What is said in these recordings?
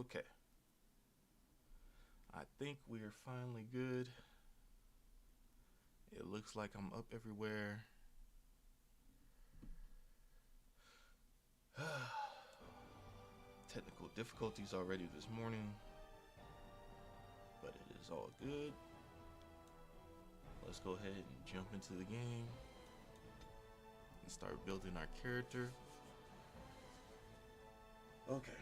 Okay. I think we are finally good. It looks like I'm up everywhere. Technical difficulties already this morning, but it is all good. Let's go ahead and jump into the game and start building our character. Okay.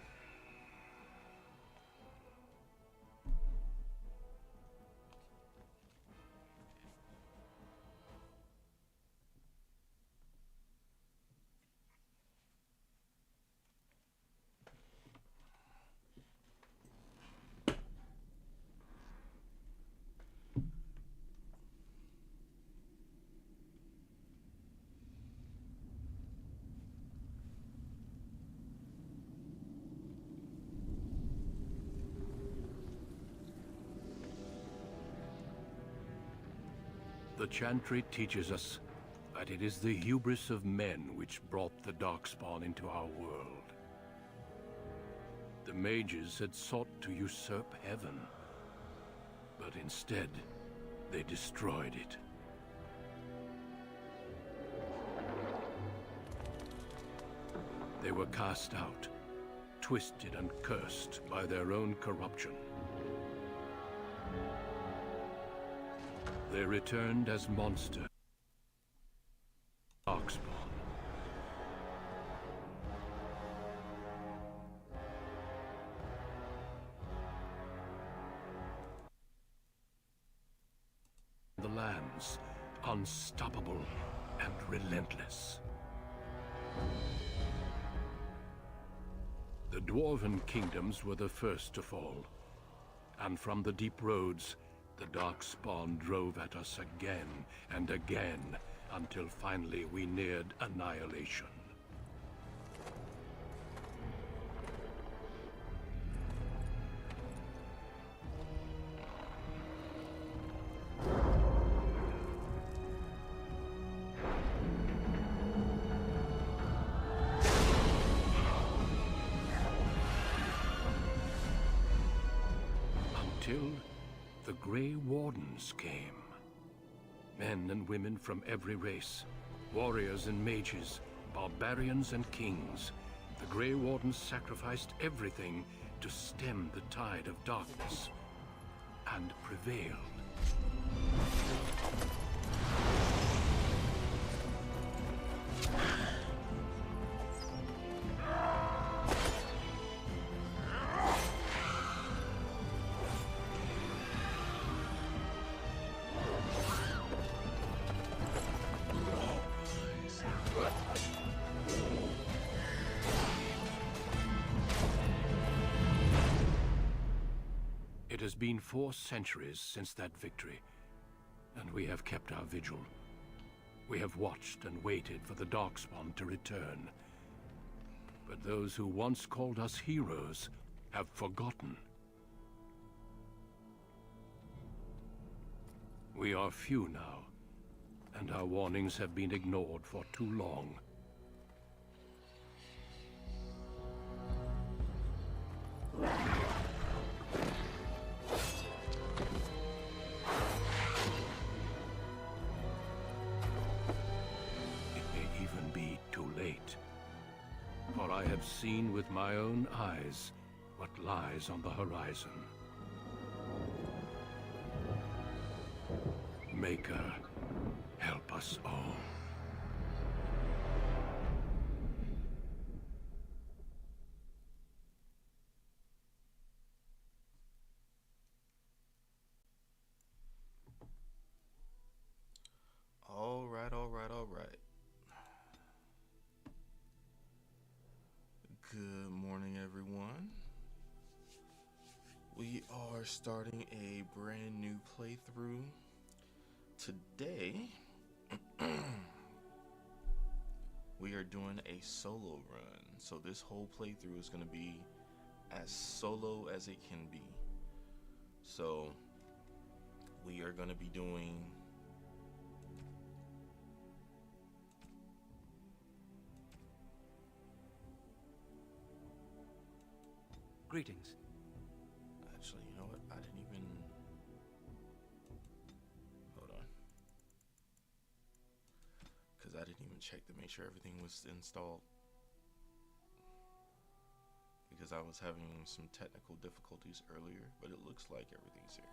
The Chantry teaches us that it is the hubris of men which brought the Darkspawn into our world. The mages had sought to usurp heaven, but instead, they destroyed it. They were cast out, twisted and cursed by their own corruption. They returned as monsters. Darkspawn. The lands, unstoppable and relentless. The Dwarven kingdoms were the first to fall, and from the deep roads, the Darkspawn drove at us again and again, until finally we neared annihilation. Until the Grey Wardens came. Men and women from every race, warriors and mages, barbarians and kings. The Grey Wardens sacrificed everything to stem the tide of darkness, and prevailed. It has been 4 centuries since that victory, and we have kept our vigil. We have watched and waited for the Darkspawn to return. But those who once called us heroes have forgotten. We are few now, and our warnings have been ignored for too long. For I have seen with my own eyes what lies on the horizon. Maker, help us all. All right, all right, all right. Good morning, everyone. We are starting a brand new playthrough today. We are doing a solo run, so this whole playthrough is going to be as solo as it can be. So we are going to be doing Greetings. check to make sure everything was installed, because I was having some technical difficulties earlier, but it looks like everything's here.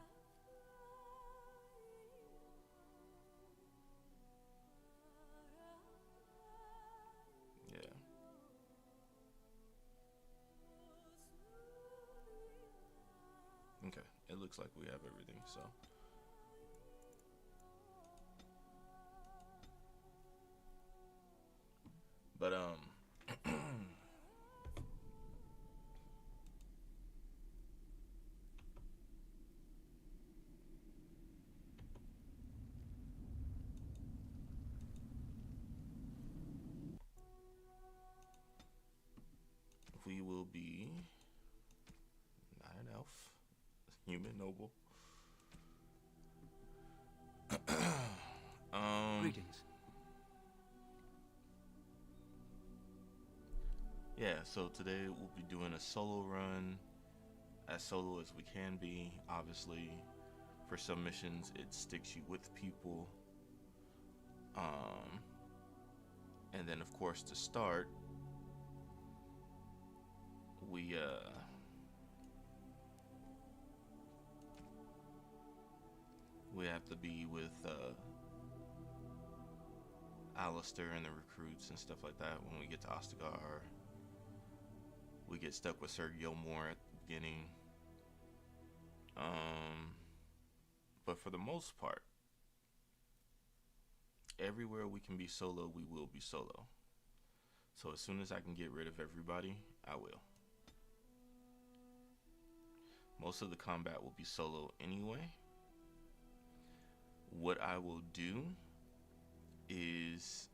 Yeah. Okay, it looks like we have everything, so. But we will be not an elf, human noble. Greetings. Yeah, so today we'll be doing a solo run, as solo as we can be. Obviously, for some missions, it sticks you with people. And then, of course, to start, we have to be with Alistair and the recruits and stuff like that. When we get to Ostagar, we get stuck with Sir Gilmore at the beginning. But for the most part, everywhere we can be solo, we will be solo. So as soon as I can get rid of everybody, I will. Most of the combat will be solo anyway. What I will do is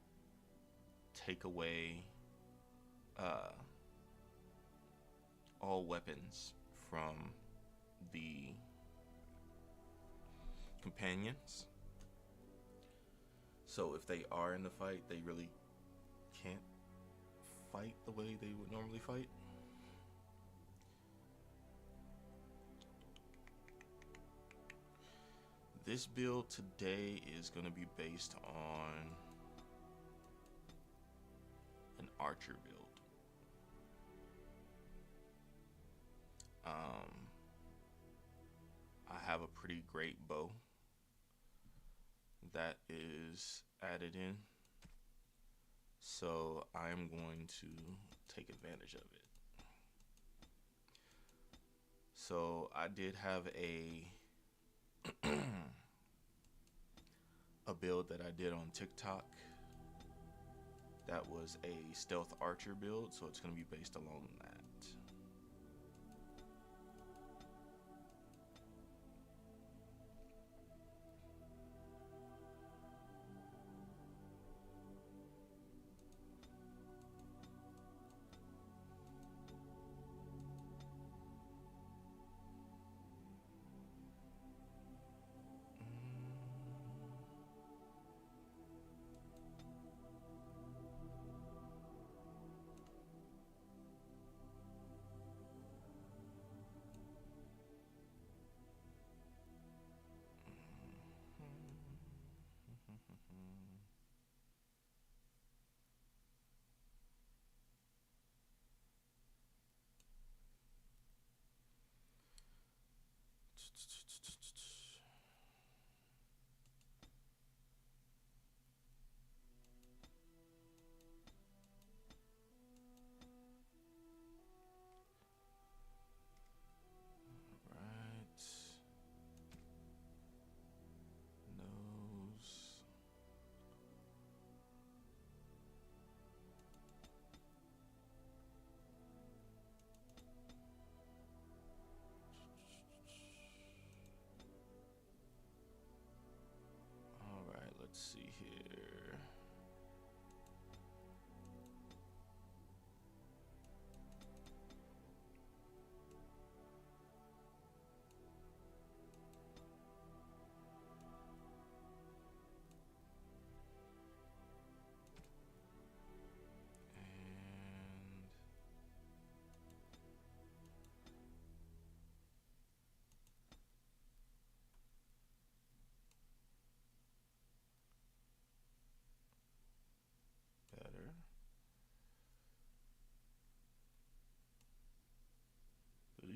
take away all weapons from the companions. So if they are in the fight, they really can't fight the way they would normally fight. This build today is going to be based on an archer build. I have a pretty great bow that is added in, so I'm going to take advantage of it. So I did have a build that I did on TikTok that was a stealth archer build, so it's going to be based along that.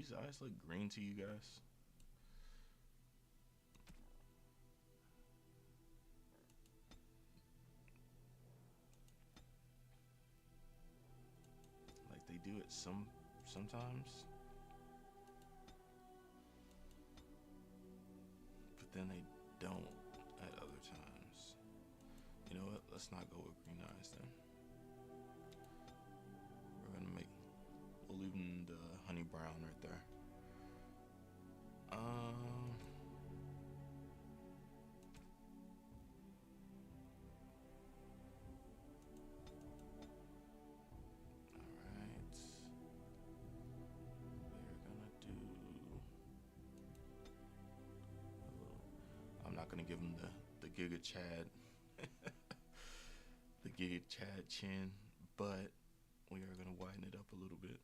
these eyes look green to you guys? Like they do it sometimes, but then they don't at other times. You know what? Let's not go with green eyes then. We'll leave them the honey brown right there. I'm not gonna give him the Giga Chad, the Giga Chad chin, but we are gonna widen it up a little bit.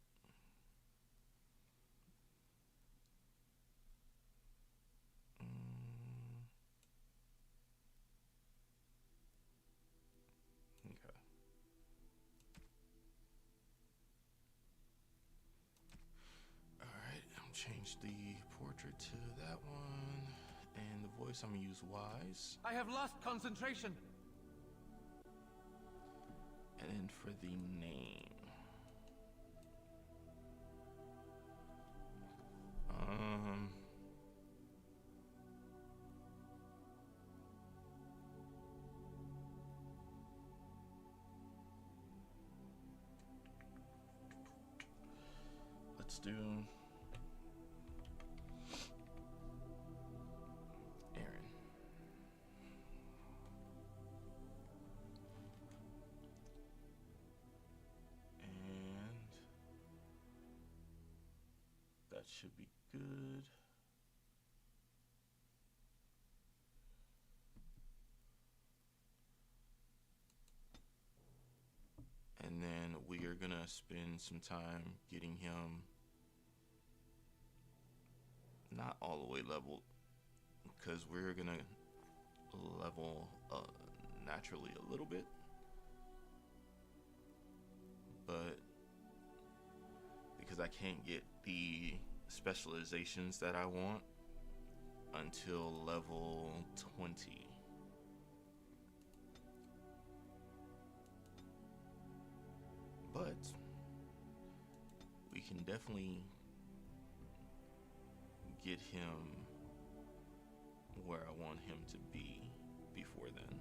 Okay. All right, I'm change the portrait to that one. And the voice, I'm gonna use wise. I have lost concentration. And then for the name, let's do Arryn. And that should be good. And then we are gonna spend some time getting him not all the way leveled, because we're gonna level naturally a little bit, but because I can't get the specializations that I want until level 20. But we can definitely get him where I want him to be before then.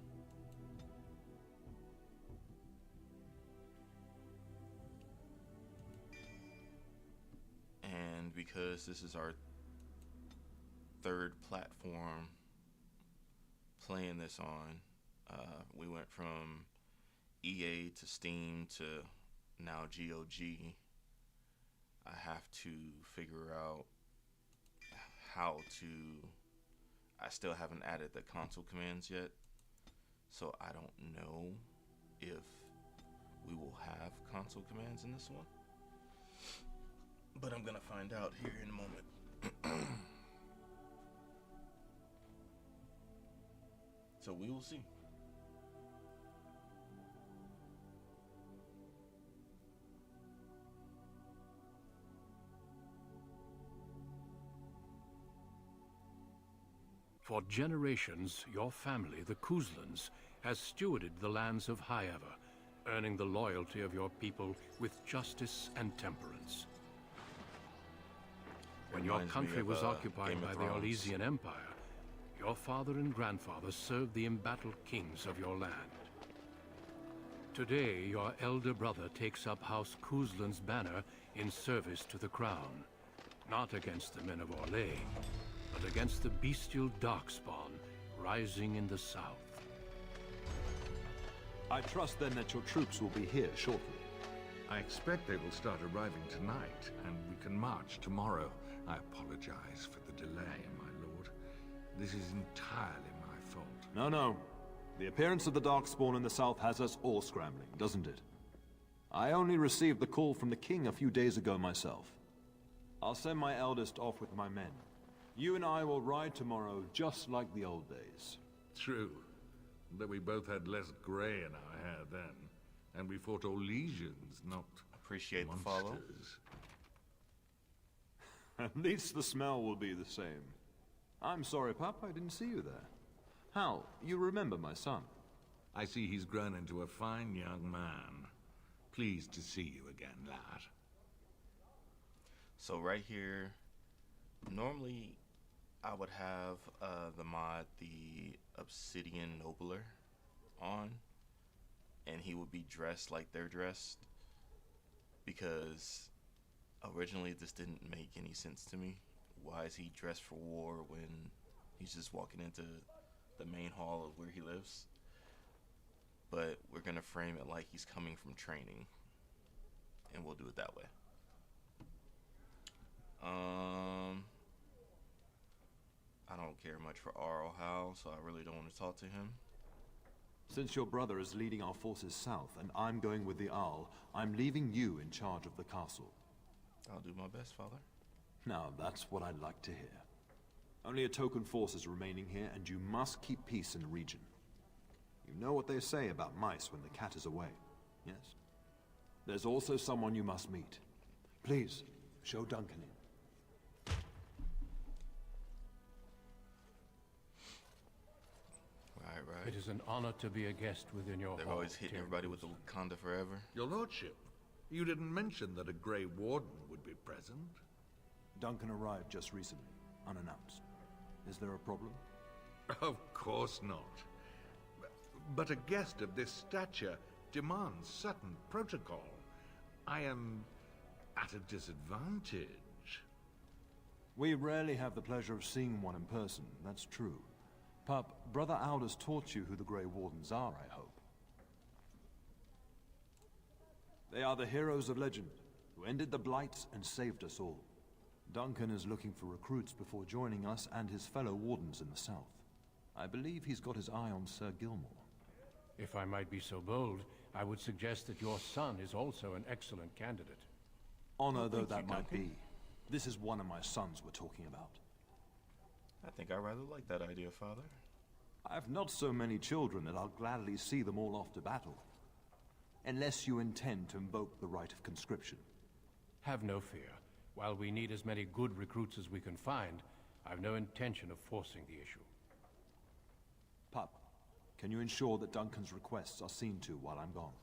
And because this is our third platform playing this on, we went from EA to Steam to now GOG. I have to figure out how to, I still haven't added the console commands yet, so I don't know if we will have console commands in this one, but I'm gonna find out here in a moment. So we will see. For generations, your family, the Couslands, has stewarded the lands of HIGHEVER, earning the loyalty of your people with justice and temperance. When your country was occupied by the Orlesian Empire, your father and grandfather served the embattled kings of your land. Today, your elder brother takes up House Cousland's banner in service to the crown, not against the men of Orlais, but against the bestial darkspawn rising in the south. I trust then that your troops will be here shortly. I expect they will start arriving tonight, and we can march tomorrow. I apologize for the delay, my lord. This is entirely my fault. No. The appearance of the Darkspawn in the south has us all scrambling, doesn't it? I only received the call from the king a few days ago myself. I'll send my eldest off with my men. You and I will ride tomorrow just like the old days. True. But we both had less gray in our hair then. And we fought Orlesians, not Appreciate monsters. the follow. At least the smell will be the same. I'm sorry, Pup, I didn't see you there. Hal, you remember my son? I see he's grown into a fine young man. Pleased to see you again, lad. So right here, normally I would have the mod, the Obsidian Nobler, on, and he would be dressed like they're dressed, because originally this didn't make any sense to me. Why is he dressed for war when he's just walking into the main hall of where he lives? But we're gonna frame it like he's coming from training, and we'll do it that way. I don't care much for Arl Howe, so I really don't want to talk to him. Since your brother is leading our forces south and I'm going with the Arl, I'm leaving you in charge of the castle. I'll do my best, Father. Now, that's what I'd like to hear. Only a token force is remaining here, and you must keep peace in the region. You know what they say about mice when the cat is away, yes? There's also someone you must meet. Please, show Duncan in. Right. It is an honor to be a guest within your They're hall, always hitting Teyrn everybody with the Cousland. Wakanda forever. Your lordship, you didn't mention that a Grey Warden would be present. Duncan arrived just recently, unannounced. Is there a problem? Of course not. But a guest of this stature demands certain protocol. I am at a disadvantage. We rarely have the pleasure of seeing one in person, that's true. Pup, Brother Aldous taught you who the Grey Wardens are, I hope. They are the heroes of legend, who ended the Blight and saved us all. Duncan is looking for recruits before joining us and his fellow Wardens in the south. I believe he's got his eye on Sir Gilmore. If I might be so bold, I would suggest that your son is also an excellent candidate. Honor though thank that you, might Duncan. be, this is one of my sons we're talking about. I think I rather like that idea, Father. I've not so many children that I'll gladly see them all off to battle. Unless you intend to invoke the right of conscription. Have no fear. While we need as many good recruits as we can find, I've no intention of forcing the issue. Pup, can you ensure that Duncan's requests are seen to while I'm gone?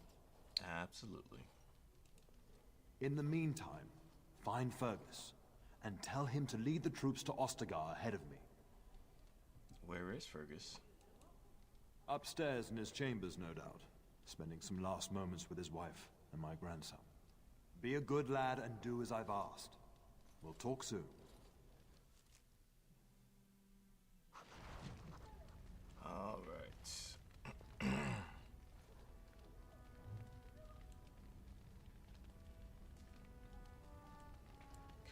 Absolutely. In the meantime, find Fergus, and tell him to lead the troops to Ostagar ahead of me. Where is Fergus? Upstairs in his chambers, no doubt. Spending some last moments with his wife and my grandson. Be a good lad and do as I've asked. We'll talk soon. All right.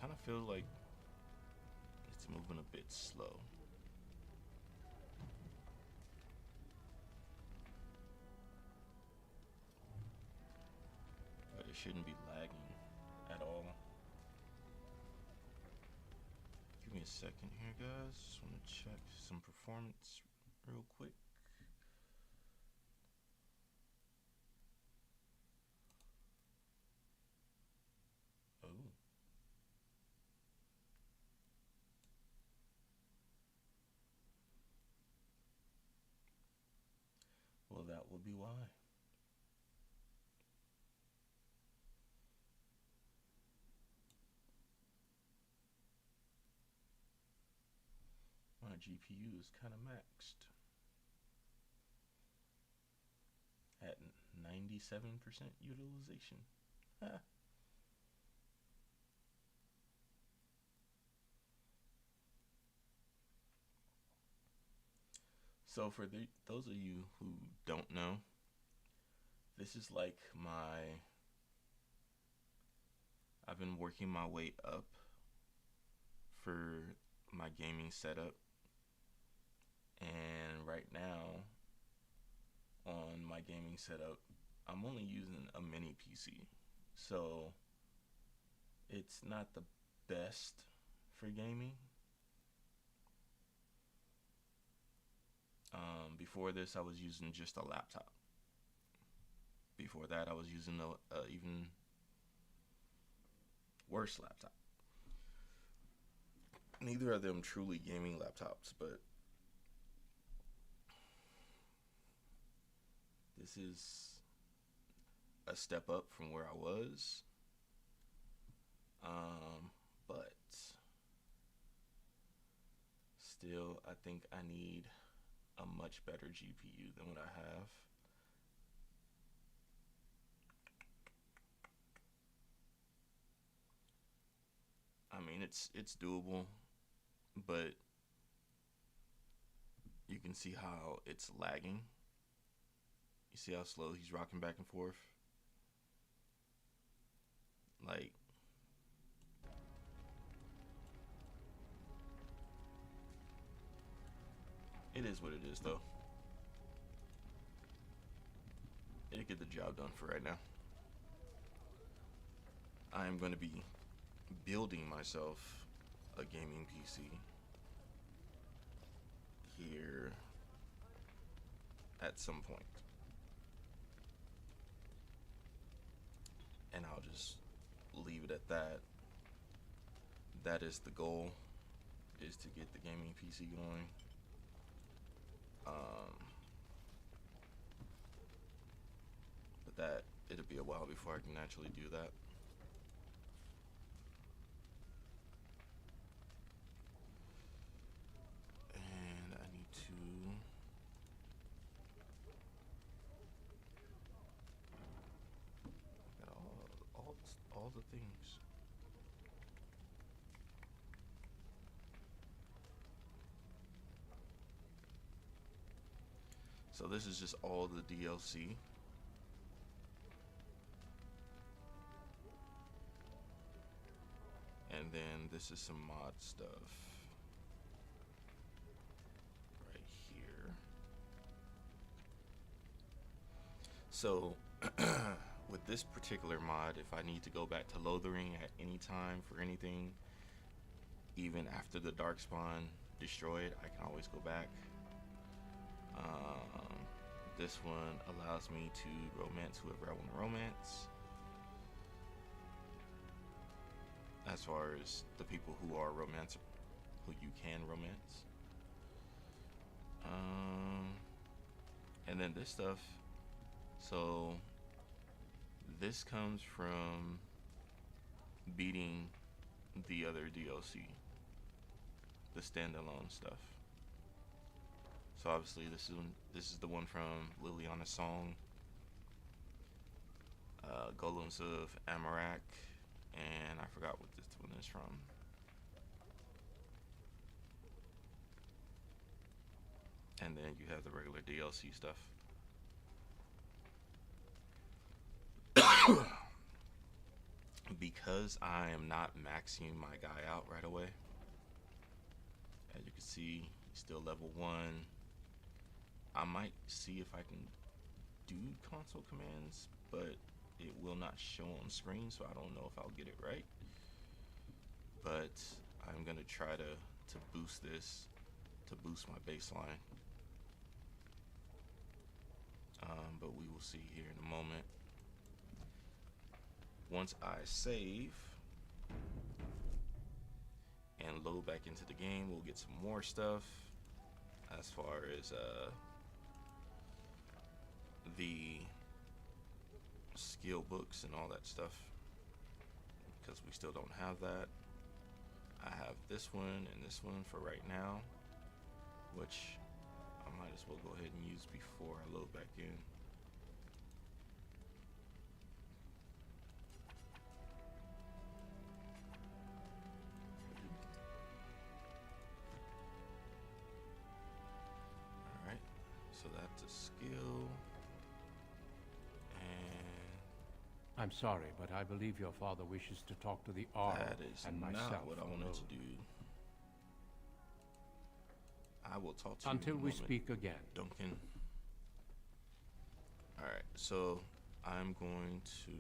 Kind of feel like it's moving a bit slow. But it shouldn't be lagging at all. Give me a second here, guys. Just want to check some performance real quick. Oh. Well, that will be why. My GPU is kind of maxed at 97% utilization. Ah. So for those of you who don't know, this is like I've been working my way up for my gaming setup. And right now, on my gaming setup, I'm only using a mini PC. So, it's not the best for gaming. Before this, I was using just a laptop. Before that, I was using a even worse laptop. neither of them truly gaming laptops, but this is a step up from where I was. But still, I think I need a much better GPU than what I have. I mean, it's doable, but you can see how it's lagging. You see how slow he's rocking back and forth? Like, it is what it is, though. It'll get the job done for right now. I am going to be building myself a gaming PC here at some point. And I'll just leave it at that. That is the goal, is to get the gaming PC going. But that, it'll be a while before I can actually do that. And I need to got all the things. So this is just all the DLC. And then this is some mod stuff right here. So with this particular mod, if I need to go back to Lothering at any time for anything, even after the Darkspawn destroyed, I can always go back. This one allows me to romance whoever I want to romance, as far as the people who are who you can romance. And then this stuff, so this comes from beating the other DLC, the standalone stuff. So obviously this is the one from Liliana's Song, Golems of Amarak, and I forgot what this one is from. And then you have the regular DLC stuff. Because I am not maxing my guy out right away, as you can see, he's still level 1. I might see if I can do console commands, but it will not show on screen, so I don't know if I'll get it right. But I'm gonna try to boost this, to boost my baseline. But we will see here in a moment. Once I save and load back into the game, we'll get some more stuff as far as the skill books and all that stuff, because we still don't have that. I have this one and this one for right now, which I might as well go ahead and use before I load back in. Alright, so that's a skill. I'm sorry, but I believe your father wishes to talk to the Arl and myself. That is not what I wanted to do. I will talk to you until in a we moment, speak again. Duncan. Alright, so I'm going to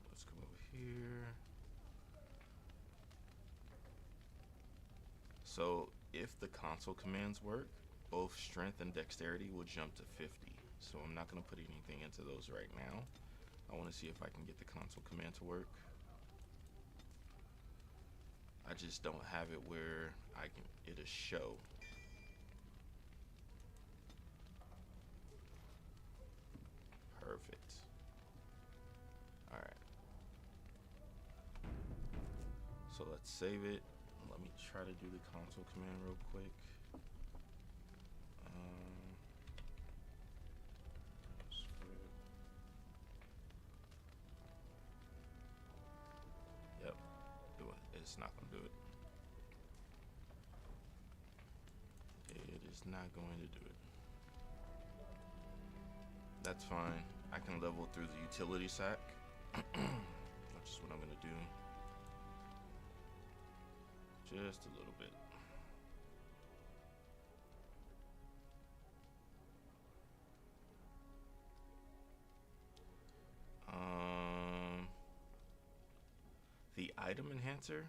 let's come over here. So if the console commands work, both strength and dexterity will jump to 50. So I'm not going to put anything into those right now. I want to see if I can get the console command to work. I just don't have it where it'll show. Perfect. Alright. So let's save it. Let me try to do the console command real quick. Yep. Do it. It's not going to do it. It is not going to do it. That's fine. I can level through the utility sack, which is what I'm going to do. Just a little bit. The item enhancer.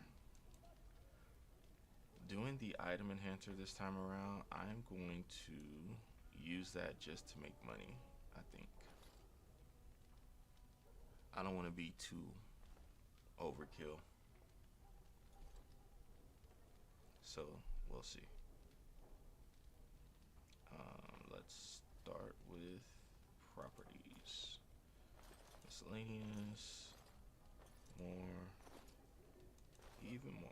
Doing the item enhancer this time around, I'm going to use that just to make money, I think. I don't want to be too overkill. So we'll see. Let's start with properties. Miscellaneous. More. Even more.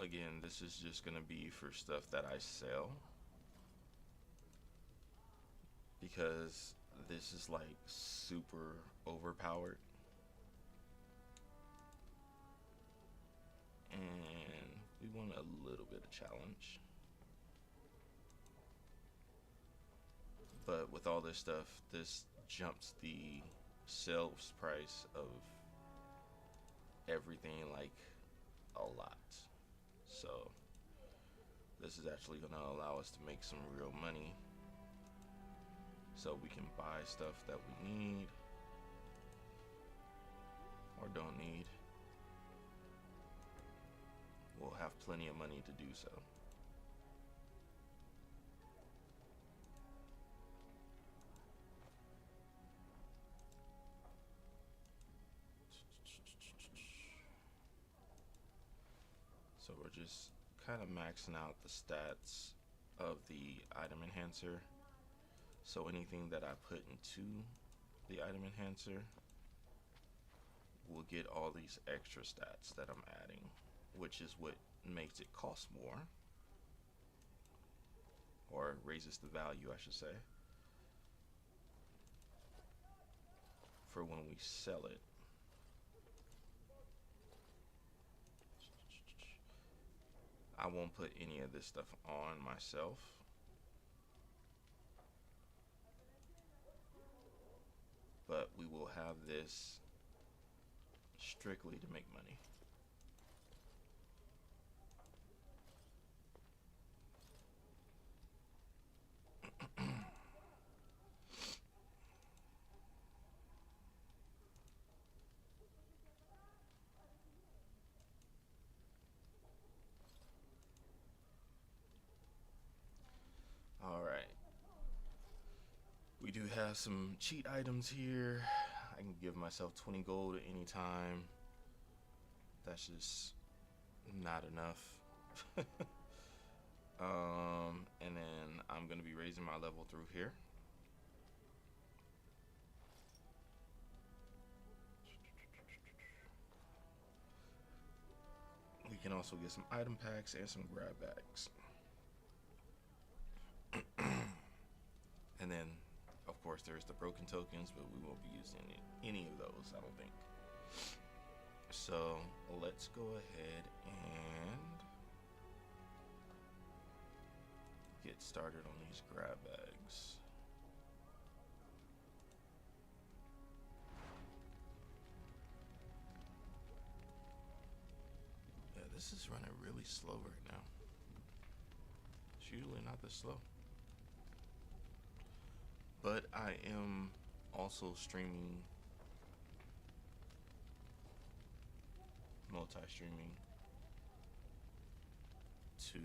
Again, this is just gonna be for stuff that I sell, because this is like super overpowered, and we want a little bit of challenge. But with all this stuff, this jumps the sales price of everything like a lot. So this is actually going to allow us to make some real money, so we can buy stuff that we need or don't need. We'll have plenty of money to do so. So we're just kind of maxing out the stats of the item enhancer. So anything that I put into the item enhancer will get all these extra stats that I'm adding, which is what makes it cost more, or raises the value, I should say, for when we sell it. I won't put any of this stuff on myself. But we will have this strictly to make money. Alright. We do have some cheat items here. I can give myself 20 gold at any time. That's just not enough. And then I'm going to be raising my level through here. We can also get some item packs and some grab bags. And then, of course, there's the broken tokens, but we won't be using any of those, I don't think. So let's go ahead and started on these grab bags. Yeah, this is running really slow right now. It's usually not this slow. But I am also streaming, multi-streaming to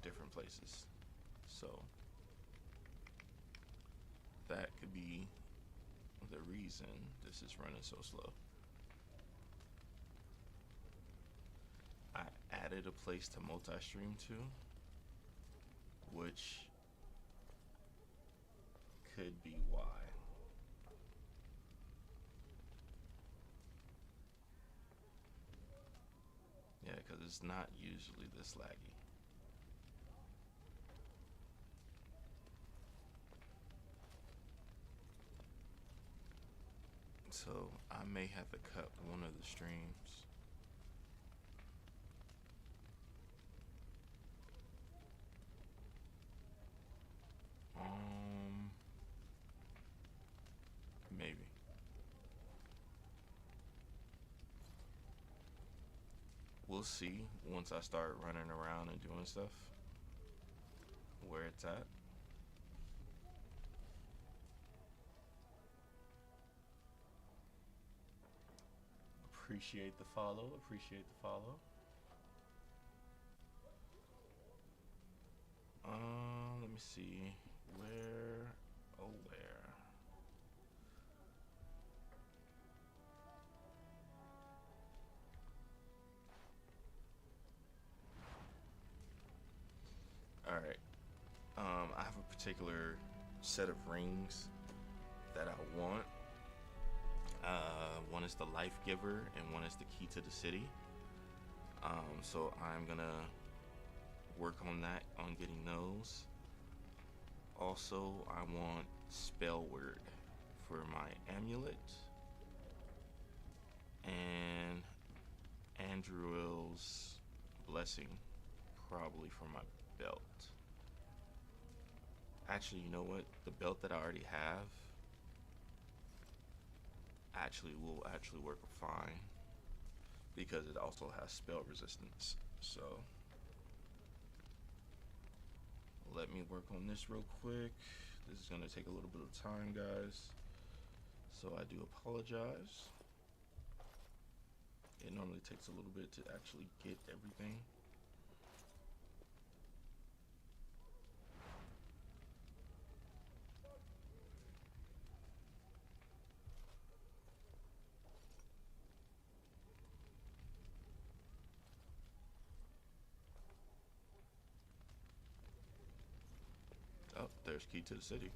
different places. So that could be the reason this is running so slow. I added a place to multi-stream to, which could be why. Yeah, because it's not usually this laggy. So I may have to cut one of the streams. Maybe. We'll see once I start running around and doing stuff where it's at. Appreciate the follow. Appreciate the follow. Let me see. Where? Oh, where? All right. I have a particular set of rings that I want. One is the life giver and one is the key to the city. So I'm gonna work on that, on getting those. Also, I want spell word for my amulet and Andruel's blessing probably for my belt. Actually, you know what? The belt that I already have will actually work fine because it also has spell resistance. So let me work on this real quick. This is gonna take a little bit of time, guys, so I do apologize. It normally takes a little bit to actually get everything. Oh, there's key to the city.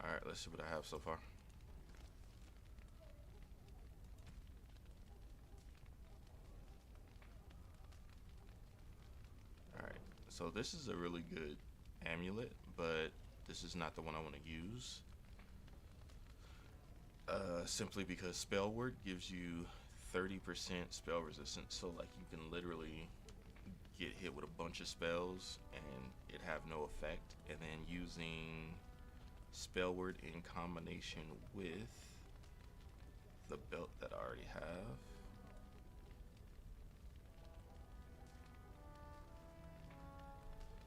Alright, let's see what I have so far. Alright, so this is a really good amulet, but this is not the one I want to use. Simply because spell word gives you 30% spell resistance, so like you can literally get hit with a bunch of spells and it have no effect, and then using spell word in combination with the belt that I already have.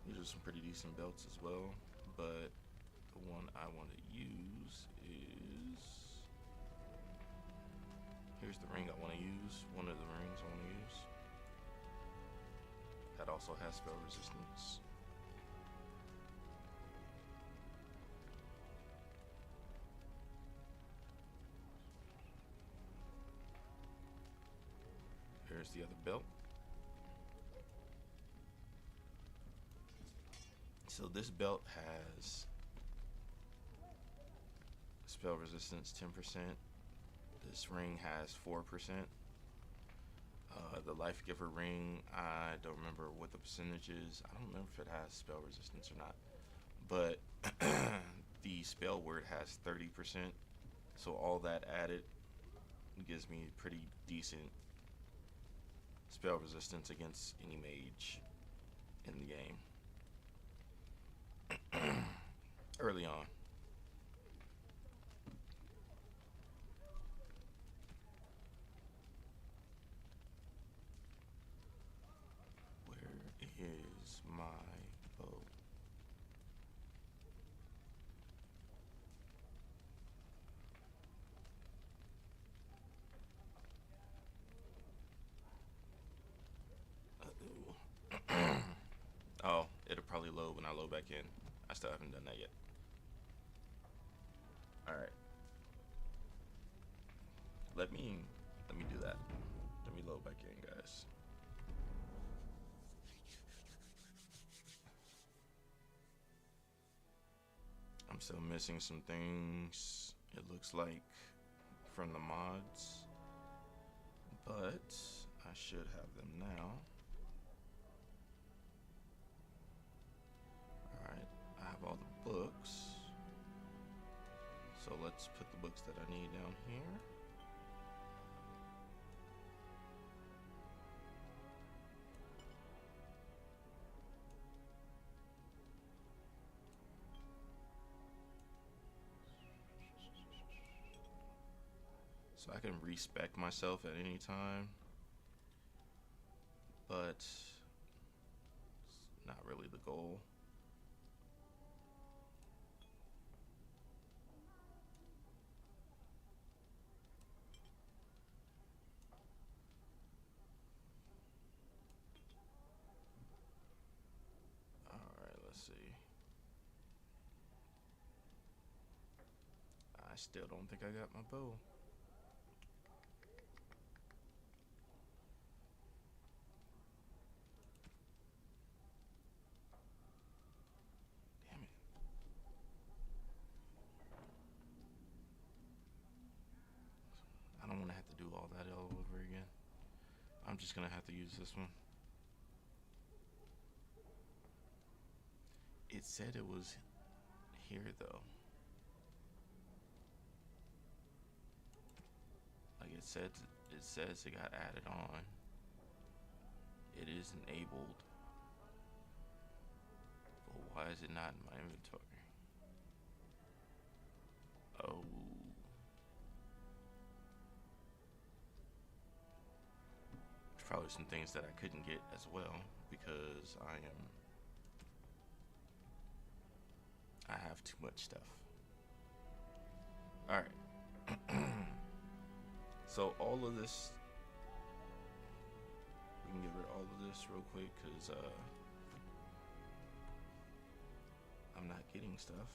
These are some pretty decent belts as well, but the one I want to use is, here's the ring I want to use, one of the rings I want to use. That also has spell resistance. Here's the other belt. So this belt has spell resistance 10%. This ring has 4%. The life giver ring, I don't remember what the percentage is. I don't remember if it has spell resistance or not. But the spell word has 30%. So all that added gives me pretty decent spell resistance against any mage in the game early on. Where is my bow? Oh, it'll probably load when I load back in. I still haven't done that yet. Alright. Let me do that. Let me load back in, guys. I'm still missing some things, it looks like, from the mods. But I should have them now. Alright, I have all the books. So let's put the books that I need down here. So I can respec myself at any time, but it's not really the goal. Alright, let's see. I still don't think I got my bow. I don't want to have to do all that all over again. I'm just gonna have to use this one. It said it was here though. Like it says it got added on. It is enabled. But why is it not in my inventory? Oh. Probably some things that I couldn't get as well because I have too much stuff. All right. So all of this, we can get rid of all of this real quick because I'm not getting stuff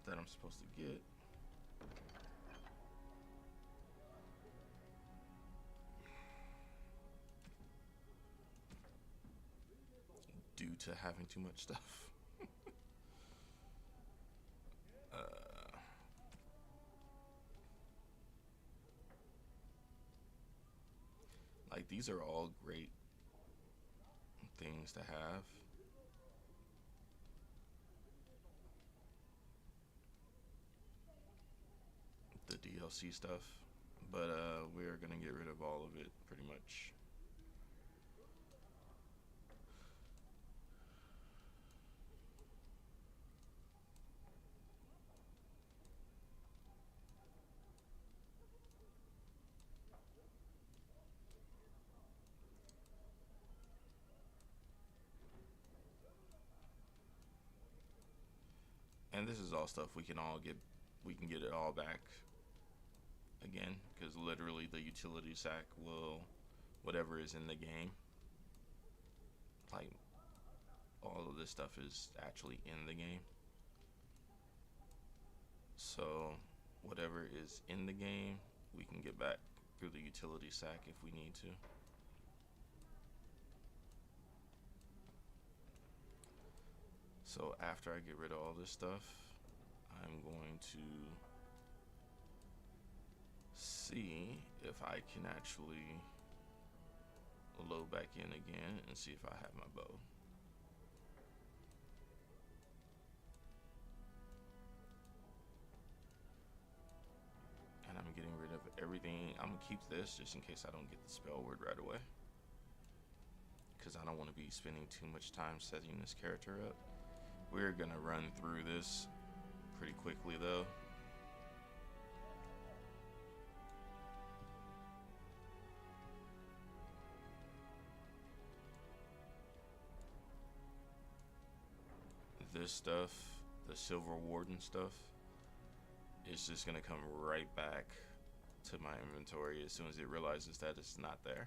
that I'm supposed to get. Due to having too much stuff. Like these are all great things to have. The DLC stuff, but we're gonna get rid of all of it pretty much. And this is all stuff we can get it all back again, because literally the utility sack will, whatever is in the game, like all of this stuff is actually in the game. So whatever is in the game, we can get back through the utility sack if we need to. So after I get rid of all this stuff, I'm going to see if I can actually load back in again and see if I have my bow. And I'm getting rid of everything. I'm gonna keep this just in case I don't get the spell word right away. because I don't want to be spending too much time setting this character up. We're gonna run through this pretty quickly though. This stuff, the Silver Warden stuff, is just gonna come right back to my inventory as soon as it realizes that it's not there.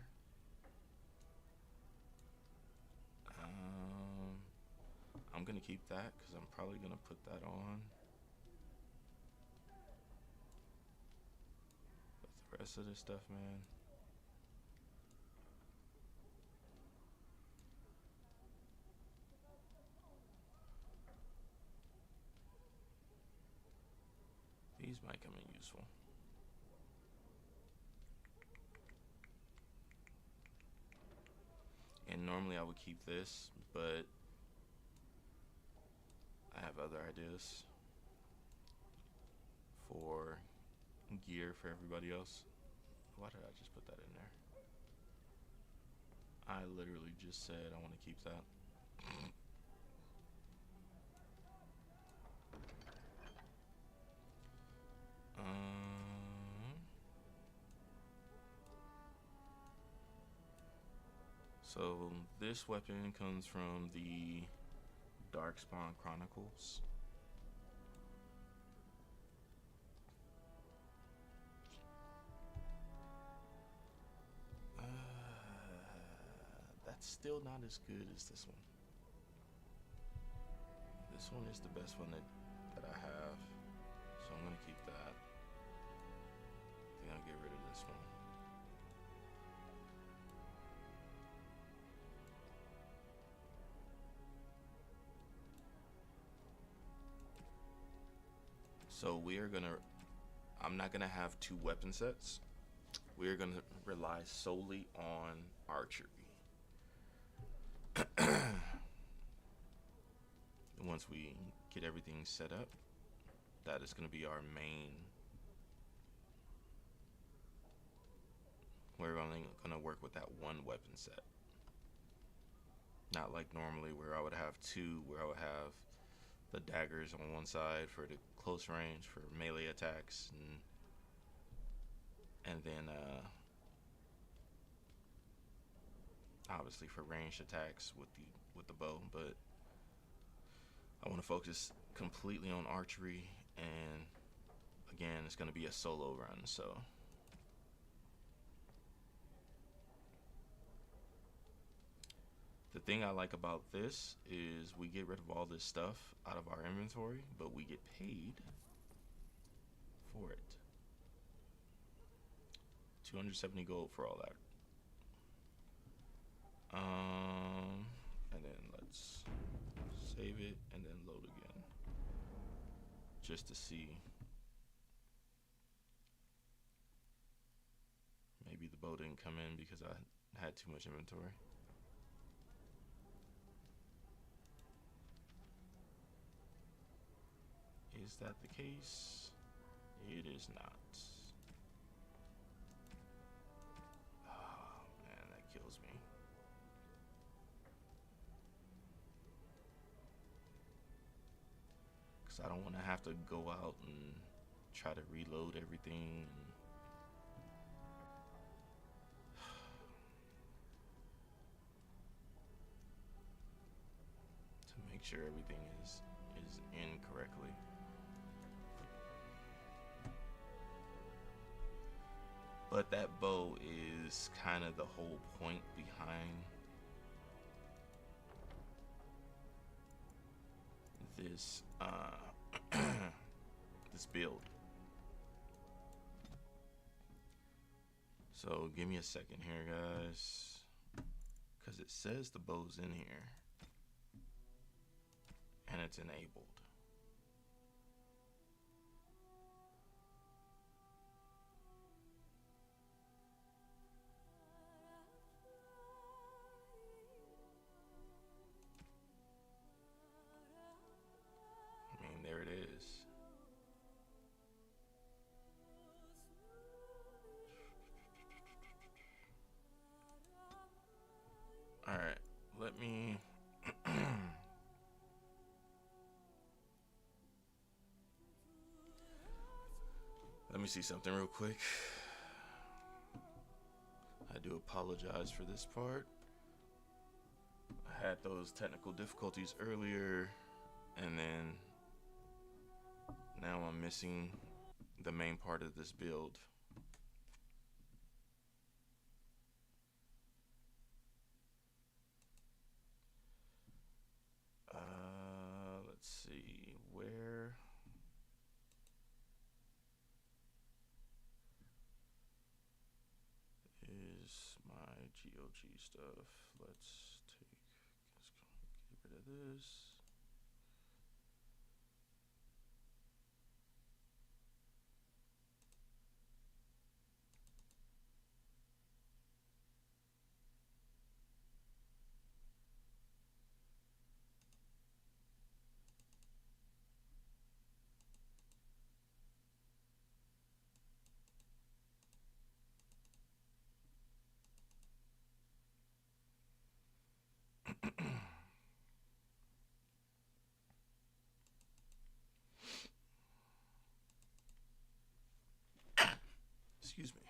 I'm gonna keep that because I'm probably gonna put that on. But the rest of this stuff, man. These might come in useful. And normally I would keep this, but I have other ideas for gear for everybody else. Why did I just put that in there? I literally just said I want to keep that. So this weapon comes from the Darkspawn Chronicles. That's still not as good as this one. This one is the best one that I have, so I'm gonna keep that. I think I'll get rid of this one. So I'm not gonna have two weapon sets. We are gonna rely solely on archery. Once we get everything set up, that is gonna be our main. We're only gonna work with that one weapon set. Not like normally where I would have two, where I would have the daggers on one side for the close range for melee attacks, and then obviously for ranged attacks with the bow. But I want to focus completely on archery, and again, it's going to be a solo run. So the thing I like about this is we get rid of all this stuff out of our inventory, but we get paid for it. 270 gold for all that. And then let's save it and then load again, just to see. Maybe the bow didn't come in because I had too much inventory. Is that the case? It is not. Oh man, that kills me. Because I don't want to have to go out and try to reload everything. To make sure everything is in correctly. But that bow is kind of the whole point behind this this build. So give me a second here, guys, because it says the bow's in here and it's enabled. There it is. All right. see something real quick. I do apologize for this part. I had those technical difficulties earlier, and then now I'm missing the main part of this build. Let's see, where is my GOG stuff? Let's get rid of this. Excuse me.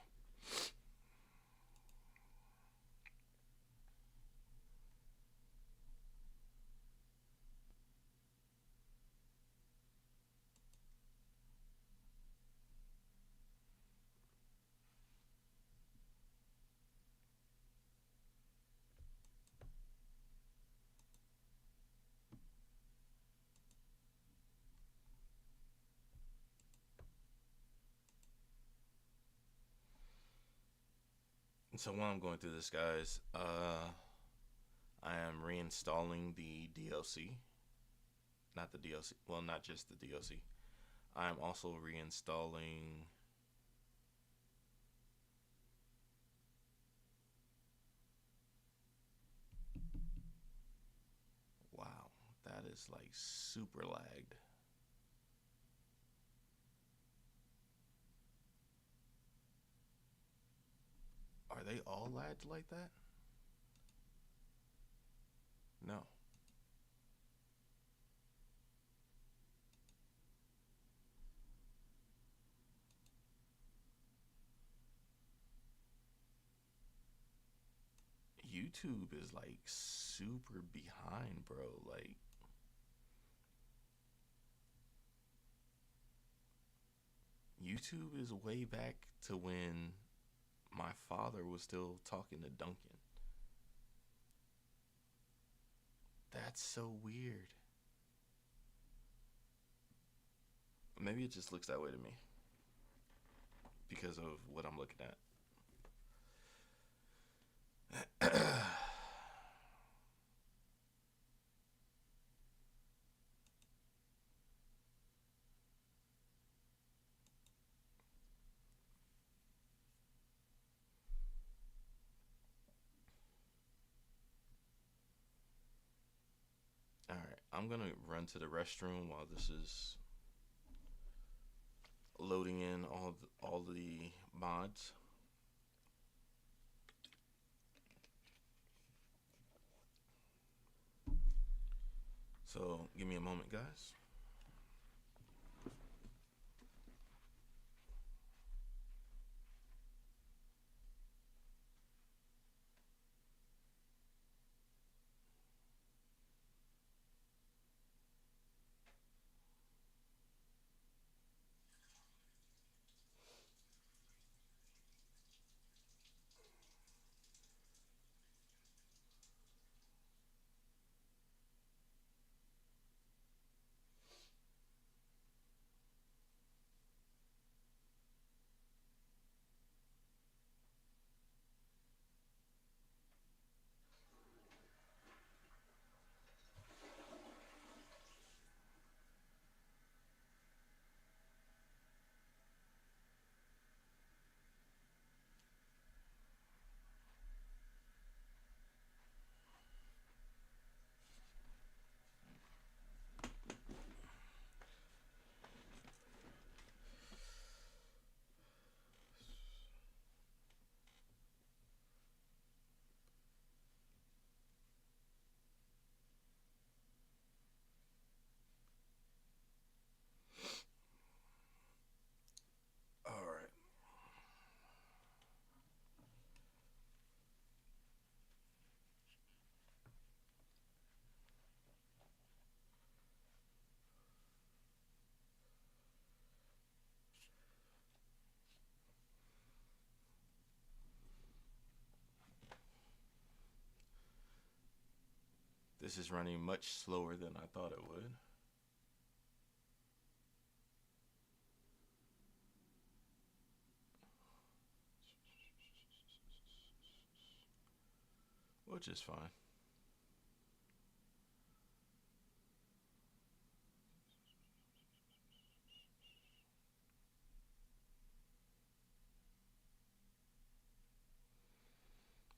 So while I'm going through this, guys, I am reinstalling the DLC. Not the DLC. Well, not just the DLC. I am also reinstalling. Wow, that is like super lagged. Are they all lagged like that? No. YouTube is like super behind, bro. Like, YouTube is way back to when my father was still talking to Duncan. That's so weird. Maybe it just looks that way to me because of what I'm looking at. Alright, I'm gonna run to the restroom while this is loading in all the mods. So give me a moment, guys. This is running much slower than I thought it would. Which is fine.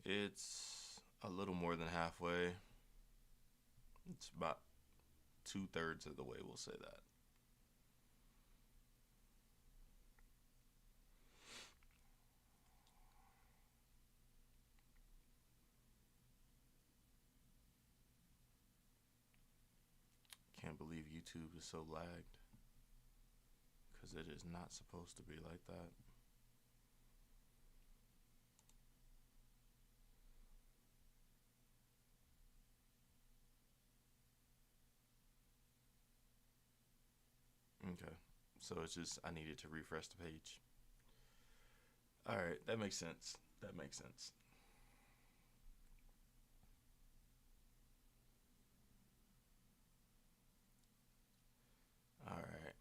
It's a little more than halfway. It's about 2/3 of the way, we'll say that. Can't believe YouTube is so lagged, because it is not supposed to be like that. Okay, so it's just I needed to refresh the page. Alright, that makes sense. That makes sense. Alright.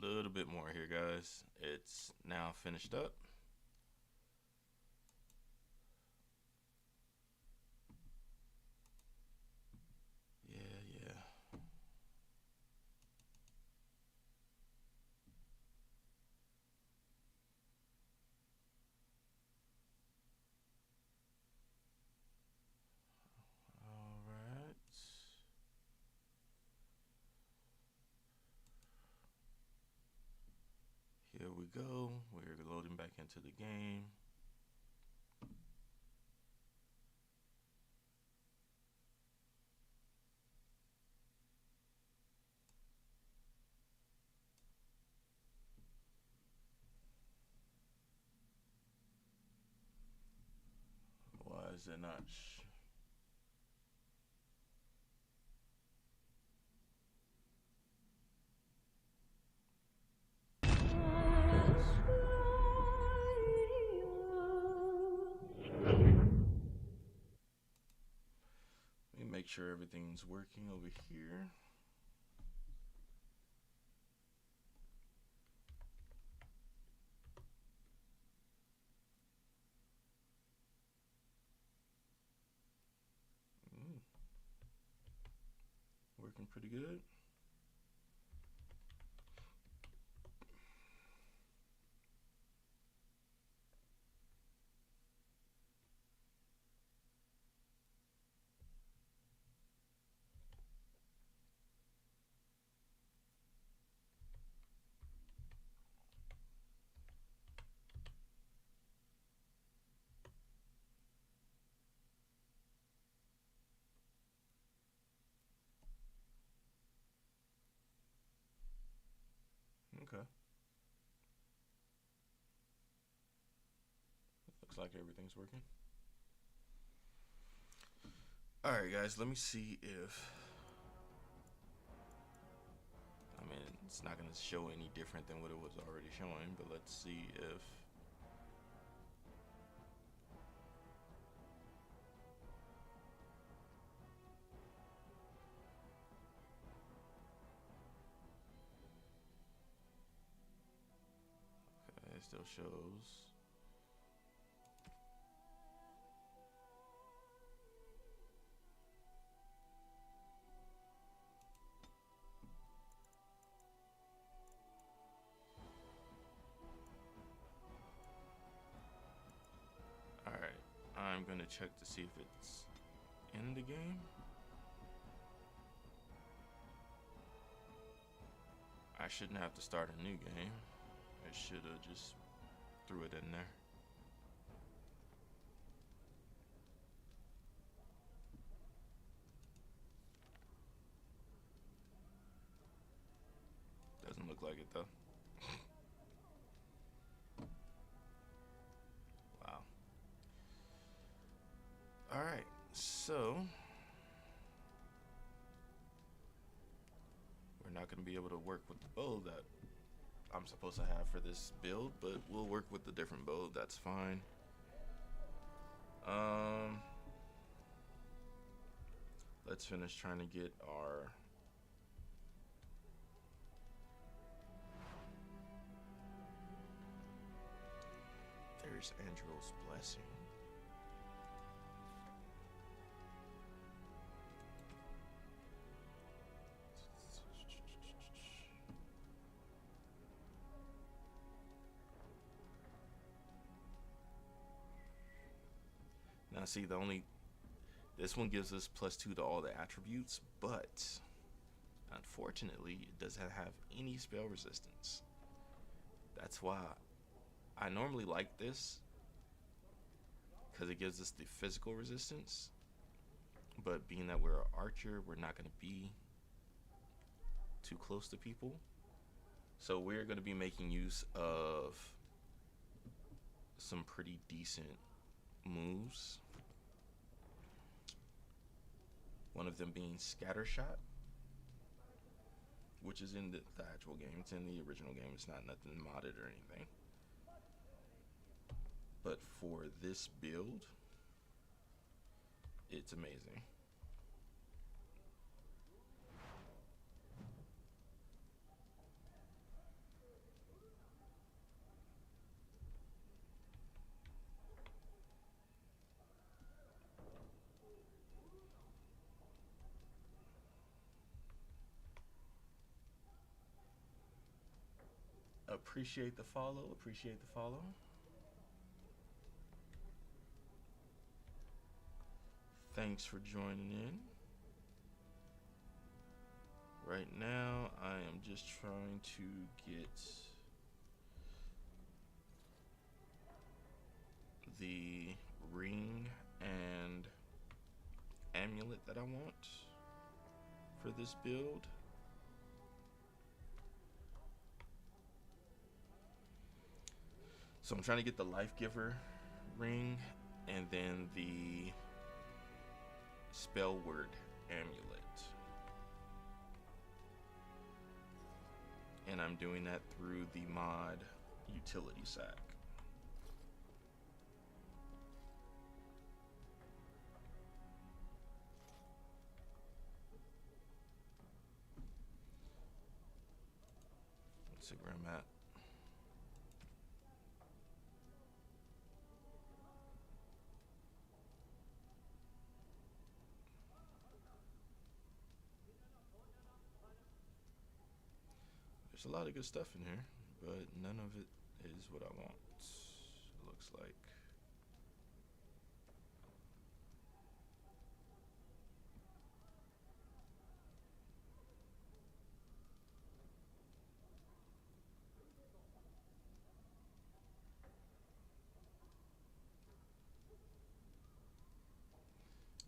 A little bit more here, guys. It's now finished up. Here we go. We're loading back into the game. Why is it not? Make sure everything's working over here. Working pretty good. Okay. Looks like everything's working. Alright guys, let me see if... I mean, it's not going to show any different than what it was already showing, but let's see if... Okay, it still shows... I'm gonna check to see if it's in the game. I shouldn't have to start a new game. I should have just threw it in there. Doesn't look like it though. Alright, so we're not going to be able to work with the bow that I'm supposed to have for this build, but we'll work with the different bow, that's fine. let's finish trying to get our there's Andrew's blessing. Now see, this one gives us +2 to all the attributes, but unfortunately it doesn't have any spell resistance. That's why I normally like this, because it gives us the physical resistance, but being that we're an archer, we're not going to be too close to people, so we're going to be making use of some pretty decent moves. One of them being Scatter Shot, which is in the actual game. It's in the original game. It's not nothing modded or anything. But for this build, it's amazing. Appreciate the follow. Appreciate the follow. Thanks for joining in. Right now, I am just trying to get the ring and amulet that I want for this build. So I'm trying to get the Life Giver ring and then the Spell Word amulet. And I'm doing that through the mod utility sack. Let's see where I'm at. There's a lot of good stuff in here, but none of it is what I want, it looks like.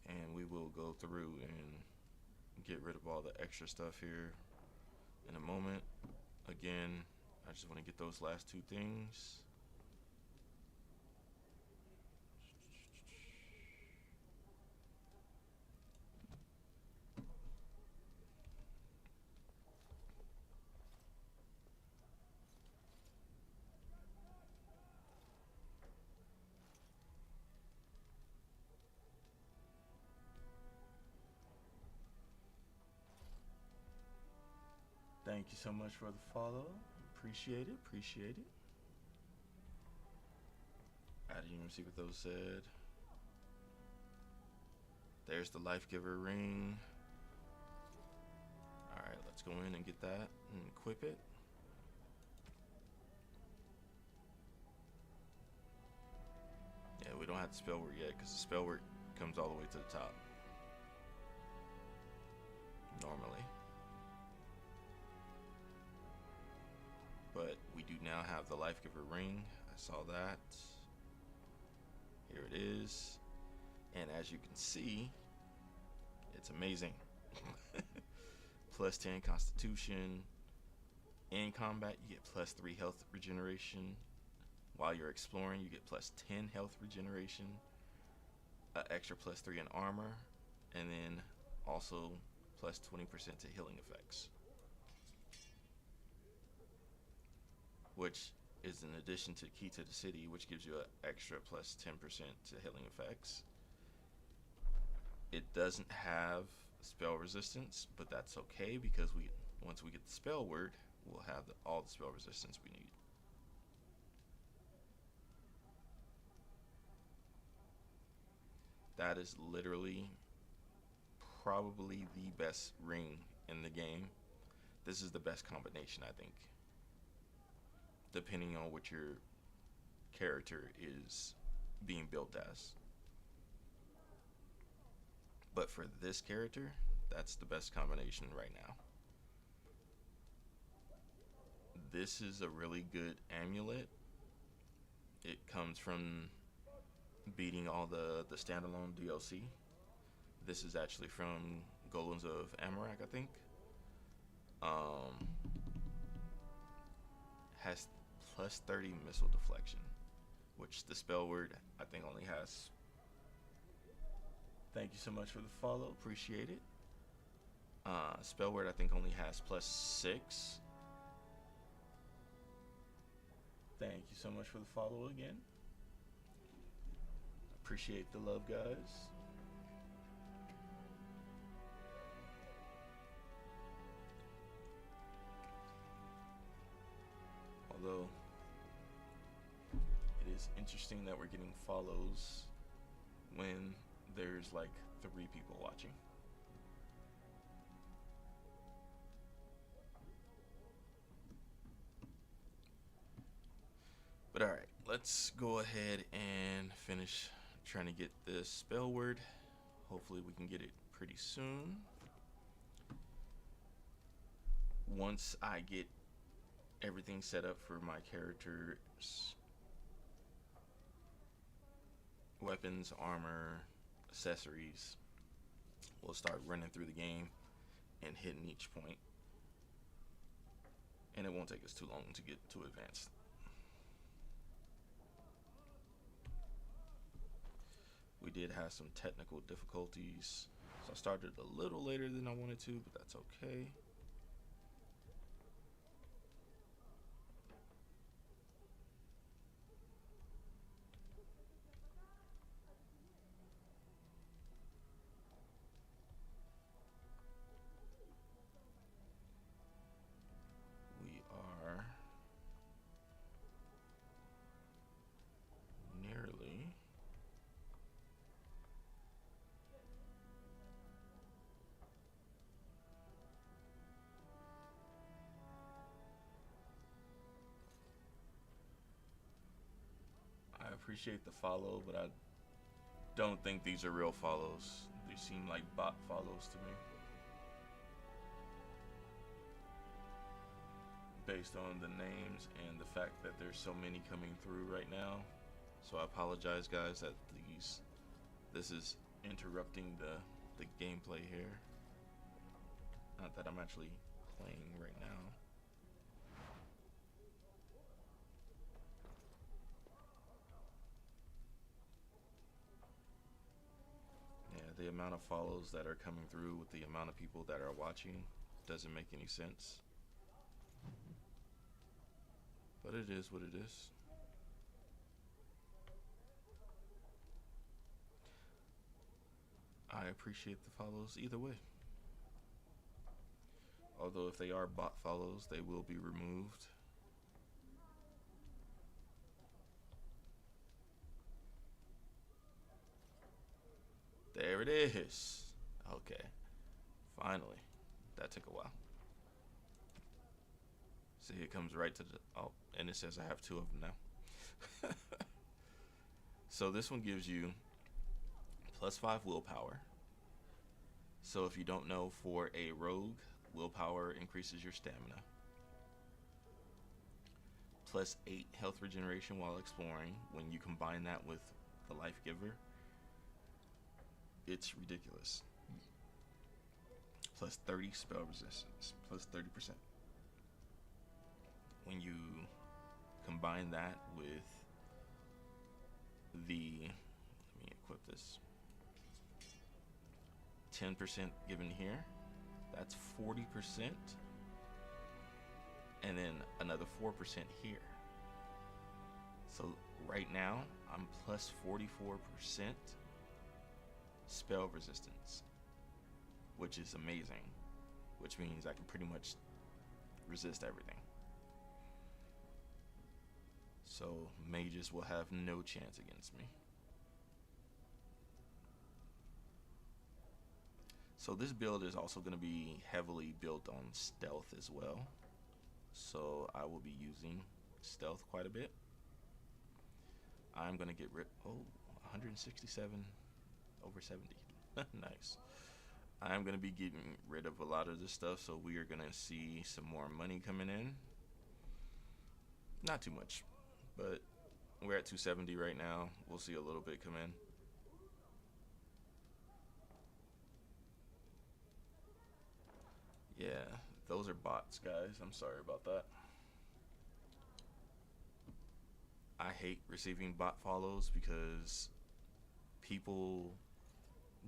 And we will go through and get rid of all the extra stuff here in a moment. Again, I just want to get those last two things. Thank you so much for the follow. Appreciate it, appreciate it. I didn't even see what those said. There's the Life Giver ring. Alright, let's go in and get that and equip it. Yeah, we don't have the spell work yet because the spell work comes all the way to the top. Normally. But we do now have the Life Giver ring. I saw that. Here it is. And as you can see, it's amazing. Plus 10 Constitution. In combat, you get +3 health regeneration. While you're exploring, you get +10 health regeneration. Extra +3 in armor. And then also +20% to healing effects. Which is in addition to Key to the City, which gives you an extra +10% to healing effects. It doesn't have spell resistance, but that's okay because once we get the spell word, we'll have all the spell resistance we need. That is literally probably the best ring in the game. This is the best combination, I think, depending on what your character is being built as. But for this character, that's the best combination right now. This is a really good amulet. It comes from beating all the standalone DLC. This is actually from Golems of Amarak, I think. Has plus 30 missile deflection, which the spell word I think only has. Thank you so much for the follow, appreciate it. Spell word I think only has plus 6. Thank you so much for the follow again. Appreciate the love, guys. Although it is interesting that we're getting follows when there's like 3 people watching. But alright, let's go ahead and finish trying to get this spell word. Hopefully we can get it pretty soon. Once I get everything set up for my character's weapons, armor, accessories, we'll start running through the game and hitting each point. And it won't take us too long to get too advanced. We did have some technical difficulties, so I started a little later than I wanted to, but that's okay. We are nearly appreciate the follow, but I don't think these are real follows. They seem like bot follows to me, based on the names and the fact that there's so many coming through right now. So I apologize, guys, that this is interrupting the gameplay here. Not that I'm actually playing right now. The amount of follows that are coming through with the amount of people that are watching doesn't make any sense. But it is what it is. I appreciate the follows either way. Although if they are bot follows, they will be removed. There it is. Okay. Finally. That took a while. See, it comes right to the... Oh, and it says I have 2 of them now. So this one gives you +5 willpower. So if you don't know, for a rogue, willpower increases your stamina. +8 health regeneration while exploring. When you combine that with the life giver, it's ridiculous. +30 spell resistance, +30%. When you combine that with the, let me equip this, 10% given here, that's 40%, and then another 4% here. So right now I'm +44% spell resistance. which is amazing, which means I can pretty much resist everything. So mages will have no chance against me. So this build is also going to be heavily built on stealth as well. So I will be using stealth quite a bit. I'm going to get rid, 167 over 70. Nice. I'm going to be getting rid of a lot of this stuff, so we are going to see some more money coming in. Not too much, but we're at 270 right now. We'll see a little bit come in. Yeah, those are bots, guys. I'm sorry about that. I hate receiving bot follows because people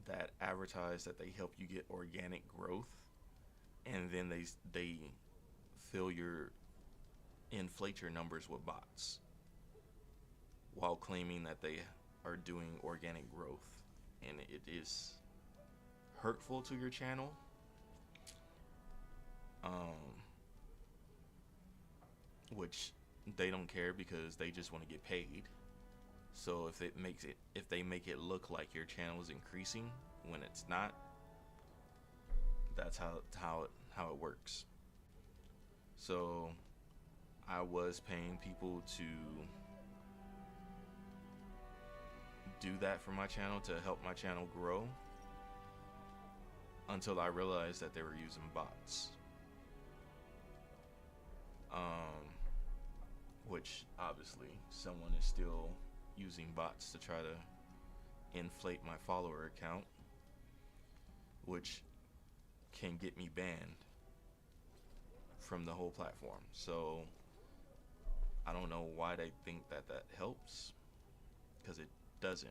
that advertise that they help you get organic growth, and then they inflate your numbers with bots while claiming that they are doing organic growth, and it is hurtful to your channel. Which they don't care because they just want to get paid. So if they make it look like your channel is increasing when it's not, that's how it works. So I was paying people to do that for my channel, to help my channel grow, until I realized that they were using bots. Which obviously someone is still using bots to try to inflate my follower account, which can get me banned from the whole platform. So I don't know why they think that helps, because it doesn't.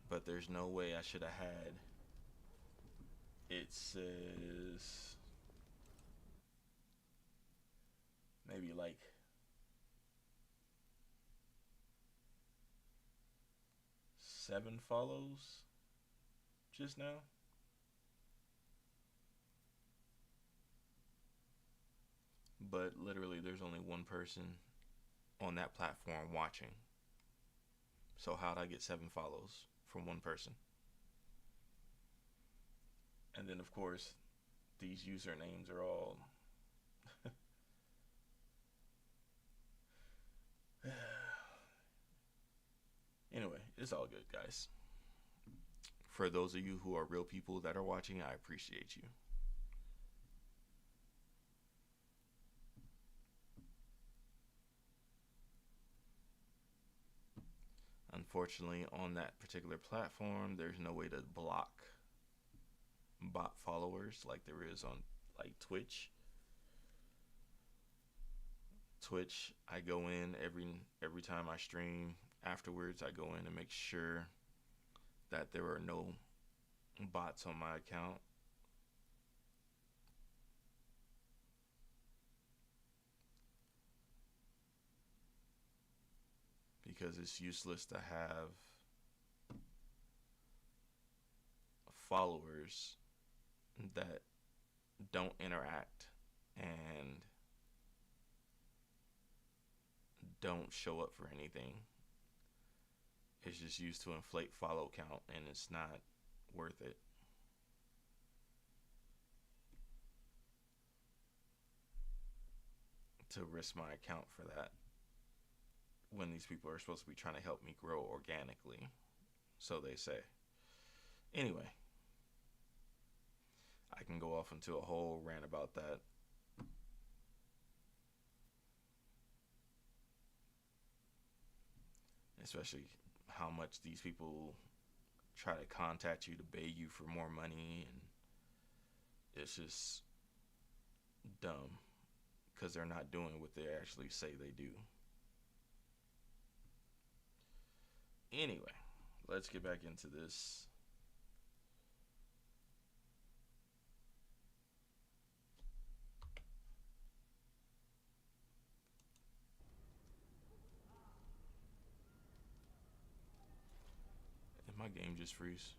But there's no way I should have had, it says maybe like seven follows just now. But literally there's only one person on that platform watching. So how'd I get 7 follows from one person? And then of course these usernames are all anyway, it's all good, guys. For those of you who are real people that are watching, I appreciate you. Unfortunately, on that particular platform, there's no way to block bot followers like there is on like Twitch. Twitch, I go in every time I stream. Afterwards, I go in and make sure that there are no bots on my account. Because it's useless to have followers that don't interact and don't show up for anything. It's just used to inflate follow count, and it's not worth it. To risk my account for that, when these people are supposed to be trying to help me grow organically, so they say. Anyway, I can go off into a whole rant about that. Especially how much these people try to contact you to beg you for more money, and it's just dumb because they're not doing what they actually say they do. Anyway, let's get back into this. And my game just freeze?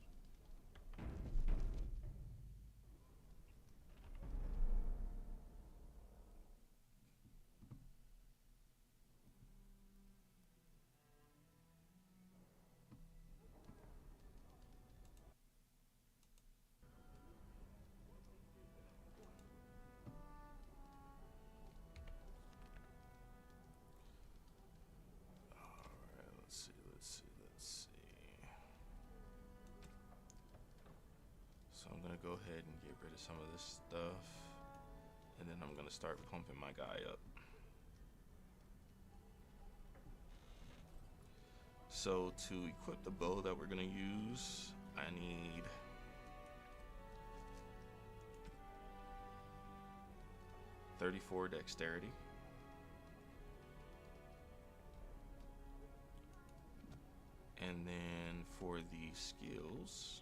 So I'm gonna go ahead and get rid of some of this stuff, and then I'm gonna start pumping my guy up. So to equip the bow that we're gonna use, I need .34 dexterity. And then for the skills,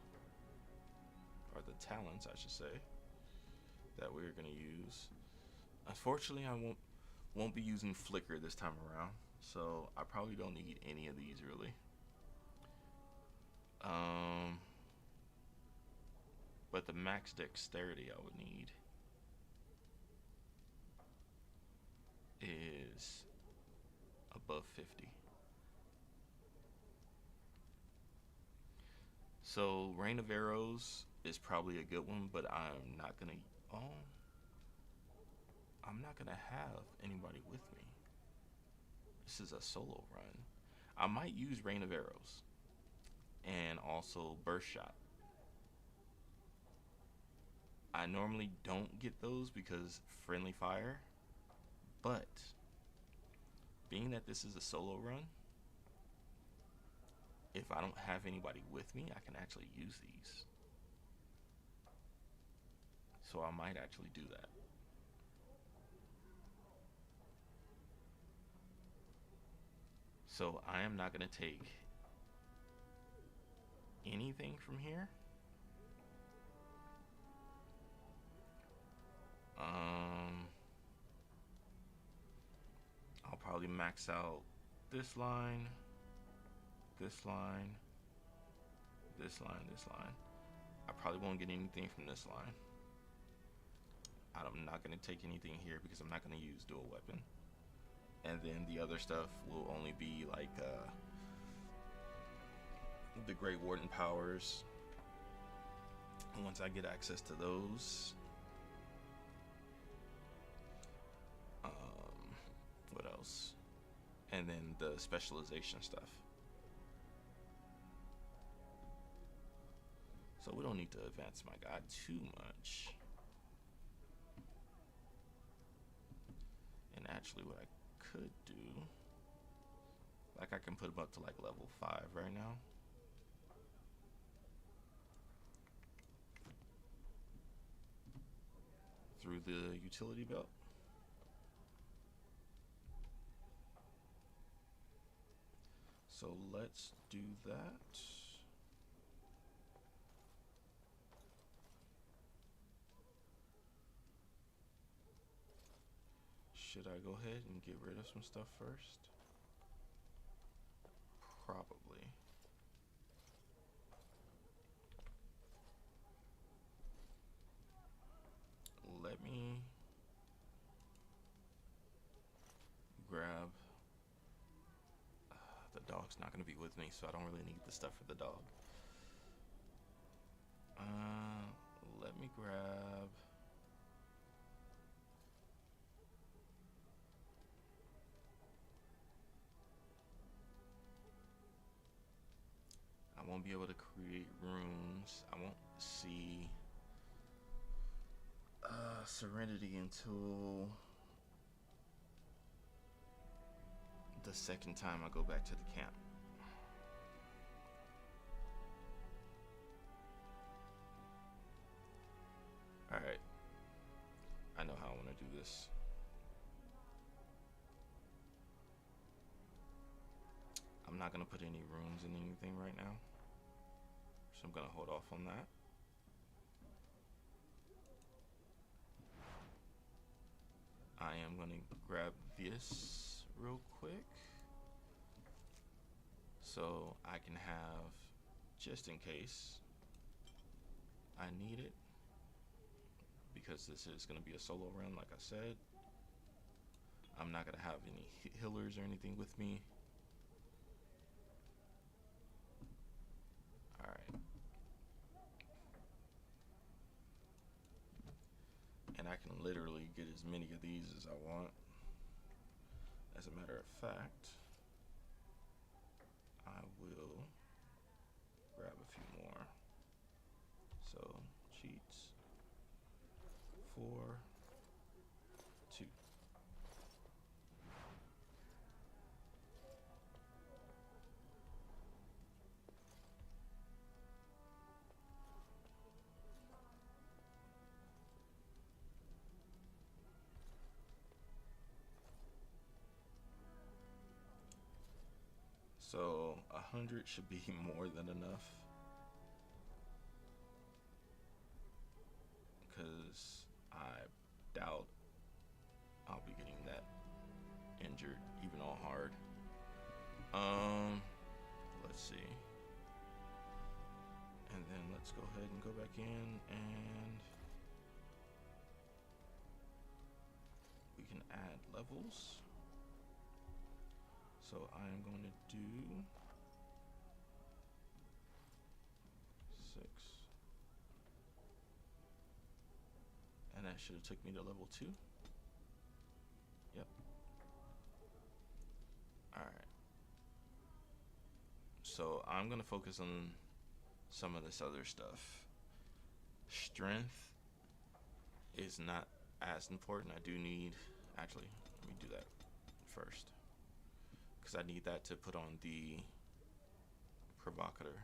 or the talents I should say, that we're gonna use, unfortunately I won't be using flicker this time around, so I probably don't need any of these really. But the max dexterity I would need is above 50. So Rain of Arrows is probably a good one, but I'm not gonna have anybody with me. This is a solo run. I might use Rain of Arrows and also Burst Shot. I normally don't get those because friendly fire, but being that this is a solo run, if I don't have anybody with me, I can actually use these. So I might actually do that. So I am not gonna take anything from here. I'll probably max out this line, this line, this line, this line. I probably won't get anything from this line. I'm not gonna take anything here because I'm not gonna use dual weapon. And then the other stuff will only be like the Great Warden powers. And once I get access to those, what else? And then the specialization stuff. So we don't need to advance my guy too much. And actually what I could do, like I can put him up to like level 5 right now. Through the utility belt. So let's do that. Should I go ahead and get rid of some stuff first? Probably. Let me grab. The dog's not going to be with me, so I don't really need the stuff for the dog. Let me grab. I won't be able to create runes. I won't see Serenity until the second time I go back to the camp. Alright. I know how I want to do this. I'm not going to put any runes in anything right now. So I'm going to hold off on that. I am going to grab this real quick so I can have just in case I need it, because this is going to be a solo run, like I said. I'm not going to have any healers or anything with me. Alright. And I can literally get as many of these as I want. As a matter of fact, I will grab a few more. So, cheats. 4, 2. So 100 should be more than enough, because I doubt I'll be getting that injured even on hard. Let's see, and then let's go ahead and go back in, and we can add levels. So I am going to do 6, and that should have took me to level 2. Yep. All right. So I'm gonna focus on some of this other stuff. Strength is not as important. I do need, actually, let me do that first, because I need that to put on the provocateur,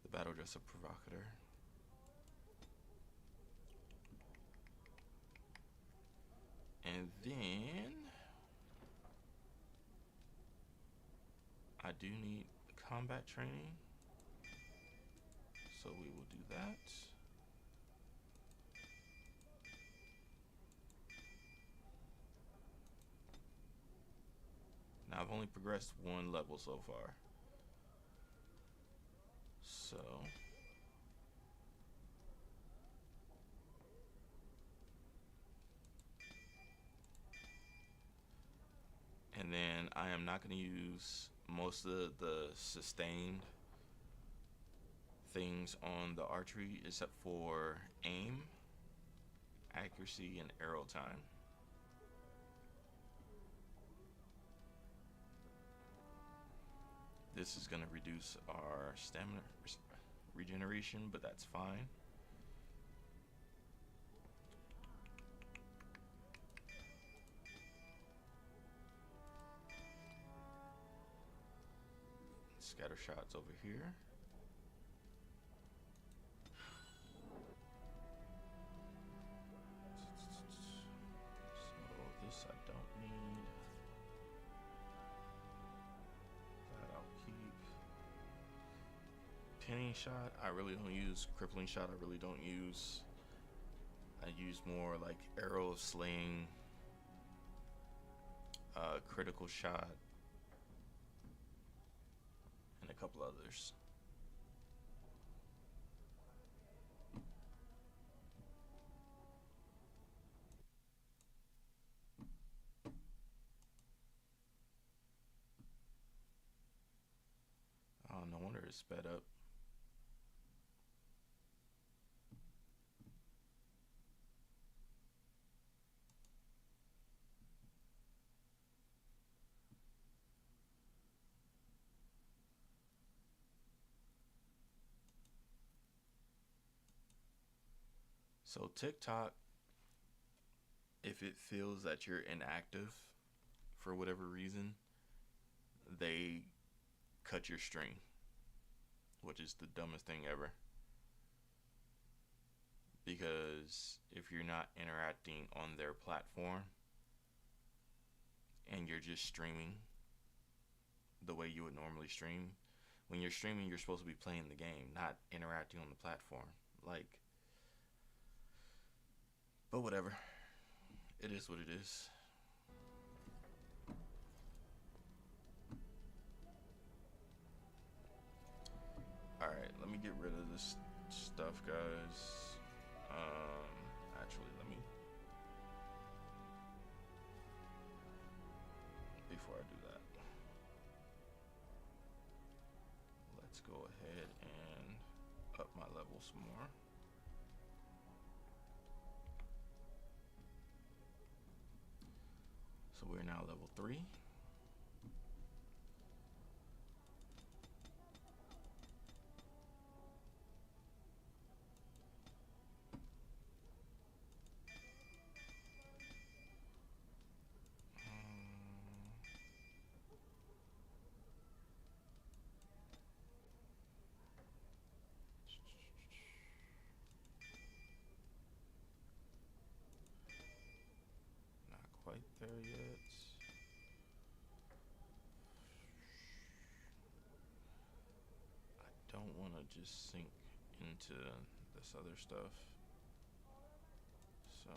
the battle dress of provocateur. And then I do need combat training, so we will do that. Now I've only progressed 1 level so far. So and then I am not going to use most of the sustained things on the archery, except for aim, accuracy, and arrow time. This is going to reduce our stamina regeneration, but that's fine. Scatter shots over here. So this I don't need. That I'll keep. Pinning shot, I really don't use. Crippling shot, I really don't use. I use more like arrow of slaying, critical shot, and a couple others. Oh, no wonder it's sped up. So TikTok, if it feels that you're inactive for whatever reason, they cut your stream, which is the dumbest thing ever. Because if you're not interacting on their platform and you're just streaming the way you would normally stream, when you're streaming, you're supposed to be playing the game, not interacting on the platform. Like, but whatever. It is what it is. Alright, let me get rid of this stuff, guys. Actually, let me... Before I do that, let's go ahead and up my level some more. So we're now level 3. Quite there yet. I don't want to just sink into this other stuff, so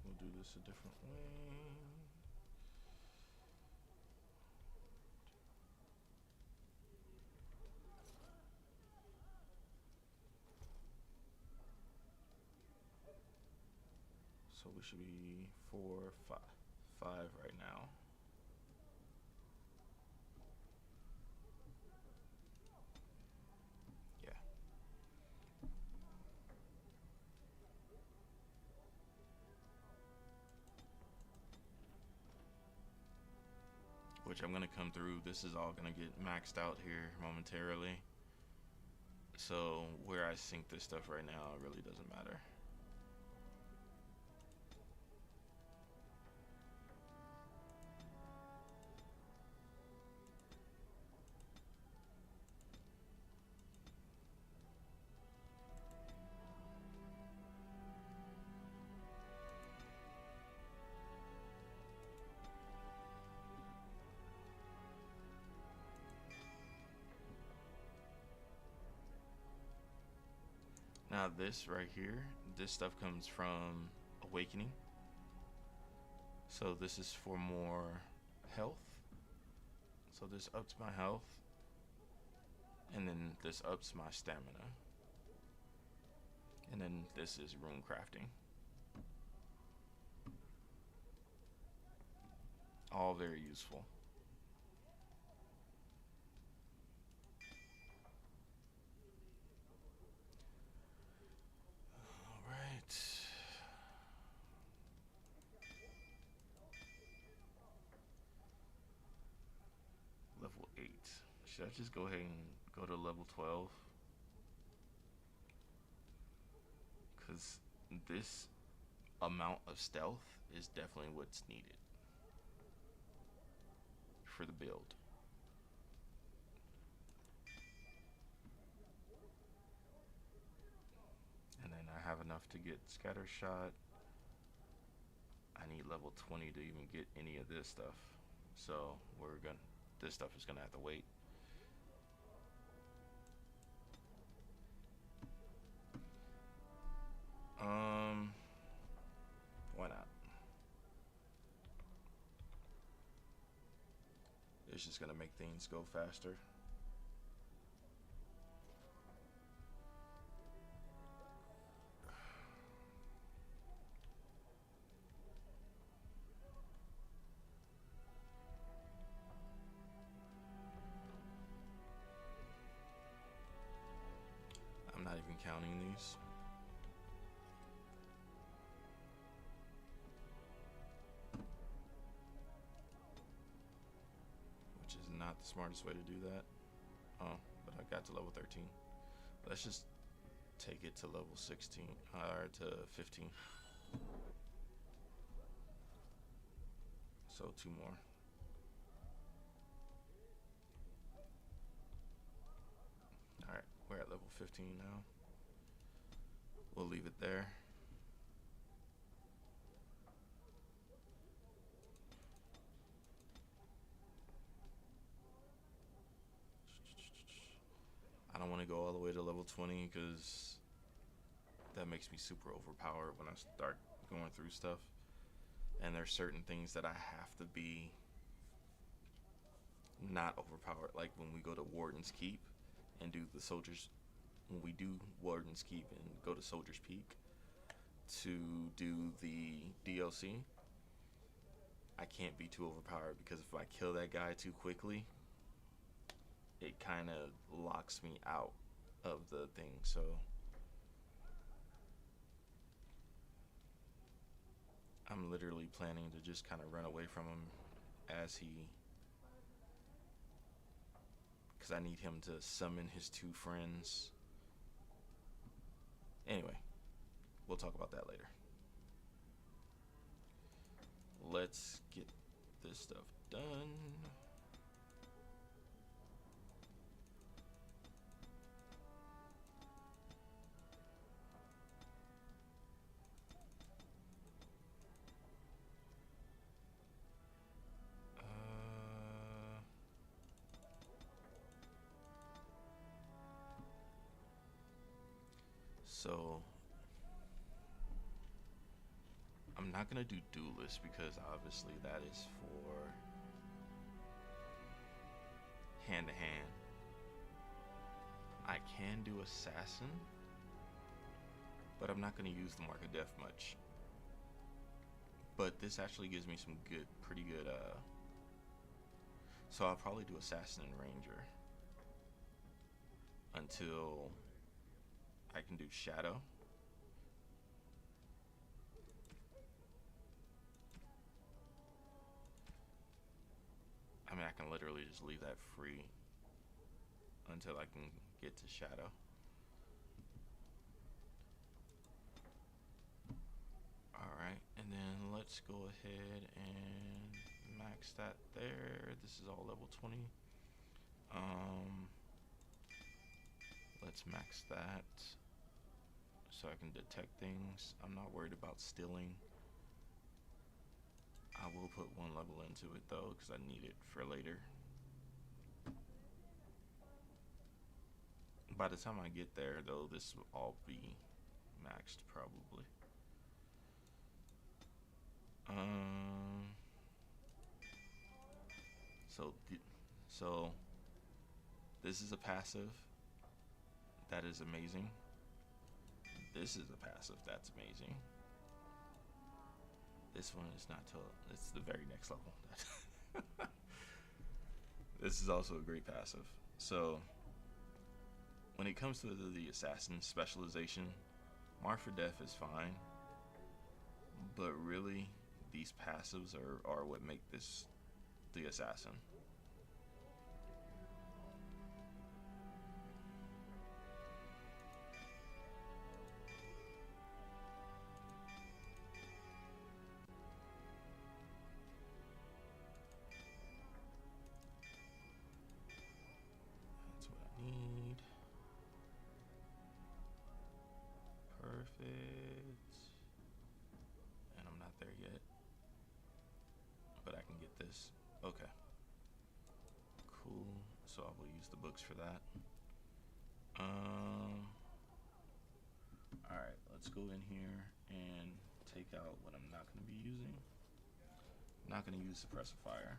we'll do this a different way. So we should be 4, 5 right now. Yeah. Which I'm gonna come through. This is all gonna get maxed out here momentarily. So where I sink this stuff right now, it really doesn't matter. Now this right here, this stuff comes from Awakening. So this is for more health. So this ups my health. And then this ups my stamina. And then this is rune crafting. All very useful. Level 8. Should I just go ahead and go to level 12? Because this amount of stealth is definitely what's needed for the build. And then I have enough to get scatter shot. I need level 20 to even get any of this stuff. So this stuff is gonna have to wait. Why not? It's just gonna make things go faster. I'm not even counting these. Which is not the smartest way to do that. Oh, but I got to level 13. Let's just take it to level 16, or to 15. So 2 more. Alright, we're at level 15 now. We'll leave it there. I don't want to go all the way to level 20 because that makes me super overpowered when I start going through stuff. And there's certain things that I have to be not overpowered. Like when we go to Warden's Keep and do the soldiers, when we do Warden's Keep and go to Soldier's Peak to do the DLC, I can't be too overpowered, because if I kill that guy too quickly, it kind of locks me out of the thing. So I'm literally planning to just kind of run away from him as he, because I need him to summon his 2 friends. Anyway, we'll talk about that later. Let's get this stuff done. So I'm not gonna do Duelist, because obviously that is for hand to hand. I can do Assassin, but I'm not gonna use the Mark of Death much. But this actually gives me some good, pretty good, so I'll probably do Assassin and Ranger until I can do Shadow. I mean, I can literally just leave that free until I can get to Shadow. Alright, and then let's go ahead and max that there. This is all level 20. Let's max that so I can detect things. I'm not worried about stealing. I will put 1 level into it though, because I need it for later. By the time I get there though, this will all be maxed probably. So this is a passive. That is amazing. This is a passive. That's amazing. This one is not till it's the very next level. This is also a great passive. So when it comes to the assassin specialization, Mark for Death is fine, but really these passives are what make this the assassin. That's what I need. Perfect. And I'm not there yet, but I can get this. Okay. Cool. So I will use the books for that. Alright, let's go in here and take out what I'm not going to be using. I'm not going to use Suppressive Fire.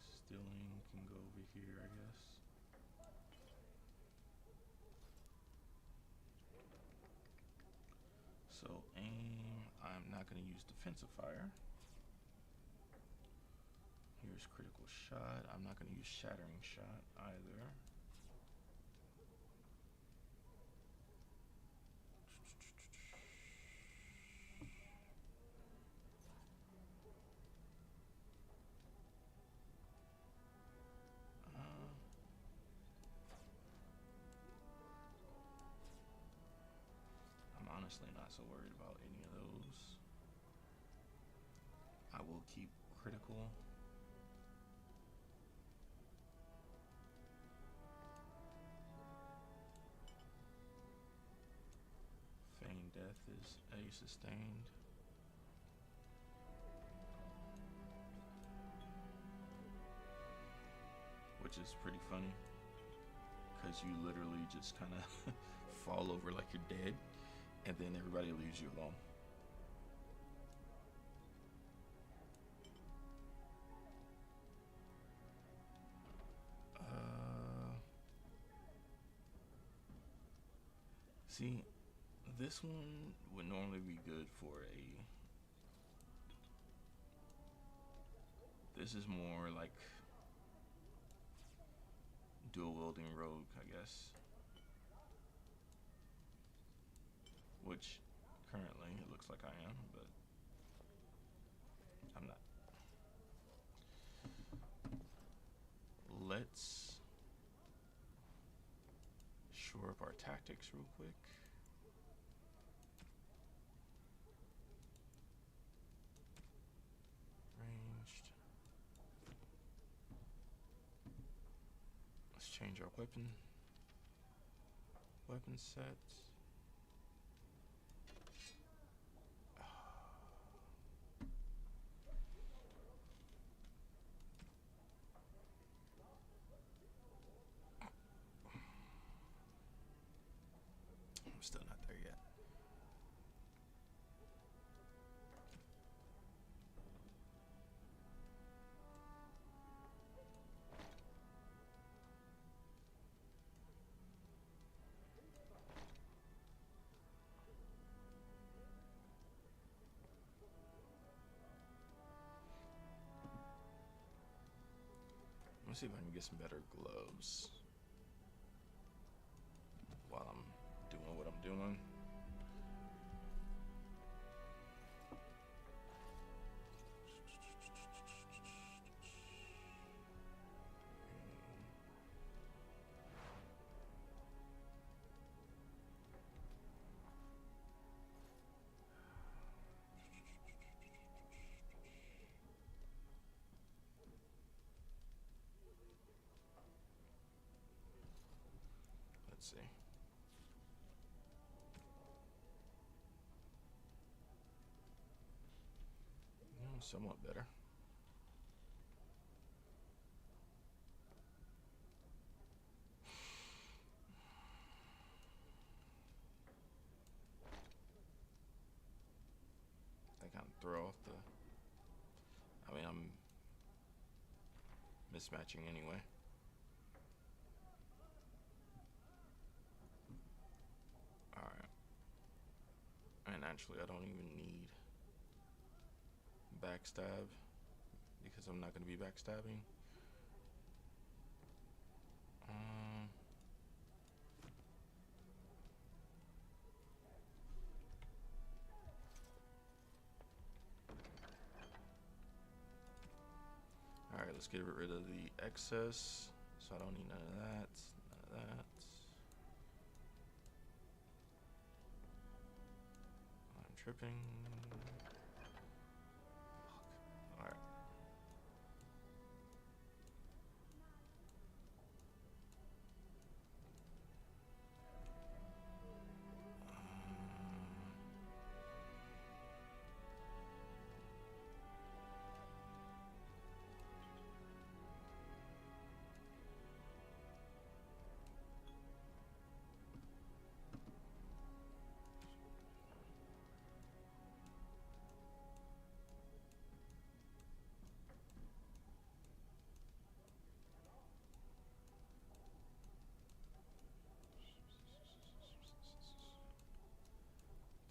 Stealing can go over here, I guess. So aim, I'm not going to use Defensive Fire. Here's Critical Shot. I'm not going to use Shattering Shot either. I'm honestly not so worried about any of those. I will keep Critical. Feign Death is A sustained. Which is pretty funny, because you literally just kind of fall over like you're dead, and then everybody leaves you alone. See, this one would normally be good for a... This is more like dual wielding rogue, I guess. Which currently it looks like I am, but I'm not. Let's shore up our tactics real quick. Ranged. Let's change our weapon set. I'm still not there yet. Let me see if I can get some better gloves while I'm doing what I'm doing. Let's see. Somewhat better. I kind of throw off the... I mean, I'm mismatching anyway. Alright. And actually, I don't even need backstab because I'm not going to be backstabbing. Alright, let's get rid of the excess, so I don't need none of that, none of that. I'm tripping. Alright.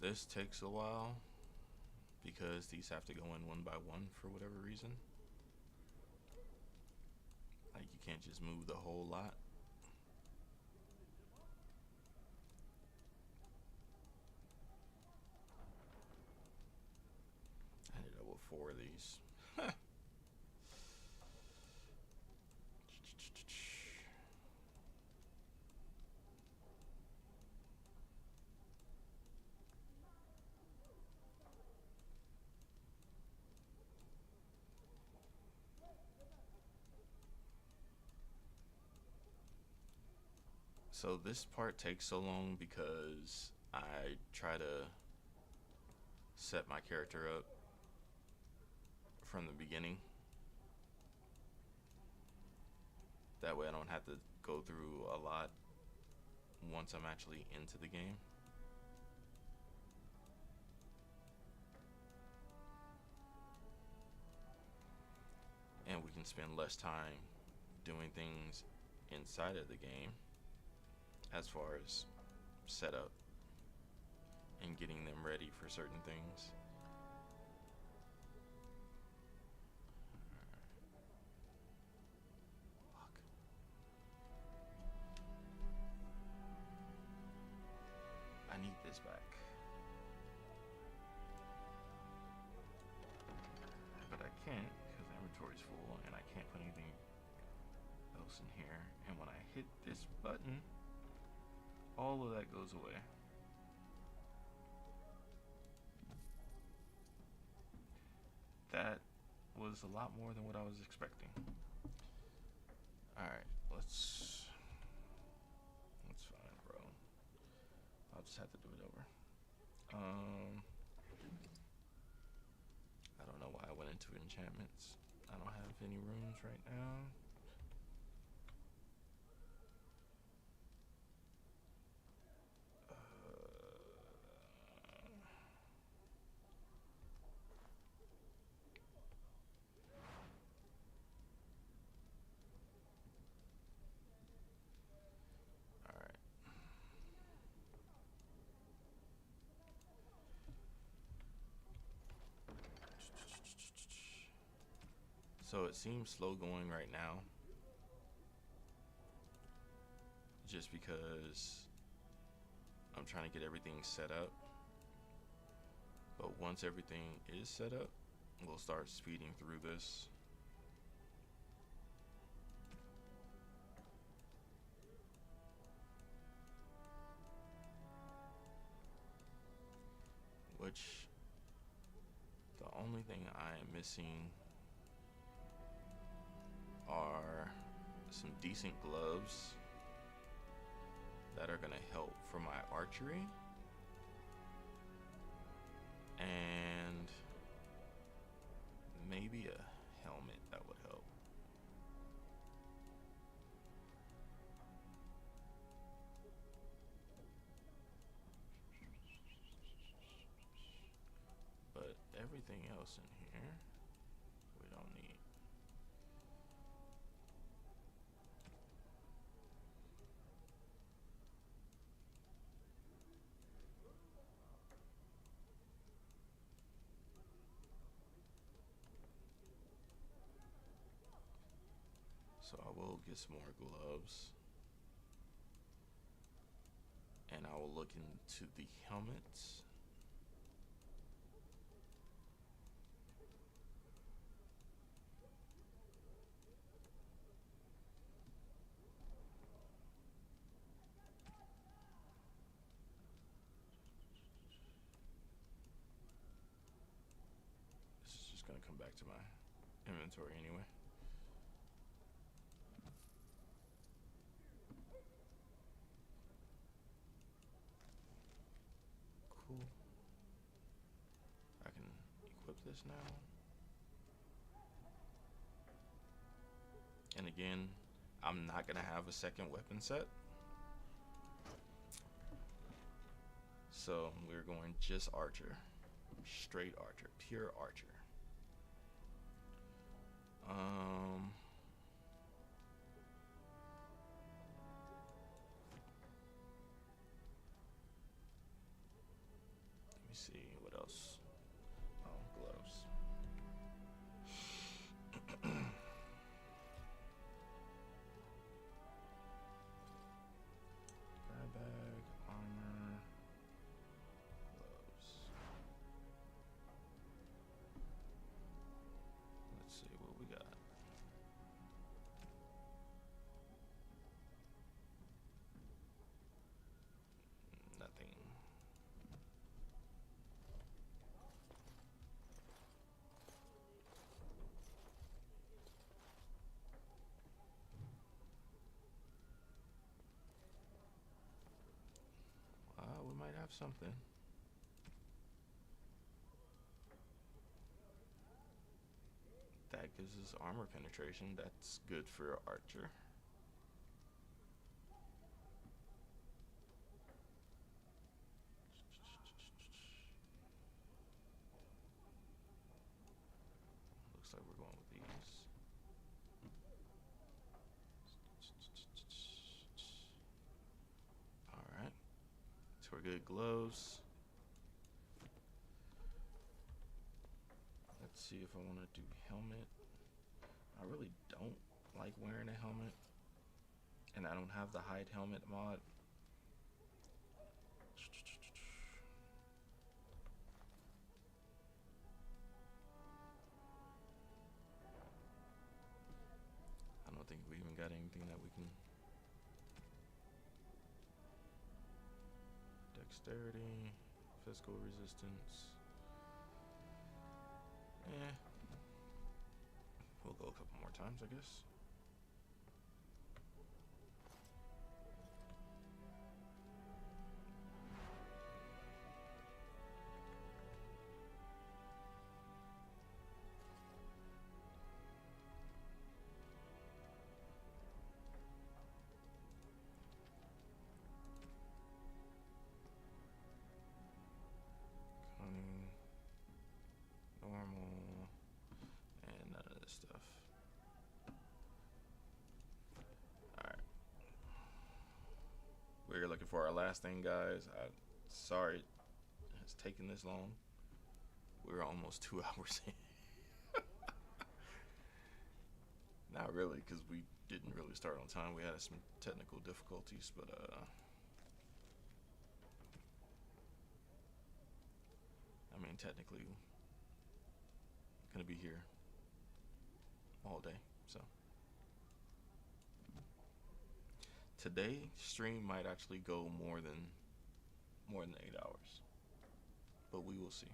This takes a while because these have to go in one by one for whatever reason. Like, you can't just move the whole lot. I ended up with 4 of these. So this part takes so long because I try to set my character up from the beginning. That way I don't have to go through a lot once I'm actually into the game. we can spend less time doing things inside of the game as far as setup and getting them ready for certain things. Fuck. I need this back. But I can't because the inventory's full and I can't put anything else in here. And when I hit this button, all of that goes away. That was a lot more than what I was expecting. Alright, that's fine, bro. I'll just have to do it over. I don't know why I went into enchantments. I don't have any rooms right now. So it seems slow going right now, just because I'm trying to get everything set up. But once everything is set up, we'll start speeding through this. Which, the only thing I am missing are some decent gloves that are gonna help for my archery, and maybe a helmet that would help. But everything else in here we don't need. So I will get some more gloves, and I will look into the helmets. This is just gonna come back to my inventory anyway. Cool. I can equip this now. And again, I'm not gonna have a second weapon set. So we're going just archer. Straight archer. Pure archer. Let me see what else. Oh, gloves. Grab bag, armor, gloves. Let's see what we got. Nothing. We might have something. That gives us armor penetration. That's good for archer. Looks like we're going with these. good gloves. Let's see if I want to do helmet. I really don't like wearing a helmet, and I don't have the hide helmet mod. I don't think we even got anything that we can. Dexterity, physical resistance. Eh. We'll go a couple more times, I guess. Normal, and none of this stuff. Alright. We're looking for our last thing, guys. Sorry it's taken this long. We're almost 2 hours in. Not really, because we didn't really start on time. We had some technical difficulties, but I mean, technically gonna be here all day, so today stream might actually go more than 8 hours, but we will see.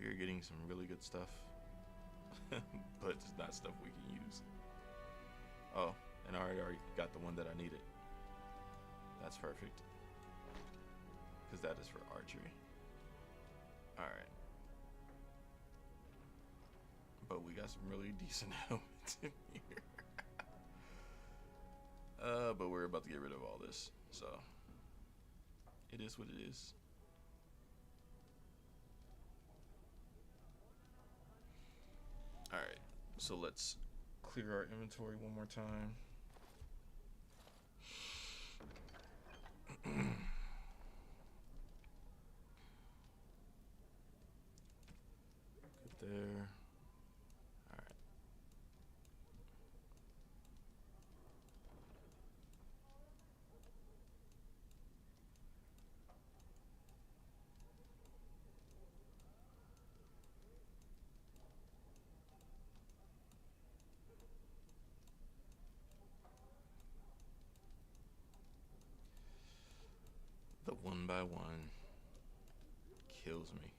We're getting some really good stuff, but it's not stuff we can use. Oh, and I already got the one that I needed. That's perfect, because that is for archery. Alright. But we got some really decent helmets in here. But we're about to get rid of all this, so it is what it is. Alright, so let's clear our inventory one more time. Good there. Alright. The 1x1 kills me.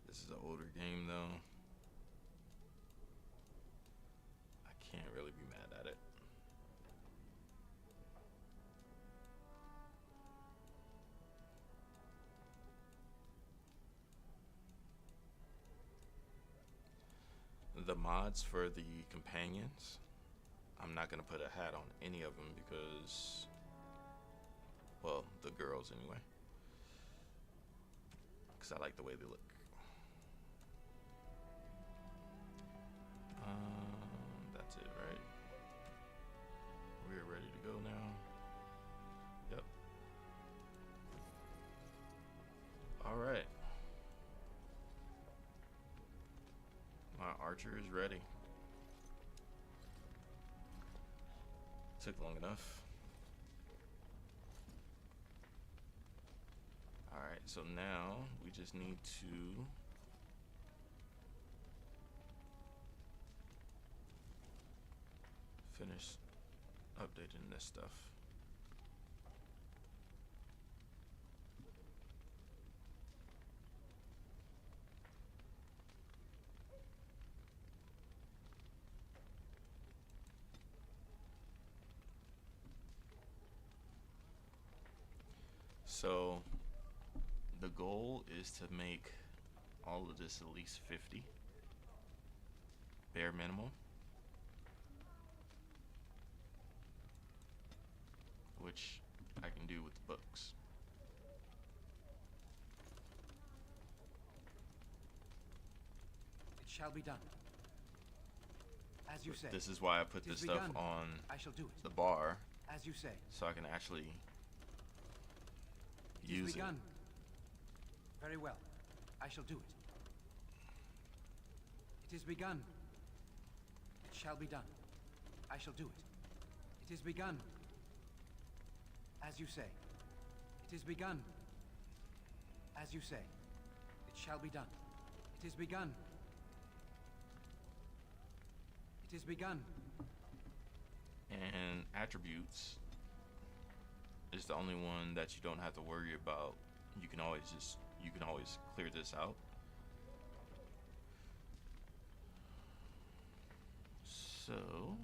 This is an older game though. I can't really be mad at it. The mods for the companions, I'm not gonna put a hat on any of them because, well, the girls anyway, because I like the way they look. That's it, right? We're ready to go now. Yep. All right. My archer is ready. Took long enough. Alright, so now we just need to finish updating this stuff. So the goal is to make all of this at least 50, bare minimum, which I can do with the books. It shall be done. As you say. This is why I put this stuff on I shall do it. the bar, As you say. so I can actually It is use it. begun. Very well. I shall do it. It is begun. It shall be done. I shall do it. It is begun. As you say. It is begun. As you say. It shall be done. It is begun. It is begun. And attributes is the only one that you don't have to worry about. You can always clear this out. So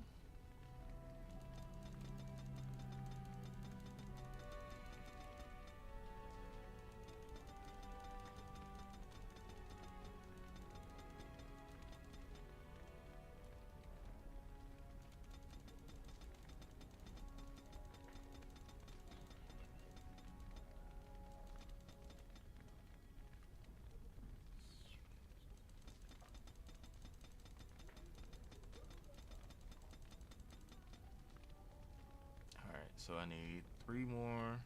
so I need 3 more.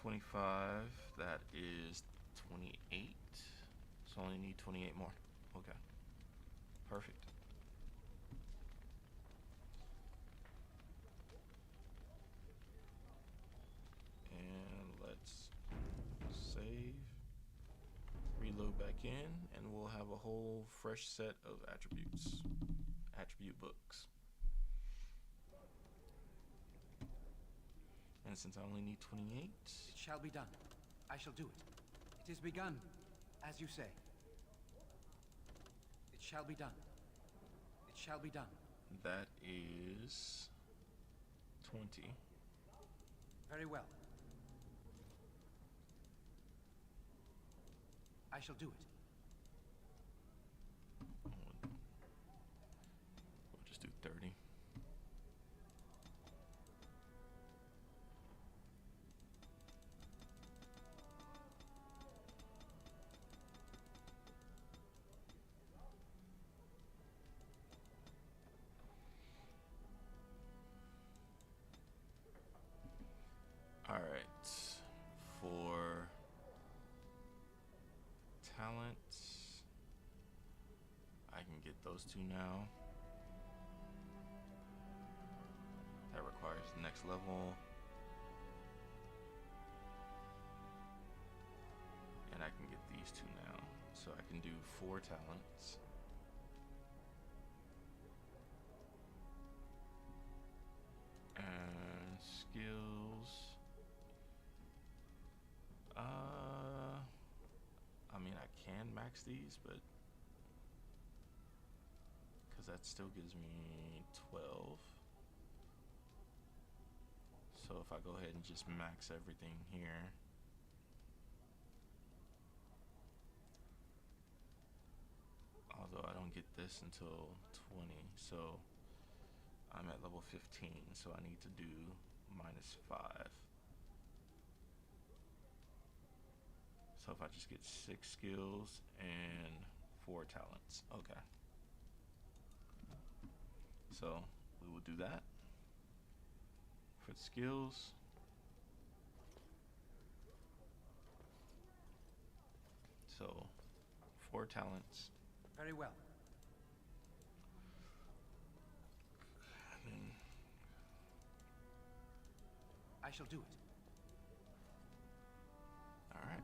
25, that is 28. So I only need 28 more. Okay. Perfect. And let's save, reload back in, and we'll have a whole fresh set of attributes, attribute books. And since I only need 28, It shall be done. I shall do it. It is begun. As you say. It shall be done. It shall be done. that is 20. Very well. I shall do it. We'll just do 30. All right, for talent, I can get those 2 now. That requires the next level. And I can get these 2 now. So I can do 4 talents. And skills. I mean, I can max these, but because that still gives me 12. So if I go ahead and just max everything here, although I don't get this until 20, so I'm at level 15, so I need to do -5. So if I just get 6 skills and 4 talents, okay. So we will do that for the skills. So 4 talents. Very well. And then I shall do it. all right.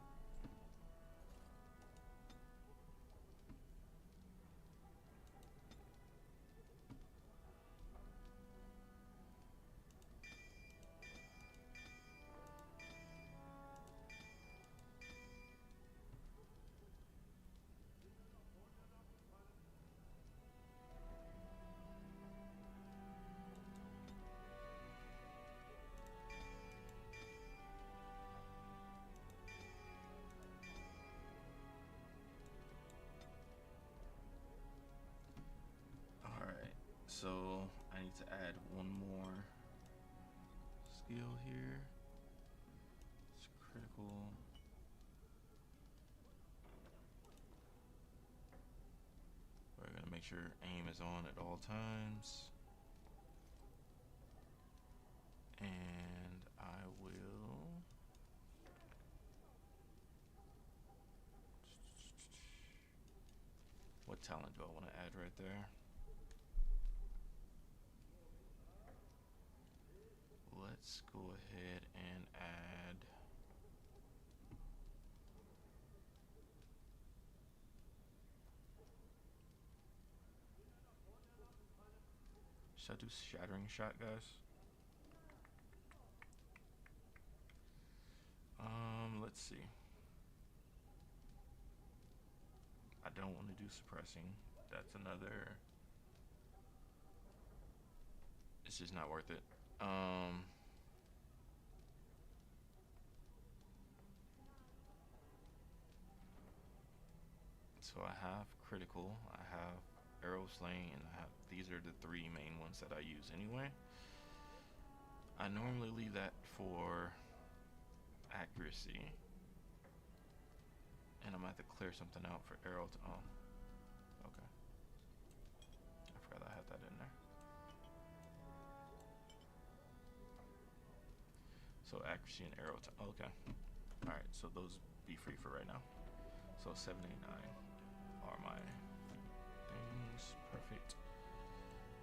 skill here. It's critical. We're gonna make sure aim is on at all times. And I will what talent do I want to add right there? Let's go ahead and add should I do shattering shot, guys? Let's see. I don't want to do suppressing. That's another. It's just not worth it. So I have critical, I have arrow slaying, and I have, these are the three main ones that I use anyway. I normally leave that for accuracy. And I'm gonna have to clear something out for arrow to, oh, okay. I forgot I had that in there. So accuracy and arrow to, okay. Alright, so those be free for right now. So 79 are my things, perfect.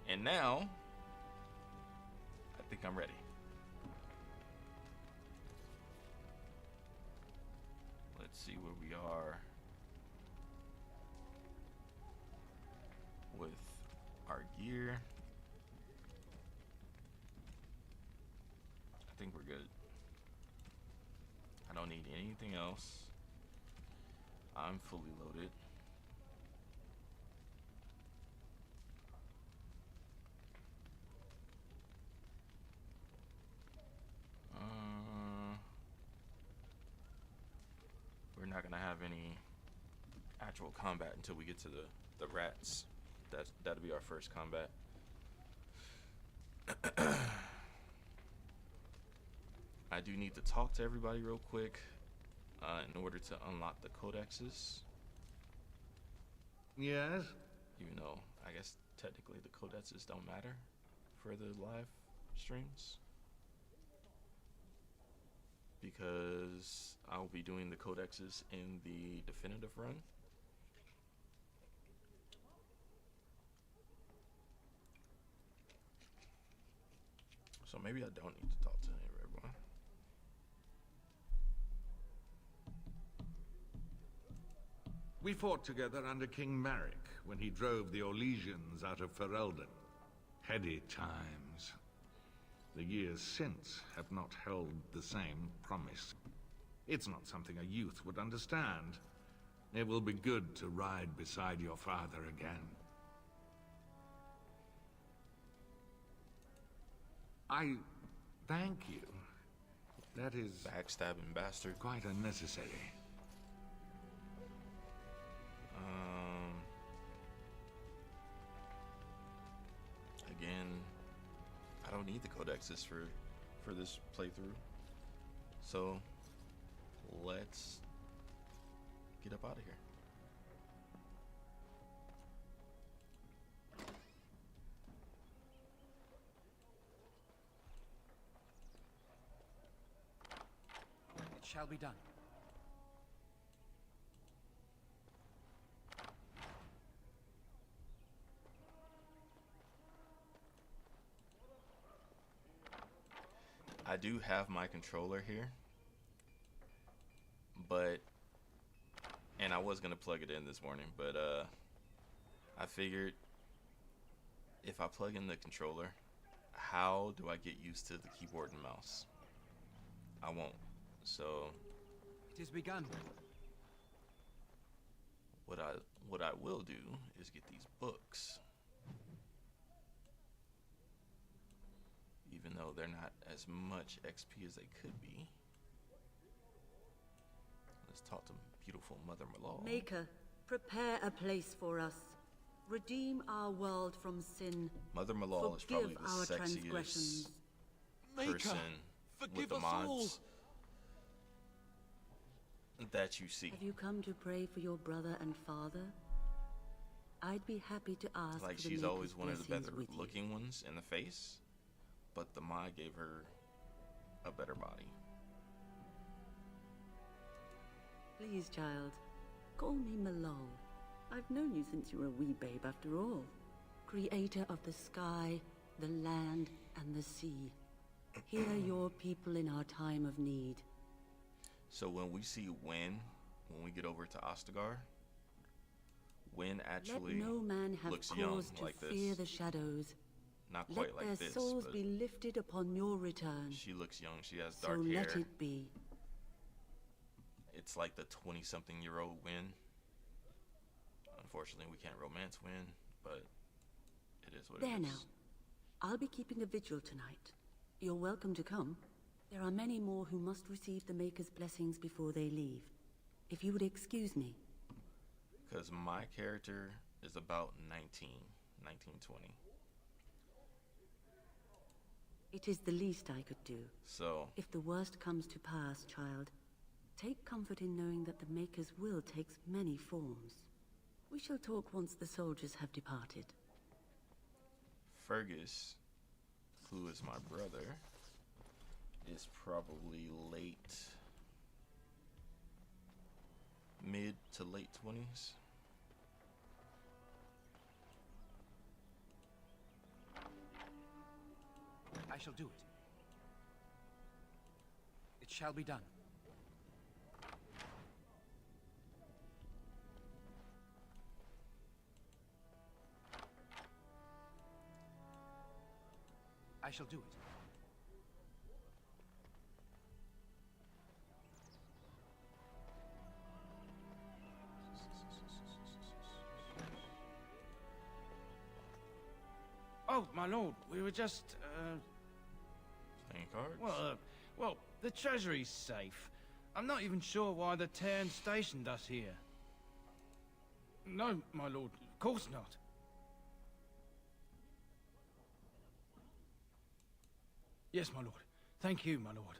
And now, I think I'm ready. Let's see where we are with our gear. I think we're good. I don't need anything else. I'm fully loaded. We're not gonna have any actual combat until we get to the rats. That'll be our first combat. I do need to talk to everybody real quick in order to unlock the codexes. Yes? Even though I guess technically the codexes don't matter for the live streams, because I'll be doing the codexes in the definitive run. So maybe I don't need to talk to everyone. We fought together under King Marek when he drove the Orlesians out of Ferelden. Heady times. The years since have not held the same promise. It's not something a youth would understand. It will be good to ride beside your father again. I thank you. That is Backstabbing bastard. quite unnecessary. Again, I don't need the codexes for this playthrough. So let's get up out of here. It shall be done. I do have my controller here, and I was gonna plug it in this morning, but I figured if I plug in the controller, how do I get used to the keyboard and mouse? I won't. So It is begun. what I will do is get these books. Even though they're not as much XP as they could be. Let's talk to beautiful Mother Malal. Maker, prepare a place for us. Redeem our world from sin. Mother Malal is probably Forgive the our sexiest transgressions. person with the mods that you see. Have you come to pray for your brother and father? I'd be happy to ask. Like, for the she's Maker's always one of the blessings better with you. looking ones in the face, but the mod gave her a better body. Please, child, call me Malol. I've known you since you were a wee babe after all. Creator of the sky, the land, and the sea. Hear your people in our time of need. So when we see Wynn, when we get over to Ostagar, Wynn actually Let no man have looks young cause to like fear this. the shadows. Not quite Let like their this, souls but be lifted upon your return. she looks young. She has So dark hair. let it be. It's like the 20-something-year-old Wynn. Unfortunately, we can't romance Wynn, but it is what it There is. now. I'll be keeping a vigil tonight. You're welcome to come. There are many more who must receive the Maker's blessings before they leave. If you would excuse me. Because my character is about 19, 20. It is the least I could do. So, If the worst comes to pass, child, take comfort in knowing that the Maker's will takes many forms. We shall talk once the soldiers have departed. Fergus, who is my brother, is probably mid to late 20s. I shall do it. It shall be done. I shall do it. Oh, my lord, we were just, Playing cards? well, the treasury's safe. I'm not even sure why the Teyrn stationed us here. No, my lord, of course not. Yes, my lord. Thank you, my lord.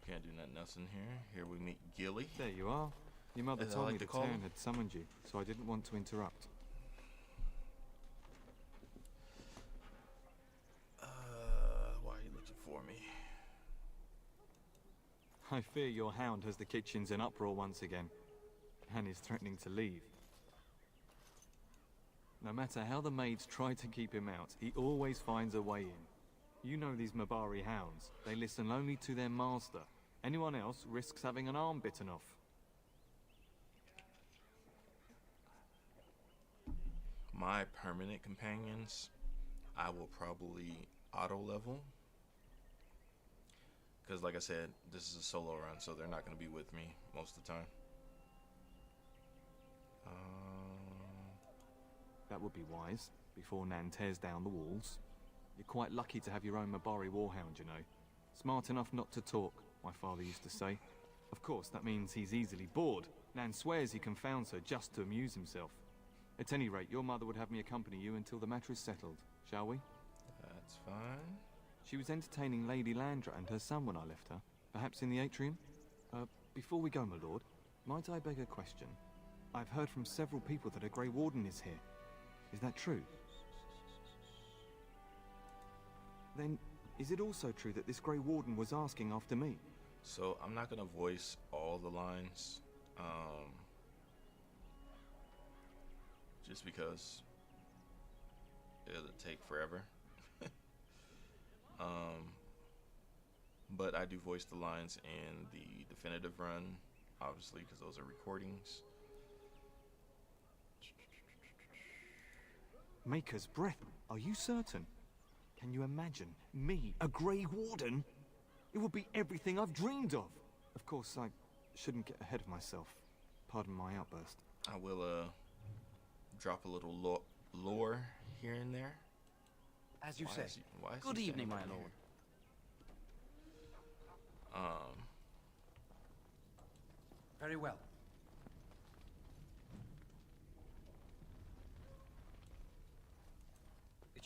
Can't do nothing else in here. Here we meet Gilly. There you are. Your mother As I told like me to the call Teyrn him. had summoned you, so I didn't want to interrupt. Why are you looking for me? I fear your hound has the kitchens in uproar once again, and is threatening to leave. No matter how the maids try to keep him out, he always finds a way in. You know these Mabari hounds. They listen only to their master. Anyone else risks having an arm bitten off. My permanent companions, I will probably auto level. Because like I said, this is a solo run, so they're not going to be with me most of the time. That would be wise, before Nan tears down the walls. You're quite lucky to have your own Mabari warhound, you know. Smart enough not to talk, my father used to say. Of course, that means he's easily bored. Nan swears he confounds her just to amuse himself. At any rate, your mother would have me accompany you until the matter is settled, shall we? That's fine. She was entertaining Lady Landra and her son when I left her. Perhaps in the atrium? Before we go, my lord, might I beg a question? I've heard from several people that a Grey Warden is here. Is that true? Then, is it also true that this Grey Warden was asking after me? So I'm not going to voice all the lines. Just because it'll take forever. But I do voice the lines in the definitive run, obviously, because those are recordings. Maker's breath, are you certain? Can you imagine me, a Grey Warden? It would be everything I've dreamed of. Of course, I shouldn't get ahead of myself. Pardon my outburst. I will drop a little lore here and there. As you Why say. is he- why is he Good standing evening, my right lord. here? Very well.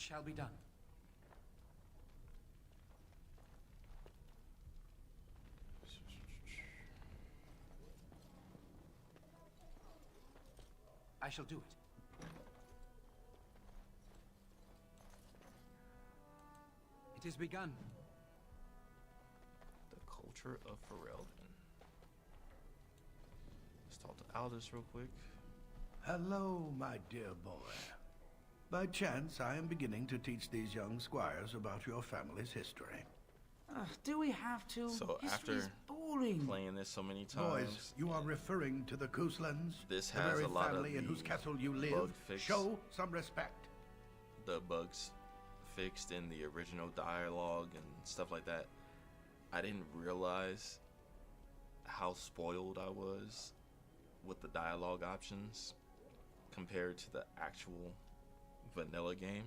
It shall be done. I shall do it. It is begun. The culture of Ferelden. Let's talk to Aldous real quick. Hello, my dear boy. By chance, I am beginning to teach these young squires about your family's history. Do we have to? So History's after boring. playing this so many times, Boys, you are referring to the Couslands, this the has very a lot of family in whose the castle you live. bug fix. Show some respect. the bugs fixed in the original dialogue and stuff like that. I didn't realize how spoiled I was with the dialogue options compared to the actual vanilla game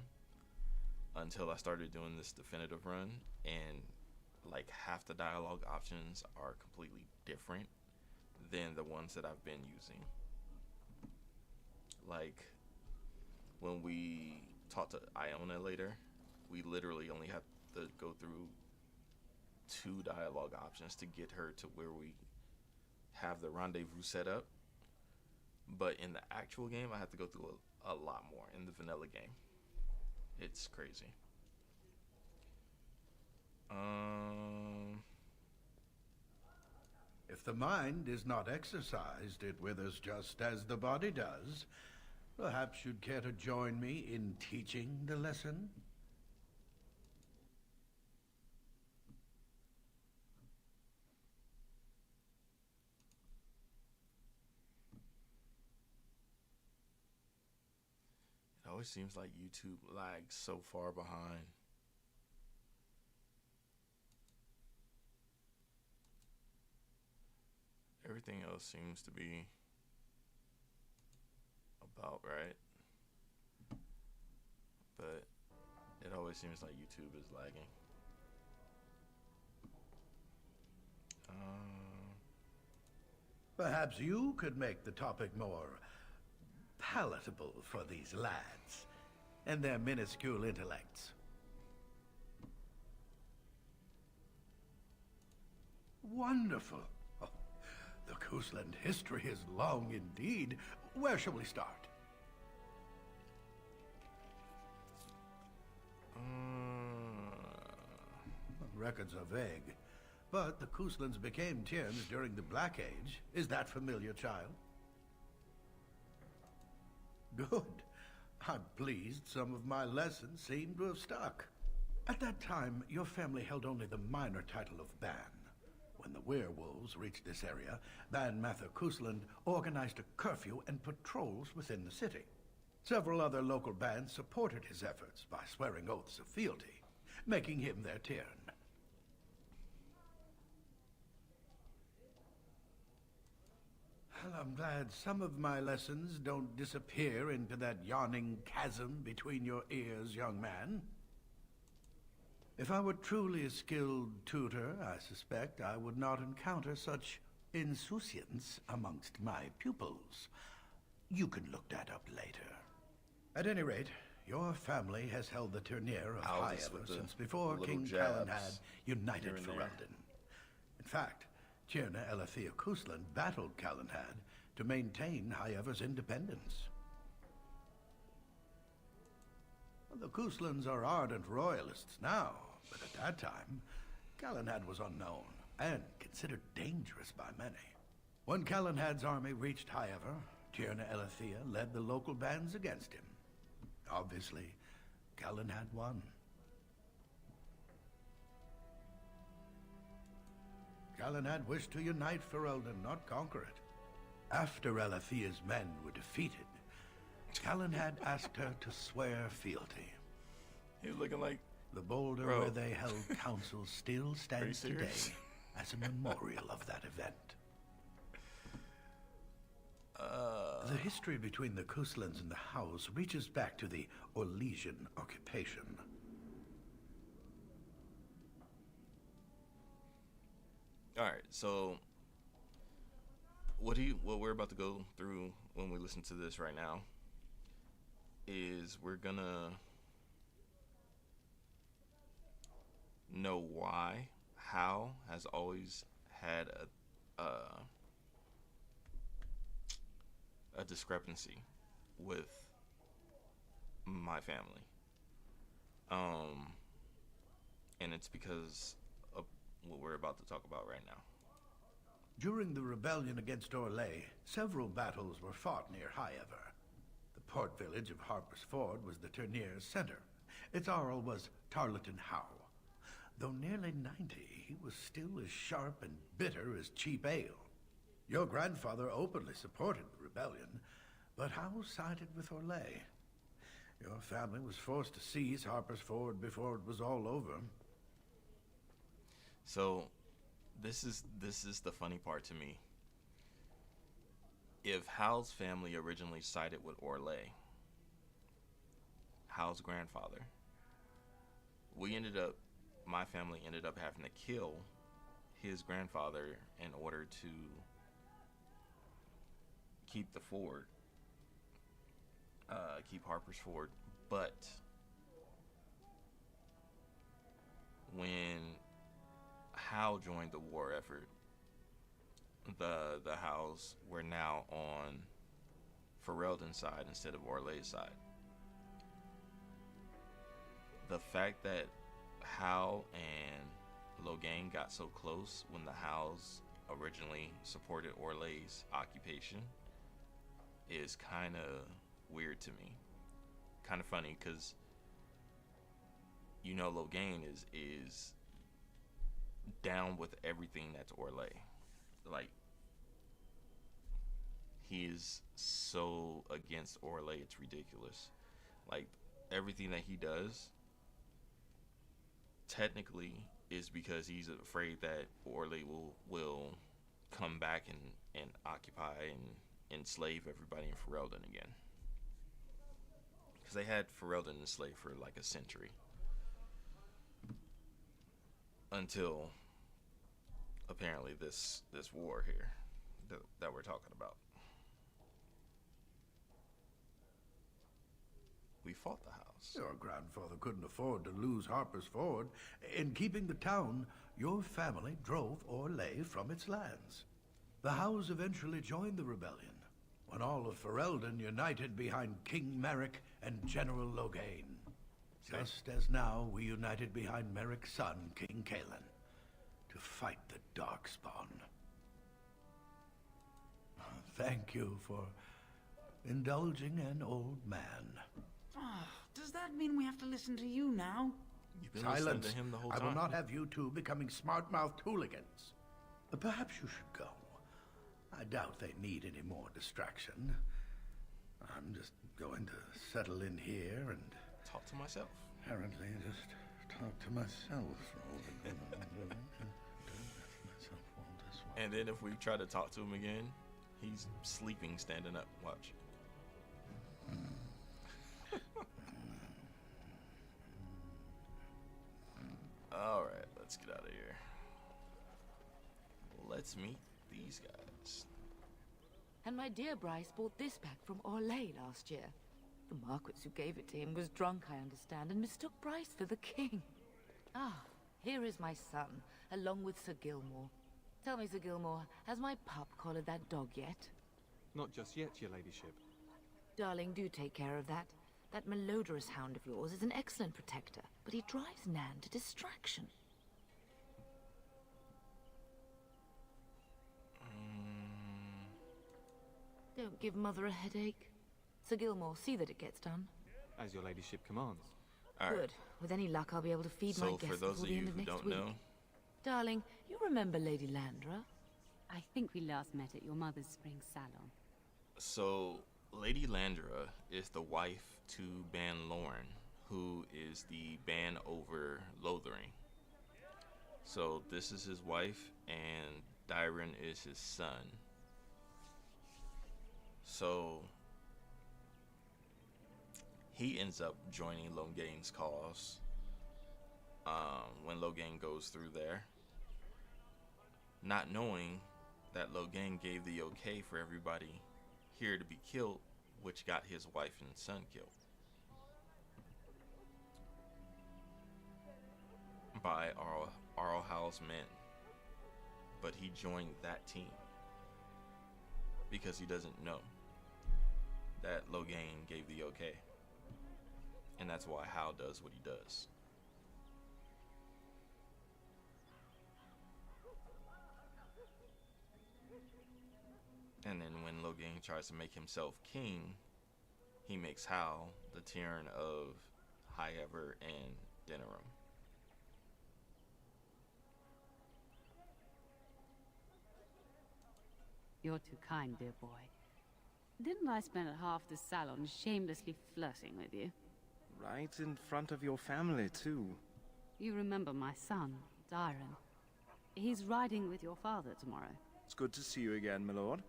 until I started doing this definitive run, and like half the dialogue options are completely different than the ones that I've been using. Like when we talk to Iona later, we literally only have to go through 2 dialogue options to get her to where we have the rendezvous set up. But in the actual game, I have to go through a lot more in the vanilla game. It's crazy. If the mind is not exercised, it withers just as the body does. Perhaps you'd care to join me in teaching the lesson? It always seems like YouTube lags so far behind. Everything else seems to be about right, but it always seems like YouTube is lagging. Perhaps you could make the topic more palatable for these lads and their minuscule intellects. Wonderful. Oh, the Cousland history is long indeed. Where shall we start? Records are vague, but the Couslands became Teyrns during the Black Age. Is that familiar, child? Good. I'm pleased some of my lessons seem to have stuck. At that time, your family held only the minor title of Ban. When the werewolves reached this area, Ban Mather Cousland organized a curfew and patrols within the city. Several other local bands supported his efforts by swearing oaths of fealty, making him their Teyrn. Well, I'm glad some of my lessons don't disappear into that yawning chasm between your ears, young man. If I were truly a skilled tutor, I suspect I would not encounter such insouciance amongst my pupils. You can look that up later. At any rate, your family has held the tournure of HIGHEVER since before King Callan had united Ferelden. In fact, Teyrn Cousland battled Callan to maintain HIGHEVER's independence. The Couslands are ardent royalists now, but at that time, Callan was unknown and considered dangerous by many. When Callan's army reached HIGHEVER, Teyrn led the local bands against him. Obviously, Callan won. Callan wished to unite Ferelden, not conquer it. After Alethea's men were defeated, Callan asked her to swear fealty. He's looking like the boulder where they held council still stands today as a memorial of that event. The history between the Couslands and the House reaches back to the Orlesian occupation. All right, so what we're about to go through when we listen to this right now is we're gonna know why Howe has always had a discrepancy with my family. And it's because of what we're about to talk about right now. During the rebellion against Orlais, several battles were fought near HIGHEVER. The port village of Harper's Ford was the tournier's center. Its Arl was Tarleton Howe. Though nearly 90, he was still as sharp and bitter as cheap ale. Your grandfather openly supported the rebellion, but Howe sided with Orlais. Your family was forced to seize Harper's Ford before it was all over. So, this is the funny part to me. If Howe's family originally sided with Orlais, Howe's grandfather, my family ended up having to kill his grandfather in order to keep the ford, keep Harper's Ford. But when Howe joined the war effort, the Howes were now on Ferelden's side instead of Orlais' side. The fact that Howe and Logain got so close when the Howes originally supported Orlais' occupation is kind of weird to me. Kind of funny, because you know Logain is down with everything that's Orlais. Like, he is so against Orlais, it's ridiculous. Like, everything that he does technically is because he's afraid that Orlais will come back and occupy and enslave everybody in Ferelden again. Because they had Ferelden enslaved for like a century. Until apparently this war here that we're talking about. We fought the house. Your grandfather couldn't afford to lose Harper's Ford. In keeping the town, your family drove Orlais from its lands. The Howes eventually joined the rebellion, when all of Ferelden united behind King Merrick and General Logain. Just as now we united behind Merrick's son, King Kaelin, to fight the Darkspawn. Thank you for indulging an old man. Oh, does that mean we have to listen to you now? You've been listening to him the whole time. I will not have you two becoming smart-mouthed hooligans. Perhaps you should go. I doubt they need any more distraction. I'm just going to settle in here and... talk to myself. Apparently just talk to myself. And then if we try to talk to him again, he's sleeping standing up. Watch. Alright, let's get out of here. Let's meet these guys. And my dear Bryce bought this back from Orlais last year. The Marquis who gave it to him was drunk, I understand, and mistook Bryce for the king. Ah, here is my son, along with Sir Gilmore. Tell me, Sir Gilmore, has my pup collared that dog yet? Not just yet, your ladyship. Darling, do take care of that. That malodorous hound of yours is an excellent protector, but he drives Nan to distraction. Don't give Mother a headache. Sir Gilmore, see that it gets done. As your ladyship commands. All Good. With any luck, I'll be able to feed my guests before the end of next week. Darling, you remember Lady Landra? I think we last met at your mother's spring salon. So, Lady Landra is the wife to Ban Lorn, who is the ban over Lothering. So, this is his wife, and Teyrn is his son. So, he ends up joining Logain's cause when Logain goes through there, not knowing that Logain gave the okay for everybody here to be killed, which got his wife and son killed. by Arl Howe's men, but he joined that team because he doesn't know that Loghain gave the okay, and that's why Howe does what he does. And then when Loghain tries to make himself king, he makes Howe the Teyrn of HIGHEVER and Denerim. You're too kind, dear boy. Didn't I spend half the salon shamelessly flirting with you? Right in front of your family, too. You remember my son, Arryn. He's riding with your father tomorrow. It's good to see you again, my lord.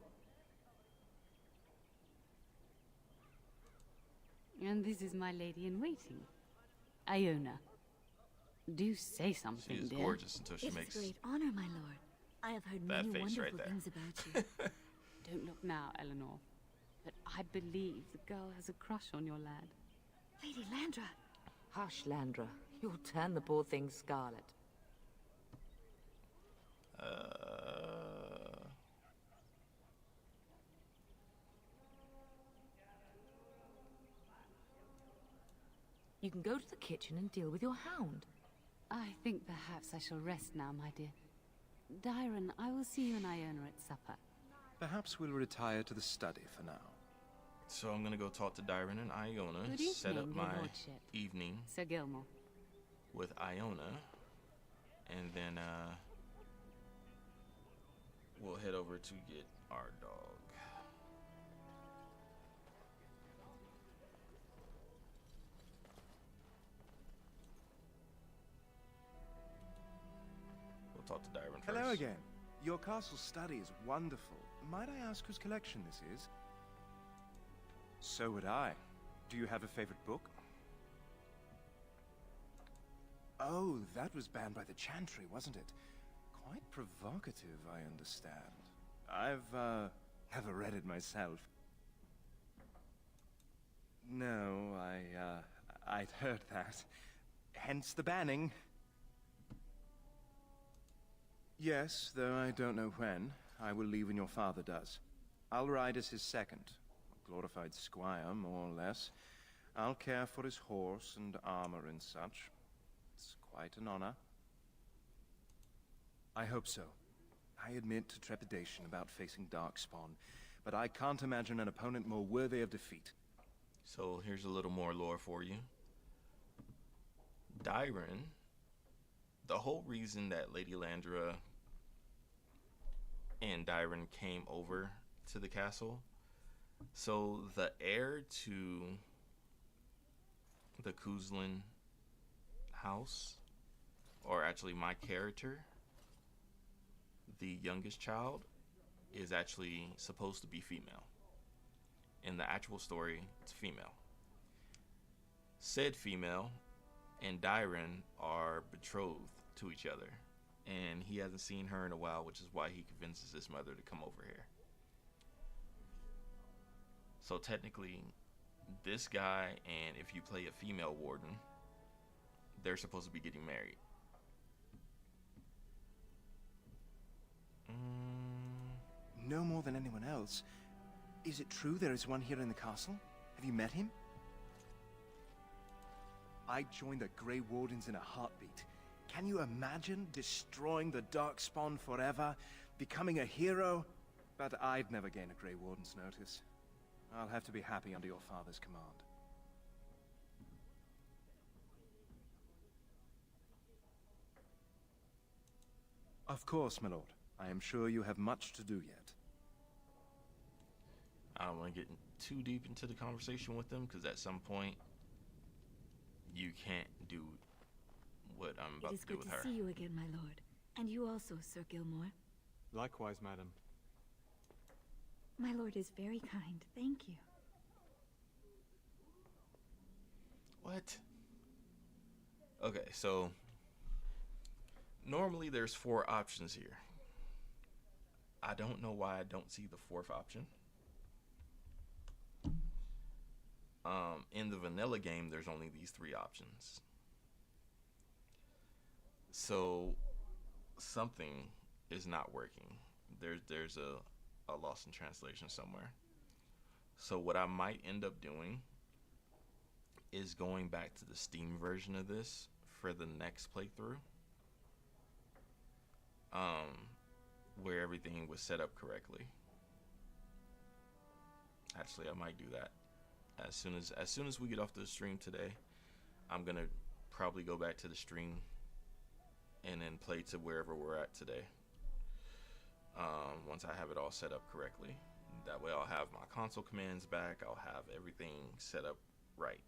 And this is my lady-in-waiting, Iona. Do say something, She is dear. gorgeous until she It makes is a great honor, my lord. I have heard that many face wonderful right there. things about you. Don't look now, Eleanor. But I believe the girl has a crush on your lad. Lady Landra. Hush, Landra. You'll turn the poor thing scarlet. You can go to the kitchen and deal with your hound. I think perhaps I shall rest now, my dear. Arryn, I will see you and Iona at supper. Perhaps we'll retire to the study for now. So I'm gonna go talk to Teyrn and Iona, Good set up evening, your my lordship. evening Sir Gilmore. with Iona, and then we'll head over to get our dog. We'll talk to Teyrn first. Hello again. Your castle study is wonderful. Might I ask whose collection this is? So would I. Do you have a favorite book? Oh, that was banned by the Chantry, wasn't it? Quite provocative, I understand. I've, never read it myself. No, I'd heard that. Hence the banning. Yes, though I don't know when. I will leave when your father does. I'll ride as his second. A glorified squire, more or less. I'll care for his horse and armor and such. It's quite an honor. I hope so. I admit to trepidation about facing Darkspawn, but I can't imagine an opponent more worthy of defeat. So here's a little more lore for you. Teyrn, the whole reason that Lady Landra and Teyrn came over to the castle, so the heir to the Cousland house, or actually my character, the youngest child, is actually supposed to be female. In the actual story, it's female. Said female and Teyrn are betrothed to each other, and he hasn't seen her in a while, which is why he convinces his mother to come over here. So technically, this guy, and if you play a female warden, they're supposed to be getting married. No more than anyone else. Is it true there is one here in the castle? Have you met him? I'd join the Grey Wardens in a heartbeat. Can you imagine destroying the Darkspawn forever? Becoming a hero? But I'd never gain a Grey Warden's notice. I'll have to be happy under your father's command. Of course, my lord. I am sure you have much to do yet. I don't want to get too deep into the conversation with them, because at some point, you can't do what I'm about to do with her. It is good to see you again, my lord. And you also, Sir Gilmore. Likewise, madam. My lord is very kind. Thank you. What? Okay, so normally there's 4 options here. I don't know why I don't see the 4th option. In the vanilla game, there's only these 3 options. So something is not working. There's a loss in translation somewhere. So what I might end up doing is going back to the Steam version of this for the next playthrough, where everything was set up correctly. Actually, I might do that as soon as we get off the stream today. I'm gonna probably go back to the stream and then play to wherever we're at today. Once I have it all set up correctly, that way I'll have my console commands back. I'll have everything set up right.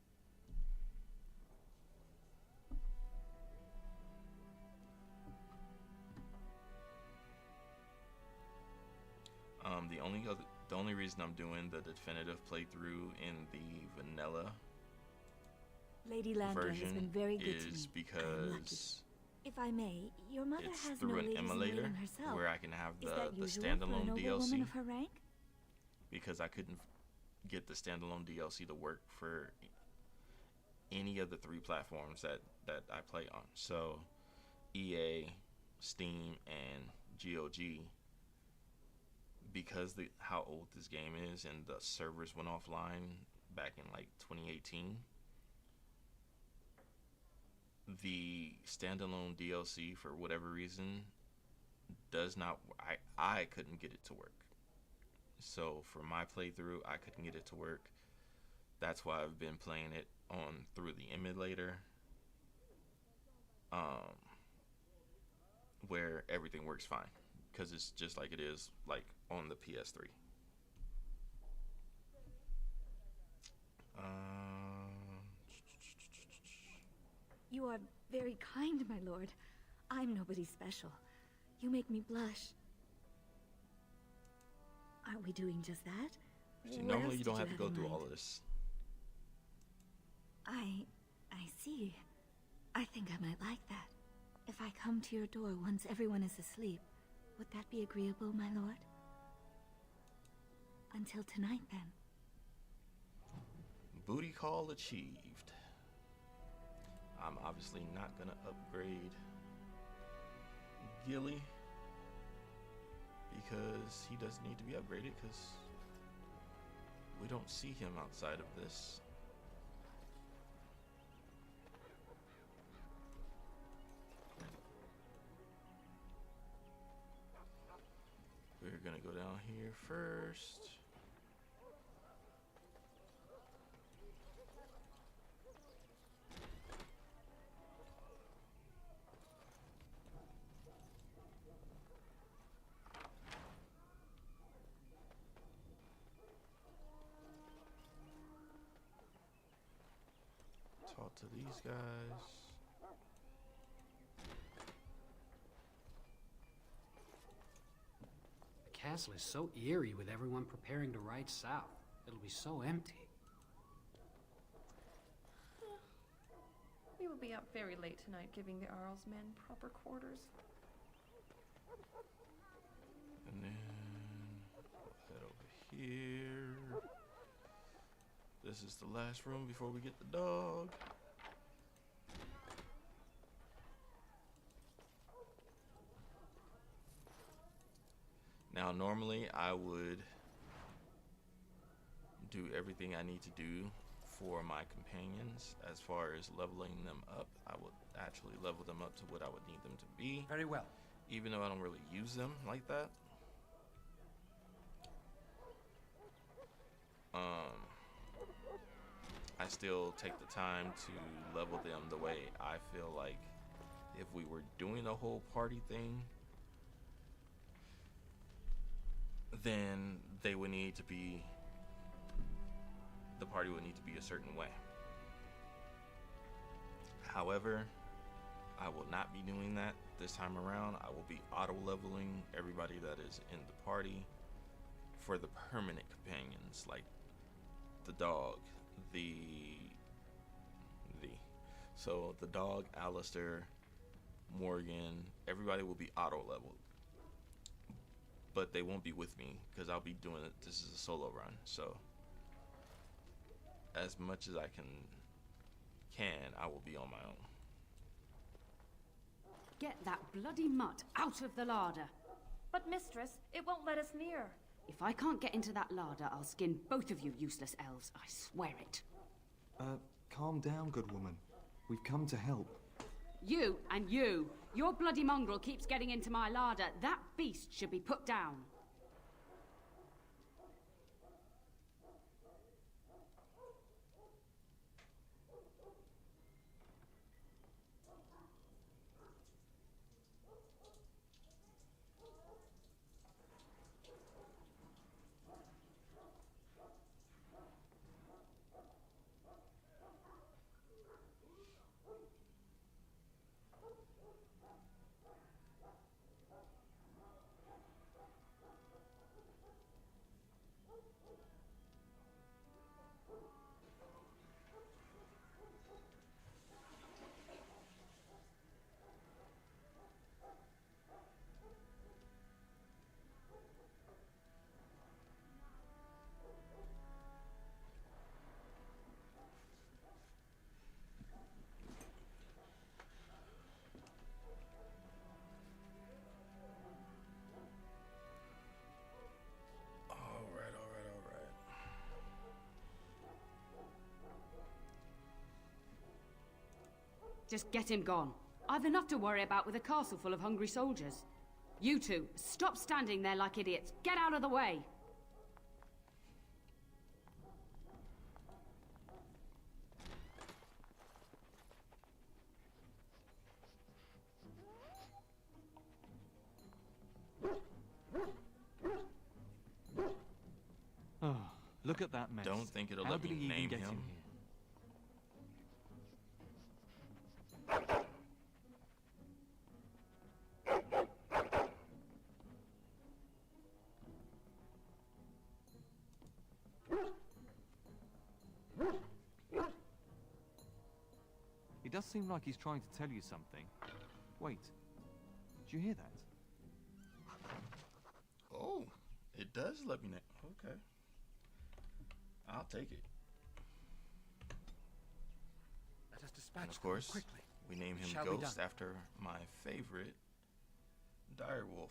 The only reason I'm doing the definitive playthrough in the vanilla Lady Landor has been very good to me. is because if I may, your mother it's has through no an ladies in emulator waiting herself. where I can have Is that the usual for a standalone noble DLC. woman of her rank? Because I couldn't get the standalone DLC to work for any of the 3 platforms that I play on. So EA, Steam, and GOG, because how old this game is and the servers went offline back in like 2018, the standalone DLC for whatever reason does not, I couldn't get it to work. So for my playthrough, I couldn't get it to work. That's why I've been playing it through the emulator, where everything works fine, because it's just like it is like on the PS3. You are very kind, my lord. I'm nobody special. You make me blush. Aren't we doing just that? See, What normally else you don't did have to go in through mind? all of this. I see. I think I might like that. If I come to your door once everyone is asleep, would that be agreeable, my lord? Until tonight, then. Booty call achieved. I'm obviously not gonna upgrade Gilly because he doesn't need to be upgraded, because we don't see him outside of this. We're gonna go down here first. Talk to these guys. The castle is so eerie with everyone preparing to ride south. It'll be so empty. We will be up very late tonight, giving the Arl's men proper quarters. And then we'll head over here. This is the last room before we get the dog. Now, normally I would do everything I need to do for my companions as far as leveling them up. I would actually level them up to what I would need them to be. Very well. Even though I don't really use them like that. I still take the time to level them the way I feel like if we were doing a whole party thing, then they would need to be, the party would need to be a certain way. However, I will not be doing that this time around. I will be auto leveling everybody that is in the party for the permanent companions, like the dog, so the dog, Alistair, Morgan, everybody will be auto leveled, but they won't be with me because I'll be doing it. This is a solo run, so as much as I can, I will be on my own. Get that bloody mutt out of the larder. But mistress, it won't let us near. If I can't get into that larder, I'll skin both of you useless elves. I swear it. Calm down, good woman. We've come to help. You and you. Your bloody mongrel keeps getting into my larder. That beast should be put down. Just get him gone. I've enough to worry about with a castle full of hungry soldiers. You two, stop standing there like idiots. Get out of the way! Oh, look at that mess. Don't think it'll How let did me he even name get him. in here? He does seem like he's trying to tell you something. Wait, did you hear that? Oh, it does let me know. Okay. I'll take it. Let us dispatch And of course, them quickly. we name him Shall be Ghost done. after my favorite direwolf.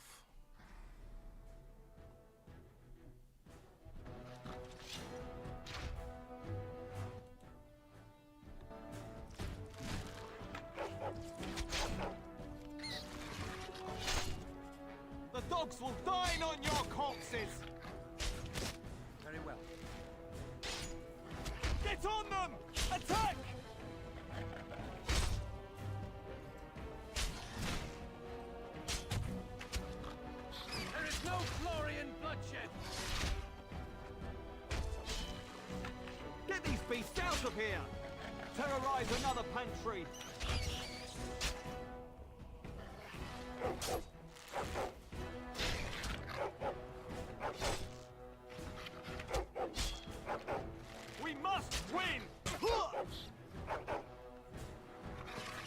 The dogs will dine on your corpses! Very well. Get on them! Attack! There is no glory in bloodshed! Get these beasts out of here! Terrorize another pantry! We must win!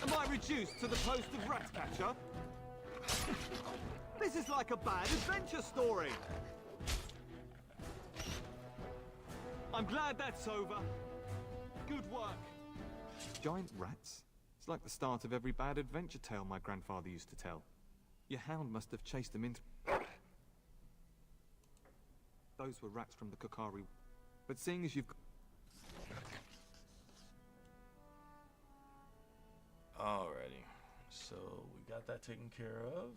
Am I reduced to the post of rat catcher? This is like a bad adventure story! I'm glad that's over. Good work. Giant rats? It's like the start of every bad adventure tale my grandfather used to tell. Your hound must have chased them into... Those were rats from the Kokari. But seeing as you've... Alrighty. So, we got that taken care of.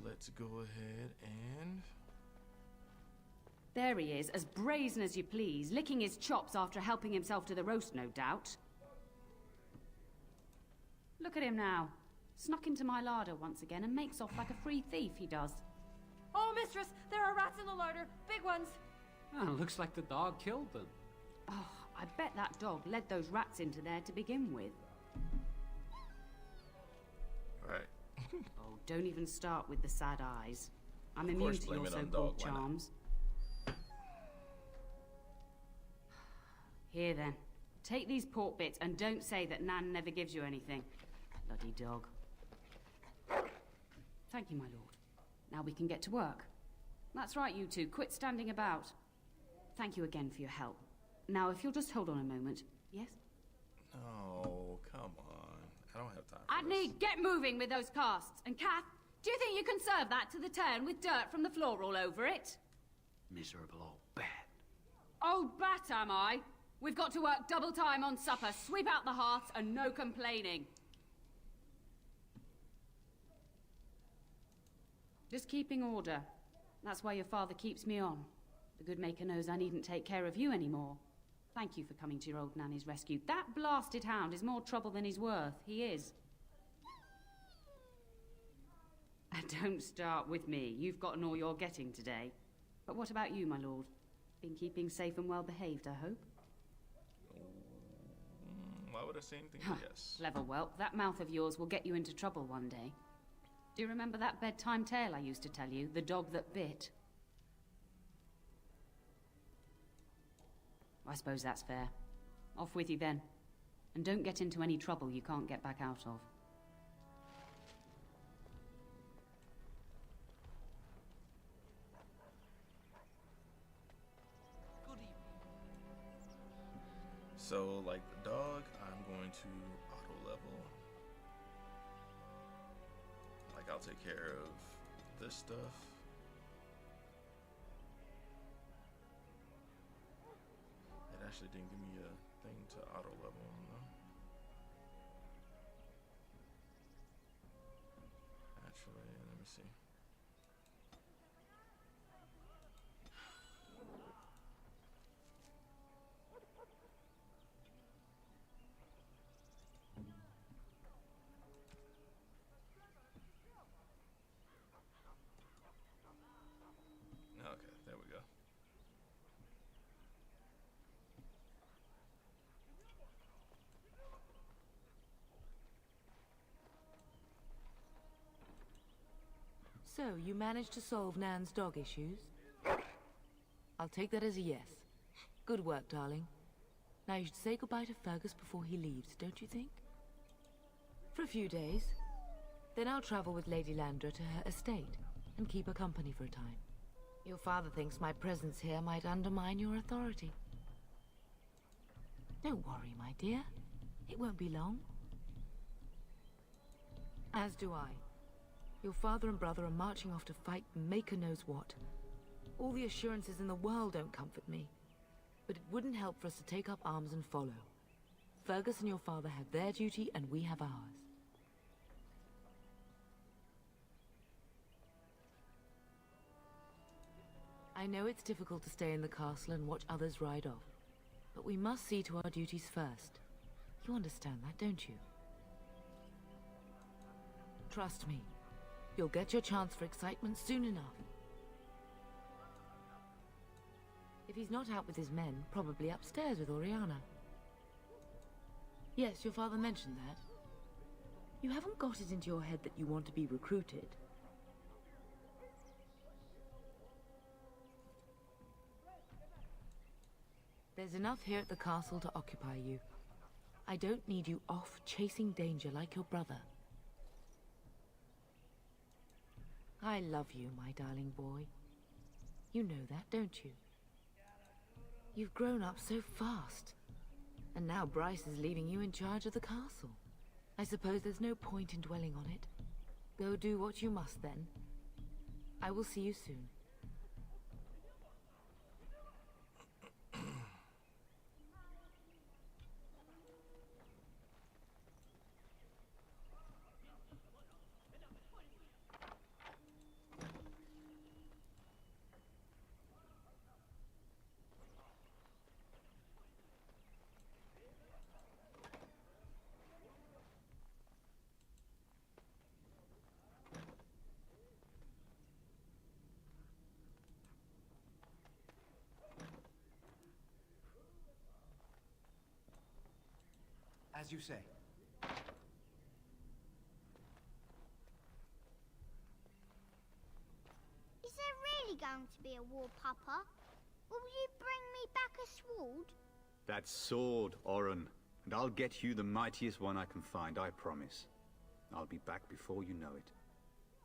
Let's go ahead and... There he is, as brazen as you please, licking his chops after helping himself to the roast, no doubt. Look at him now. Snuck into my larder once again and makes off like a free thief, he does. Oh, mistress, there are rats in the larder. Big ones. Oh, looks like the dog killed them. Oh, I bet that dog led those rats into there to begin with. Right. Oh, don't even start with the sad eyes. I'm Of immune course, to blame your it on so-called dog, why not? charms. Here then, take these pork bits and don't say that Nan never gives you anything. Bloody dog. Thank you, my lord. Now we can get to work. That's right, you two. Quit standing about. Thank you again for your help. Now, if you'll just hold on a moment. Yes? No, come on. I don't have time for Adney, get moving with those casts. And Kath, do you think you can serve that to the Teyrn with dirt from the floor all over it? Miserable old bat. Old bat, am I? We've got to work double time on supper, sweep out the hearths, and no complaining. Just keeping order. That's why your father keeps me on. The good maker knows I needn't take care of you anymore. Thank you for coming to your old nanny's rescue. That blasted hound is more trouble than he's worth. He is. Don't start with me. You've gotten all you're getting today. But what about you, my lord? Been keeping safe and well behaved, I hope? Why would I say anything? Yes. Clever whelp. That mouth of yours will get you into trouble one day. Do you remember that bedtime tale I used to tell you? The dog that bit? I suppose that's fair. Off with you then. And don't get into any trouble you can't get back out of. So, like the dog, I'm going to auto level. Like, I'll take care of this stuff. It actually didn't give me a thing to auto level him, though. Actually, let me see. Okay, there we go. So, you managed to solve Nan's dog issues? I'll take that as a yes. Good work, darling. Now you should say goodbye to Fergus before he leaves, don't you think? For a few days. Then I'll travel with Lady Landra to her estate and keep her company for a time. Your father thinks my presence here might undermine your authority. Don't worry, my dear. It won't be long. As do I. Your father and brother are marching off to fight Maker knows what. All the assurances in the world don't comfort me. But it wouldn't help for us to take up arms and follow. Fergus and your father have their duty and we have ours. I know it's difficult to stay in the castle and watch others ride off, but we must see to our duties first. You understand that, don't you? Trust me, you'll get your chance for excitement soon enough. If he's not out with his men, probably upstairs with Oriana. Yes, your father mentioned that. You haven't got it into your head that you want to be recruited. There's enough here at the castle to occupy you. I don't need you off chasing danger like your brother. I love you, my darling boy. You know that, don't you? You've grown up so fast. And now Bryce is leaving you in charge of the castle. I suppose there's no point in dwelling on it. Go do what you must then. I will see you soon. As you say. Is there really going to be a war, Papa? Will you bring me back a sword? That sword, Arryn, and I'll get you the mightiest one I can find, I promise. I'll be back before you know it.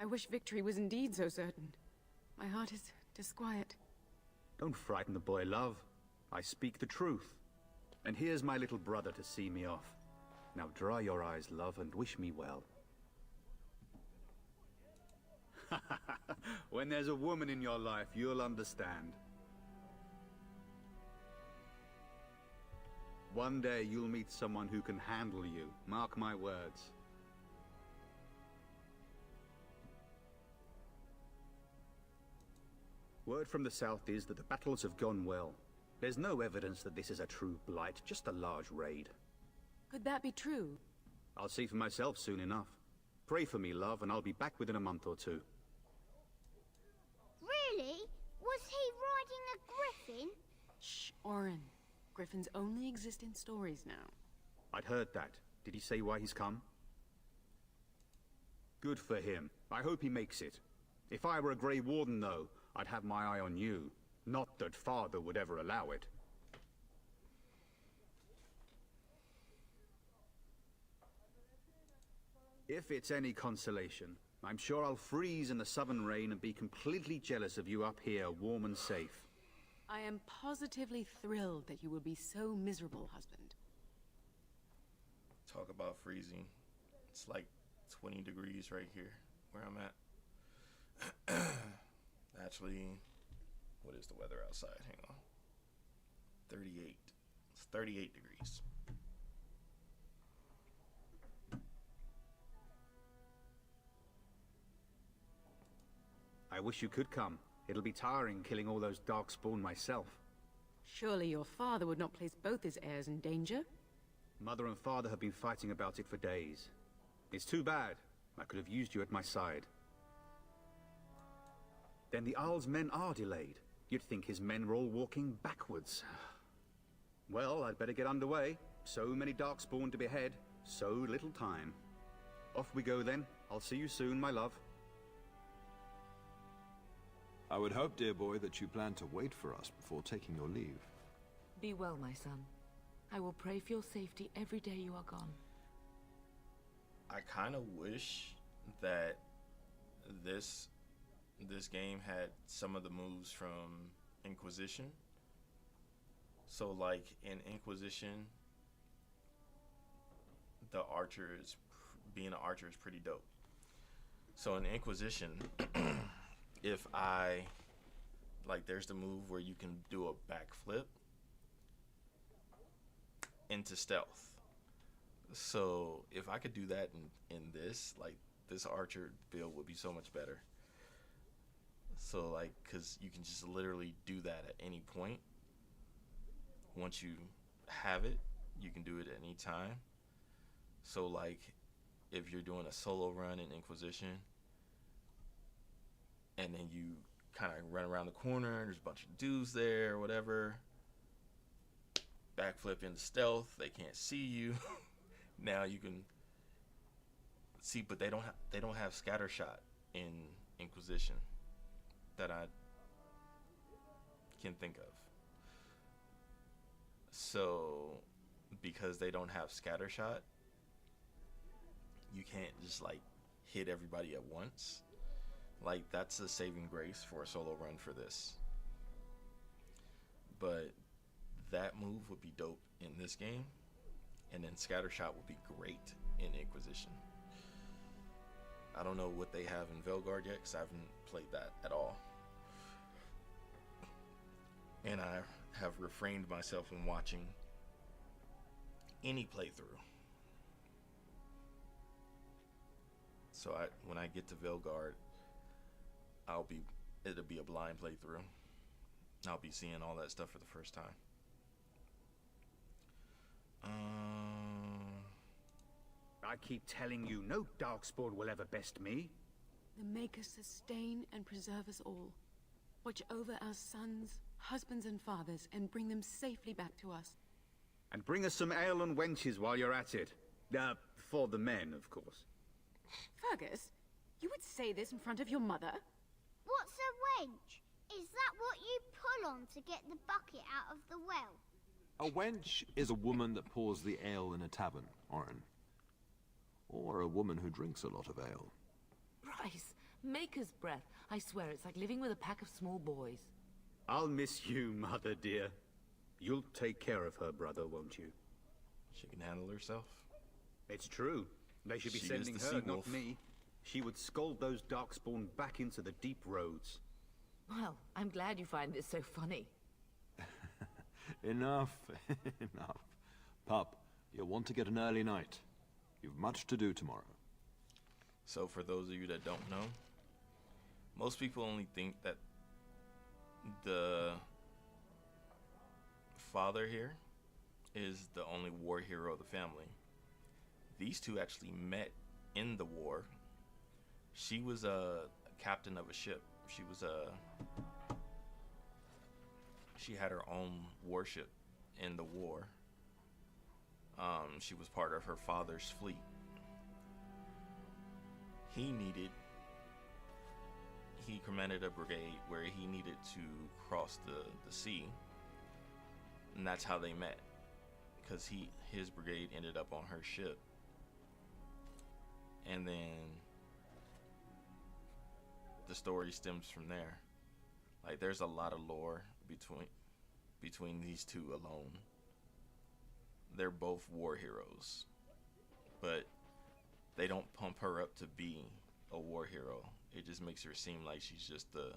I wish victory was indeed so certain. My heart is disquiet. Don't frighten the boy, love. I speak the truth. And here's my little brother to see me off. Now dry your eyes, love, and wish me well. When there's a woman in your life, you'll understand. One day you'll meet someone who can handle you. Mark my words. Word from the south is that the battles have gone well. There's no evidence that this is a true blight, just a large raid. Could that be true? I'll see for myself soon enough. Pray for me, love, and I'll be back within a month or two. Really? Was he riding a griffin? Shh, Arryn. Griffins only exist in stories now. I'd heard that. Did he say why he's come? Good for him. I hope he makes it. If I were a Grey Warden, though, I'd have my eye on you. Not that Father would ever allow it. If it's any consolation, I'm sure I'll freeze in the southern rain and be completely jealous of you up here, warm and safe. I am positively thrilled that you will be so miserable, husband. Talk about freezing. It's like 20 degrees right here where I'm at. Actually, what is the weather outside? Hang on. 38. It's 38 degrees. I wish you could come. It'll be tiring killing all those darkspawn myself. Surely your father would not place both his heirs in danger? Mother and father have been fighting about it for days. It's too bad. I could have used you at my side. Then the Arl's men are delayed. You'd think his men were all walking backwards. Well, I'd better get underway. So many darkspawn to behead, so little time. Off we go then. I'll see you soon, my love. I would hope, dear boy, that you plan to wait for us before taking your leave. Be well, my son. I will pray for your safety every day you are gone. I kind of wish that this game had some of the moves from Inquisition. So like in Inquisition, the archer is being an archer is pretty dope. So in Inquisition, if I like, there's the move where you can do a backflip into stealth. So if I could do that in this, like, this archer build would be so much better. So like, cause you can just literally do that at any point. Once you have it, you can do it at any time. So like, if you're doing a solo run in Inquisition, and then you kind of run around the corner, there's a bunch of dudes there or whatever, backflip into stealth, they can't see you. Now you can see, but they don't have scatter shot in Inquisition that I can think of. So because they don't have scatter shot, you can't just like hit everybody at once. Like, that's a saving grace for a solo run for this. But that move would be dope in this game, and then scattershot would be great in Inquisition. I don't know what they have in Velgard yet, because I haven't played that at all. And I have refrained myself from watching any playthrough. So when I get to Velgard, it'll be a blind playthrough. I'll be seeing all that stuff for the first time. I keep telling you, no darkspawn will ever best me. The Maker sustain and preserve us all. Watch over our sons, husbands and fathers, and bring them safely back to us. And bring us some ale and wenches while you're at it. For the men, of course. Fergus, you would say this in front of your mother? What's a wench? Is that what you pull on to get the bucket out of the well? A wench is a woman that pours the ale in a tavern, Arryn. Or a woman who drinks a lot of ale. Bryce, Maker's breath. I swear it's like living with a pack of small boys. I'll miss you, mother dear. You'll take care of her, brother, won't you? She can handle herself. It's true. They should be sending her, not me. She would scold those Darkspawn back into the deep roads. Well, I'm glad you find this so funny. Enough. Enough. Pup, you'll want to get an early night. You've much to do tomorrow. So for those of you that don't know, most people only think that the father here is the only war hero of the family. These two actually met in the war. She was a captain of a ship. She had her own warship in the war. She was part of her father's fleet. He commanded a brigade where he needed to cross the sea, and that's how they met, because his brigade ended up on her ship. And then the story stems from there. Like, there's a lot of lore between these two alone. They're both war heroes, but they don't pump her up to be a war hero. It just makes her seem like she's just the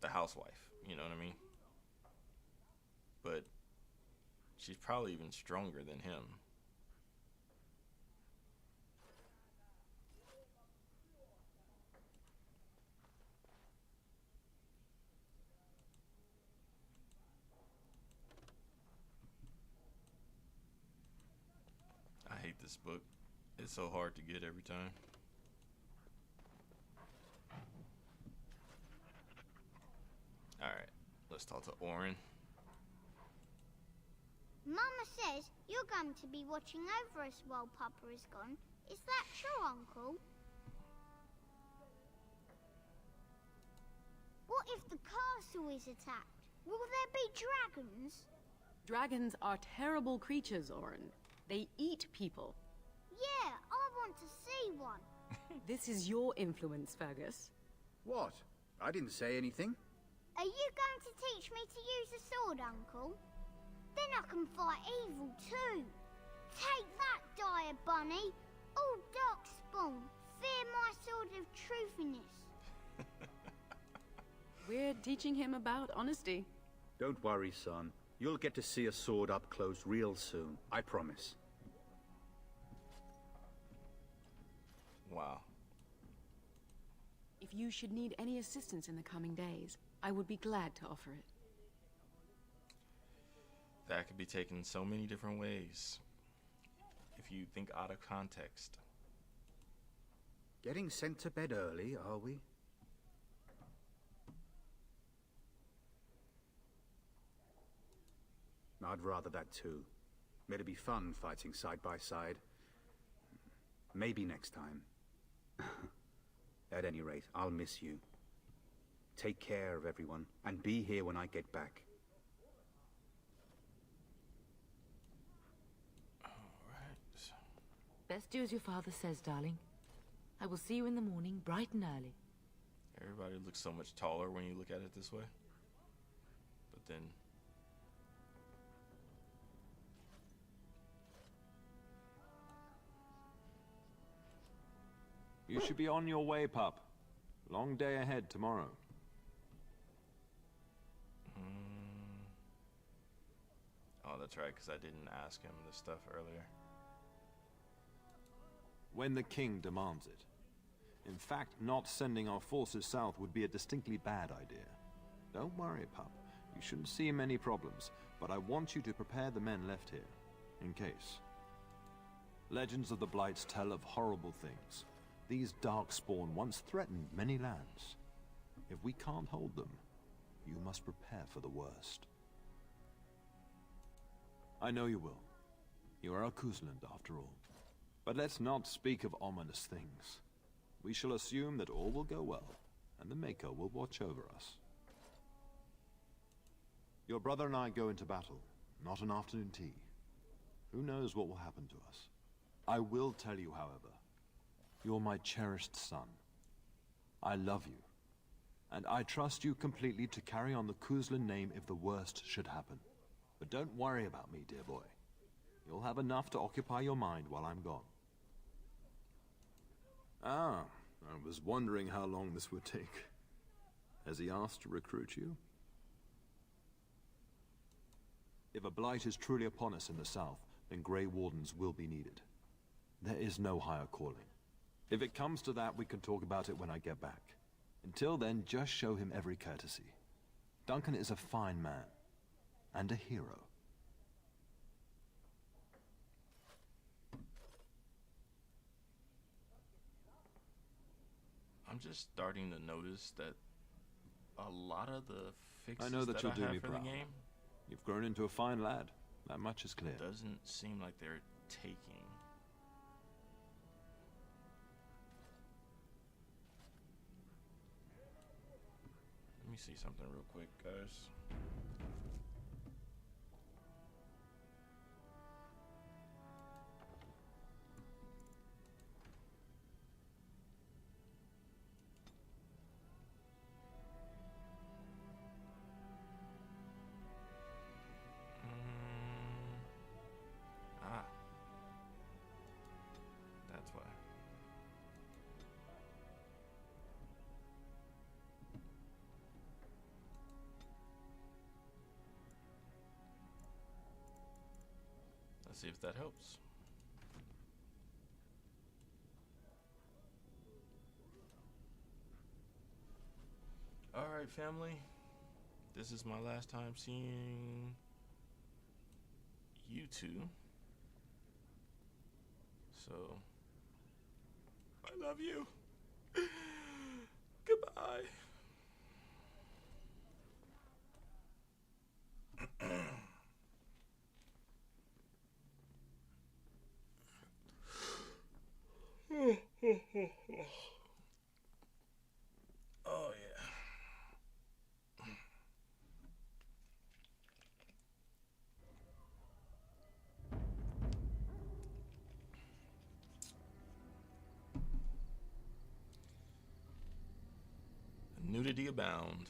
housewife, you know what I mean? But she's probably even stronger than him. I hate this book. It's so hard to get every time. Alright, let's talk to Arryn. Mama says you're going to be watching over us while Papa is gone. Is that true, Uncle? What if the castle is attacked? Will there be dragons? Dragons are terrible creatures, Arryn. They eat people. Yeah, I want to see one. This is your influence, Fergus. What? I didn't say anything. Are you going to teach me to use a sword, Uncle? Then I can fight evil too. Take that, dire bunny. All Darkspawn, fear my sword of truthiness. We're teaching him about honesty. Don't worry, son. You'll get to see a sword up close real soon. I promise. Wow. If you should need any assistance in the coming days, I would be glad to offer it. That could be taken so many different ways if you think out of context. Getting sent to bed early, are we? I'd rather that too. It'd be fun fighting side by side. Maybe next time. At any rate, I'll miss you. Take care of everyone, and be here when I get back. Alright. Best do as your father says, darling. I will see you in the morning, bright and early. Everybody looks so much taller when you look at it this way. But then... You should be on your way, pup. Long day ahead tomorrow. Oh, that's right, because I didn't ask him this stuff earlier. When the king demands it. In fact, not sending our forces south would be a distinctly bad idea. Don't worry, pup. You shouldn't see many problems, but I want you to prepare the men left here, in case. Legends of the Blights tell of horrible things. These Darkspawn once threatened many lands. If we can't hold them, you must prepare for the worst. I know you will. You are a Cousland, after all. But let's not speak of ominous things. We shall assume that all will go well, and the Maker will watch over us. Your brother and I go into battle, not an afternoon tea. Who knows what will happen to us? I will tell you, however, you're my cherished son. I love you, and I trust you completely to carry on the Cousland name if the worst should happen. But don't worry about me, dear boy. You'll have enough to occupy your mind while I'm gone. Ah, I was wondering how long this would take. Has he asked to recruit you? If a blight is truly upon us in the south, then Grey Wardens will be needed. There is no higher calling. If it comes to that, we can talk about it when I get back. Until then, just show him every courtesy. Duncan is a fine man, and a hero. I'm just starting to notice that a lot of the fixes I know that you'll do me have for the proud. game You've grown into a fine lad. That much is clear. doesn't seem like they're taking. Let me see something real quick, guys. That's why. Let's see if that helps. All right, family. This is my last time seeing you two. So, I love you. Goodbye. Oh, yeah. Nudity abound.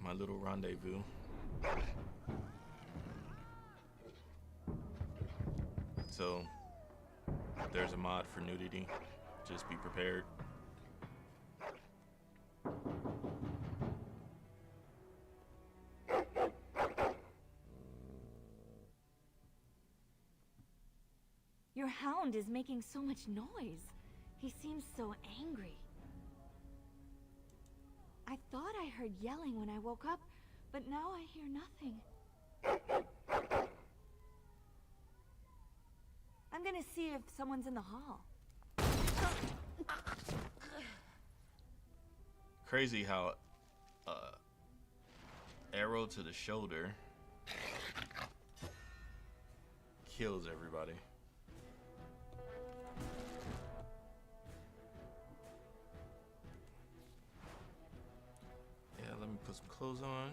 My little rendezvous. So, there's a mod for nudity. Just be prepared. Your hound is making so much noise. He seems so angry. I thought I heard yelling when I woke up, but now I hear nothing. I'm gonna see if someone's in the hall. Crazy how arrow to the shoulder kills everybody. Yeah, let me put some clothes on.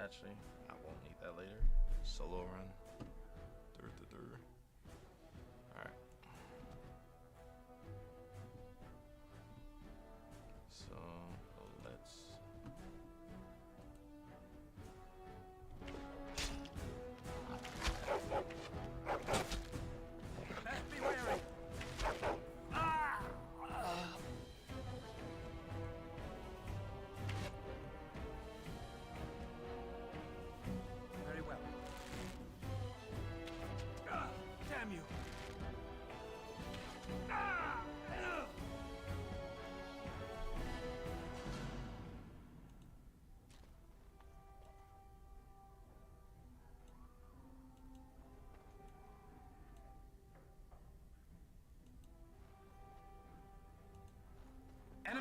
Actually, I won't need that later. Solo run. Alright. So, let's... Best be wary. Very well.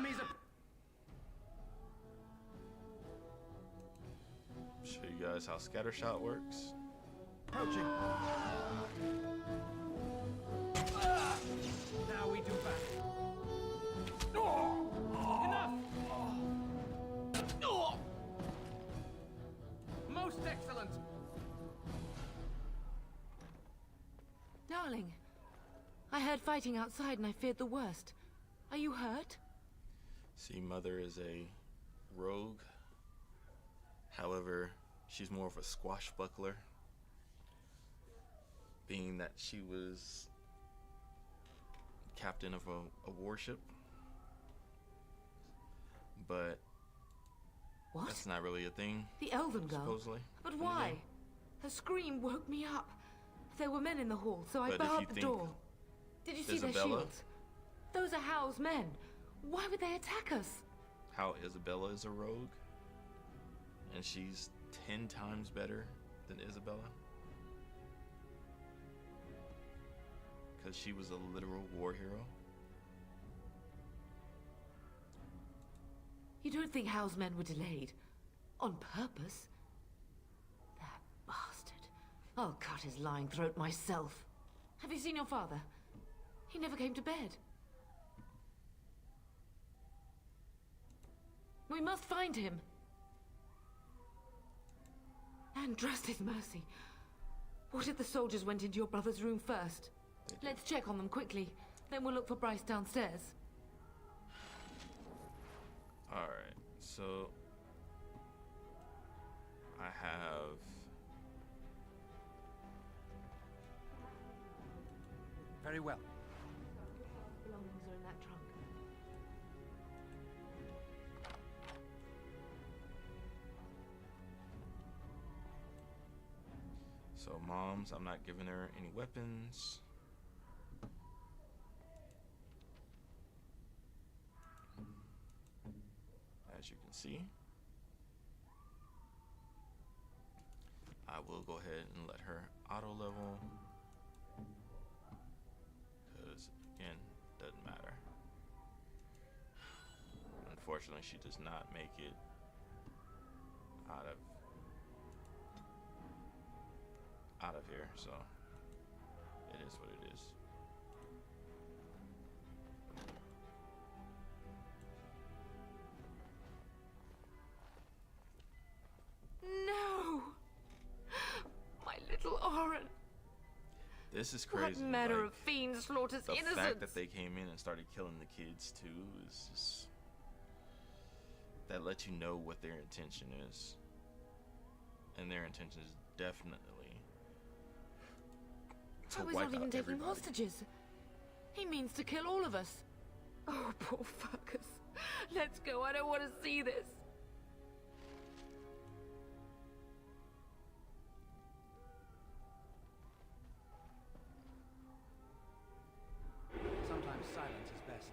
enemies are... Show you guys how scattershot works. Approaching. Now we do battle. Enough! Most excellent! Darling, I heard fighting outside and I feared the worst. Are you hurt? See, Mother is a rogue. However, she's more of a swashbuckler, being that she was captain of a warship. But what? That's not really a thing. The Elven girl? Supposedly. But why? Her scream woke me up. There were men in the hall, so I But if barred you the think door. Did you see their Isabella- shields? Those are Howe's men. Why would they attack us? How Isabella is a rogue, and she's 10 times better than Isabella, because she was a literal war hero. You don't think Howe's men were delayed? On purpose? That bastard. I'll cut his lying throat myself. Have you seen your father? He never came to bed. We must find him. And trust his mercy. What if the soldiers went into your brother's room first? Let's check on them quickly. Then we'll look for Bryce downstairs. Alright, so I have Very well. Belongings are in that trunk. So Mom's, I'm not giving her any weapons. As you can see, I will go ahead and let her auto level, because again, doesn't matter. Unfortunately, she does not make it out of here, so it is what it is. No! My little Arryn. This is crazy. What manner like, of fiend slaughters the innocents? fact that they came in and started killing the kids too is just, that lets you know what their intention is. And their intention is definitely to Howe's wipe not even out taking everybody. hostages. He means to kill all of us. Oh, poor fuckers. Let's go. I don't want to see this. Sometimes silence is best.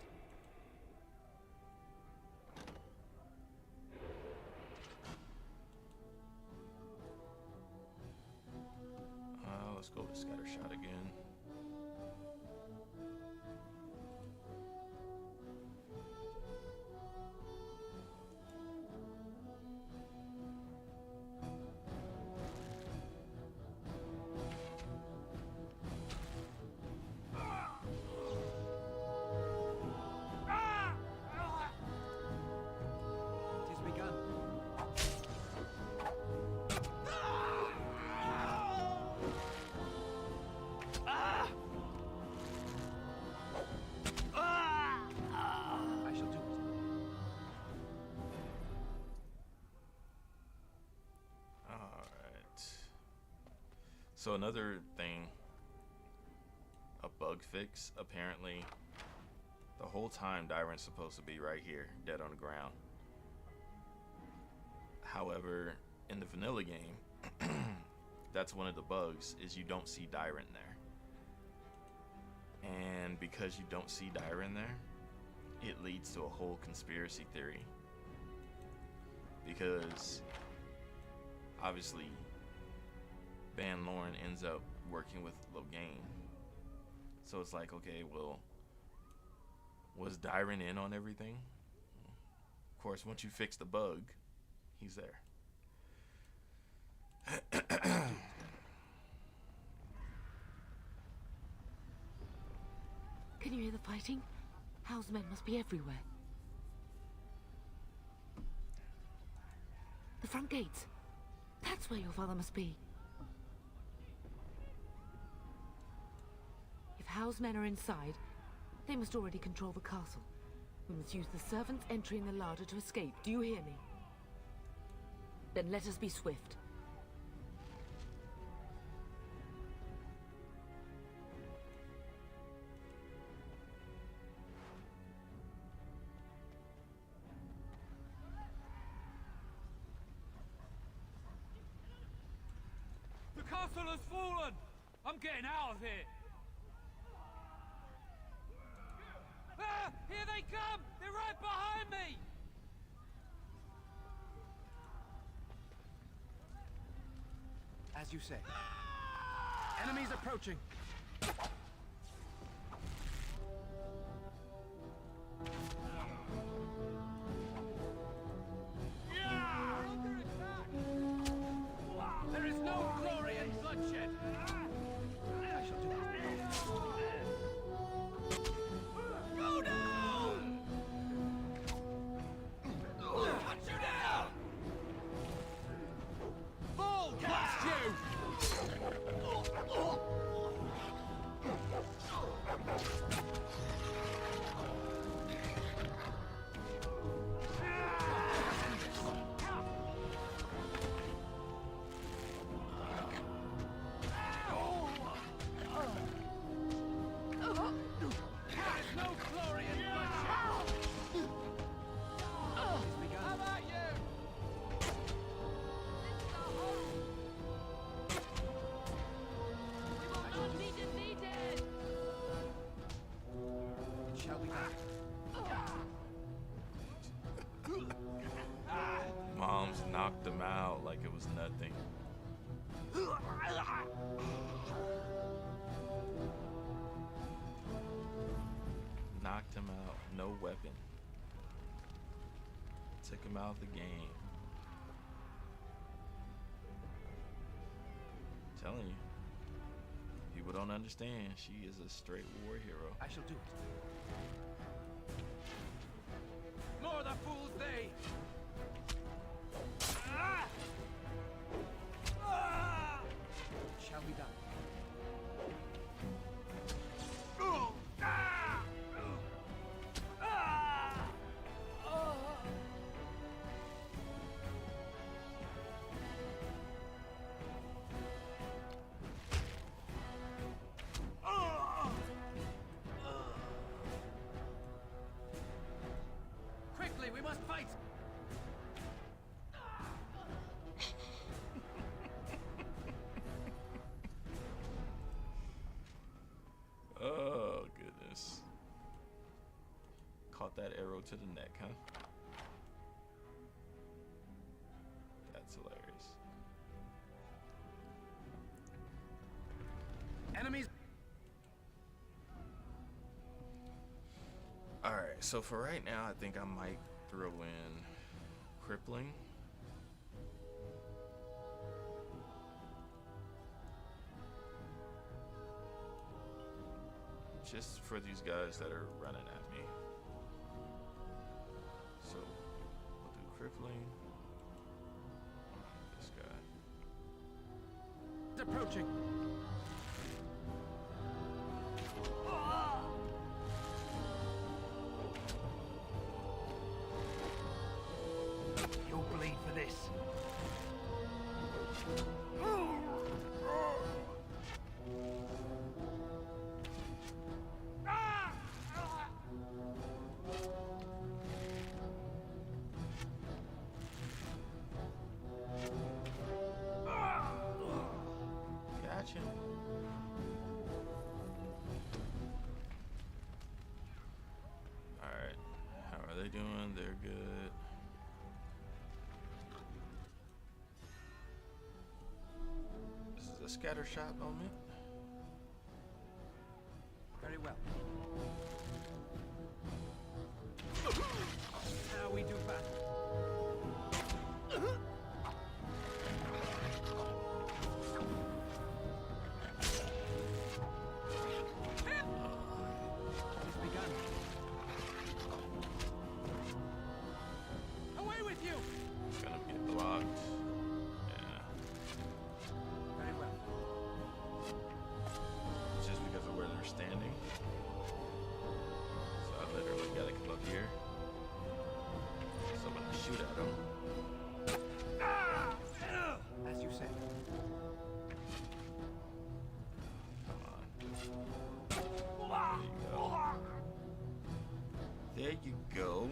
Let's go with scattershot again. It is begun. I shall do it. Alright. So another thing, a bug fix, apparently the whole time Teyrn's supposed to be right here, dead on the ground. However, in the vanilla game, that's one of the bugs, is you don't see Teyrn there. And because you don't see Teyrn there, it leads to a whole conspiracy theory. Because obviously Ban Lauren ends up working with Logain. So it's like, okay, well, was Teyrn in on everything? Of course, once you fix the bug, he's there. Can you hear the fighting? Howe's men must be everywhere. The front gates. That's where your father must be. If Howe's men are inside, they must already control the castle. We must use the servants entering the larder to escape. Do you hear me? Then let us be swift. The castle has fallen! I'm getting out of here! Ah! Here they come! They're right behind me! As you say. Enemies approaching! There is no glory in bloodshed! I shall do it. Go down! Cut you down! Fall, blast you! Mom's knocked him out like it was nothing. Knocked him out, no weapon. Took him out of the game. I'm telling you. People don't understand. She is a straight war hero. I shall do it. More the fools they! It shall be done. Quickly, we must fight! Oh, goodness. Caught that arrow to the neck, huh? That's hilarious. Enemies. Alright, so for right now, I think I might throw in crippling. Just for these guys that are running at me. So we'll do crippling. This guy. It's approaching. You'll bleed for this. Gotcha. Alright. How are they doing? They're good. This is a scatter shot moment. Very well. Now we do battle. you go.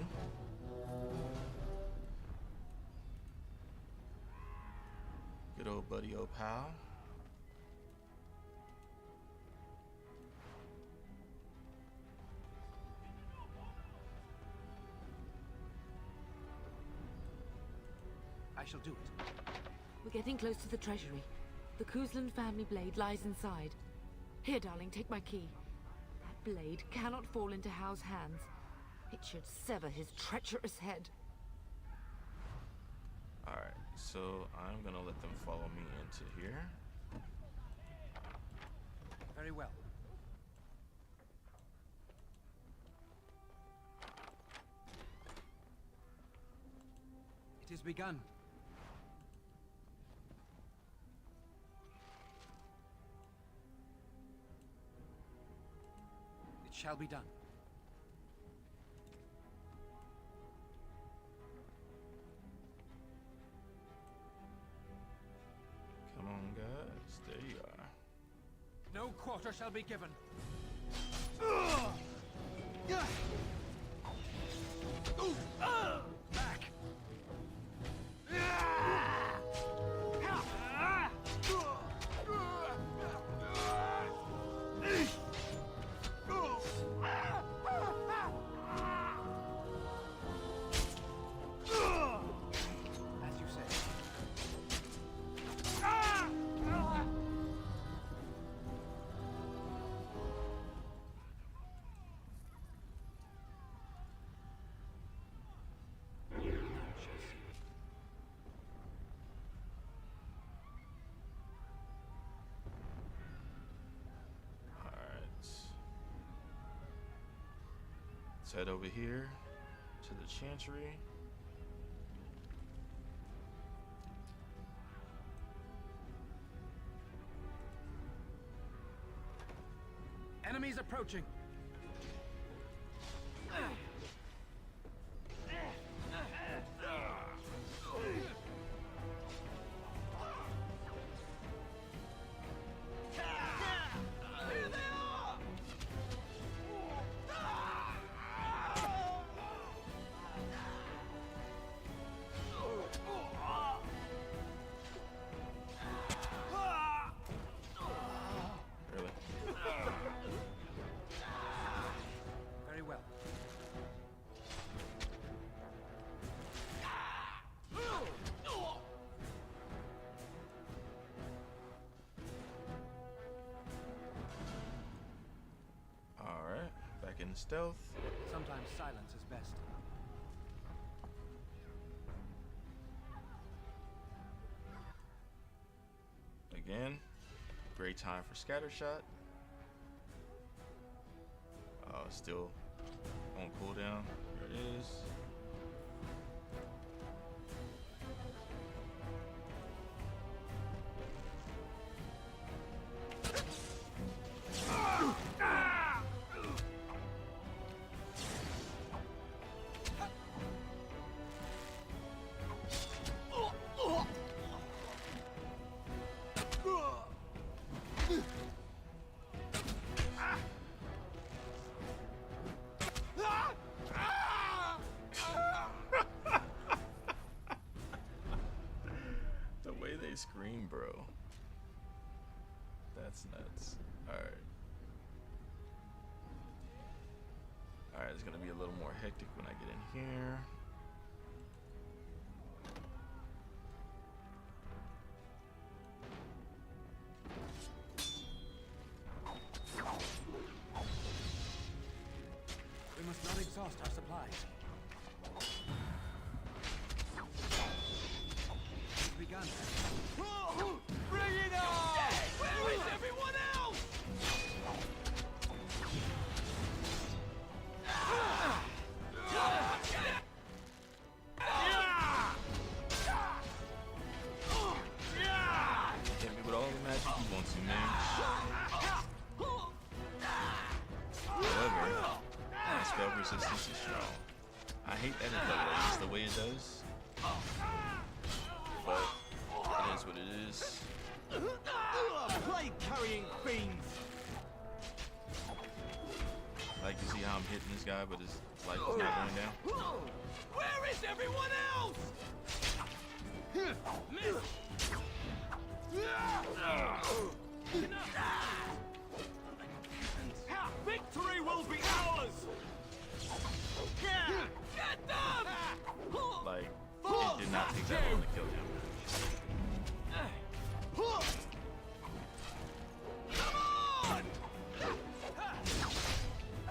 Good old buddy, old pal. I shall do it. We're getting close to the treasury. The Cousland family blade lies inside. Here, darling, take my key. That blade cannot fall into Howe's hands. It should sever his treacherous head. Alright, so I'm gonna let them follow me into here. Very well. It is begun. It shall be done. Come on, guys. There you are. No quarter shall be given. Back. As you say. Let's head over here to the Chantry. Enemies approaching. Really? Very well. Alright, back in stealth. Sometimes silence is best. Again, great time for scattershot. Still on cooldown. There it is. The way they scream, bro. That's nuts. Alright. Alright, it's gonna be a little more hectic when I get in here. We must not exhaust our supplies. It's begun. Bring it on! Where is everyone else? Hit me with all the magic you want to, man. However, my spell resistance is strong. I hate that it delays the way it does. But it is what it is. Plague carrying fiends! Like, you see how I'm hitting this guy, but his life is not going down? Where is everyone else? Miss. Victory will be ours! Get them! Like, it did not take that long to kill him. Come on!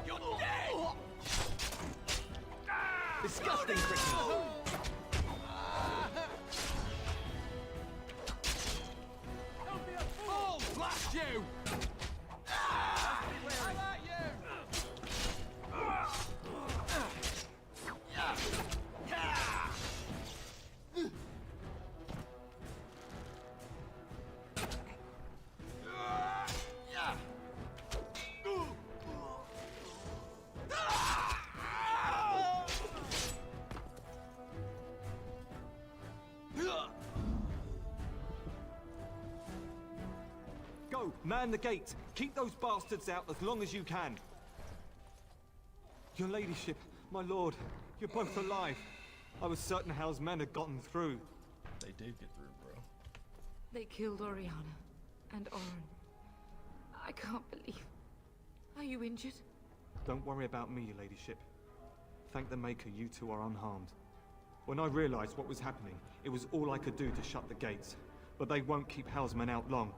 You're dead! Disgusting cricket! Don't be a fool! Blast you! How about you? Go, man the gate. Keep those bastards out as long as you can. Your ladyship, my lord, you're both alive. I was certain Howe's men had gotten through. They did get through, bro. They killed Oriana and Arryn. I can't believe. Are you injured? Don't worry about me, your ladyship. Thank the Maker you two are unharmed. When I realized what was happening, it was all I could do to shut the gates. But they won't keep Howe's men out long.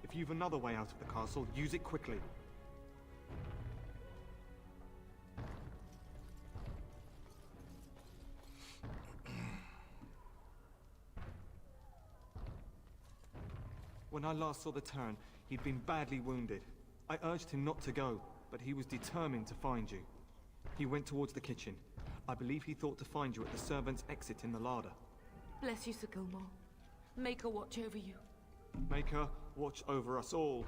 If you've another way out of the castle, use it quickly. When I last saw the Teyrn, he'd been badly wounded. I urged him not to go, but he was determined to find you. He went towards the kitchen. I believe he thought to find you at the servants' exit in the larder. Bless you, Sir Gilmore. Make her watch over you. Make her watch over us all.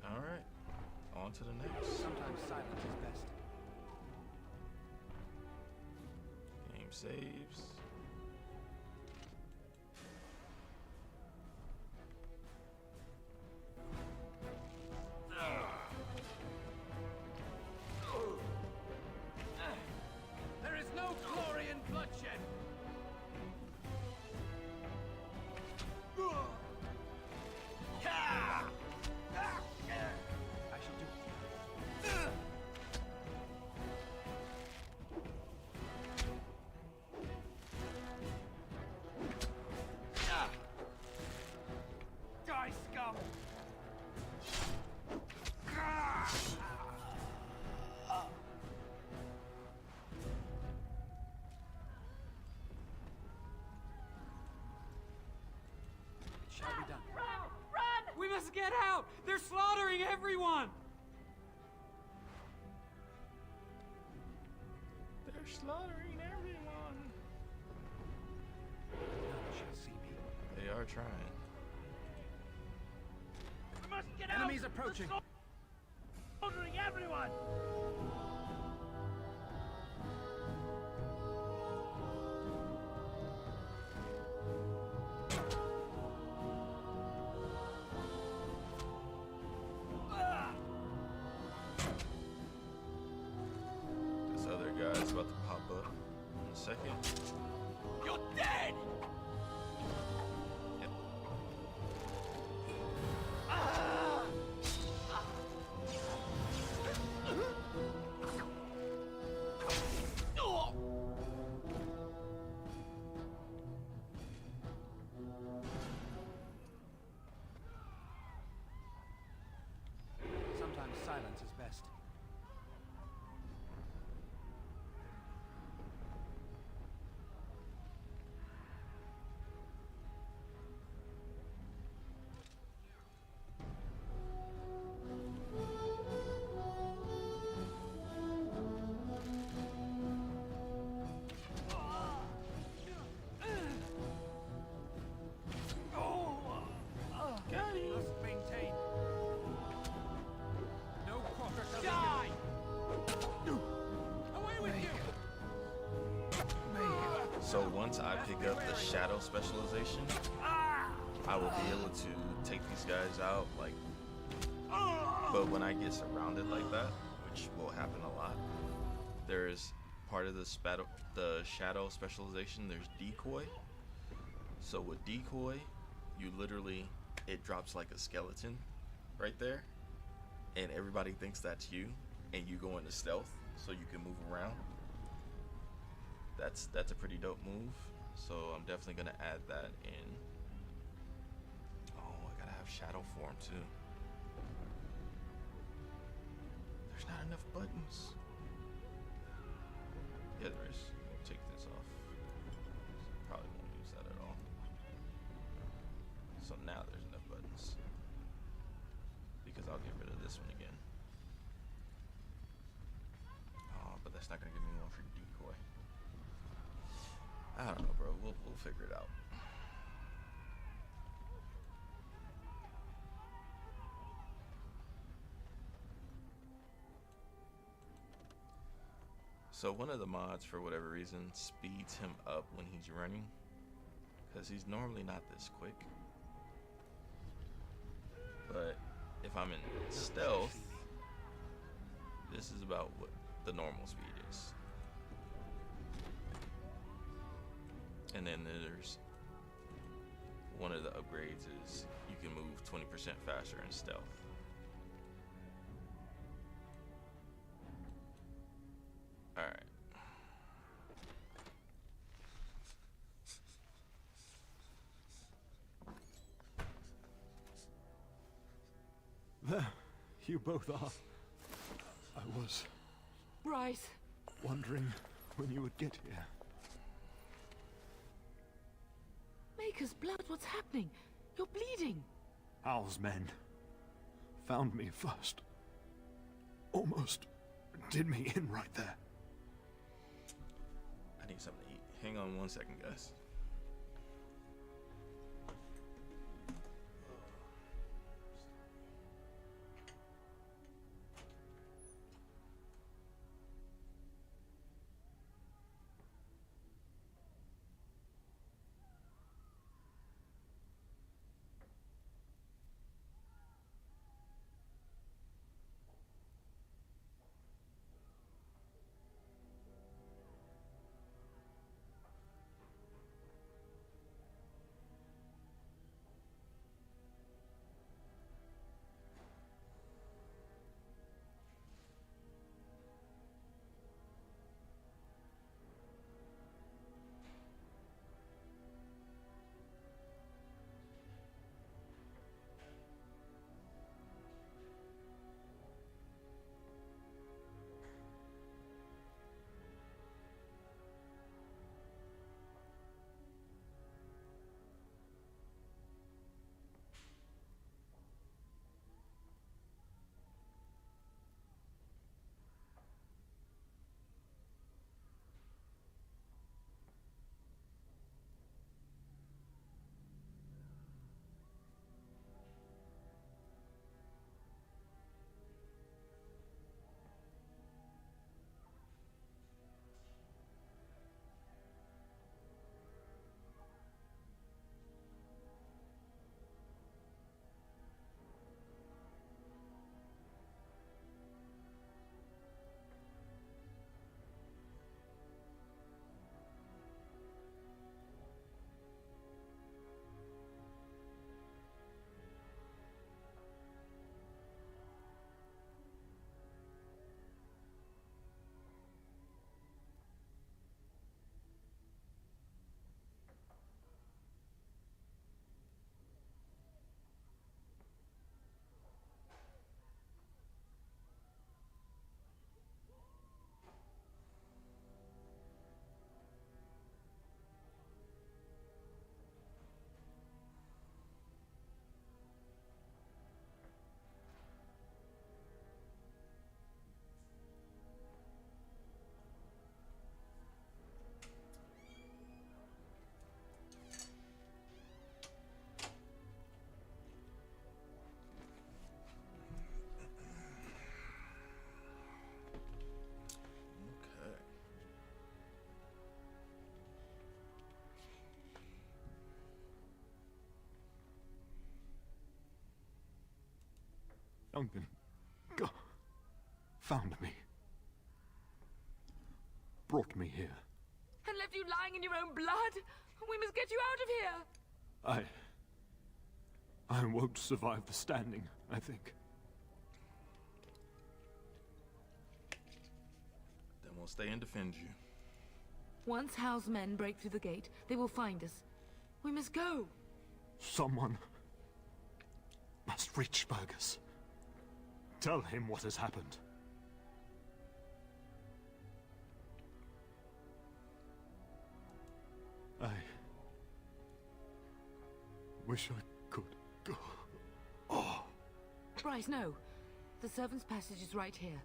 Alright, on to the next. Sometimes silence is best. Game saves. There is no glory in bloodshed. I shall do it. Die, scum! It shall be done. Run! We must get out! They're slaughtering everyone! They're slaughtering everyone. None shall see me. They are trying. We must get Enemies out! approaching. They're slaughtering everyone! This other guy's about to pop up in a second. You're dead! Yep. Sometimes silence is best. So once I pick up the Shadow specialization, I will be able to take these guys out, like, but when I get surrounded like that, which will happen a lot, there's part of the Shadow specialization, there's Decoy. So with Decoy, you literally, it drops like a skeleton right there, and everybody thinks that's you, and you go into stealth so you can move around. That's a pretty dope move, so I'm definitely gonna add that in. Oh, I gotta have shadow form too. There's not enough buttons. Yeah, there is. Take this off. Probably won't use that at all. So now there's enough buttons, because I'll get rid of this one again. Oh, but that's not gonna give me one for Decoy. I don't know, bro. We'll figure it out. So one of the mods, for whatever reason, speeds him up when he's running, because he's normally not this quick. But if I'm in stealth, this is about what the normal speed is. And then there's one of the upgrades is you can move 20% faster in stealth. All right. There, you both are. I was Bryce! wondering when you would get here. Maker's blood, what's happening? You're bleeding. Al's men found me first. Almost did me in right there. I need something to eat. Hang on 1 second, guys. Duncan, God, found me. Brought me here. And left you lying in your own blood? We must get you out of here! I won't survive the standing, I think. Then we'll stay and defend you. Once Howe's men break through the gate, they will find us. We must go! Someone must reach Fergus. Tell him what has happened. I wish I could go. Oh. Bryce, no. The servant's passage is right here.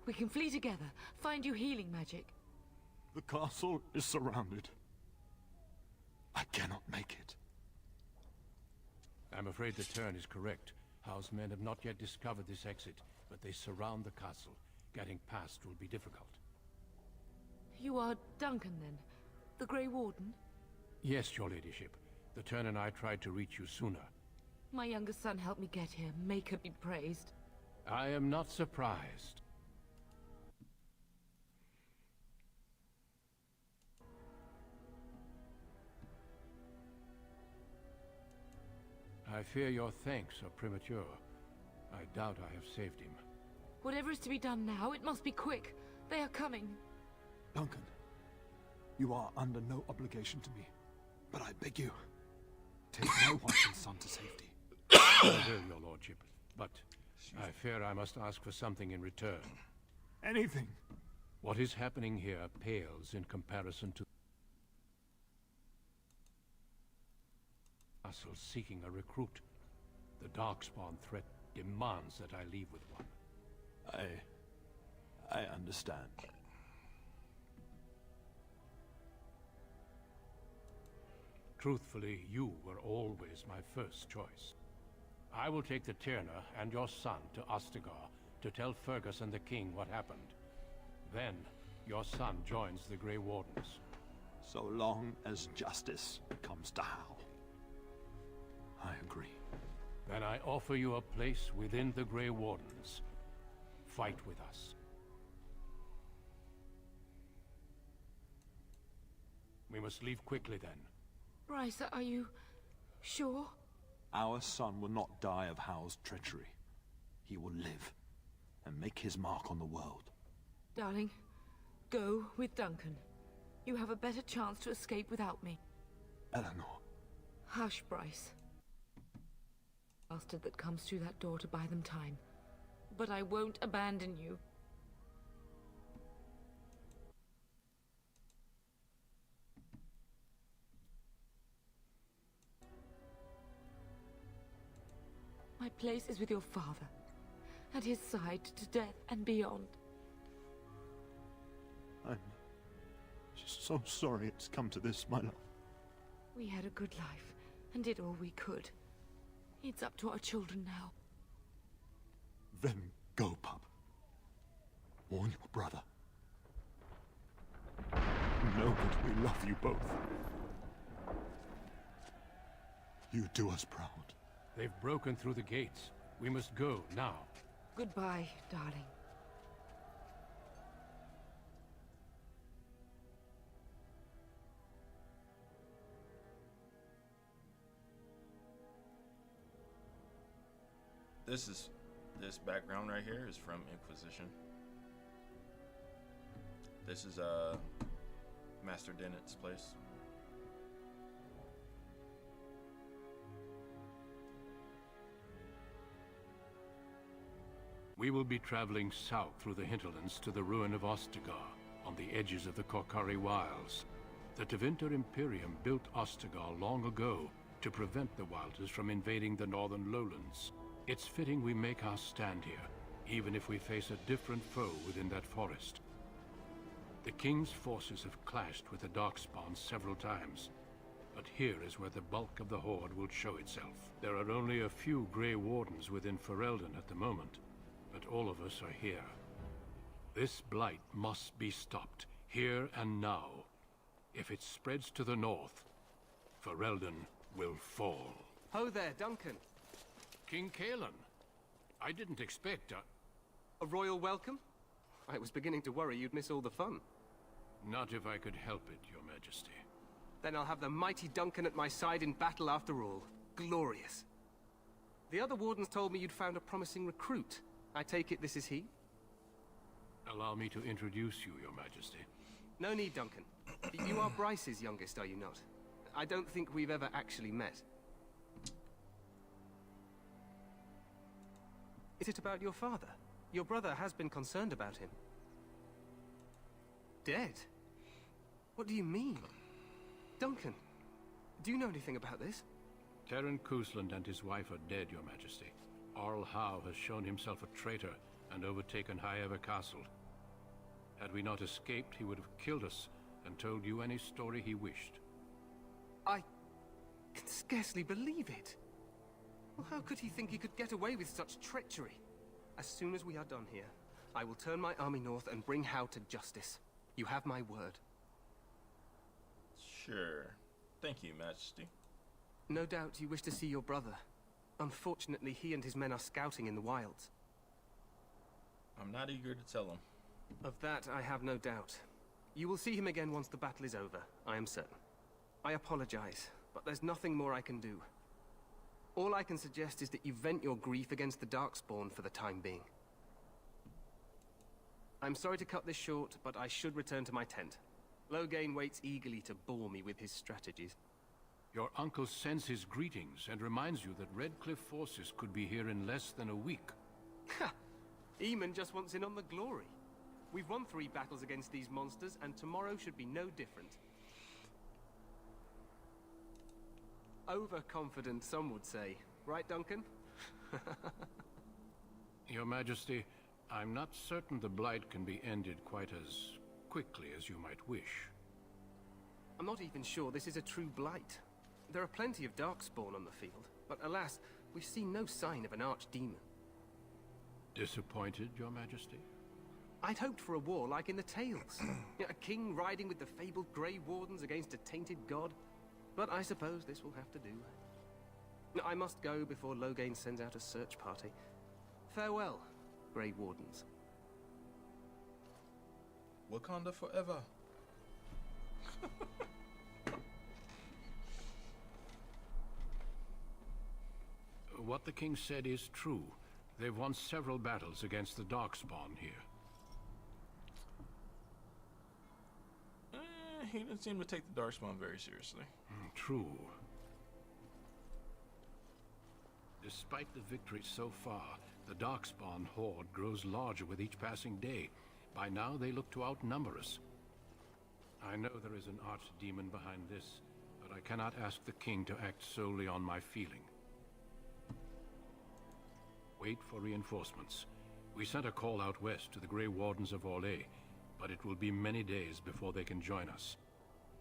We can flee together, find you healing magic. The castle is surrounded. I cannot make it. I'm afraid the Teyrn is correct. Howe's men have not yet discovered this exit, but they surround the castle. Getting past will be difficult. You are Duncan, then? The Grey Warden? Yes, your ladyship. The Teyrn and I tried to reach you sooner. My youngest son helped me get here. Make her be praised. I am not surprised. I fear your thanks are premature. I doubt I have saved him. Whatever is to be done now, it must be quick. They are coming. Duncan, you are under no obligation to me, but I beg you, take my wife and son to safety. I will, your lordship, but I fear I must ask for something in return. Anything. What is happening here pales in comparison to castle seeking a recruit. The Darkspawn threat demands that I leave with one. I understand. Truthfully, you were always my first choice. I will take the Teyrna and your son to Ostagar to tell Fergus and the king what happened. Then, your son joins the Grey Wardens. So long as justice comes to Howe. I agree. Then I offer you a place within the Grey Wardens. Fight with us. We must leave quickly then. Bryce, are you sure? Our son will not die of Howe's treachery. He will live and make his mark on the world. Darling, go with Duncan. You have a better chance to escape without me. Eleanor. Hush, Bryce. Bastard that comes through that door to buy them time. But I won't abandon you. My place is with your father, at his side to death and beyond. I'm just so sorry it's come to this, my love. We had a good life, and did all we could. It's up to our children now. Then go, pup. Warn your brother. Know that we love you both. You do us proud. They've broken through the gates. We must go now. Goodbye, darling. This background right here is from Inquisition. This is Master Dennett's place. We will be traveling south through the hinterlands to the ruin of Ostagar, on the edges of the Korcari Wilds. The Tevinter Imperium built Ostagar long ago to prevent the Wilders from invading the northern lowlands. It's fitting we make our stand here, even if we face a different foe within that forest. The King's forces have clashed with the Darkspawn several times, but here is where the bulk of the Horde will show itself. There are only a few Grey Wardens within Ferelden at the moment, but all of us are here. This blight must be stopped, here and now. If it spreads to the north, Ferelden will fall. Ho there, Duncan. King Caelan, I didn't expect a royal welcome? I was beginning to worry you'd miss all the fun. Not if I could help it, Your Majesty. Then I'll have the mighty Duncan at my side in battle after all. Glorious. The other wardens told me you'd found a promising recruit. I take it this is he? Allow me to introduce you, Your Majesty. No need, Duncan. You are Bryce's youngest, are you not? I don't think we've ever actually met. Is it about your father? Your brother has been concerned about him. Dead? What do you mean? Duncan, do you know anything about this? Arryn Cousland and his wife are dead, Your Majesty. Arl Howe has shown himself a traitor and overtaken HIGHEVER Castle. Had we not escaped, he would have killed us and told you any story he wished. I can scarcely believe it. Well, how could he think he could get away with such treachery? As soon as we are done here, I will turn my army north and bring Howe to justice. You have my word. Sure. Thank you, Majesty. No doubt you wish to see your brother. Unfortunately, he and his men are scouting in the wilds. I'm not eager to tell him. Of that, I have no doubt. You will see him again once the battle is over, I am certain. I apologize, but there's nothing more I can do. All I can suggest is that you vent your grief against the Darkspawn for the time being. I'm sorry to cut this short, but I should return to my tent. Loghain waits eagerly to bore me with his strategies. Your uncle sends his greetings and reminds you that Redcliffe forces could be here in less than a week. Ha! Eamon just wants in on the glory. We've won 3 battles against these monsters, and tomorrow should be no different. Overconfident, some would say. Right, Duncan? Your Majesty, I'm not certain the Blight can be ended quite as quickly as you might wish. I'm not even sure this is a true Blight. There are plenty of Darkspawn on the field, but alas, we've seen no sign of an archdemon. Disappointed, Your Majesty? I'd hoped for a war like in the tales. A king riding with the fabled Grey Wardens against a tainted god. But I suppose this will have to do. I must go before Loghain sends out a search party. Farewell, Grey Wardens. Wakanda forever. What the king said is true. They've won several battles against the Darkspawn here. He didn't seem to take the Darkspawn very seriously. True. Despite the victory so far, the Darkspawn horde grows larger with each passing day. By now, they look to outnumber us. I know there is an archdemon behind this, but I cannot ask the king to act solely on my feeling. Wait for reinforcements. We sent a call out west to the Grey Wardens of Orlais, but it will be many days before they can join us.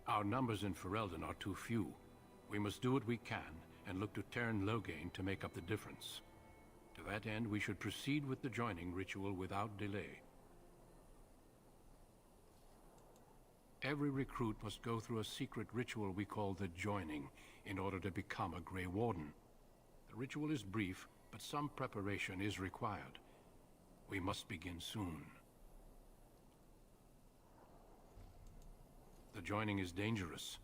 Our numbers in Ferelden are too few. We must do what we can and look to Teyrn Loghain to make up the difference. To that end, we should proceed with the joining ritual without delay. Every recruit must go through a secret ritual we call the joining in order to become a Grey Warden. The ritual is brief, but some preparation is required. We must begin soon. The joining is dangerous.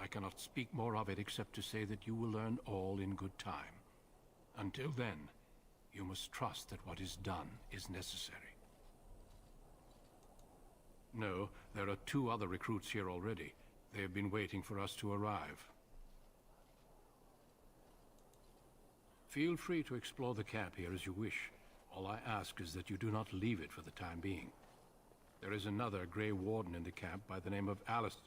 I cannot speak more of it except to say that you will learn all in good time. Until then, you must trust that what is done is necessary. No, there are 2 other recruits here already. They have been waiting for us to arrive. Feel free to explore the camp here as you wish. All I ask is that you do not leave it for the time being. There is another Grey Warden in the camp by the name of Alistair.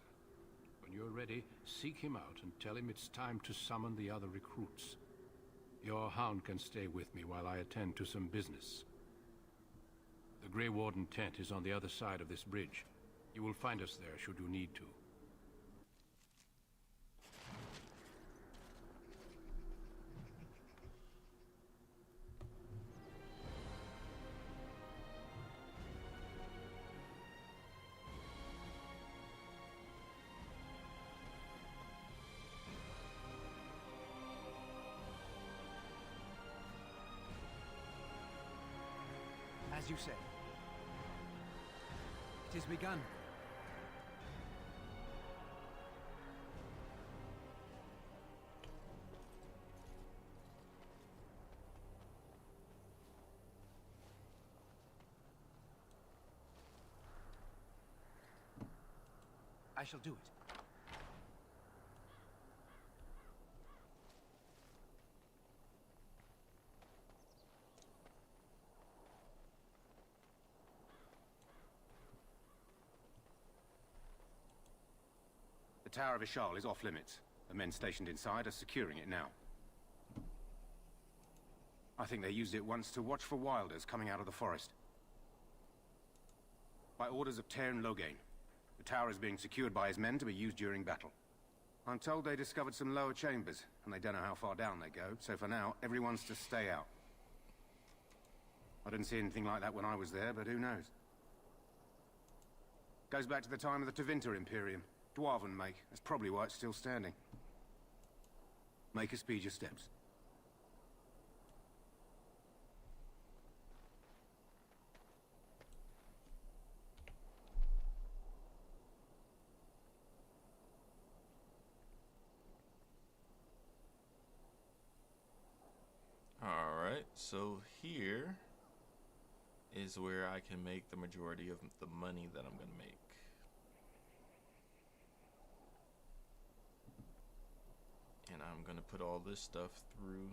When you're ready, seek him out and tell him it's time to summon the other recruits. Your hound can stay with me while I attend to some business. The Grey Warden tent is on the other side of this bridge. You will find us there should you need to. As you say. It is begun. I shall do it. The Tower of Ishal is off limits. The men stationed inside are securing it now. I think they used it once to watch for wilders coming out of the forest. By orders of Teyrn Loghain, the tower is being secured by his men to be used during battle. I'm told they discovered some lower chambers, and they don't know how far down they go, so for now, everyone's to stay out. I didn't see anything like that when I was there, but who knows? Goes back to the time of the Tevinter Imperium. Dwarven make. That's probably why it's still standing. Make us speed your steps. Alright, so here is where I can make the majority of the money that I'm going to make. And I'm going to put all this stuff through.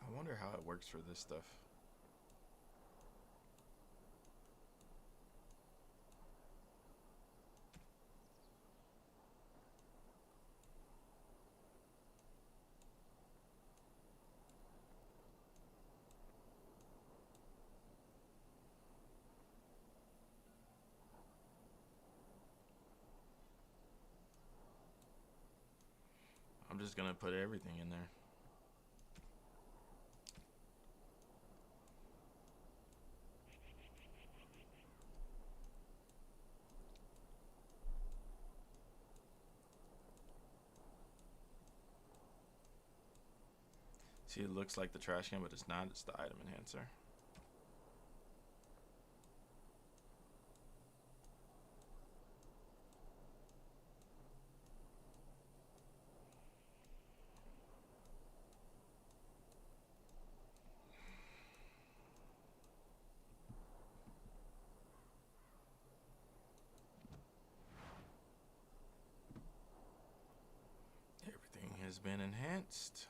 I wonder how it works for this stuff. I'm just gonna put everything in there. See, it looks like the trash can, but it's not. It's the item enhancer. Everything has been enhanced.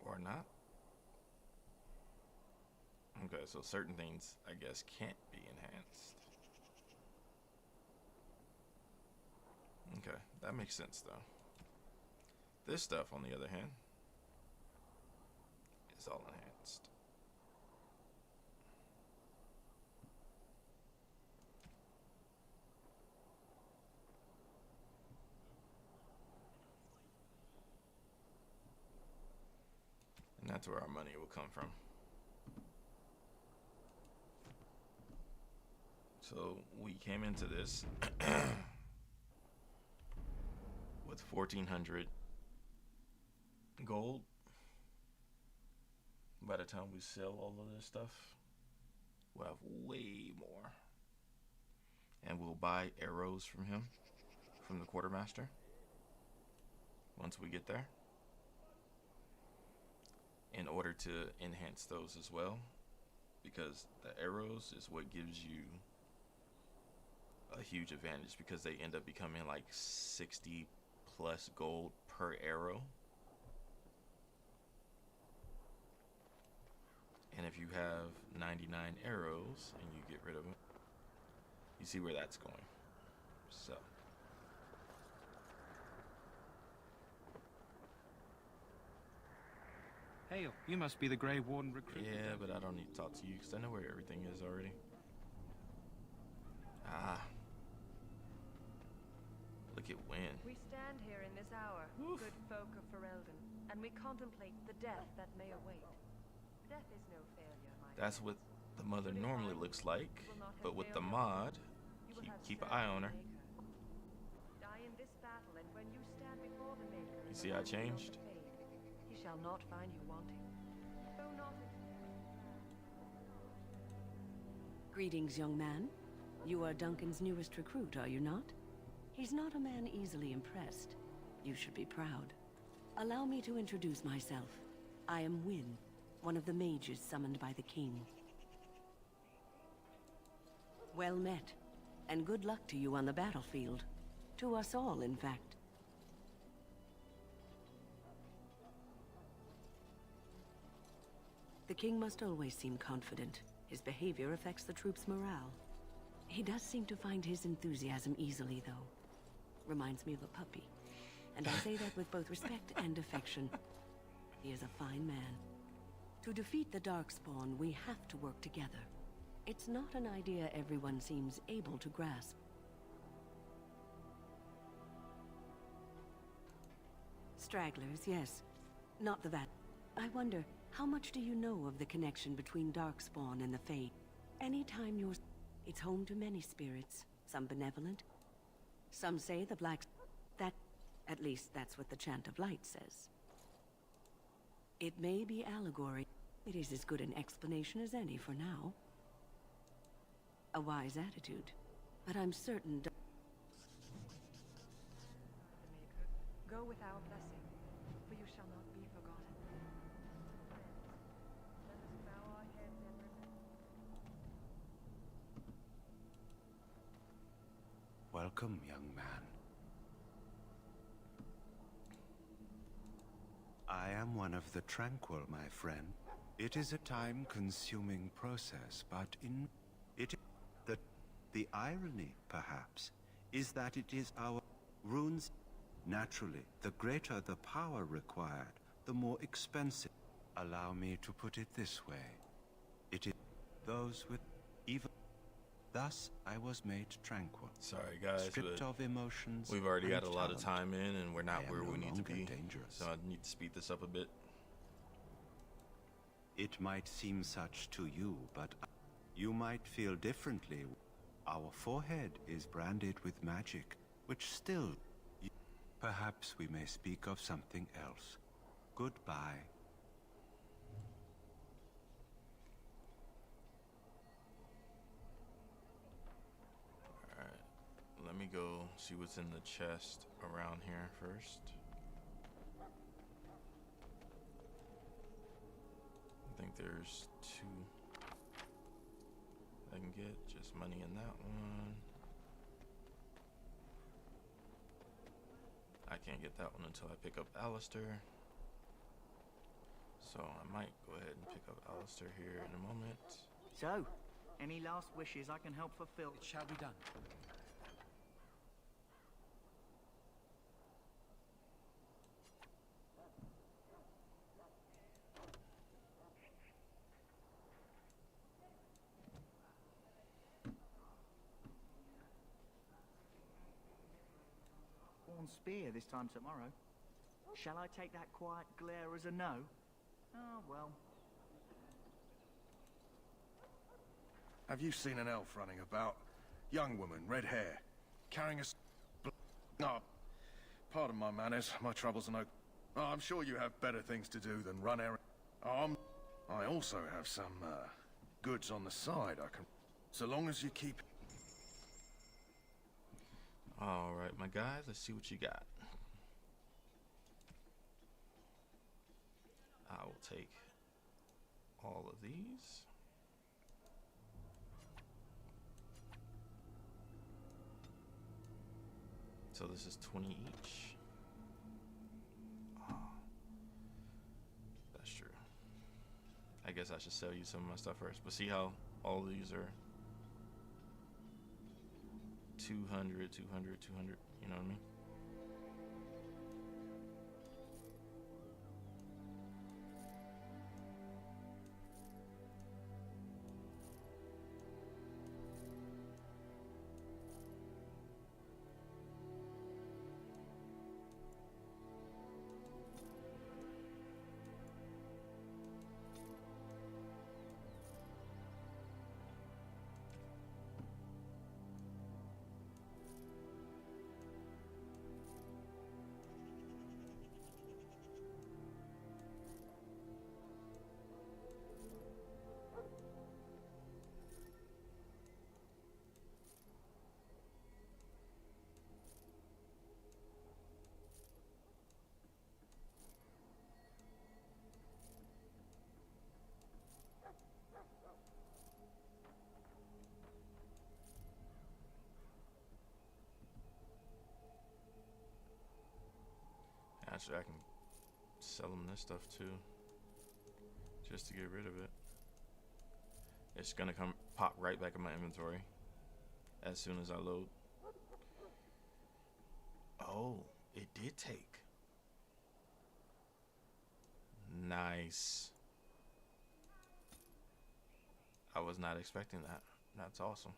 Or not. Okay, so certain things, I guess, can't be enhanced. Okay, that makes sense, though. This stuff, on the other hand, is all enhanced. And that's where our money will come from. So we came into this with 1,400 gold. By the time we sell all of this stuff, we'll have way more. And we'll buy arrows from him, from the quartermaster, once we get there, in order to enhance those as well, because the arrows is what gives you a huge advantage, because they end up becoming like 60 plus gold per arrow. And if you have 99 arrows and you get rid of it, you see where that's going. So Hail, you must be the Grey Warden recruit. Yeah, but I don't need to talk to you because I know where everything is already. Ah. Look at Wynn. We stand here in this hour, good folk of Ferelden, and we contemplate the death that may await. Death is no failure, my That's what the mother normally looks like, but with the mod, keep an eye on her. Die in this battle, and when you stand before the Maker, You see how I changed? he shall not find you wanting. Though not Greetings, young man. You are Duncan's newest recruit, are you not? He's not a man easily impressed. You should be proud. Allow me to introduce myself. I am Wynn, one of the mages summoned by the king. Well met, and good luck to you on the battlefield. To us all, in fact. The king must always seem confident. His behavior affects the troops' morale. He does seem to find his enthusiasm easily, though. Reminds me of a puppy. And I say that with both respect and affection. He is a fine man. To defeat the Darkspawn, we have to work together. It's not an idea everyone seems able to grasp. Stragglers, yes. Not the Vat. I wonder, how much do you know of the connection between Darkspawn and the Fade? Anytime you're... It's home to many spirits, some benevolent. Some say the Black... That... At least that's what the Chant of Light says. It may be allegory. It is as good an explanation as any for now. A wise attitude. But I'm certain... go with our blessing, for you shall not be forgotten. Let us bow our heads and remember. Welcome, young man. I am one of the Tranquil, my friend. It is a time-consuming process, but the irony, perhaps, is that it is our runes. Naturally, the greater the power required, the more expensive. Allow me to put it this way. It is those with even... Thus, I was made tranquil. Sorry, guys, stripped but of emotions. we've already got a and lot of talent. time in, and we're not I am where no we need to longer be. dangerous. So I need to speed this up a bit. It might seem such to you, but you might feel differently. Our forehead is branded with magic, which still... Perhaps we may speak of something else. Goodbye. Alright, let me go see what's in the chest around here first. I think there's 2 I can get. Just money in that one. I can't get that one until I pick up Alistair. So I might go ahead and pick up Alistair here in a moment. So, any last wishes I can help fulfill? It shall be done. Spear this time tomorrow. Shall I take that quiet glare as a no? Oh, well. Have you seen an elf running about? Young woman, red hair, carrying a... No, pardon my manners, my troubles are no... Oh, I'm sure you have better things to do than run errands. I also have some, goods on the side I can... So long as you keep... Alright, my guys, let's see what you got. I will take all of these. So this is 20 each. Oh, that's true. I guess I should sell you some of my stuff first. But see how all these are 200, 200, 200, you know what I mean? Actually, I can sell them this stuff too, just to get rid of it. It's gonna pop right back in my inventory as soon as I load. Oh, it did take. Nice. I was not expecting that. That's awesome.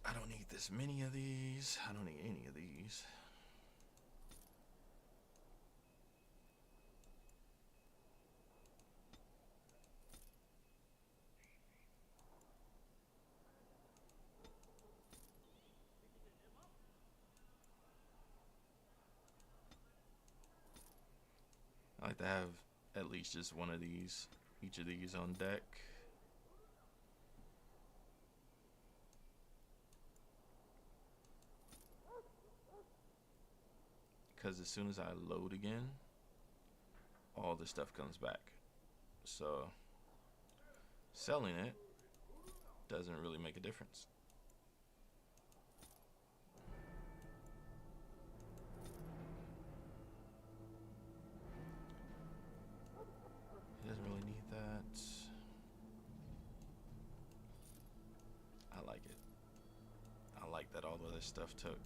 I don't need this many of these. I don't need any of these. I like to have at least just one of these, each of these on deck. Because as soon as I load again, all this stuff comes back. So selling it doesn't really make a difference. He doesn't really need that. I like it. I like that all of this stuff took.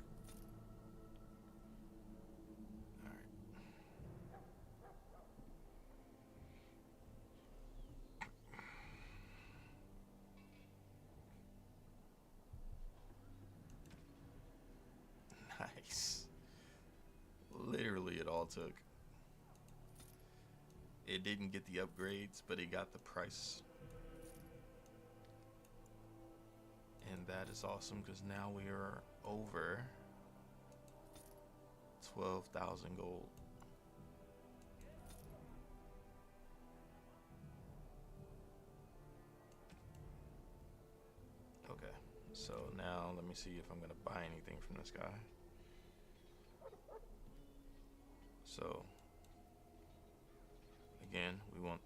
Nice. Literally it all took. It didn't get the upgrades, but it got the price. And that is awesome because now we are over 12,000 gold. Okay, so now let me see if I'm gonna buy anything from this guy. So again, we want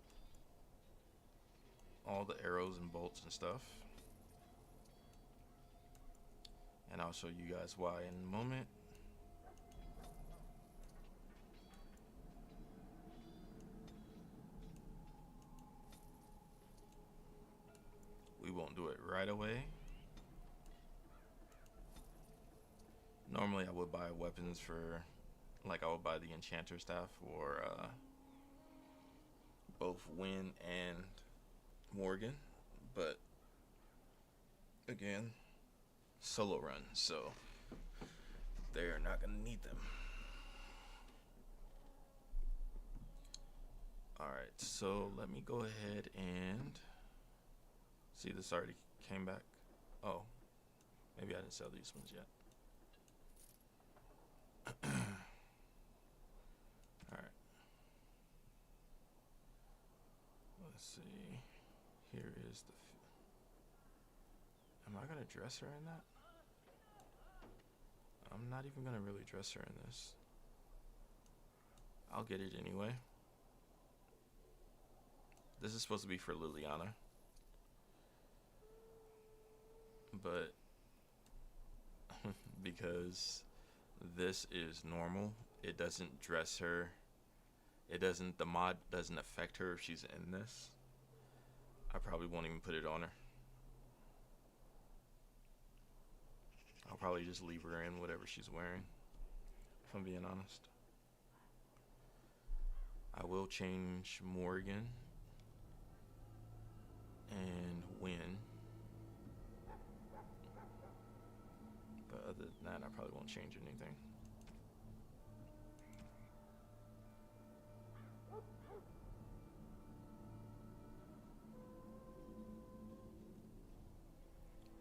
all the arrows and bolts and stuff. And I'll show you guys why in a moment. We won't do it right away. Normally I would buy weapons for, like I would buy the enchanter staff for both Wynn and Morgan, but again, solo run, so they're not gonna need them. Alright, so let me go ahead and see, this already came back. Oh, maybe I didn't sell these ones yet. Alright. Let's see. Here is the... Am I gonna dress her in that? I'm not even gonna really dress her in this. I'll get it anyway. This is supposed to be for Liliana. But because this is normal, it doesn't dress her. It doesn't, the mod doesn't affect her if she's in this. I probably won't even put it on her. I'll probably just leave her in whatever she's wearing, if I'm being honest. I will change Morgan and Wynn. But other than that, I probably won't change anything.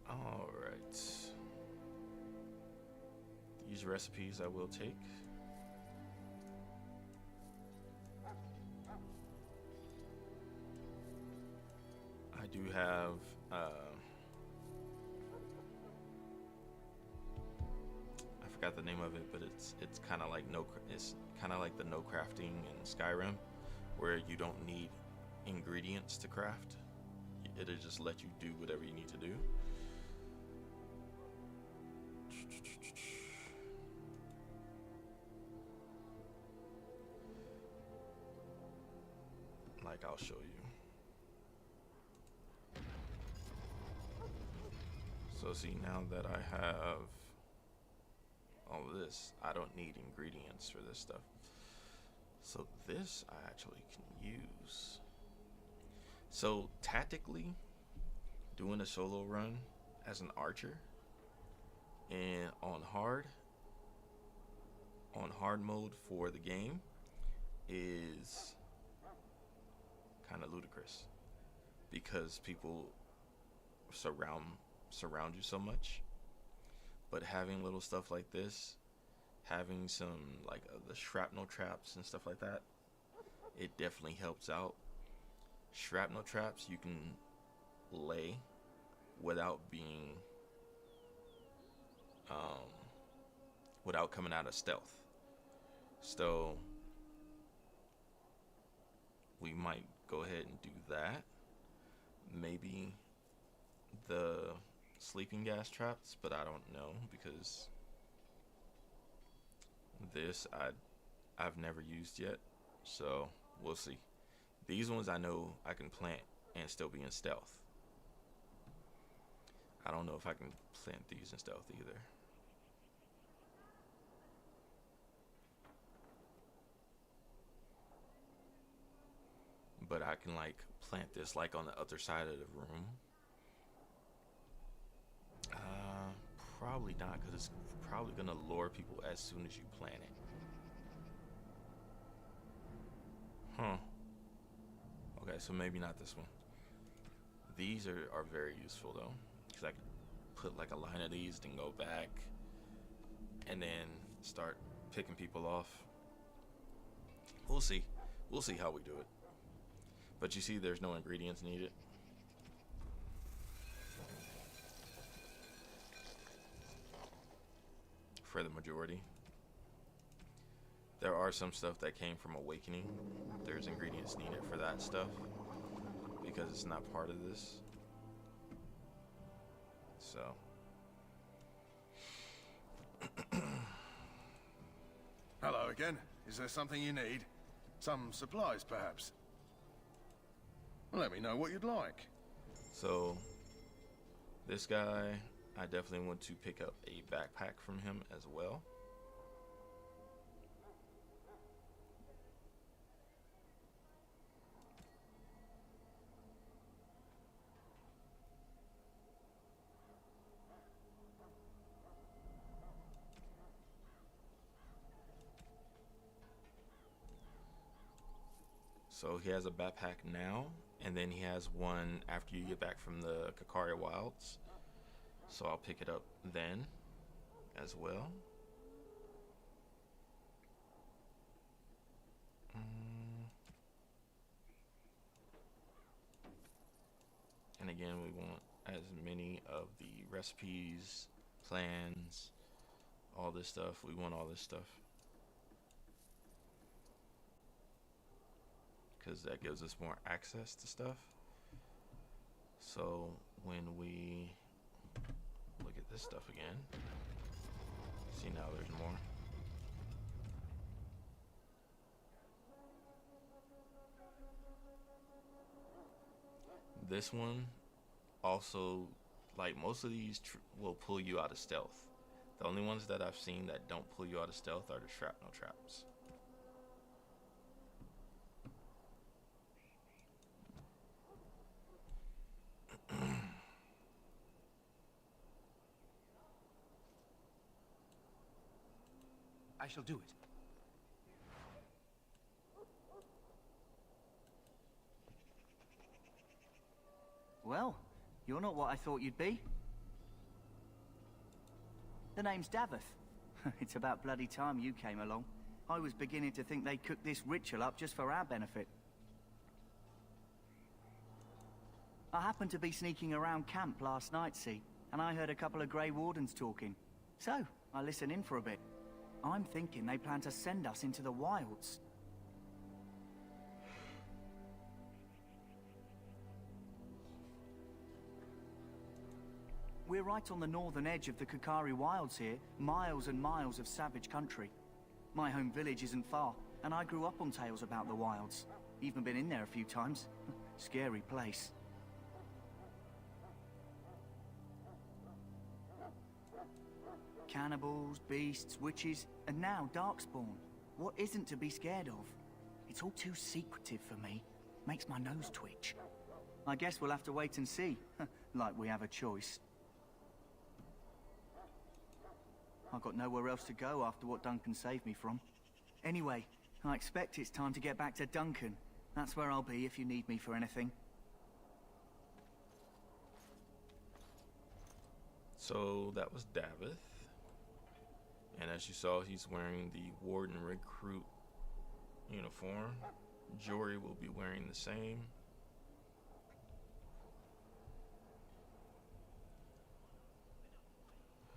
Alright. These recipes I will take. I do have I forgot the name of it, but it's kind of like the no crafting in Skyrim, where you don't need ingredients to craft. it'll just let you do whatever you need to do. Like, I'll show you. So see, now that I have all of this, I don't need ingredients for this stuff. So this I actually can use. So tactically, doing a solo run as an archer and on hard mode for the game is kind of ludicrous because people surround you so much. But having little stuff like this, having some like the shrapnel traps and stuff like that, it definitely helps out. Shrapnel traps you can lay without being without coming out of stealth. So we might go ahead and do that. Maybe the sleeping gas traps, but I don't know because this I've never used yet, so we'll see. These ones I know I can plant and still be in stealth. I don't know if I can plant these in stealth either. But I can like plant this like on the other side of the room. Probably not, because it's probably gonna lure people as soon as you plant it. Huh. Okay, so maybe not this one. These are very useful though, because I could put like a line of these, then go back, and then start picking people off. We'll see. We'll see how we do it. But you see, there's no ingredients needed. For the majority. There are some stuff that came from Awakening. There's ingredients needed for that stuff because it's not part of this. So hello again. Is there something you need? Some supplies, perhaps? Let me know what you'd like. So this guy, I definitely want to pick up a backpack from him as well. So he has a backpack now, and then he has one after you get back from the Kakaria Wilds. So I'll pick it up then as well. And again, we want as many of the recipes, plans, all this stuff. We want all this stuff. Because that gives us more access to stuff. So when we look at this stuff again, see now there's more. This one also, like most of these will pull you out of stealth. The only ones that I've seen that don't pull you out of stealth are the shrapnel traps. I shall do it. Well, you're not what I thought you'd be. The name's Daveth. It's about bloody time you came along. I was beginning to think they cooked this ritual up just for our benefit. I happened to be sneaking around camp last night, see, and I heard a couple of Grey Wardens talking. So, I listened in for a bit. I'm thinking they plan to send us into the wilds. We're right on the northern edge of the Kukari Wilds here, miles and miles of savage country. My home village isn't far, and I grew up on tales about the wilds. Even been in there a few times. Scary place. Cannibals, beasts, witches, and now Darkspawn. What isn't to be scared of? It's all too secretive for me. Makes my nose twitch. I guess we'll have to wait and see. Like we have a choice. I've got nowhere else to go after what Duncan saved me from. Anyway, I expect it's time to get back to Duncan. That's where I'll be if you need me for anything. So that was Davith. And as you saw, he's wearing the Warden recruit uniform. Jory will be wearing the same.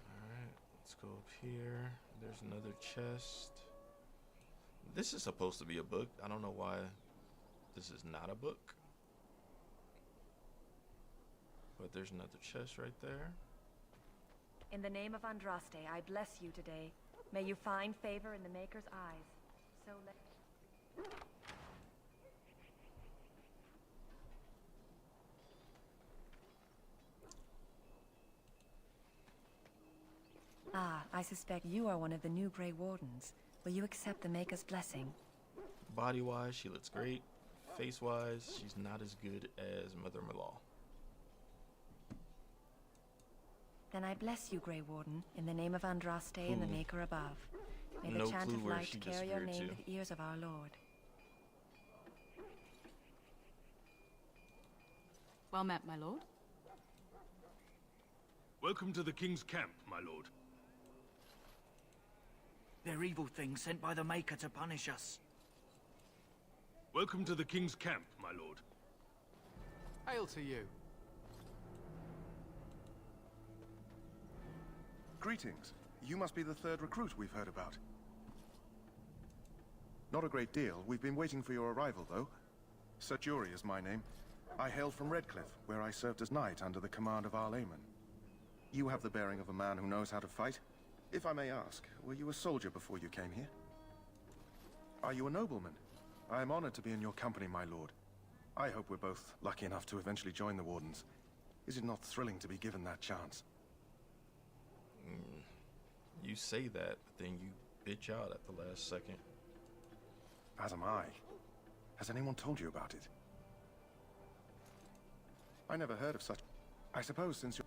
Alright, let's go up here. There's another chest. This is supposed to be a book. I don't know why this is not a book. But there's another chest right there. In the name of Andraste, I bless you today. May you find favor in the Maker's eyes. So let... Ah, I suspect you are one of the new Grey Wardens. Will you accept the Maker's blessing? Body-wise, she looks great. Face-wise, she's not as good as Mother Malaw. Then I bless you, Grey Warden, in the name of Andraste and the Maker above. May the chant of light carry your name to the ears of our Lord. Well met, my lord. Welcome to the King's camp, my lord. They're evil things sent by the Maker to punish us. Welcome to the King's camp, my lord. Hail to you. Greetings. You must be the third recruit we've heard about. Not a great deal. We've been waiting for your arrival, though. Sir Jory is my name. I hail from Redcliffe, where I served as knight under the command of Arl Howe. You have the bearing of a man who knows how to fight. If I may ask, were you a soldier before you came here? Are you a nobleman? I am honored to be in your company, my lord. I hope we're both lucky enough to eventually join the Wardens. Is it not thrilling to be given that chance? You say that, but then you bitch out at the last second. As am I. Has anyone told you about it? I never heard of such... I suppose since you're...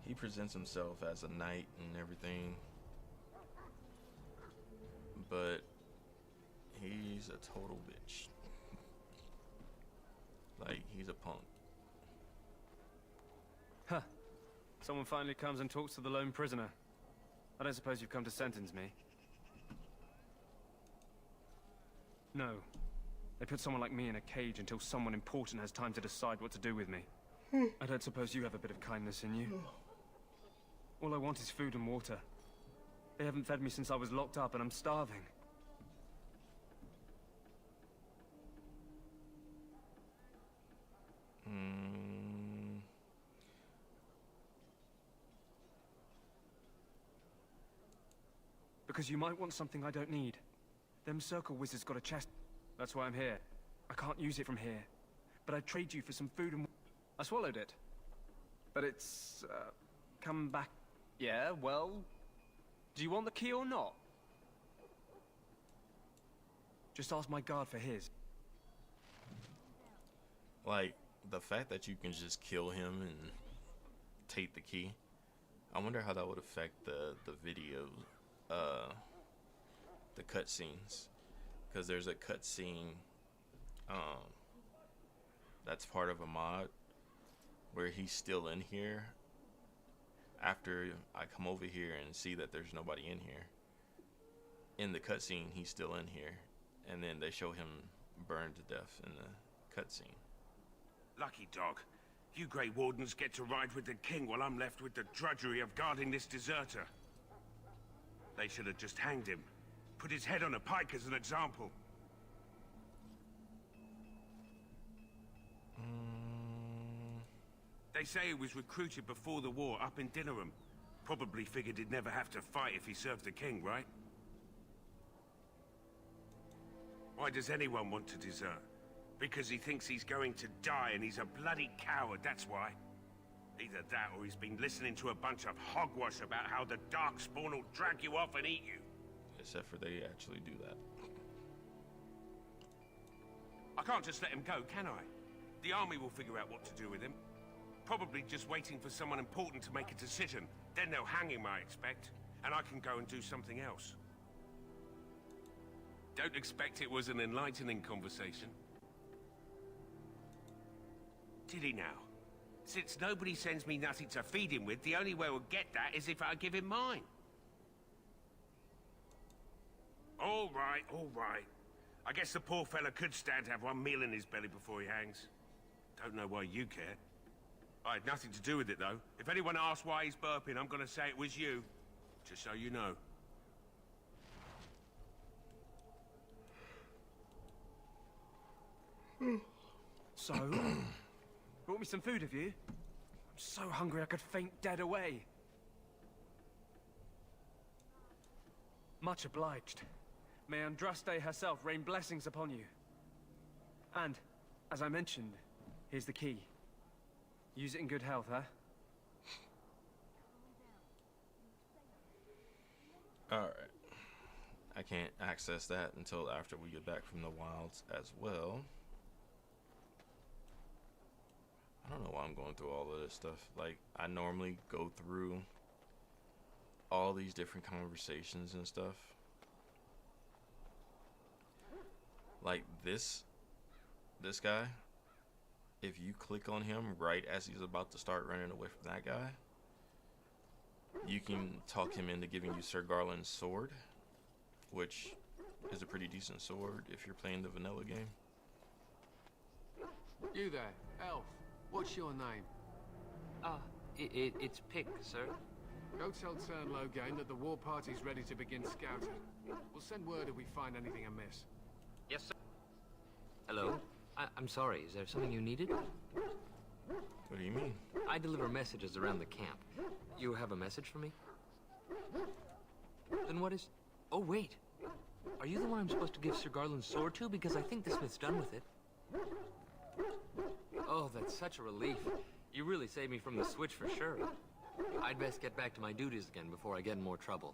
He presents himself as a knight and everything, but he's a total bitch. Like, he's a punk. Huh. Someone finally comes and talks to the lone prisoner. I don't suppose you've come to sentence me. No. They put someone like me in a cage until someone important has time to decide what to do with me. I don't suppose you have a bit of kindness in you. All I want is food and water. They haven't fed me since I was locked up and I'm starving. Because you might want something I don't need. Them circle wizards got a chest. That's why I'm here. I can't use it from here. But I'd trade you for some food and... I swallowed it. But it's... come back... Yeah, well... Do you want the key or not? Just ask my guard for his. Like, the fact that you can just kill him and take the key. I wonder how that would affect the video, the cutscenes. Because there's a cutscene that's part of a mod where he's still in here after I come over here and see that there's nobody in here. In the cutscene, he's still in here, and then they show him burned to death in the cutscene. Lucky dog. You Grey Wardens get to ride with the king while I'm left with the drudgery of guarding this deserter. They should have just hanged him. Put his head on a pike as an example. They say he was recruited before the war up in Dinnerham. Probably figured he'd never have to fight if he served the king, right? Why does anyone want to desert? Because he thinks he's going to die and he's a bloody coward, that's why. Either that or he's been listening to a bunch of hogwash about how the Darkspawn will drag you off and eat you. Except for they actually do that. I can't just let him go, can I? The army will figure out what to do with him. Probably just waiting for someone important to make a decision. Then they'll hang him, I expect. And I can go and do something else. Don't expect it was an enlightening conversation. Did he now? Since nobody sends me nothing to feed him with, the only way we'll get that is if I give him mine. All right, all right. I guess the poor fella could stand to have one meal in his belly before he hangs. Don't know why you care. I had nothing to do with it, though. If anyone asks why he's burping, I'm gonna say it was you. Just so you know. So, brought me some food, have you? I'm so hungry I could faint dead away. Much obliged. May Andraste herself rain blessings upon you. And, as I mentioned, here's the key. Use it in good health, huh? Alright. I can't access that until after we get back from the wilds as well. I don't know why I'm going through all of this stuff. Like, I normally go through all these different conversations and stuff. Like this guy, if you click on him right as he's about to start running away from that guy, you can talk him into giving you Sir Garland's sword, which is a pretty decent sword if you're playing the vanilla game. You there, elf. What's your name? It's Pick, sir. Go tell Teyrn Bryce that the war party's ready to begin scouting. We'll send word if we find anything amiss. Yes, sir. Hello? I'm sorry, is there something you needed? What do you mean? I deliver messages around the camp. You have a message for me? Then what is... Oh, wait. Are you the one I'm supposed to give Sir Garland's sword to? Because I think the smith's done with it. Oh, that's such a relief. You really saved me from the switch for sure. I'd best get back to my duties again before I get in more trouble.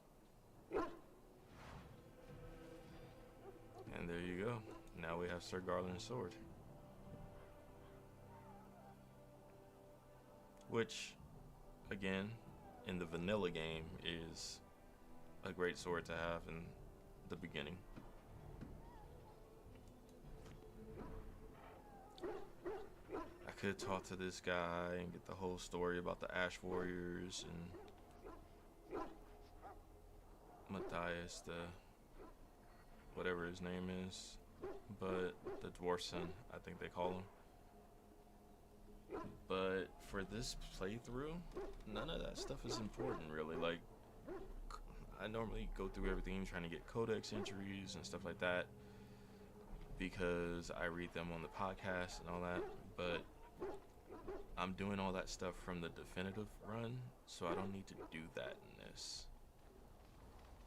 And there you go. Now we have Sir Garland's sword. Which, again, in the vanilla game is a great sword to have in the beginning. I could talk to this guy and get the whole story about the Ash Warriors and Matthias, whatever his name is, but the dwarf son, I think they call him. But for this playthrough, none of that stuff is important, really. Like, I normally go through everything trying to get codex entries and stuff like that because I read them on the podcast and all that, but I'm doing all that stuff from the definitive run, so I don't need to do that in this.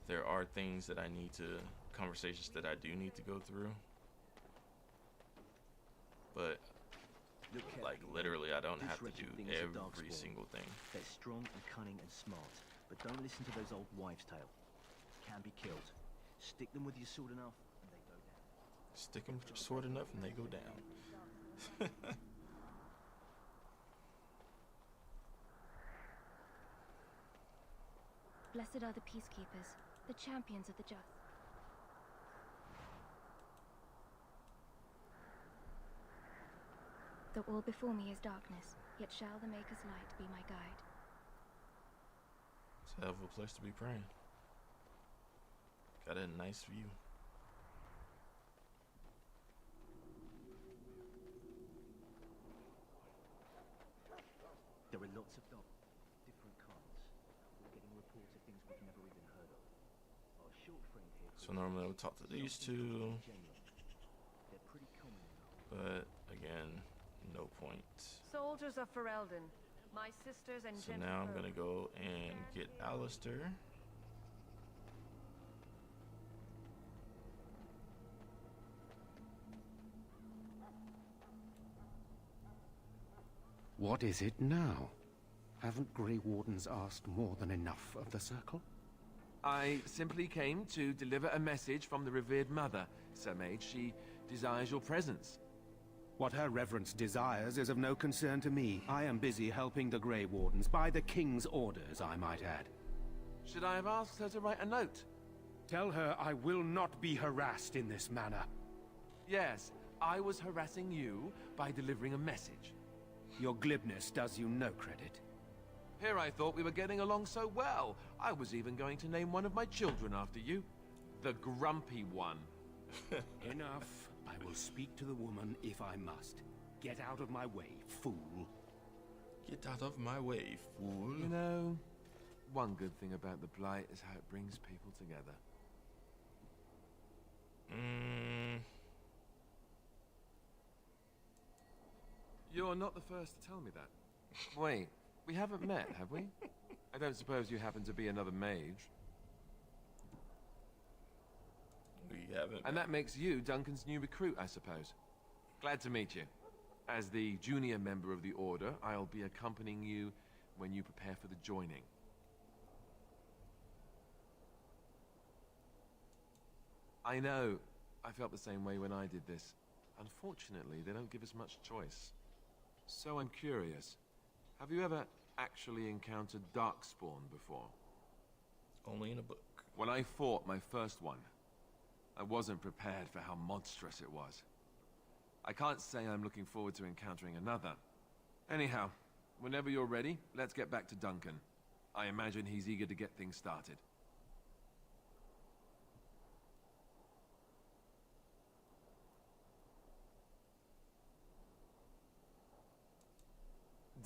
There are things that I need to, conversations that I do need to go through, but like literally I don't have to do every single thing. They're strong and cunning and smart, but don't listen to those old wives' tale. Can be killed. Stick them with your sword enough and they go down. Stick them with your sword enough and they go down. Blessed are the peacekeepers, the champions of the just. Though all before me is darkness, yet shall the Maker's light be my guide. It's a hell of a place to be praying. Got a nice view. There are lots of dogs, different kinds. We're getting reports of things we've never even heard of. Our short friend here. So normally I would talk to these two, They're pretty common. but again, no point. Soldiers of Ferelden, My sisters and So now I'm gonna go and get Alistair. What is it now? Haven't Grey Wardens asked more than enough of the Circle? I simply came to deliver a message from the revered mother, Sir Mage. She desires your presence. What her reverence desires is of no concern to me. I am busy helping the Grey Wardens, by the King's orders, I might add. Should I have asked her to write a note? Tell her I will not be harassed in this manner. Yes, I was harassing you by delivering a message. Your glibness does you no credit. Here I thought we were getting along so well. I was even going to name one of my children after you. The Grumpy One. Enough. I will speak to the woman if I must. Get out of my way, fool. Get out of my way, fool. You know, one good thing about the Blight is how it brings people together. You're not the first to tell me that. Wait, we haven't met, have we? I don't suppose you happen to be another mage. We haven't. And that makes you Duncan's new recruit, I suppose. Glad to meet you. As the junior member of the Order, I'll be accompanying you when you prepare for the joining. I know. I felt the same way when I did this. Unfortunately, they don't give us much choice. So I'm curious. Have you ever actually encountered Darkspawn before? Only in a book. When I fought my first one, I wasn't prepared for how monstrous it was. I can't say I'm looking forward to encountering another. Anyhow, whenever you're ready, let's get back to Duncan. I imagine he's eager to get things started.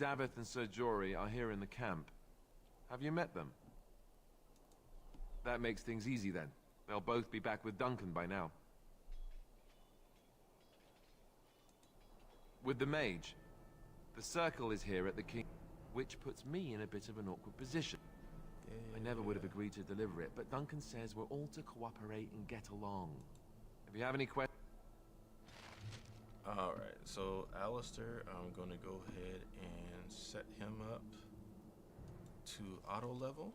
Davith and Sir Jory are here in the camp. Have you met them? That makes things easy then. They'll both be back with Duncan by now. With the mage, the Circle is here at the King, which puts me in a bit of an awkward position. I never would have agreed to deliver it, but Duncan says we're all to cooperate and get along. If you have any questions... Alright, so Alistair, I'm gonna go ahead and set him up to auto level.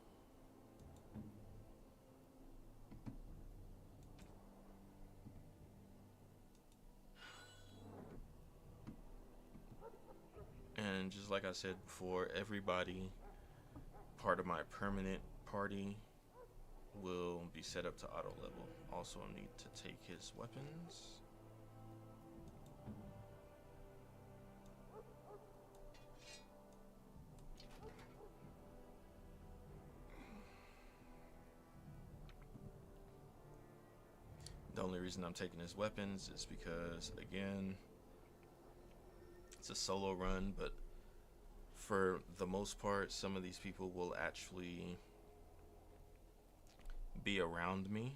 And just like I said before, everybody part of my permanent party will be set up to auto level. Also need to take his weapons. The only reason I'm taking his weapons is because, again, it's a solo run, but for the most part, some of these people will actually be around me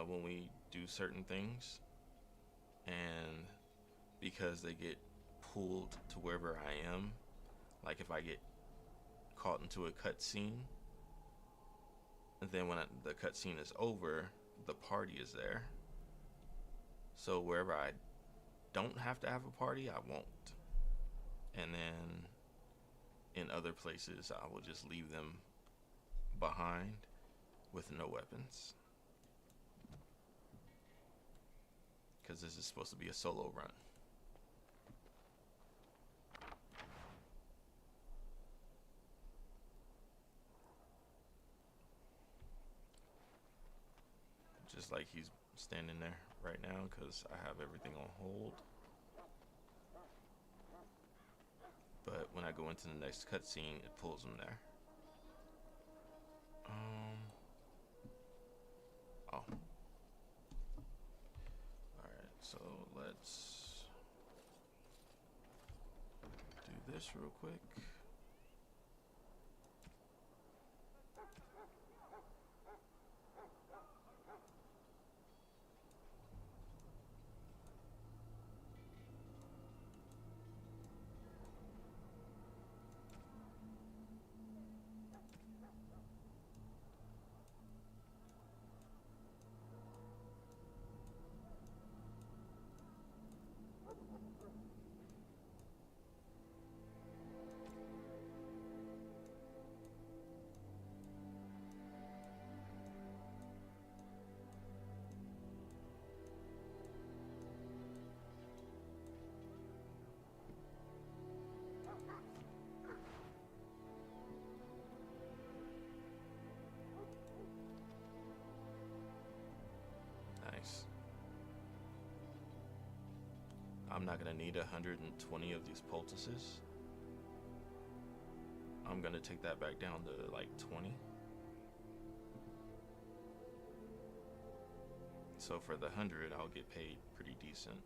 when we do certain things, and because they get pulled to wherever I am, like if I get caught into a cutscene, then when the cutscene is over, the party is there. So wherever I don't have to have a party, I won't. And then in other places, I will just leave them behind with no weapons. Because this is supposed to be a solo run. Just like he's standing there right now, because I have everything on hold. But when I go into the next cutscene, it pulls him there. Oh. Alright, so let's do this real quick. I'm not gonna need 120 of these poultices. I'm gonna take that back down to like 20. So for the 100, I'll get paid pretty decent.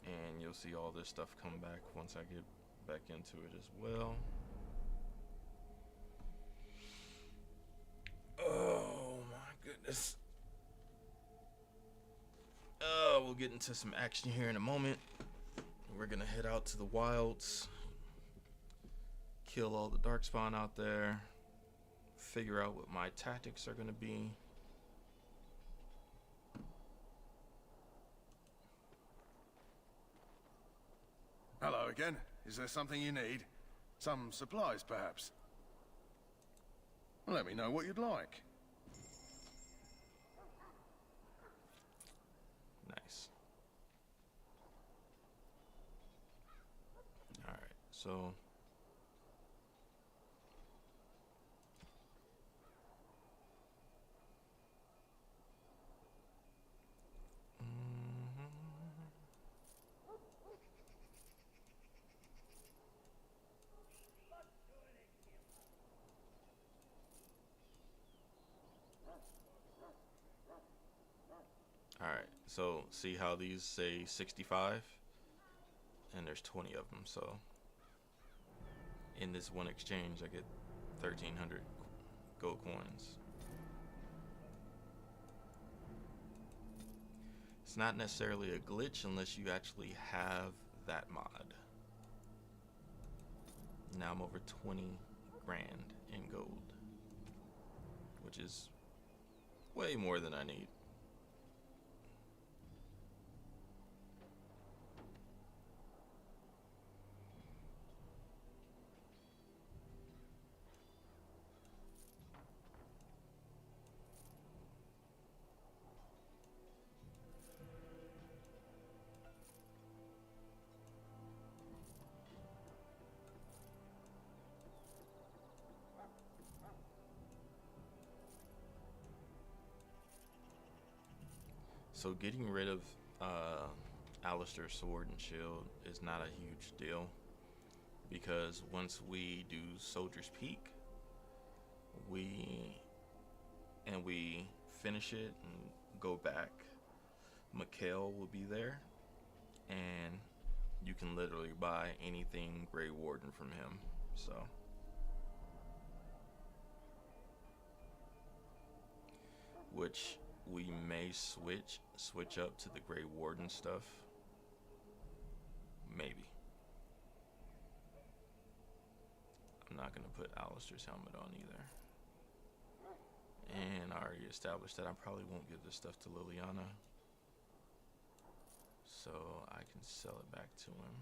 And you'll see all this stuff come back once I get back into it as well. Oh my goodness. We'll get into some action here in a moment. We're gonna head out to the wilds, kill all the darkspawn out there, figure out what my tactics are gonna be. Hello again. Is there something you need? Some supplies, perhaps? Let me know what you'd like. Nice. Alright, so alright, so see how these say 65? And there's 20 of them, so in this one exchange I get 1,300 gold coins. It's not necessarily a glitch unless you actually have that mod. Now I'm over 20 grand in gold, which is way more than I need. So getting rid of Alistair's sword and shield is not a huge deal, because once we do Soldier's Peak, we finish it and go back, Mikhail will be there, and you can literally buy anything Grey Warden from him. So which we may switch up to the Grey Warden stuff. Maybe. I'm not gonna put Alistair's helmet on either. And I already established that I probably won't give this stuff to Liliana, so I can sell it back to him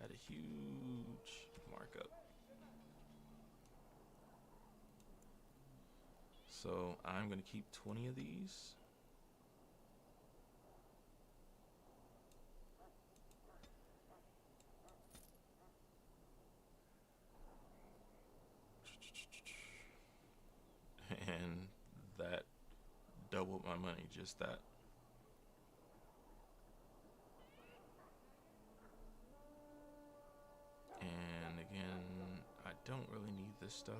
at a huge markup. So I'm gonna keep 20 of these. And that doubled my money, just that. And again, I don't really need this stuff.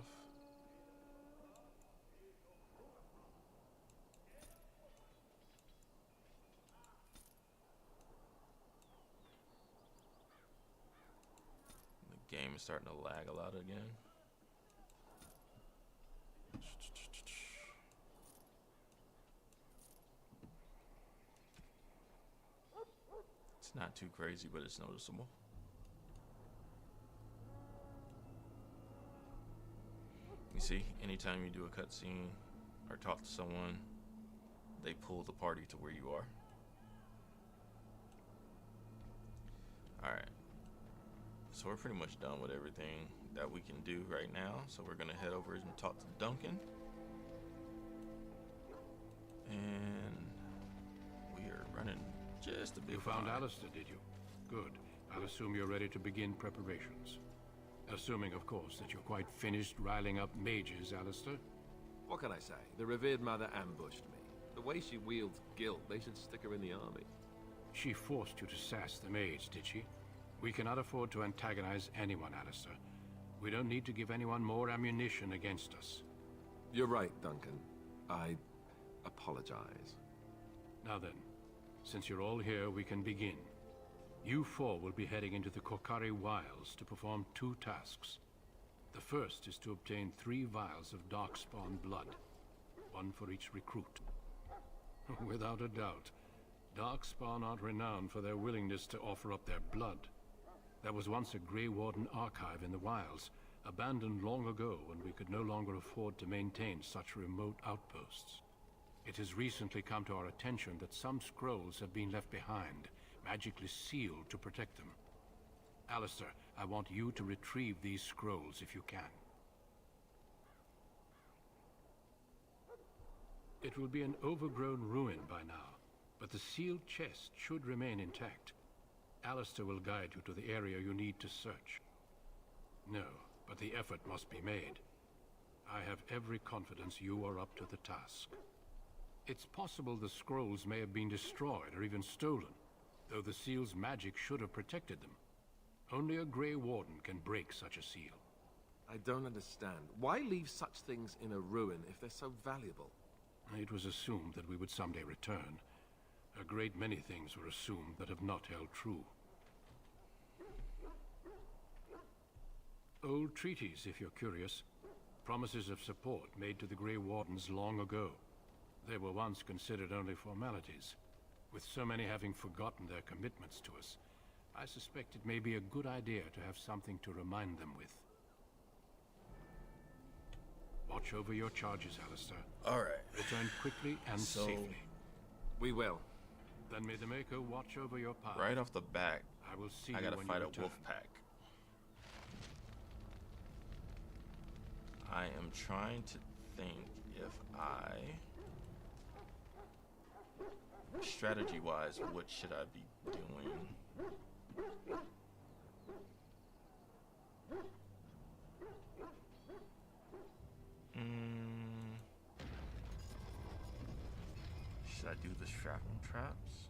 The game is starting to lag a lot again. It's not too crazy, but it's noticeable. You see, anytime you do a cutscene or talk to someone, they pull the party to where you are. Alright. So we're pretty much done with everything that we can do right now. So we're gonna head over and talk to Duncan. And we are running just a bit. You found behind. Alistair, did you? Good. I'll assume you're ready to begin preparations. Assuming, of course, that you're quite finished riling up mages, Alistair. What can I say? The revered mother ambushed me. The way she wields guilt, they should stick her in the army. She forced you to sass the maids, did she? We cannot afford to antagonize anyone, Alistair. We don't need to give anyone more ammunition against us. You're right, Duncan. I apologize. Now then, since you're all here, we can begin. You four will be heading into the Korcari Wilds to perform 2 tasks. The first is to obtain 3 vials of Darkspawn blood, 1 for each recruit. Without a doubt, Darkspawn aren't renowned for their willingness to offer up their blood. There was once a Grey Warden archive in the wilds, abandoned long ago when we could no longer afford to maintain such remote outposts. It has recently come to our attention that some scrolls have been left behind, magically sealed to protect them. Alistair, I want you to retrieve these scrolls if you can. It will be an overgrown ruin by now, but the sealed chest should remain intact. Alistair will guide you to the area you need to search. No, but the effort must be made. I have every confidence you are up to the task. It's possible the scrolls may have been destroyed or even stolen, though the seal's magic should have protected them. Only a Grey Warden can break such a seal. I don't understand. Why leave such things in a ruin if they're so valuable? It was assumed that we would someday return. A great many things were assumed that have not held true. Old treaties, if you're curious. Promises of support made to the Grey Wardens long ago. They were once considered only formalities. With so many having forgotten their commitments to us, I suspect it may be a good idea to have something to remind them with. Watch over your charges, Alistair. Alright. Return quickly and safely. We will. Then may the Maker watch over your path. Right off the bat, I will see I gotta you when fight you a return. wolf pack. I am trying to think if strategy-wise, what should I be doing? Should I do the shrapnel traps?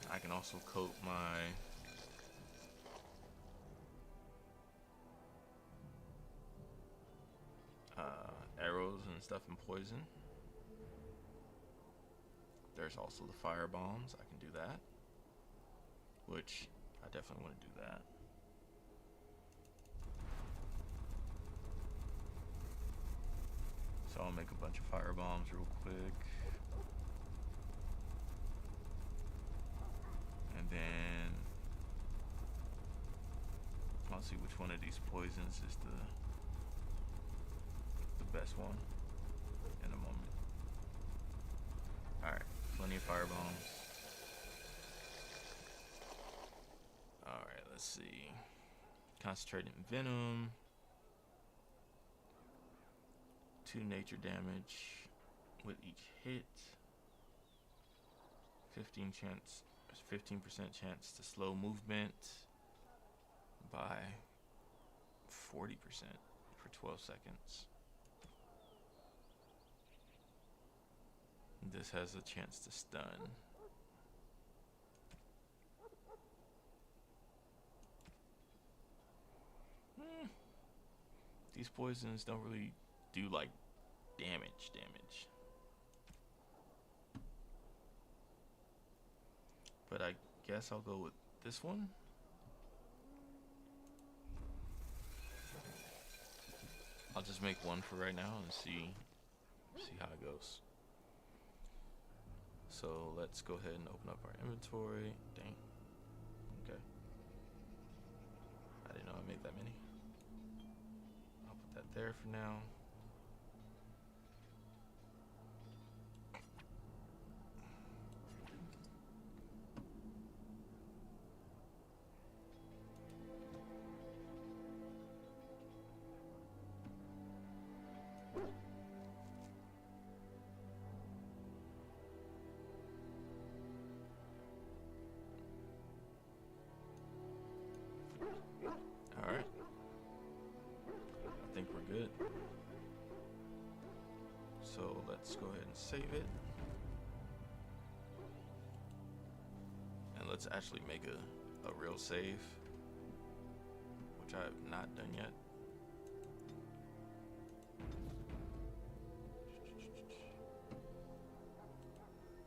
I can also coat my arrows and stuff in poison. There's also the fire bombs. I can do that, which I definitely want to do that. So I'll make a bunch of fire bombs real quick. And then I'll see which one of these poisons is the best one in a moment. Alright, plenty of fire bombs. Alright, let's see. Concentrated venom. 2 nature damage with each hit. 15% chance to slow movement by 40% for 12 seconds. This has a chance to stun. These poisons don't really do like damage. But I guess I'll go with this one. I'll just make one for right now and see how it goes. So let's go ahead and open up our inventory. Dang. Okay. I didn't know I made that many. I'll put that there for now. Alright. I think we're good. So let's go ahead and save it. And let's actually make a real save, which I have not done yet.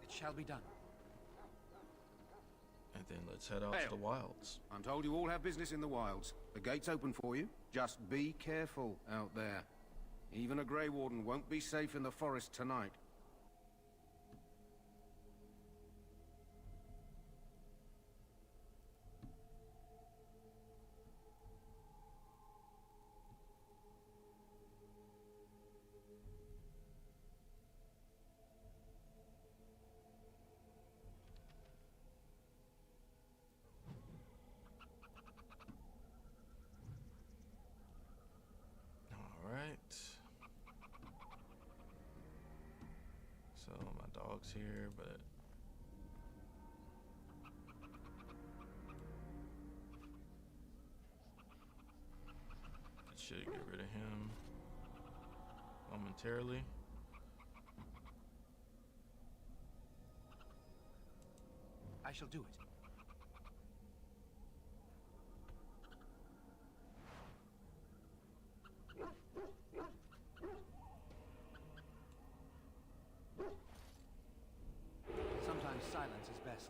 It shall be done. And then let's head out to the wilds. I'm told you all have business in the wilds. The gate's open for you. Just be careful out there. Even a Grey Warden won't be safe in the forest tonight. So my dog's here, but it should get rid of him momentarily. I shall do it. Sometimes silence is best.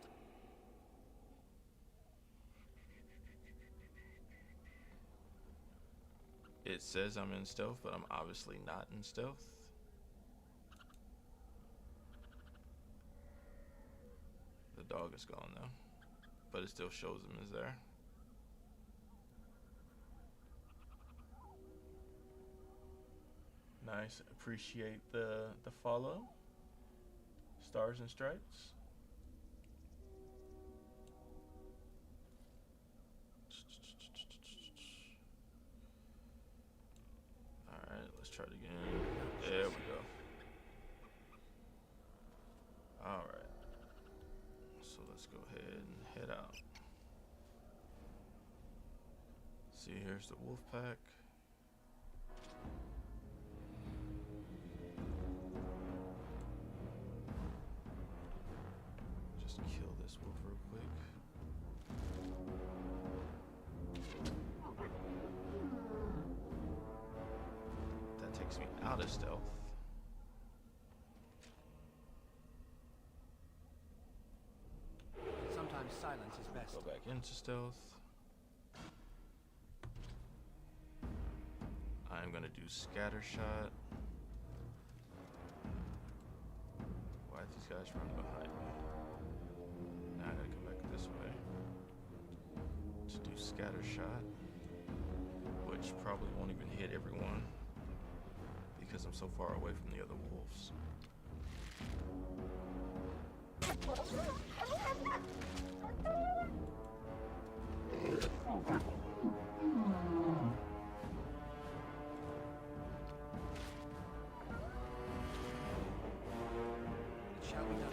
It says I'm in stealth, but I'm obviously not in stealth. The dog is gone though, but it still shows him as there. Nice. Appreciate the follow. Stars and stripes. Alright, let's try it again. There we go. Alright. So let's go ahead and head out. See, here's the wolf pack. Just kill this wolf real quick. That takes me out of stealth. Sometimes silence is best. Go back into stealth. I'm gonna do scatter shot. Why are these guys running behind me? Now I gotta come back this way to do scatter shot, which probably won't even hit everyone because I'm so far away from the other wolves. It shall be done.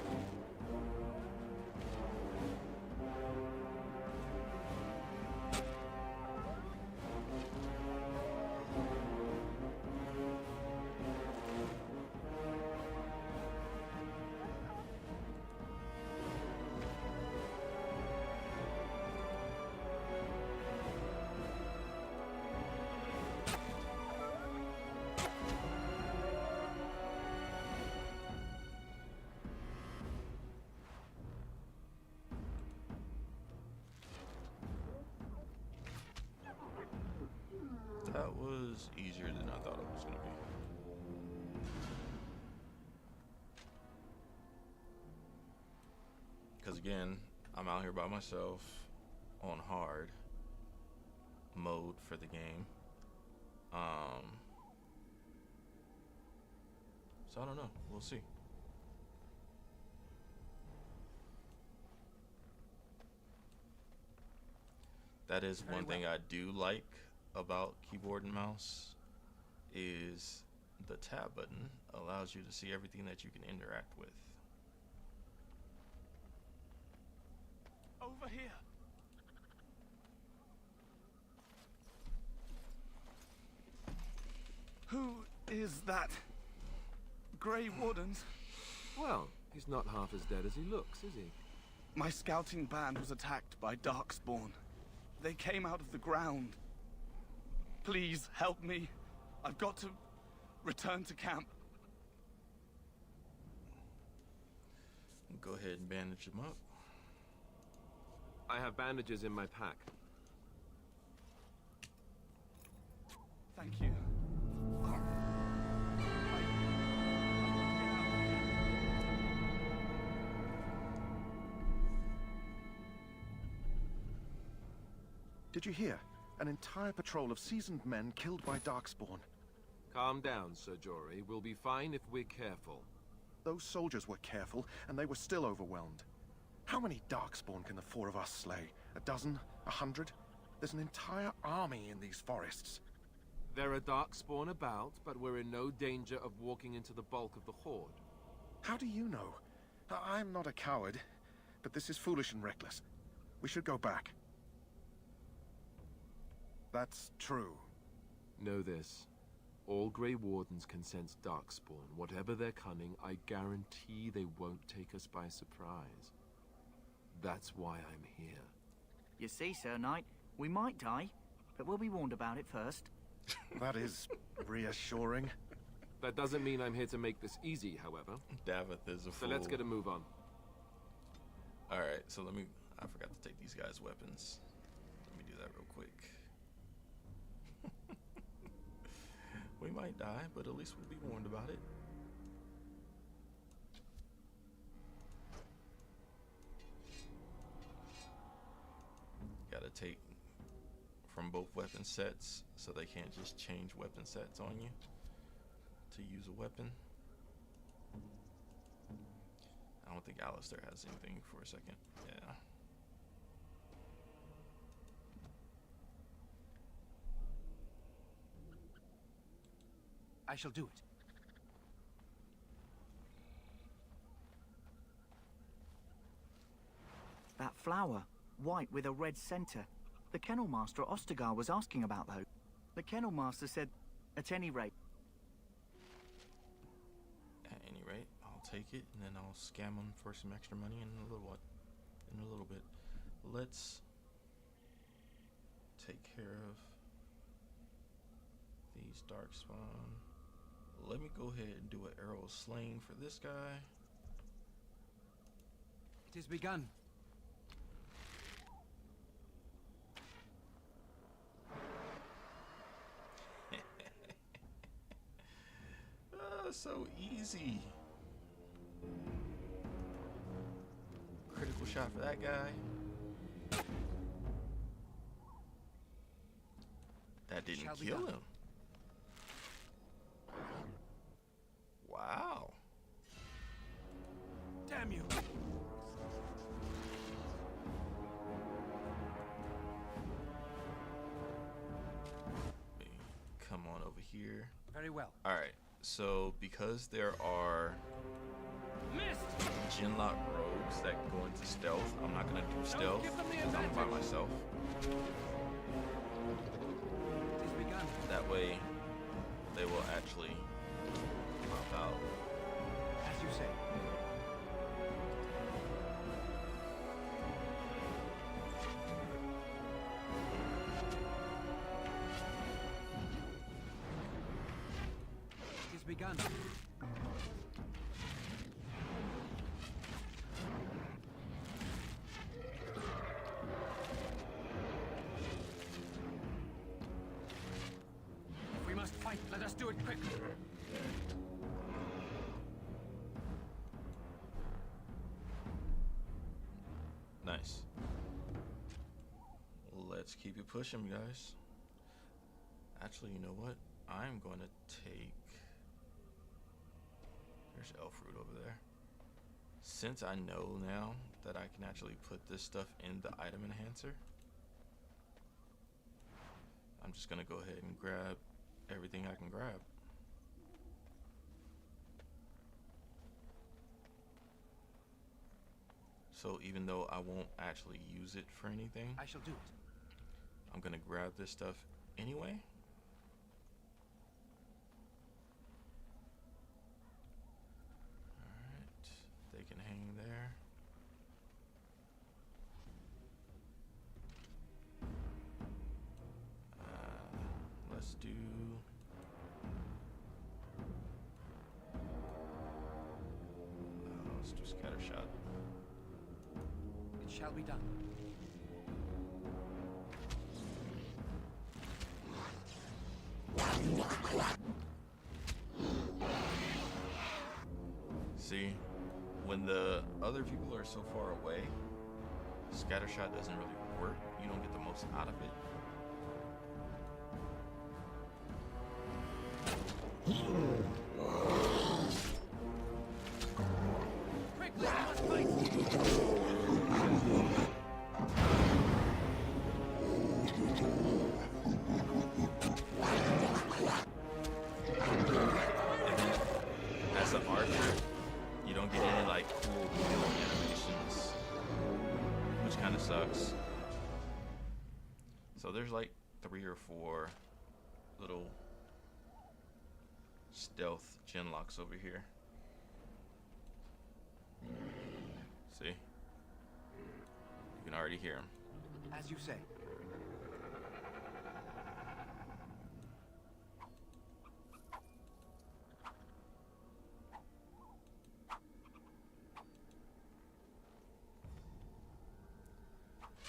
That was easier than I thought it was going to be. Because again, I'm out here by myself on hard mode for the game. So I don't know. We'll see. That is one thing I do like about keyboard and mouse is the tab button allows you to see everything that you can interact with. Over here. is that? Grey Wardens? Well, he's not half as dead as he looks, is he? My scouting band was attacked by Darkspawn. They came out of the ground. Please, help me. I've got to return to camp. Go ahead and bandage him up. I have bandages in my pack. Thank you. Did you hear? An entire patrol of seasoned men killed by Darkspawn. Calm down, Sir Jory. We'll be fine if we're careful. Those soldiers were careful, and they were still overwhelmed. How many Darkspawn can the four of us slay? A dozen? 100? There's an entire army in these forests. There are Darkspawn about, but we're in no danger of walking into the bulk of the Horde. How do you know? I'm not a coward, but this is foolish and reckless. We should go back. That's true. Know this. All Grey Wardens can sense Darkspawn. Whatever their cunning, I guarantee they won't take us by surprise. That's why I'm here. You see, Sir Knight, we might die, but we'll be warned about it first. That is reassuring. That doesn't mean I'm here to make this easy, however. Davith is a fool. So let's get a move on. Alright, so I forgot to take these guys' weapons. Let me do that real quick. We might die, but at least we'll be warned about it. Gotta take from both weapon sets, so they can't just change weapon sets on you to use a weapon. I don't think Alistair has anything for a second. Yeah. I shall do it. That flower, white with a red center. The Kennel Master at Ostagar was asking about those. The Kennel Master said, at any rate. At any rate, I'll take it and then I'll scam them for some extra money in a little bit. Let's take care of these Darkspawn. Let me go ahead and do an arrow slaying for this guy. It is begun. So easy. Critical shot for that guy. That didn't kill him. Wow. Damn you. Come on over here. Very well. All right. So because there are Genlock rogues that go into stealth, I'm not gonna do stealth. I'm by myself. That way, they will actually pop out. As you say. It is begun. If we must fight, let us do it quickly. Nice. Let's keep it pushing, guys. Actually, you know what? I'm going to take... There's Elfroot over there. Since I know now that I can actually put this stuff in the item enhancer, I'm just going to go ahead and grab everything I can grab. So even though I won't actually use it for anything, I shall do it. I'm gonna grab this stuff anyway. to scattershot. It shall be done. See, when the other people are so far away, scattershot doesn't really work. You don't get the most out of it. Quickly, I must fight! As an archer, you don't get any like cool healing animations, which kind of sucks. So there's like 3 or 4 little stealth gen locks over here. See? You can already hear them. As you say.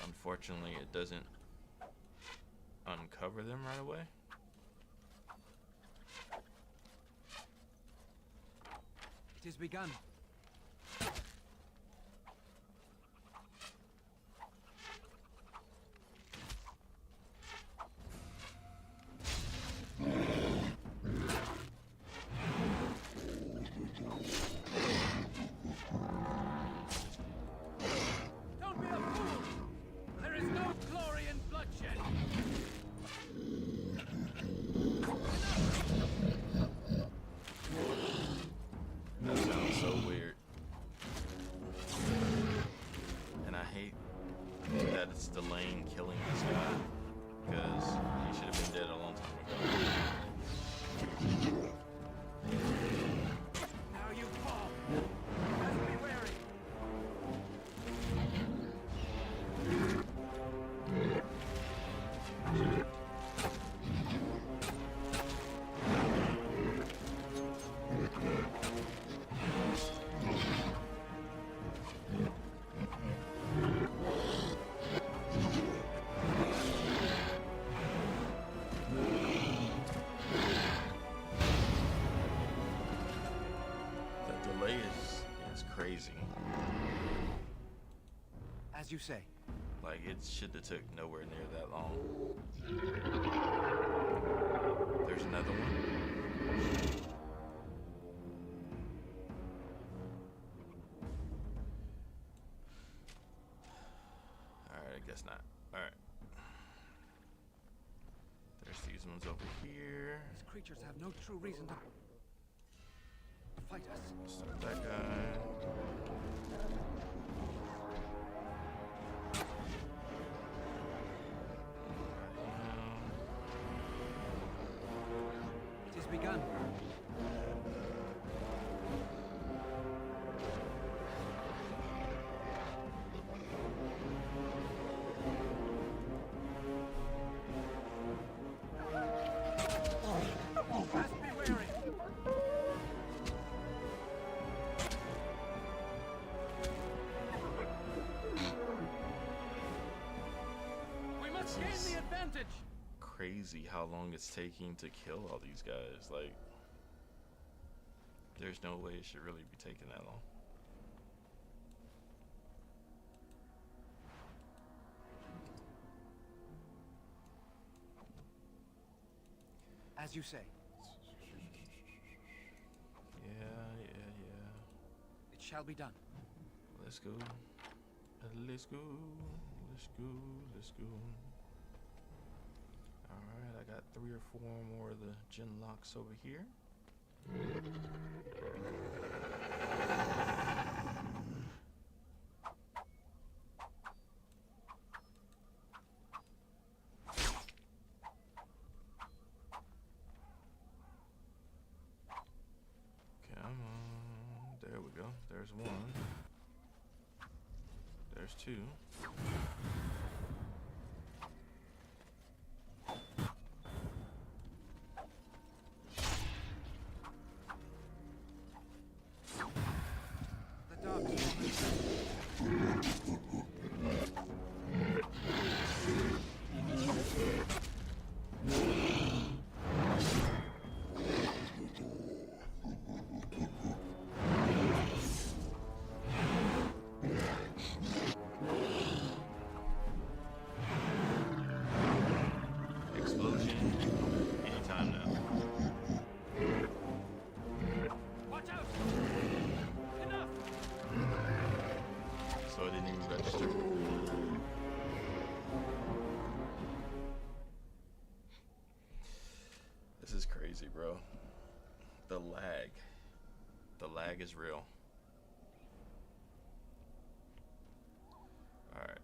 Unfortunately, it doesn't uncover them right away. It has begun. Don't be a fool! There is no glory in bloodshed! That sounds so weird. And I hate that it's delaying killing this guy, because he should have been dead a long time ago. Now you fall! Best be wary! The delay is crazy. As you say. Like, it should have took nowhere near that long. There's another one. Alright, I guess not. Alright. There's these ones over here. These creatures have no true reason to fight us. Start that guy. It has begun. Best be wary. We must gain the advantage. Crazy how long it's taking to kill all these guys. Like, there's no way it should really be taking that long. As you say. Yeah. It shall be done. Let's go. Let's go. Alright, I got 3 or 4 more of the gen locks over here. Come on. There we go. There's 1. There's 2. The dark crazy, bro. The lag. The lag is real. Alright.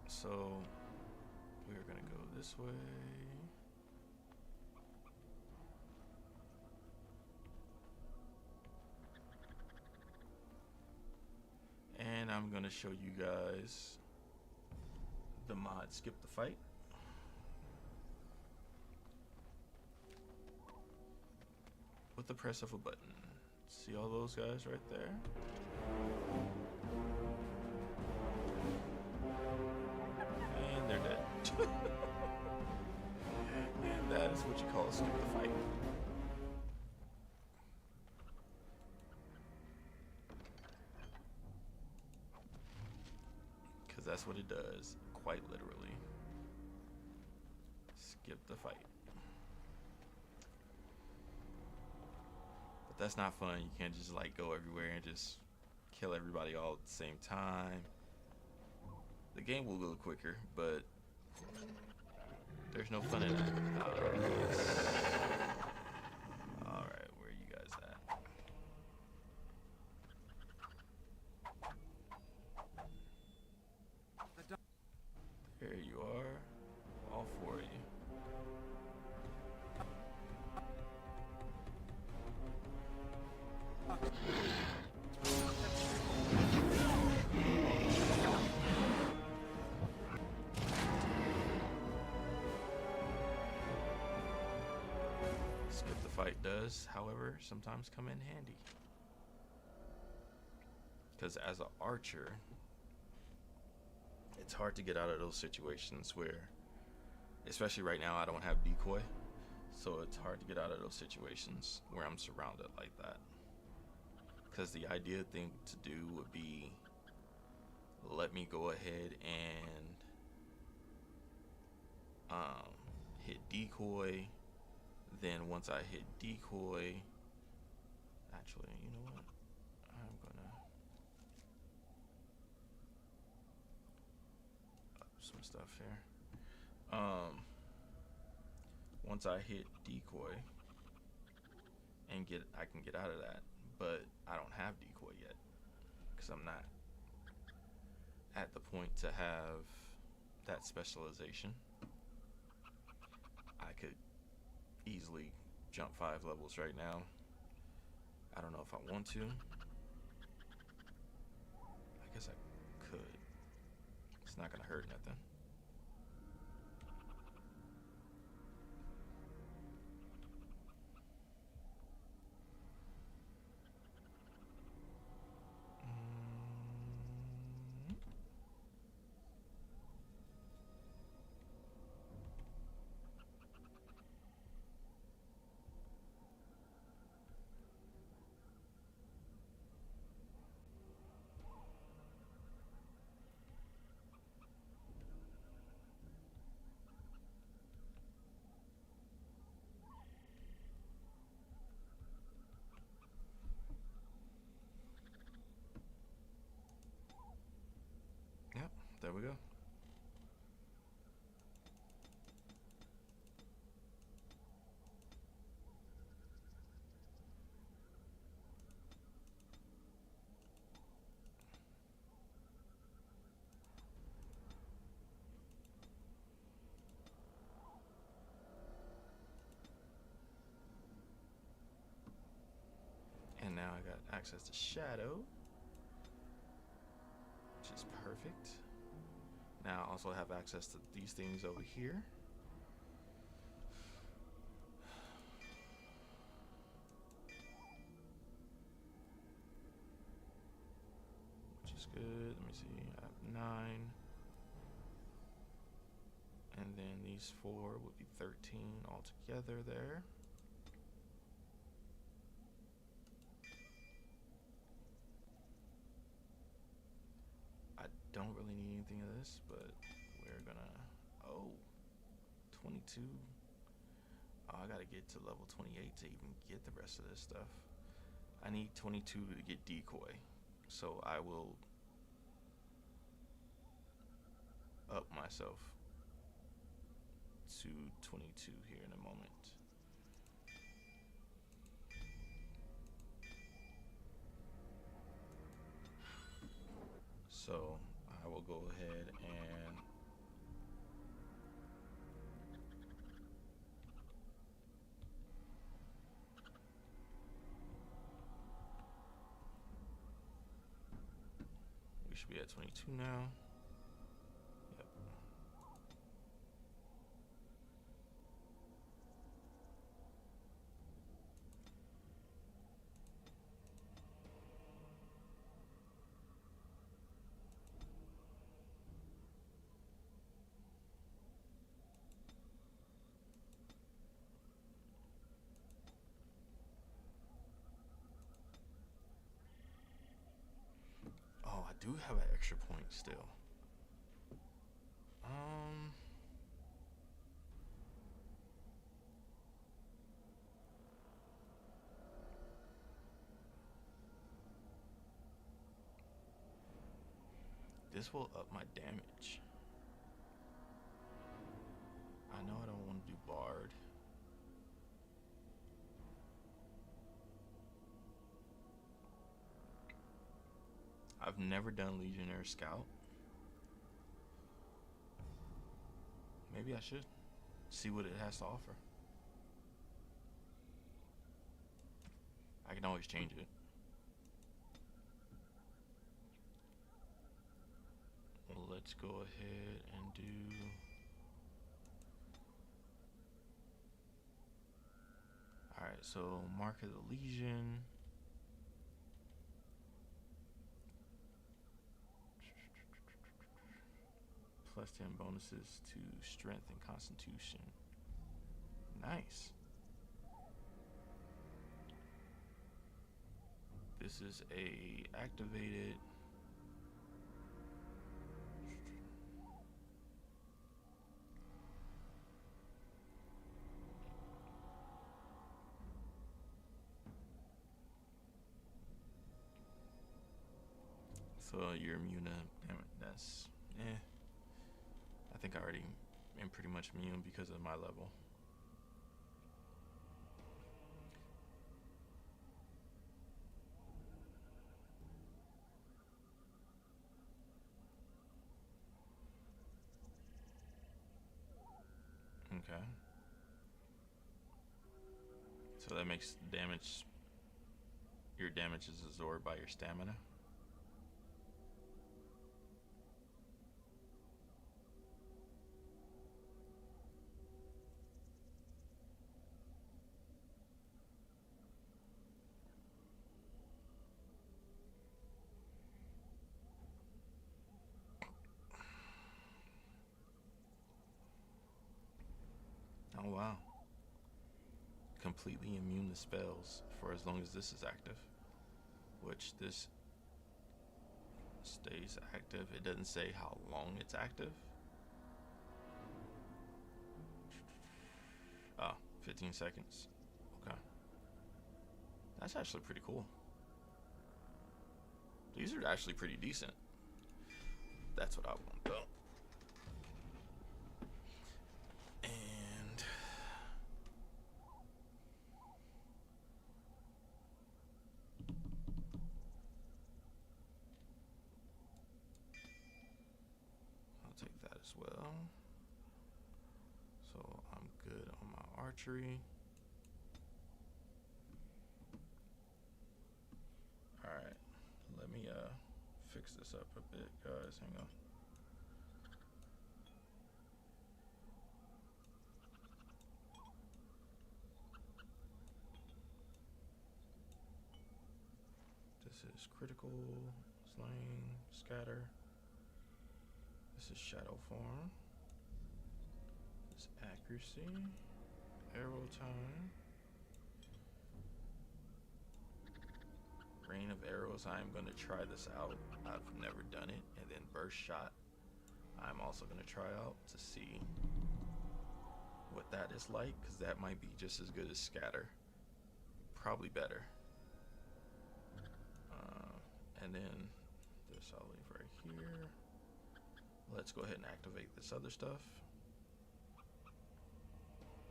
So, we're gonna go this way. And I'm gonna show you guys the mod Skip the Fight. With the press of a button. See all those guys right there? And they're dead. And that is what you call Skip the Fight. Because that's what it does, quite literally. Skip the fight. But that's not fun. You can't just like go everywhere and just kill everybody all at the same time. The game will go quicker, but there's no fun in that. Alright, where are you guys at? There you are, all four of you. Skip the fight does, however, sometimes come in handy. Because as an archer, it's hard to get out of those situations where, especially right now, I don't have decoy, so it's hard to get out of those situations where I'm surrounded like that. Because the ideal thing to do would be, let me go ahead and hit decoy. Then once I hit decoy, actually, you know what? I'm gonna some stuff here. Once I hit decoy and I can get out of that, but I don't have decoy yet because I'm not at the point to have that specialization. I could easily jump 5 levels right now. I don't know if I want to. I guess I could. It's not gonna hurt nothing. Yep, there we go. And now I got access to Shadow, which is perfect. Now I also have access to these things over here. Which is good. Let me see. I have 9. And then these 4 would be 13 altogether there. Don't really need anything of this, but we're gonna, 22. Oh, I gotta get to level 28 to even get the rest of this stuff. I need 22 to get decoy, so I will up myself to 22 here in a moment. So I will go ahead and we should be at 22 now. Yep. Oh, I do have an extra point still. This will up my damage. I know I don't want to do Bard. I've never done Legionnaire Scout. Maybe I should see what it has to offer. I can always change it. Well, let's go ahead and do... Alright, so Mark of the Legion. Plus 10 bonuses to strength and constitution. Nice. This is a activated. So you're immune to damage. That's I think I already am pretty much immune because of my level. Okay. So that makes damage, your damage is absorbed by your stamina. Oh wow. Completely immune to spells for as long as this is active. Which this stays active. It doesn't say how long it's active. Oh, 15 seconds. Okay. That's actually pretty cool. These are actually pretty decent. That's what I want though. As well, so I'm good on my archery. All right, let me fix this up a bit, guys. Hang on. This is critical, slaying, scatter. This is shadow form. This is accuracy, arrow time, rain of arrows. I am going to try this out. I've never done it. And then burst shot. I'm also going to try out to see what that is like, because that might be just as good as scatter. Probably better. And then this I'll leave right here. Let's go ahead and activate this other stuff.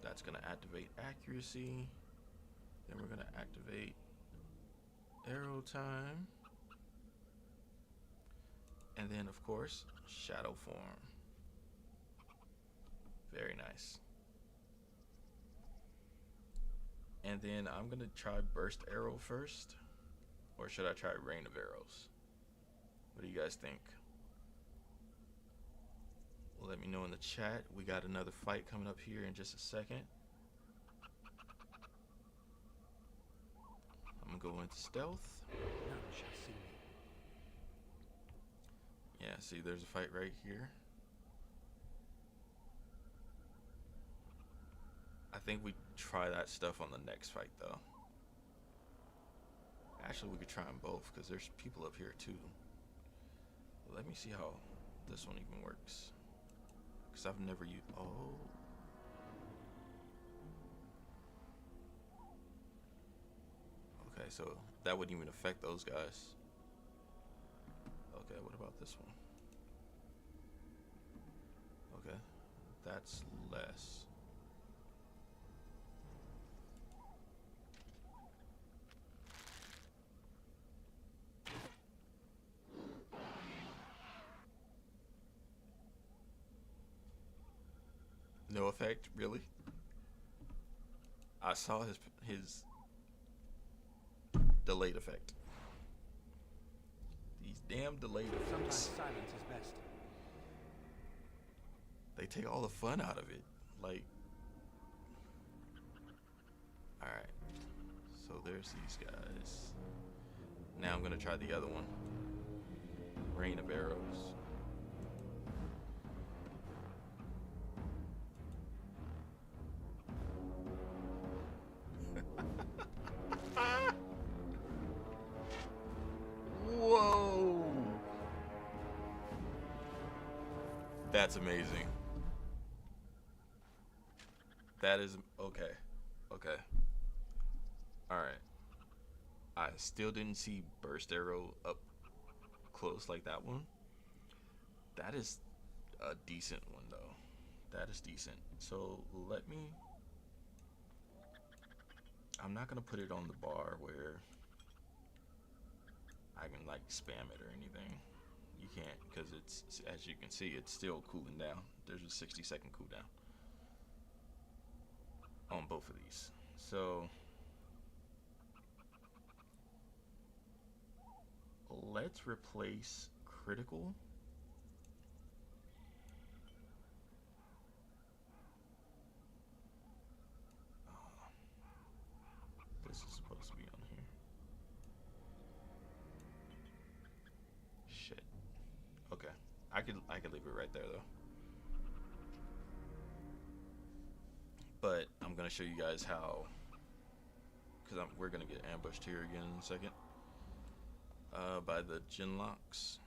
That's going to activate accuracy. Then we're going to activate arrow time. And then, of course, shadow form. Very nice. And then I'm gonna try burst arrow first, or should I try rain of arrows? What do you guys think? Well, let me know in the chat. We got another fight coming up here in just a second. I'm gonna go into stealth. None shall see me. Yeah, see, there's a fight right here. I think we try that stuff on the next fight, though. Actually, we could try them both, because there's people up here, too. Let me see how this one even works. Because I've never used... Oh. Okay, so that wouldn't even affect those guys. Okay, what about this one? Okay, that's less. No effect, really? I saw his delayed effect. These damn delayed effects. Sometimes silence is best. They take all the fun out of it. Like, all right. So there's these guys. Now I'm gonna try the other one. Rain of arrows. Whoa! That's amazing. That is okay. Okay. All right. I still didn't see burst arrow up close like that one. That is a decent one though. That is decent. So let me. I'm not gonna put it on the bar where I can like spam it or anything. You can't, because it's, as you can see, it's still cooling down. There's a 60-second cooldown on both of these. So let's replace critical. This is supposed to be on here. Shit. Okay. I could leave it right there though. But I'm gonna show you guys how, because we're gonna get ambushed here again in a second. By the Genlocks.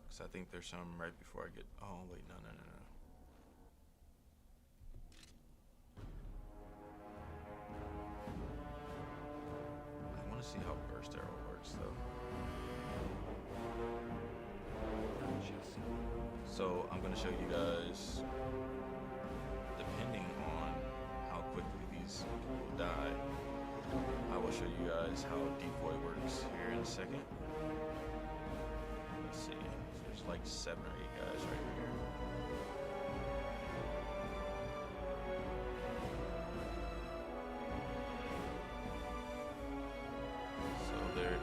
Because I think there's some right before I get. Oh wait, no. I want to see how burst arrow works though. So I'm gonna show you guys, depending on how quickly these people die, I will show you guys how decoy works here in a second. Let's see, there's like 7 or 8 guys right here. So there is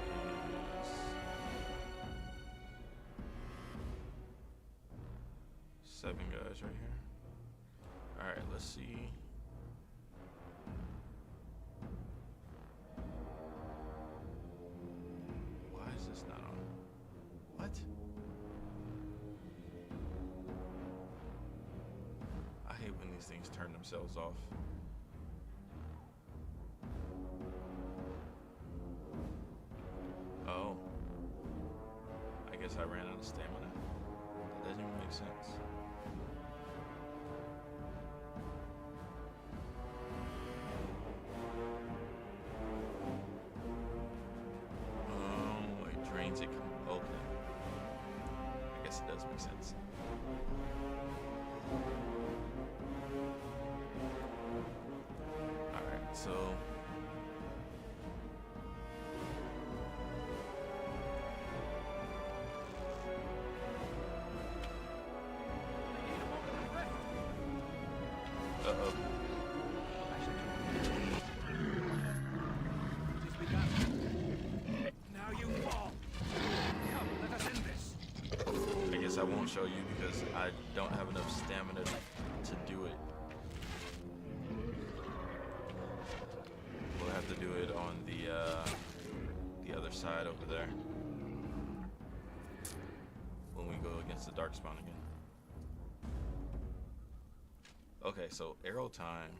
7 guys right here. Alright, let's see. Why is this not on? What? I hate when these things turn themselves off. Oh. I guess I ran out of stamina. That doesn't even make sense. It drains it. Okay. I guess it does make sense. Alright, so Uh-oh. Now you fall. Come, let us end this. I guess I won't show you because I don't have enough stamina to do it. We'll have to do it on the other side over there when we go against the Darkspawn again. Okay, so arrow time.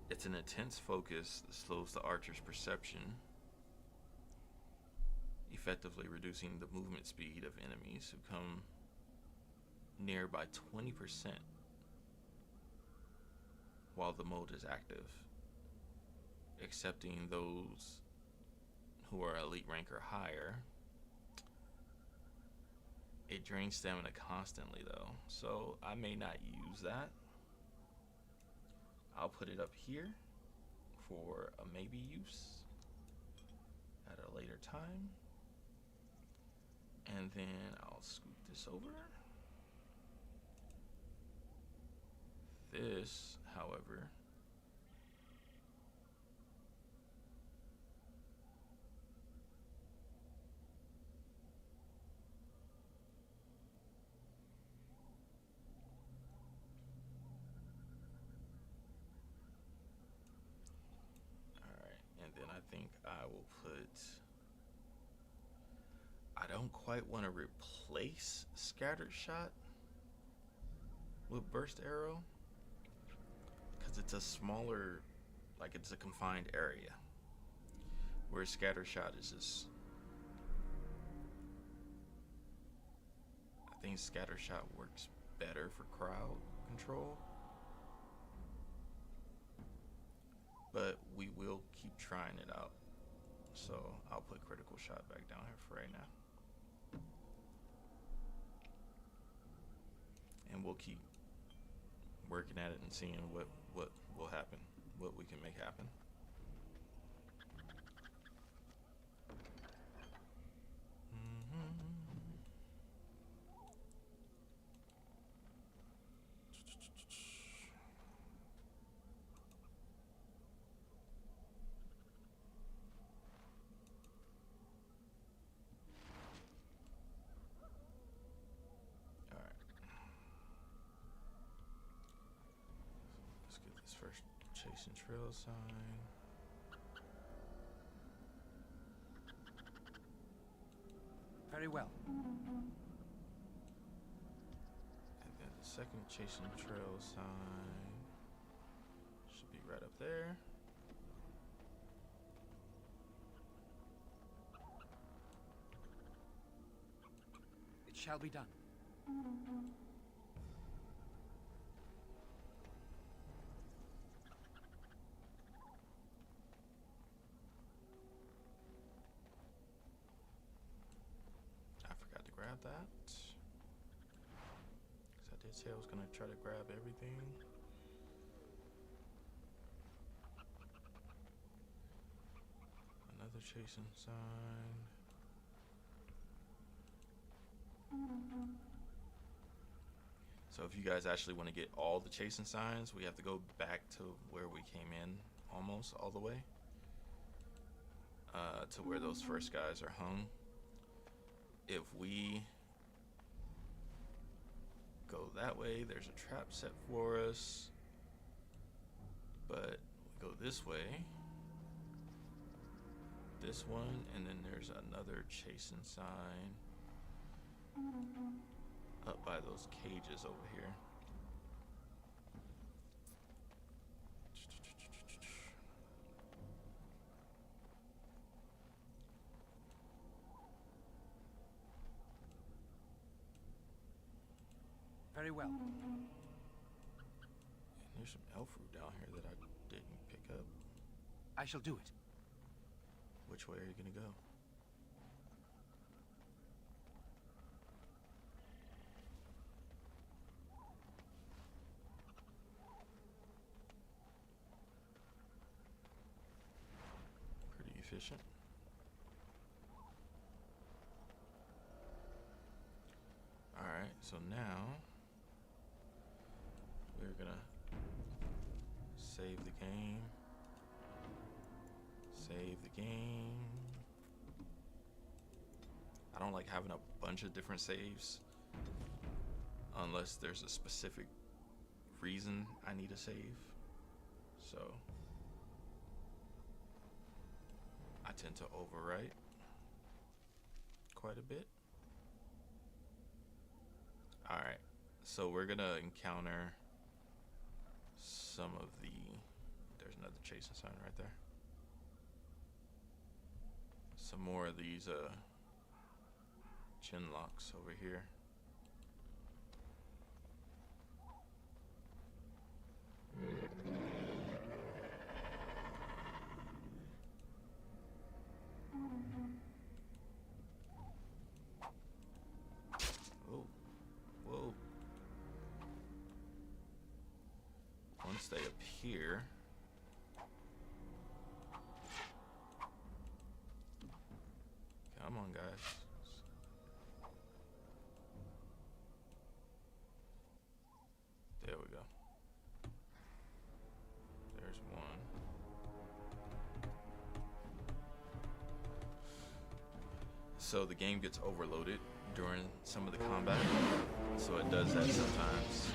It's an intense focus that slows the archer's perception, effectively reducing the movement speed of enemies who come near by 20% while the mode is active, excepting those who are elite rank or higher. It drains stamina constantly though, so I may not use that. I'll put it up here for a maybe use at a later time. And then I'll scoot this over. This, however, I will put, I don't quite want to replace Scattered Shot with Burst Arrow because it's a smaller, like it's a confined area, whereas Scattered Shot is just, I think Scattered Shot works better for crowd control. But we will keep trying it out. So I'll put Critical Shot back down here for right now. And we'll keep working at it and seeing what will happen, what we can make happen. First chasing trail sign. Very well. And then the second chasing trail sign should be right up there. It shall be done. Grab that, because I did say I was going to try to grab everything. Another chasing sign. So if you guys actually want to get all the chasing signs, we have to go back to where we came in, almost all the way, to where those first guys are hung. If we go that way, there's a trap set for us, but we go this way, this one, and then there's another chasing sign up by those cages over here. Very well. And there's some elf root down here that I didn't pick up. I shall do it. Which way are you gonna go? Pretty efficient. Alright, so now we we're gonna save the game. Save the game. I don't like having a bunch of different saves unless there's a specific reason I need a save. So I tend to overwrite quite a bit. Alright, so we're gonna encounter some of the... There's another chasing sign right there. Some more of these chin locks over here. Oh, whoa. Once they appear, come on, guys. There we go. There's one. So the game gets overloaded during some of the combat. So it does that sometimes.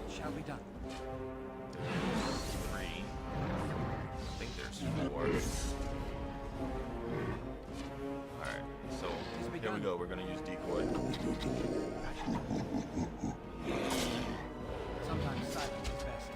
Shall be done. There's 3. I think there's 4. Alright, so here we go. We're gonna use decoy. Sometimes silence is best.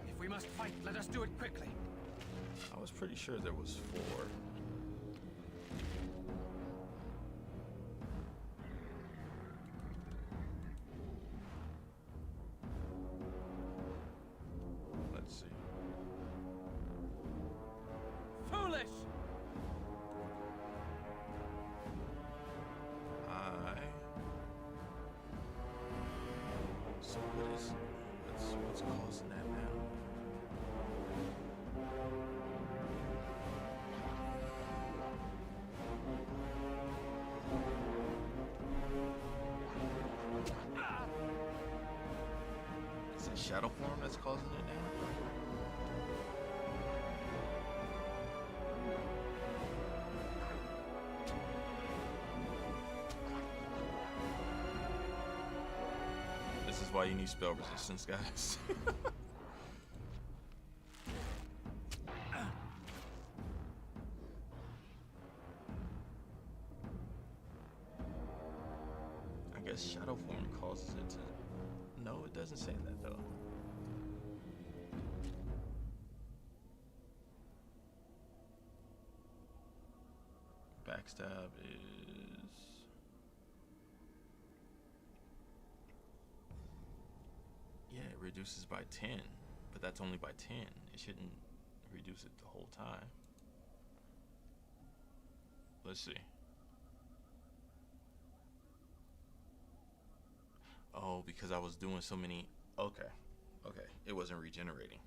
If we must fight, let us do it quickly. I was pretty sure there was 4. Let's see. Foolish! So what's causing that now? Is it shadow form that's causing it now? This is why you need spell resistance, guys. I guess shadow form causes it to... No, it doesn't say that though. Backstab is... Yeah, it reduces by 10, but that's only by 10. It shouldn't reduce it the whole time. Let's see. Oh, because I was doing so many... Okay. Okay. It wasn't regenerating.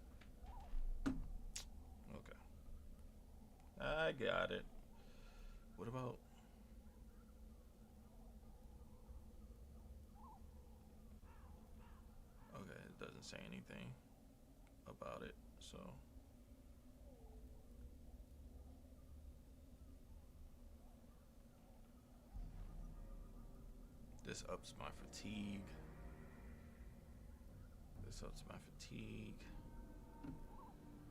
Okay. I got it. What about... Okay, it doesn't say anything about it, so... This ups my fatigue. This ups my fatigue.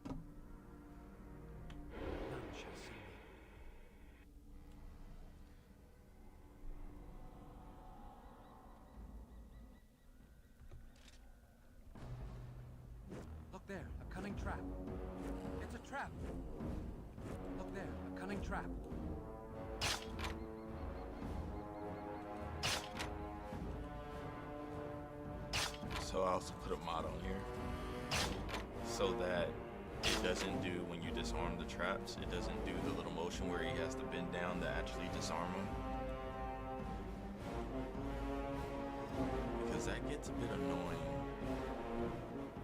None shall see me. Look there, a cunning trap. It's a trap. Look there, a cunning trap. So I also put a mod on here so that it doesn't do, when you disarm the traps, it doesn't do the little motion where he has to bend down to actually disarm them. that gets a bit annoying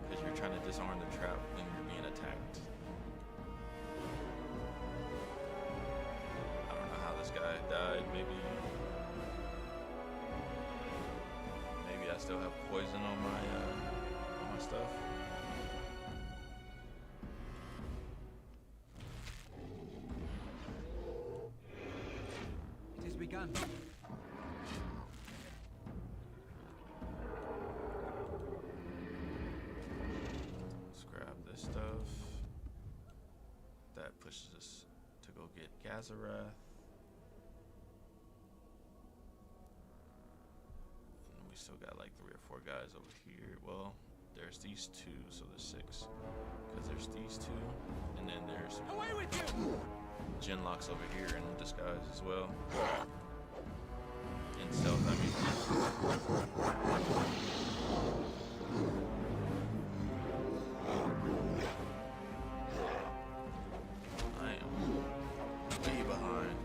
because you're trying to disarm the trap when you're being attacked. I don't know how this guy died. Maybe I still have poison on my stuff. It has begun. Let's grab this stuff. That pushes us to go get Gazarath. And we still got like 3 or 4 guys over here. Well, there's these 2, so there's 6. Because there's these 2, and then there's away with you! Genlocks over here in disguise as well. In stealth, I mean. I am way behind.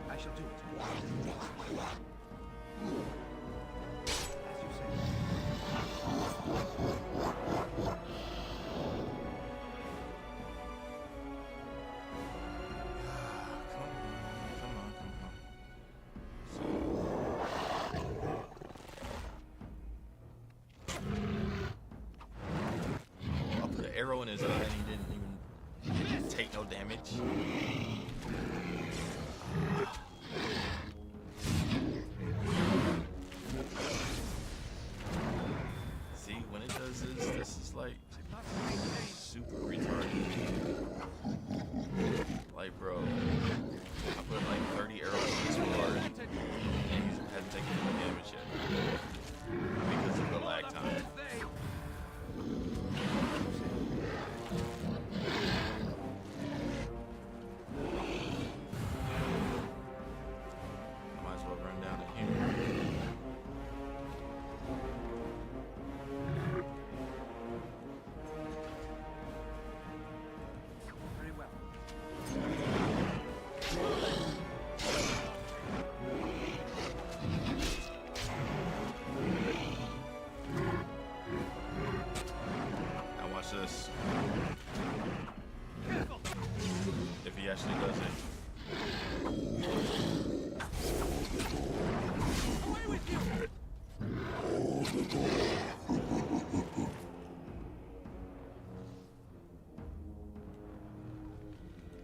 I shall do it. As you say. I'll put an arrow in his eye and he didn't even take no damage. See, when it does this is like super retarded. Like, bro, I put like 30 arrows on this card and he hasn't taken any damage yet. Because of the lag time. I might as well run down in here. Very well. Now watch this. If he actually does it. Away with you!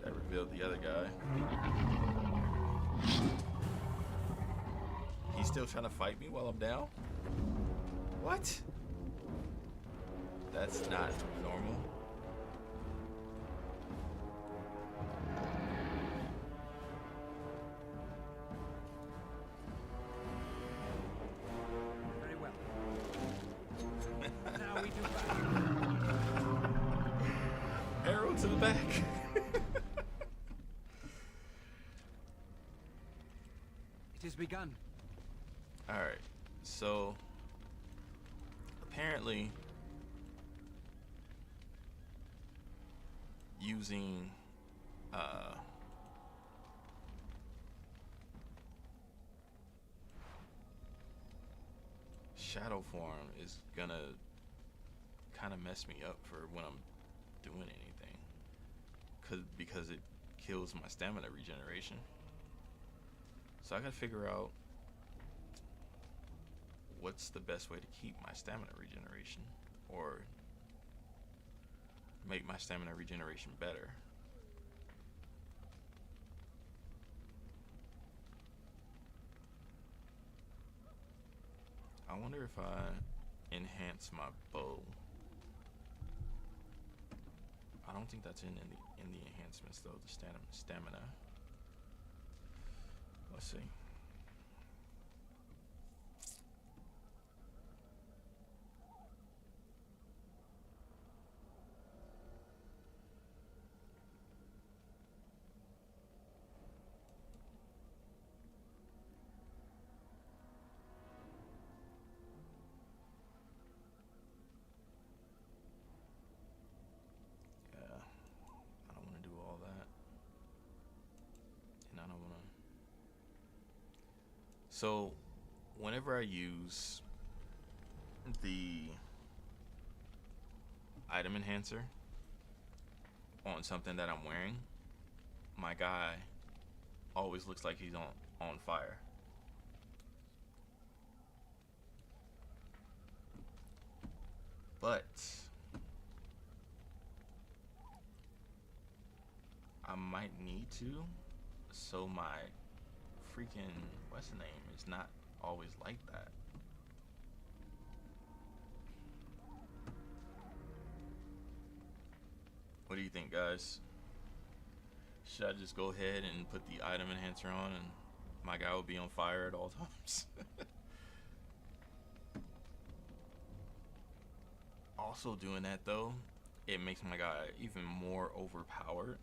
That revealed the other guy. He's still trying to fight me while I'm down? What? That's not normal. Very well. Now we do battle. Arrow to the back. It has begun. Alright, so apparently using shadow form is gonna kind of mess me up for when I'm doing anything, because it kills my stamina regeneration. So I gotta figure out what's the best way to keep my stamina regeneration, or make my stamina regeneration better. I wonder if I enhance my bow. I don't think that's in the enhancements though, the stamina. Let's see. So, whenever I use the item enhancer on something that I'm wearing, my guy always looks like he's on fire. But I might need to, so my freaking what's the name is not always like that. What do you think, guys? Should I just go ahead and put the item enhancer on and my guy will be on fire at all times? Also doing that though, it makes my guy even more overpowered.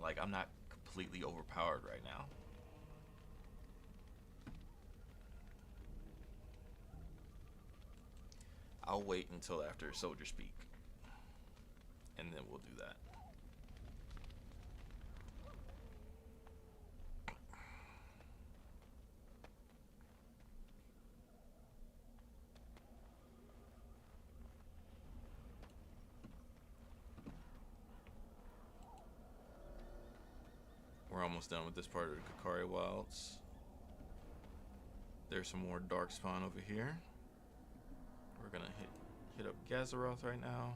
Like, I'm not completely overpowered right now. I'll wait until after Soldier Speak, and then we'll do that. We're almost done with this part of the Kakari Wilds. There's some more Darkspawn over here. We're gonna hit up Gazaroth right now,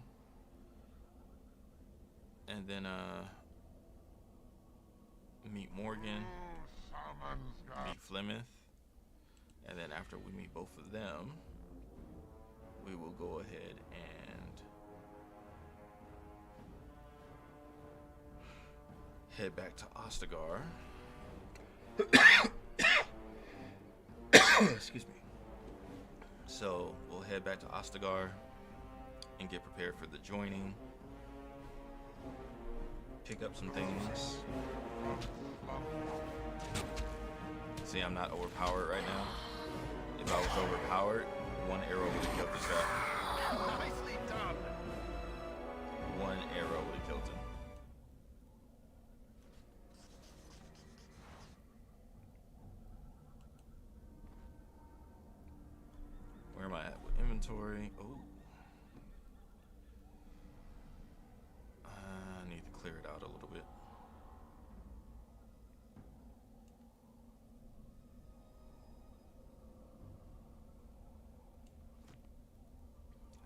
and then meet Morgan, meet Flemeth, and then after we meet both of them, we will go ahead and head back to Ostagar. Excuse me. So we'll head back to Ostagar and get prepared for the joining. Pick up some things. See, I'm not overpowered right now. If I was overpowered, one arrow would have killed this guy. Nicely done. One arrow would have killed him. Where am I at with inventory? Oh. I need to clear it out a little bit.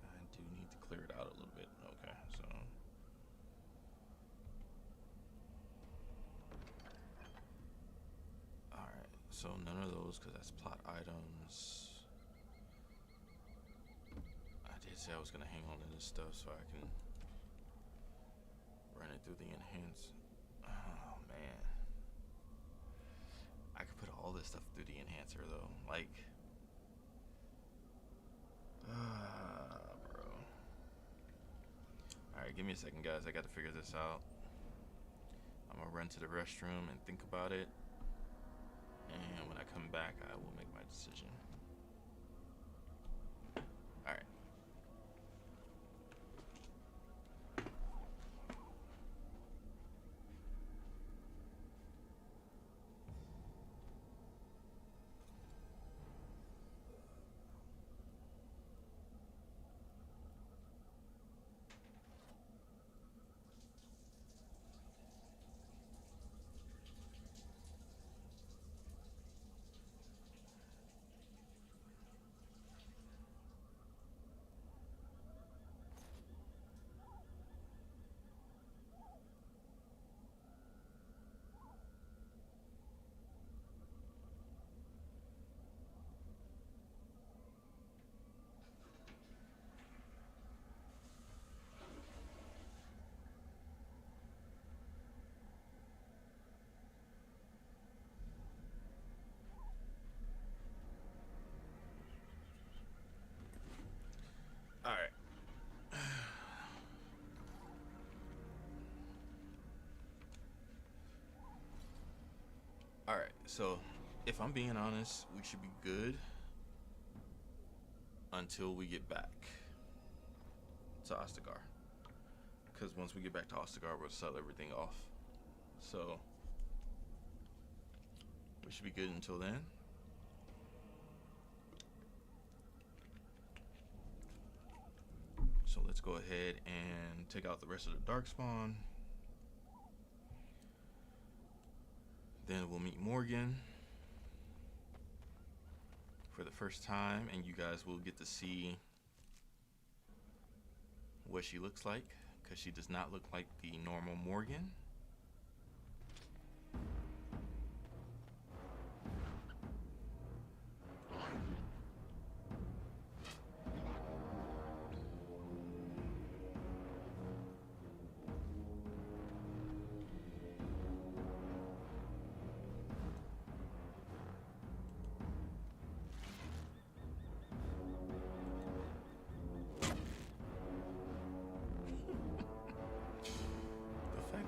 I do need to clear it out a little bit. Okay, so. Alright, so none of those because that's plot items. I was gonna hang on to this stuff so I can run it through the enhance. Oh man, I could put all this stuff through the enhancer though. Like, bro. All right, give me a second, guys. I got to figure this out. I'm gonna run to the restroom and think about it, and when I come back, I will make my decision. All right. Alright, so if I'm being honest, we should be good until we get back to Ostagar. Because once we get back to Ostagar, we'll sell everything off. So we should be good until then. So let's go ahead and take out the rest of the darkspawn. Then we'll meet Morgan for the first time, and you guys will get to see what she looks like, because she does not look like the normal Morgan.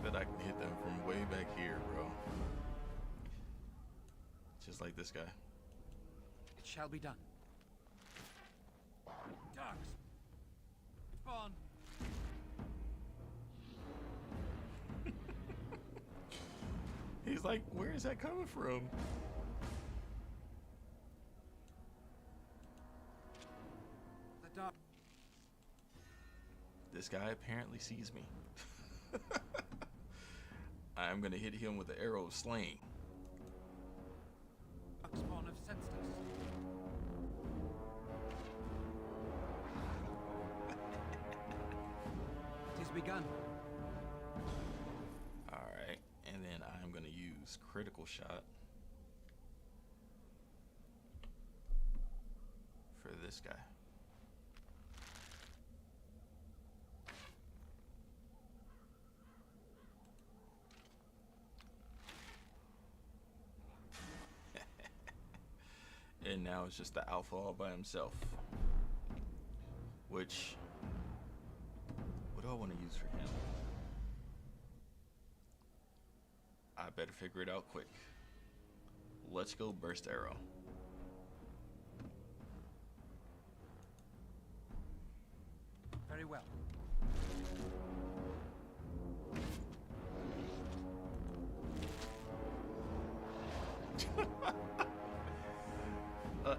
That I can hit them from way back here, bro. Just like this guy. It shall be done. Darks. Spawn. He's like, where is that coming from? The dark. This guy apparently sees me. I'm gonna hit him with the arrow of slaying. Spawn have sensed us. It is begun. Alright, and then I'm gonna use critical shot for this guy. And now it's just the alpha all by himself. Which, what do I want to use for him? I better figure it out quick. Let's go burst arrow. Very well.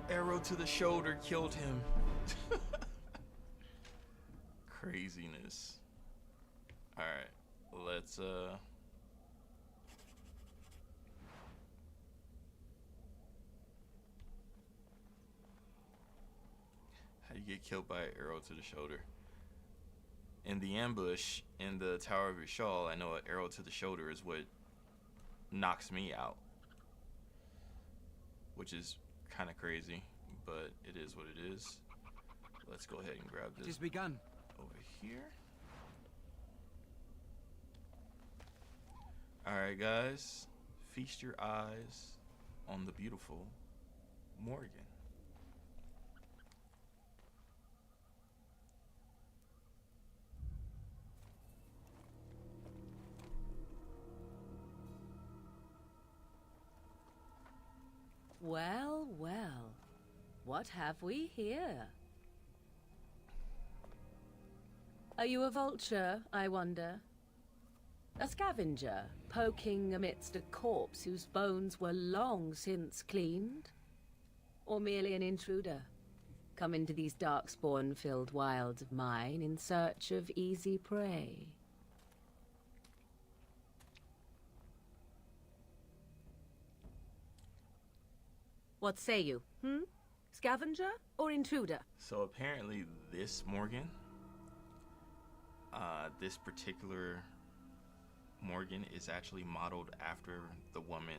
Arrow to the shoulder killed him. Craziness. Alright, let's how do you get killed by an arrow to the shoulder? In the ambush in the Tower of Ishal, I know an arrow to the shoulder is what knocks me out, which is kind of crazy, but it is what it is. Let's go ahead and grab this. It is begun. Over here. Alright guys, feast your eyes on the beautiful Morgan. Well, well, what have we here? Are you a vulture, I wonder? A scavenger, poking amidst a corpse whose bones were long since cleaned? Or merely an intruder, come into these darkspawn-filled wilds of mine in search of easy prey? What say you, Scavenger or intruder? So apparently this Morgan, this particular Morgan is actually modeled after the woman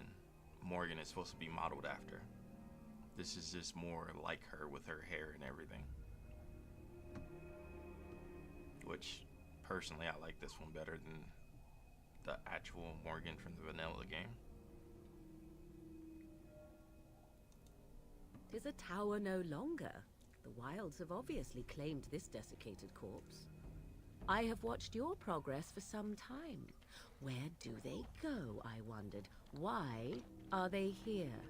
Morgan is supposed to be modeled after. This is just more like her with her hair and everything. Which, personally, I like this one better than the actual Morgan from the vanilla game. 'Tis a tower no longer. The wilds have obviously claimed this desiccated corpse. I have watched your progress for some time. Where do they go, I wondered? Why are they here?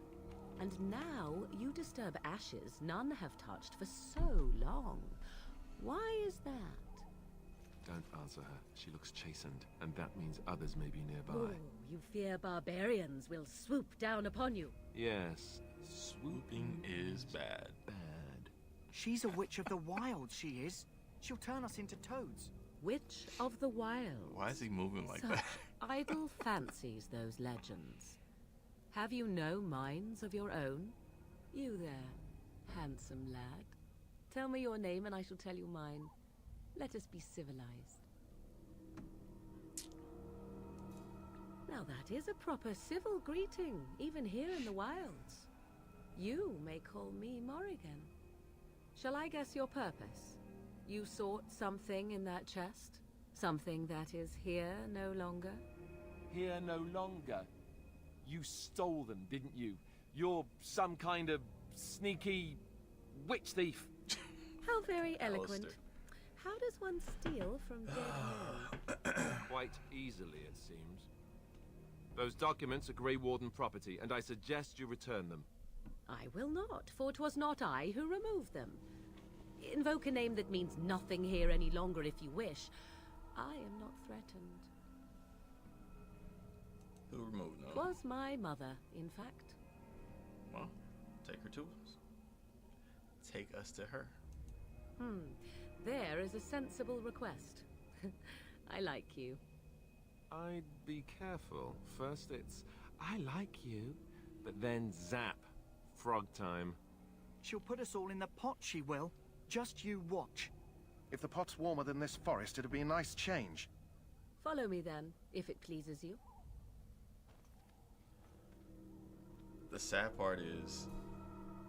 And now you disturb ashes none have touched for so long. Why is that? Don't answer her. She looks chastened, and that means others may be nearby. Oh, you fear barbarians will swoop down upon you. Yes. Swooping is bad. Bad. She's a witch of the wild, she is. She'll turn us into toads. Witch of the Wilds. Why is he moving like Such that? idle fancies, those legends. Have you no minds of your own? You there, handsome lad. Tell me your name and I shall tell you mine. Let us be civilized. Now that is a proper civil greeting, even here in the wilds. You may call me Morrigan. Shall I guess your purpose? You sought something in that chest? Something that is here no longer? Here no longer. You stole them, didn't you? You're some kind of sneaky witch thief. How very eloquent. How does one steal from dead men? Quite easily, it seems. Those documents are Grey Warden property, and I suggest you return them. I will not, for 'twas not I who removed them. Invoke a name that means nothing here any longer if you wish. I am not threatened. Who removed them? 'Twas my mother, in fact. Well, take her to us. Take us to her. There is a sensible request. I like you. I'd be careful. First it's, I like you, but then zap. Frog time. She'll put us all in the pot, she will. Just you watch. If the pot's warmer than this forest, it'd be a nice change. Follow me then, if it pleases you. The sad part is,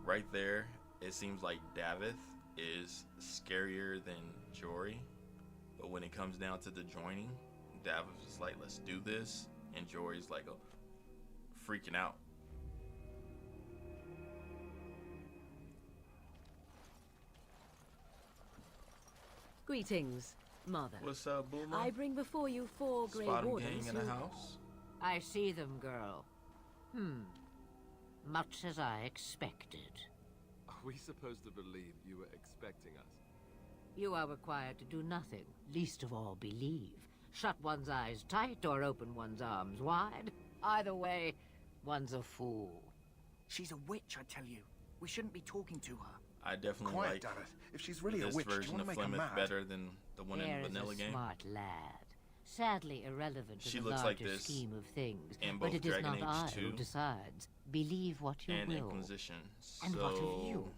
right there, it seems like Davith is scarier than Jory. But when it comes down to the joining, Davith is like, let's do this. And Jory's like, oh, freaking out. Greetings, Mother. What's up, Bulma? I bring before you 4 Grey Wardens gang in the house? I see them, girl. Much as I expected. Are we supposed to believe you were expecting us? You are required to do nothing, least of all believe. Shut one's eyes tight or open one's arms wide. Either way, one's a fool. She's a witch, I tell you. We shouldn't be talking to her. I definitely Quiet, like Davith. If she's really this a witch, do you version want of to make her Flemeth mad? better than the one in the vanilla a game. Smart lad. Sadly irrelevant to She the looks like larger this scheme of things. in But both it is Dragon not Age I who 2 decides. Believe what you and will. Inquisition. And So what of you?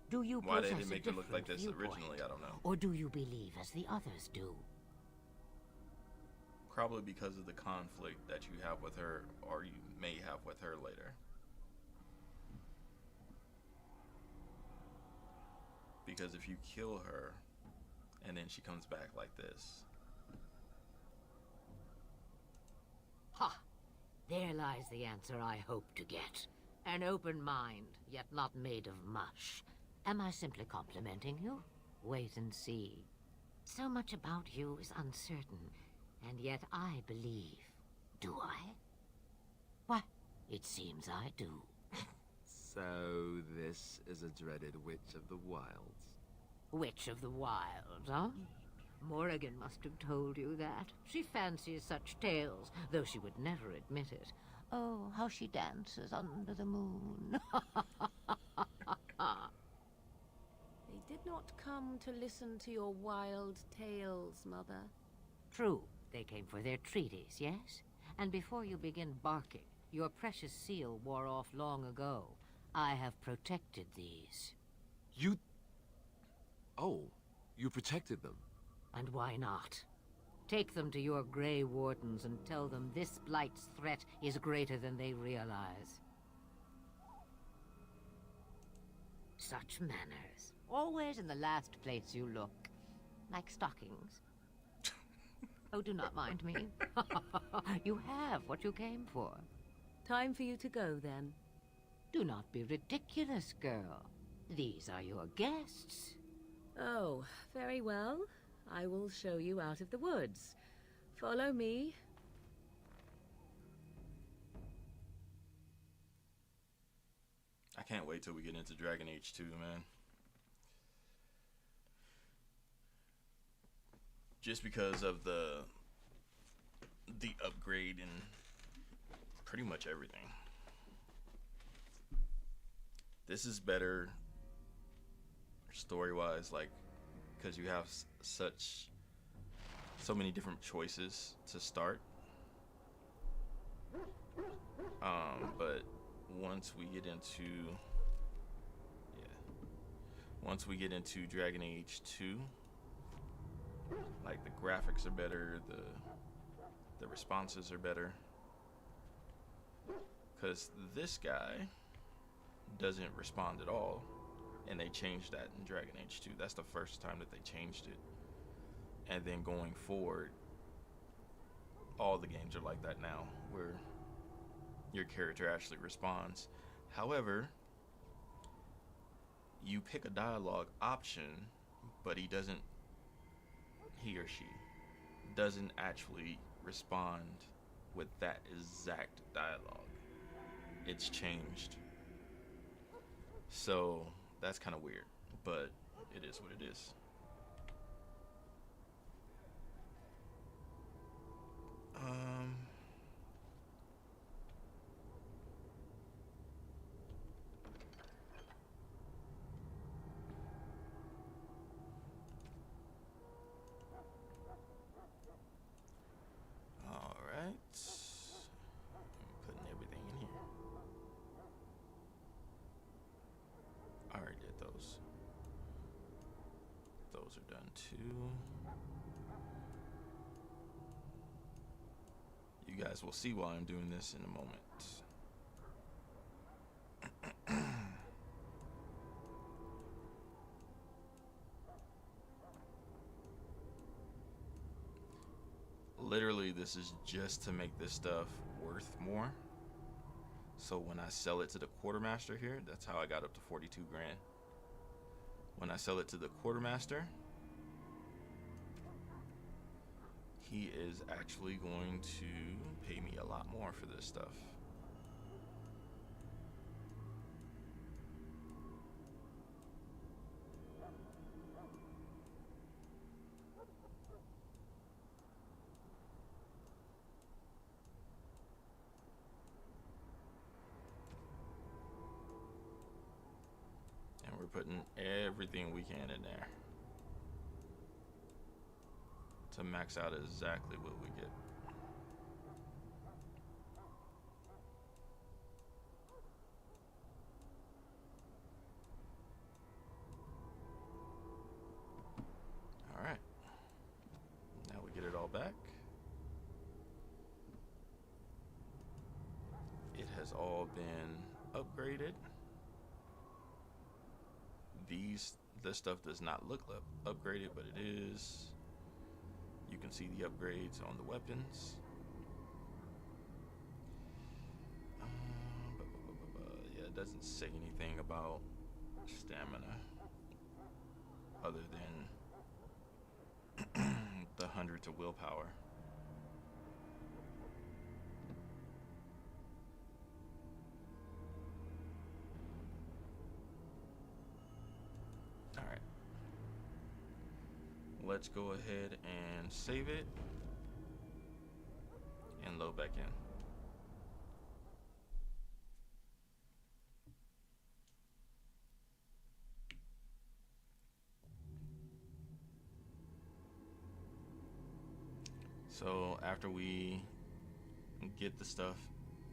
Do you why they possess didn't a make her look like different this viewpoint? originally, I don't know. Or do you believe as the others do? Probably because of the conflict that you have with her, or you may have with her later. Because if you kill her, and then she comes back like this. Ha! There lies the answer I hope to get. An open mind, yet not made of mush. Am I simply complimenting you? Wait and see. So much about you is uncertain, and yet I believe. Do I? Why, it seems I do. So this is a dreaded Witch of the Wilds. Witch of the Wilds, huh? Morrigan must have told you that. She fancies such tales, though she would never admit it. Oh, how she dances under the moon. They did not come to listen to your wild tales, Mother. True, they came for their treaties, yes? And before you begin barking, your precious seal wore off long ago. I have protected these. You... Oh, you protected them? And why not? Take them to your Grey Wardens and tell them this Blight's threat is greater than they realize. Such manners. Always in the last place you look. Like stockings. Oh, do not mind me. You have what you came for. Time for you to go, then. Do not be ridiculous, girl. These are your guests. Oh, very well. I will show you out of the woods. Follow me. I can't wait till we get into Dragon Age 2, man. Just because of the upgrade in pretty much everything. This is better story-wise, like because you have so many different choices to start. But once we get into Dragon Age 2, like the graphics are better, the responses are better, because this guy doesn't respond at all, and they changed that in Dragon Age 2. That's the first time that they changed it. And then going forward, all the games are like that now, where your character actually responds. However, you pick a dialogue option, but he or she doesn't actually respond with that exact dialogue. It's changed. So that's kind of weird, but it is what it is. All right. I'm putting everything in here. I already did those. Those are done too. You guys will see why I'm doing this in a moment. Literally, this is just to make this stuff worth more. So when I sell it to the quartermaster here, that's how I got up to 42 grand. When I sell it to the quartermaster, he is actually going to pay me a lot more for this stuff. And we're putting everything we can in there to max out exactly what we get. All right. Now we get it all back. It has all been upgraded. This stuff does not look upgraded, but it is. You can see the upgrades on the weapons. Yeah, it doesn't say anything about stamina other than the 100 to willpower. All right. Let's go ahead and save it and load back in. So after we get the stuff,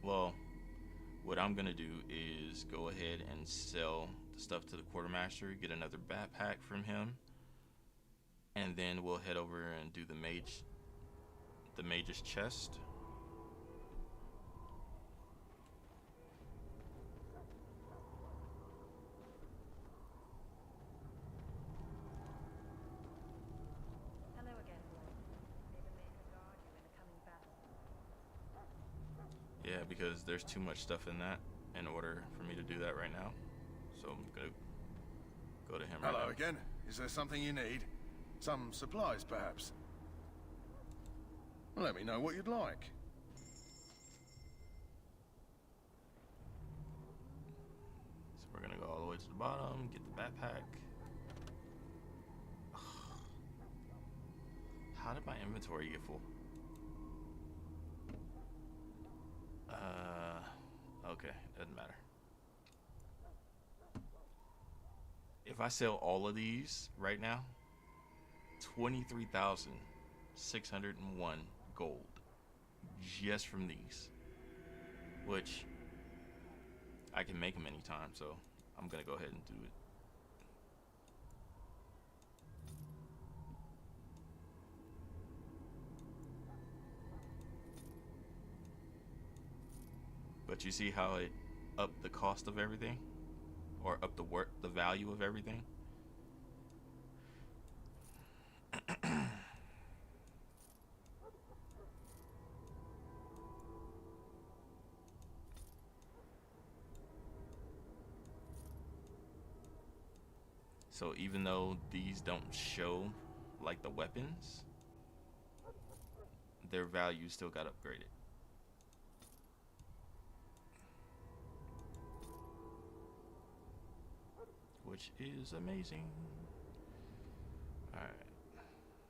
well, what I'm gonna do is go ahead and sell the stuff to the quartermaster, get another backpack from him, and then we'll head over and do the mage's chest. Hello again, Warden. May the Maker guard you in the coming battle. Yeah, because there's too much stuff in that in order for me to do that right now. So I'm gonna go to him right now. Hello again. Is there something you need? Some supplies, perhaps? Let me know what you'd like. So we're gonna go all the way to the bottom, get the backpack. How did my inventory get full? Okay, doesn't matter. If I sell all of these right now, 23,601 gold just from these, which I can make them anytime, so I'm gonna go ahead and do it. But you see how it upped the cost of everything, or up the value of everything. So even though these don't show like the weapons, their value still got upgraded. Which is amazing. Alright.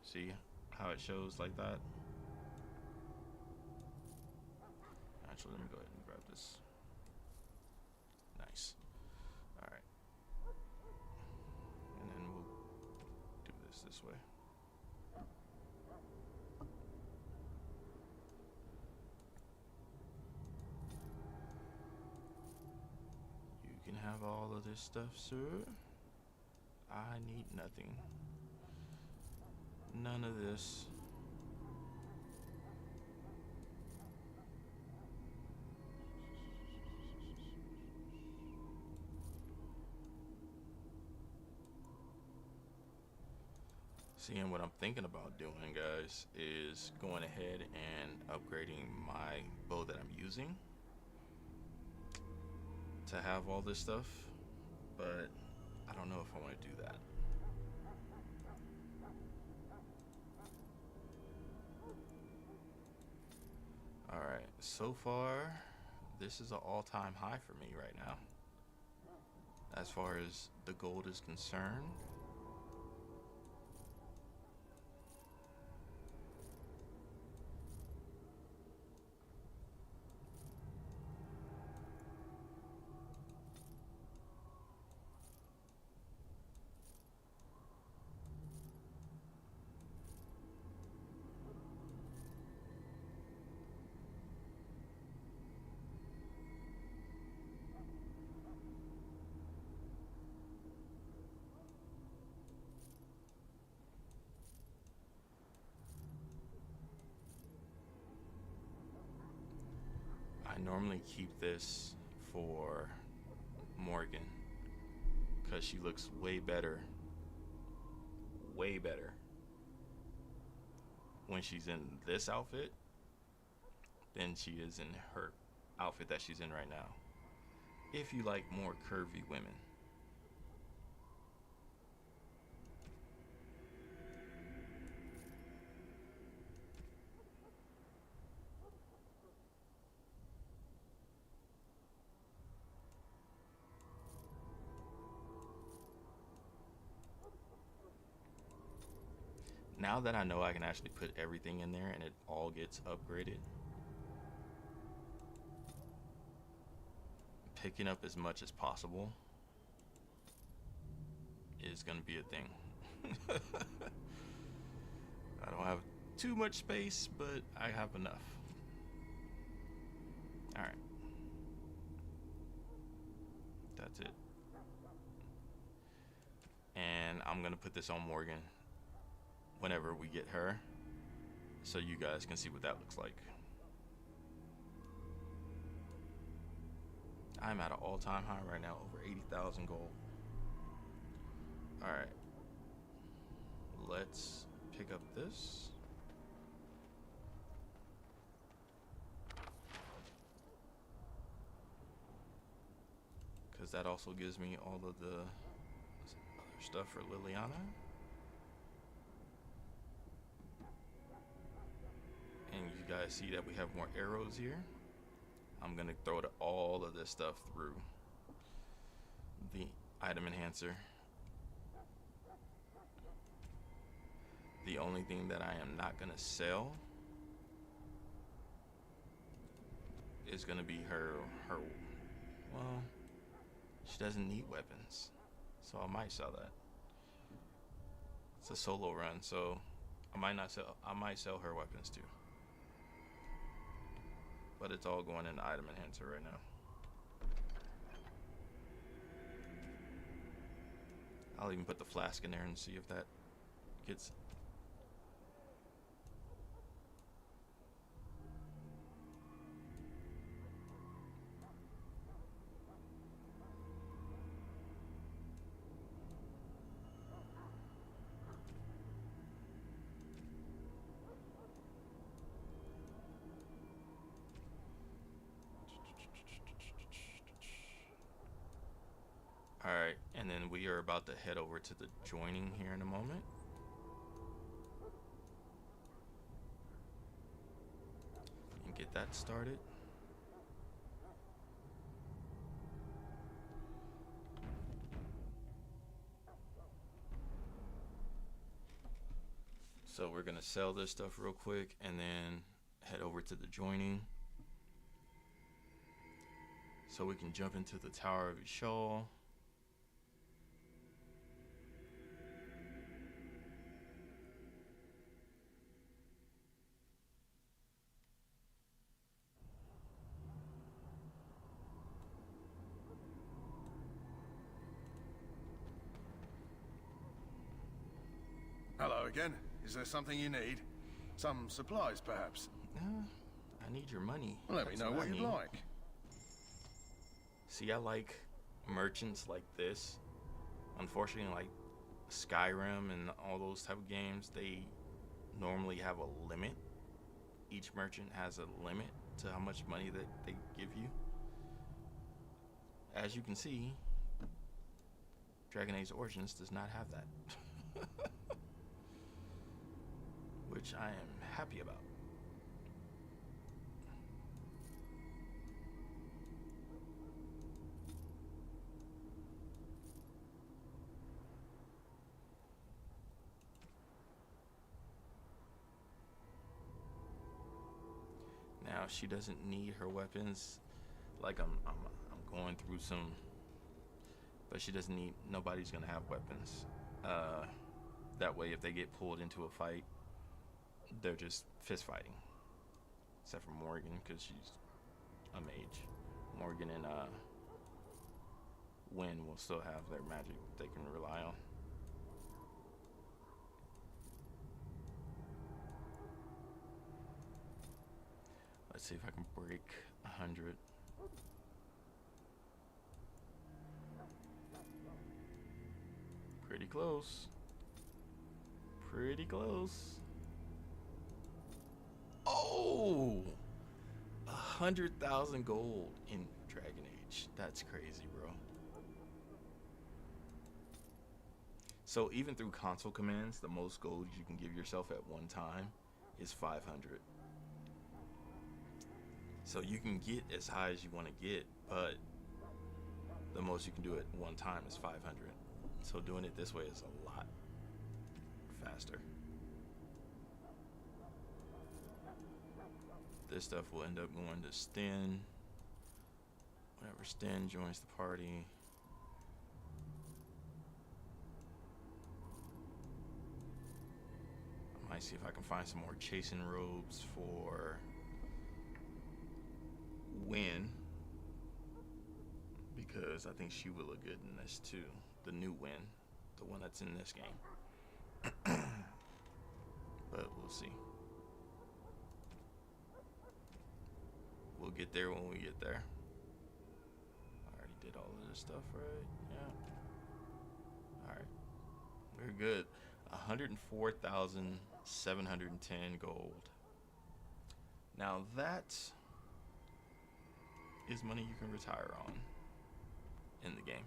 See how it shows like that? Actually, let me go ahead and grab this. Nice. Alright. And then we'll do this way. You can have all of this stuff, sir. I need nothing. None of this. Seeing what I'm thinking about doing, guys, is going ahead and upgrading my bow that I'm using to have all this stuff, but I don't know if I want to do that. Alright, so far this is an all-time high for me right now as far as the gold is concerned. I normally keep this for Morgan because she looks way better when she's in this outfit than she is in her outfit that she's in right now, if you like more curvy women. Now that I know I can actually put everything in there and it all gets upgraded, picking up as much as possible is gonna be a thing. I don't have too much space, but I have enough. Alright. That's it. And I'm gonna put this on Morgan whenever we get her, so you guys can see what that looks like. I'm at an all-time high right now, over 80,000 gold. All right, let's pick up this. Because that also gives me all of the other stuff for Liliana. And you guys see that we have more arrows here. I'm gonna throw all of this stuff through the item enhancer. The only thing that I am not gonna sell is gonna be her, well, she doesn't need weapons, so I might sell that. It's a solo run, so I might sell her weapons too. But it's all going in the item enhancer right now. I'll even put the flask in there and see if that gets... Alright, and then we are about to head over to the joining here in a moment. And get that started. So we're gonna sell this stuff real quick and then head over to the joining. So we can jump into the Tower of Ishal. Hello again. Is there something you need? Some supplies, perhaps? I need your money. Well, let me know what you'd like. See, I like merchants like this. Unfortunately, like Skyrim and all those type of games, they normally have a limit. Each merchant has a limit to how much money that they give you. As you can see, Dragon Age Origins does not have that. Which I am happy about. Now she doesn't need her weapons. Like I'm going through some, but she doesn't need. Nobody's gonna have weapons. That way, if they get pulled into a fight, they're just fist fighting. Except for Morgan, because she's a mage. Morgan and Wynn will still have their magic they can rely on. Let's see if I can break 100. Pretty close. Pretty close. Oh! 100,000 gold in Dragon Age. That's crazy, bro. So even through console commands, the most gold you can give yourself at one time is 500. So you can get as high as you want to get, but the most you can do at one time is 500. So doing it this way is a lot faster. This stuff will end up going to Sten. Whenever Sten joins the party. I might see if I can find some more chasing robes for Wynn, because I think she will look good in this too. The new Wynn, the one that's in this game. But we'll see. We'll get there when we get there. I already did all of this stuff, right? Yeah. Alright. We're good. 104,710 gold. Now that is money you can retire on in the game.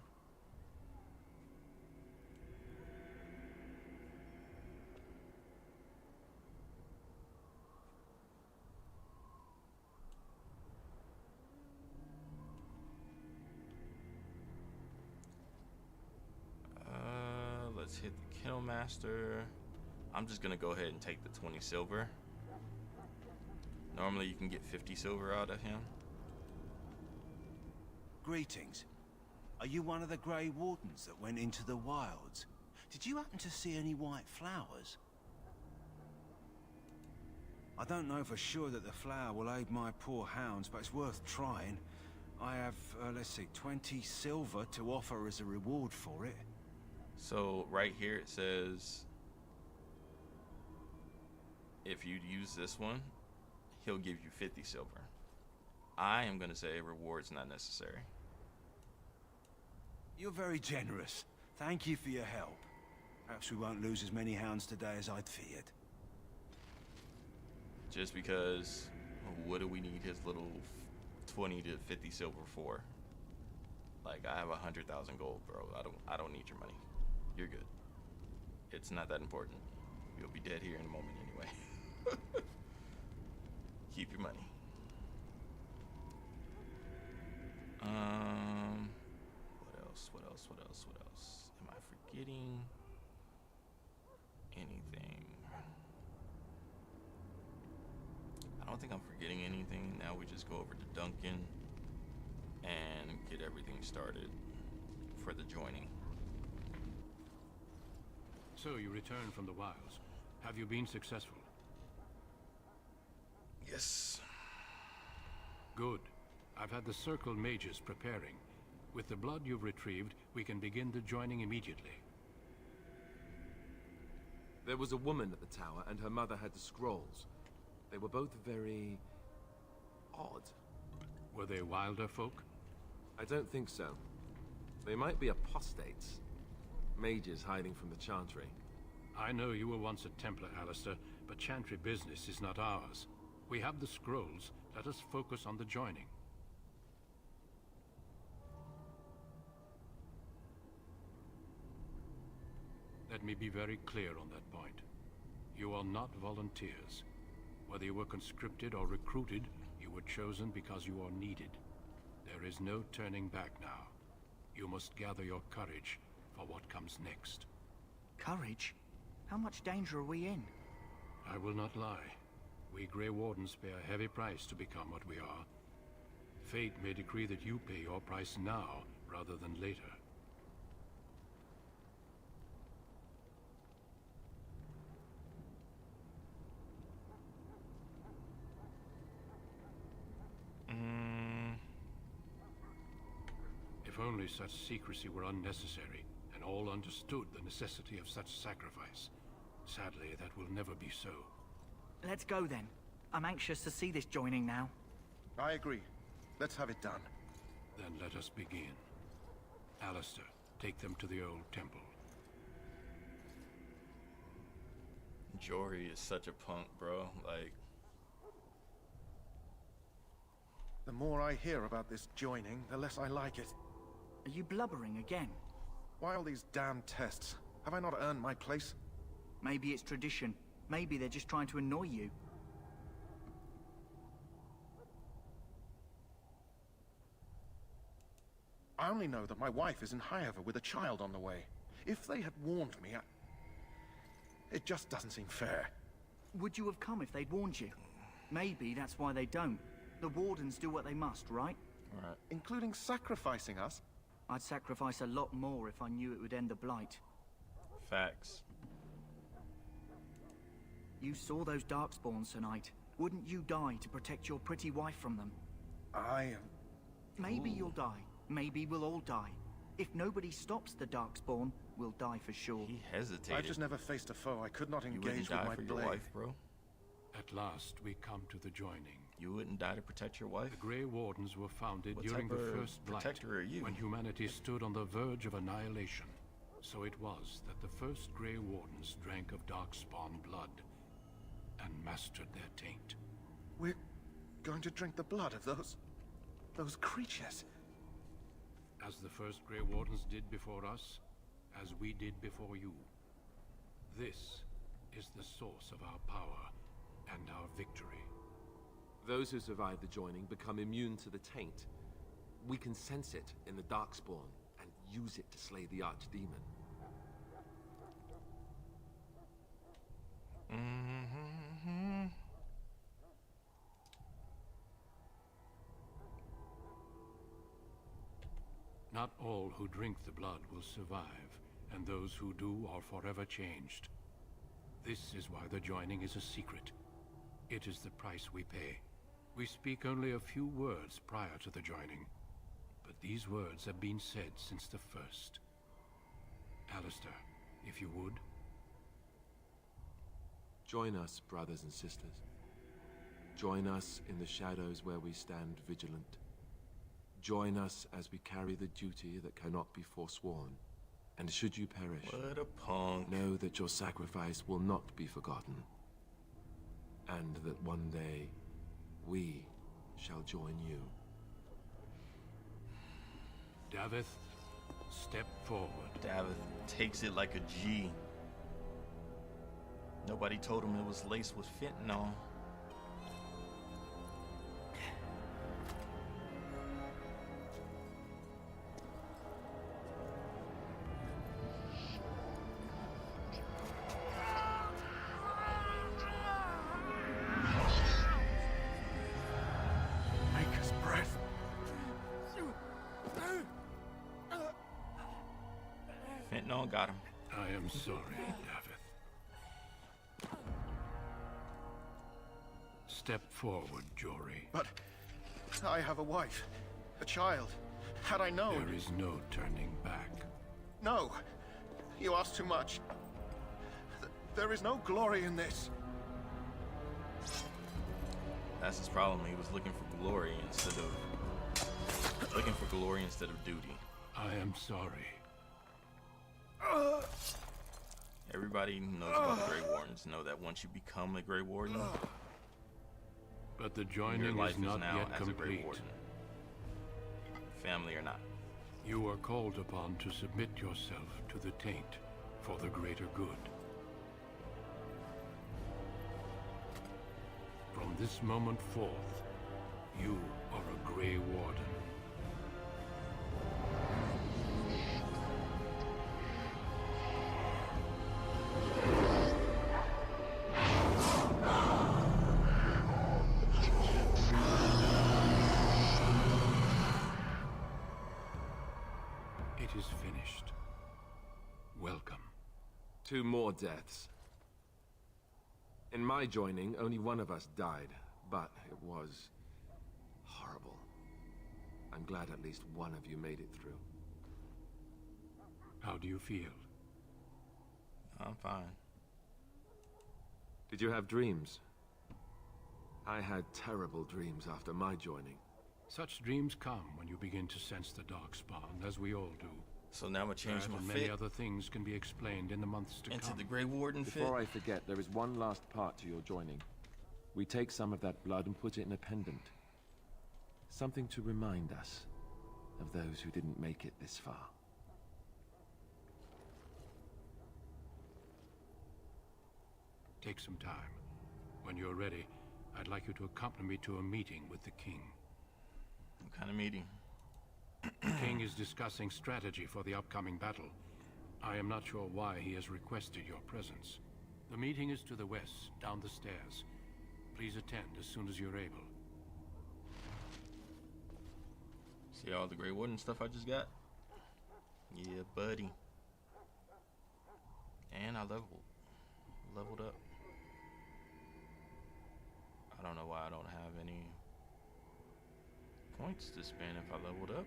Let's hit the Killmaster. I'm just gonna go ahead and take the 20 silver. Normally you can get 50 silver out of him. Greetings. Are you one of the Grey Wardens that went into the wilds? Did you happen to see any white flowers? I don't know for sure that the flower will aid my poor hounds, but it's worth trying. I have, let's see, 20 silver to offer as a reward for it. So right here it says if you use this one, he'll give you 50 silver. I am going to say reward's not necessary. You're very generous. Thank you for your help. Perhaps we won't lose as many hounds today as I'd feared. Just because, what do we need his little 20 to 50 silver for? Like, I have 100,000 gold, bro. I don't need your money. You're good. It's not that important. You'll be dead here in a moment anyway. Keep your money. What else? What else? What else? What else? Am I forgetting anything? I don't think I'm forgetting anything. Now we just go over to Duncan and get everything started for the joining. So you returned from the wilds. Have you been successful? Yes. Good. I've had the Circle mages preparing. With the blood you've retrieved, we can begin the joining immediately. There was a woman at the tower, and her mother had the scrolls. They were both very odd. Were they wilder folk? I don't think so. They might be apostates. Mages hiding from the Chantry. I know you were once a Templar, Alistair, but Chantry business is not ours. We have the scrolls. Let us focus on the joining. Let me be very clear on that point. You are not volunteers. Whether you were conscripted or recruited, you were chosen because you are needed. There is no turning back now. You must gather your courage for what comes next. Courage? How much danger are we in? I will not lie. We Grey Wardens pay a heavy price to become what we are. Fate may decree that you pay your price now, rather than later. If only such secrecy were unnecessary, and all understood the necessity of such sacrifice. Sadly, that will never be so. Let's go then. I'm anxious to see this joining now. I agree. Let's have it done. Then let us begin. Alistair, take them to the old temple. Jory is such a punk, bro. Like... The more I hear about this joining, the less I like it. Are you blubbering again? Why all these damn tests? Have I not earned my place? Maybe it's tradition. Maybe they're just trying to annoy you. I only know that my wife is in HIGHEVER with a child on the way. If they had warned me, it just doesn't seem fair. Would you have come if they'd warned you? Maybe that's why they don't. The Wardens do what they must, right? Right. Including sacrificing us? I'd sacrifice a lot more if I knew it would end the Blight. Facts. You saw those Darkspawns tonight. Wouldn't you die to protect your pretty wife from them? Maybe you'll die. Maybe we'll all die. If nobody stops the Darkspawn, we'll die for sure. He hesitated. I've just never faced a foe I could not engage with my blade. Your wife, bro? At last, we come to the joining. You wouldn't die to protect your wife? The Grey Wardens were founded What during type the of First Blight, protector are you? when humanity stood on the verge of annihilation. So it was that the first Grey Wardens drank of Darkspawn blood and mastered their taint. We're going to drink the blood of those creatures. As the first Grey Wardens did before us, as we did before you. This is the source of our power and our victory. Those who survive the joining become immune to the taint. We can sense it in the Darkspawn and use it to slay the Archdemon. Not all who drink the blood will survive, and those who do are forever changed. This is why the joining is a secret. It is the price we pay. We speak only a few words prior to the joining, but these words have been said since the first. Alistair, if you would. Join us, brothers and sisters. Join us in the shadows where we stand vigilant. Join us as we carry the duty that cannot be forsworn. And should you perish, what a punk. Know that your sacrifice will not be forgotten. And that one day, we shall join you. Davith, step forward. Davith takes it like a G. Nobody told him it was laced with fentanyl. Fentanyl got him. I am sorry, Davith. Step forward, Jory. But I have a wife, a child. Had I known... There is no turning back. No! You ask too much. There is no glory in this. That's his problem. He was looking for glory instead of... duty. I am sorry. Everybody knows about the Grey Wardens. Know that once you become a Grey Warden... But the joining your life is not now yet as complete. a Grey Warden. Family or not. You are called upon to submit yourself to the taint for the greater good. From this moment forth, you are a Grey Warden. It is finished. Welcome. 2 more deaths. In my joining, only one of us died, but it was horrible. I'm glad at least one of you made it through. How do you feel? I'm fine. Did you have dreams? I had terrible dreams after my joining. Such dreams come when you begin to sense the Darkspawn, as we all do. So now I'm gonna change my and fit. many other things can be explained in the months to come. Into the Grey Warden fit. Before I forget, there is one last part to your joining. We take some of that blood and put it in a pendant. Something to remind us of those who didn't make it this far. Take some time. When you're ready, I'd like you to accompany me to a meeting with the King. What kind of meeting? The King is discussing strategy for the upcoming battle. I am not sure why he has requested your presence. The meeting is to the west, down the stairs. Please attend as soon as you're able. See all the Grey Warden stuff I just got? Yeah, buddy. And I leveled up. I don't know why I don't have any points to spend if I leveled up.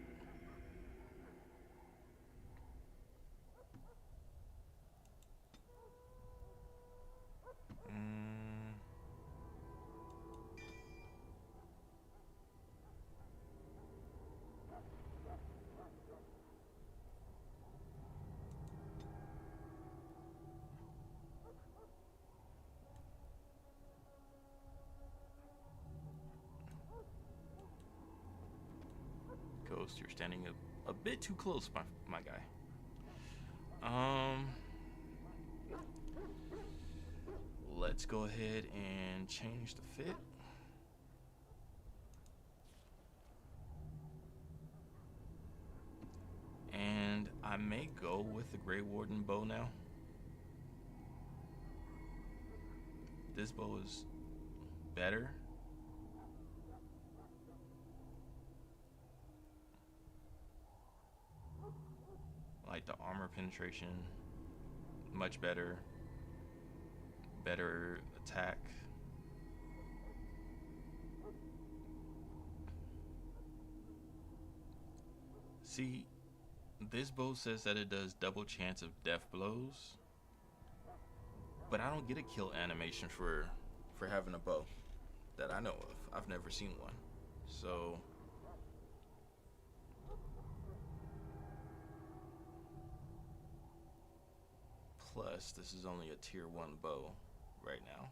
Ghost, you're standing a bit too close, my guy. Let's go ahead and change the fit. And I may go with the Grey Warden bow now. This bow is better. Like like the armor penetration, much better. Better attack. See, this bow says that it does double chance of death blows, but I don't get a kill animation for having a bow that I know of. I've never seen one. So plus this is only a tier 1 bow right now.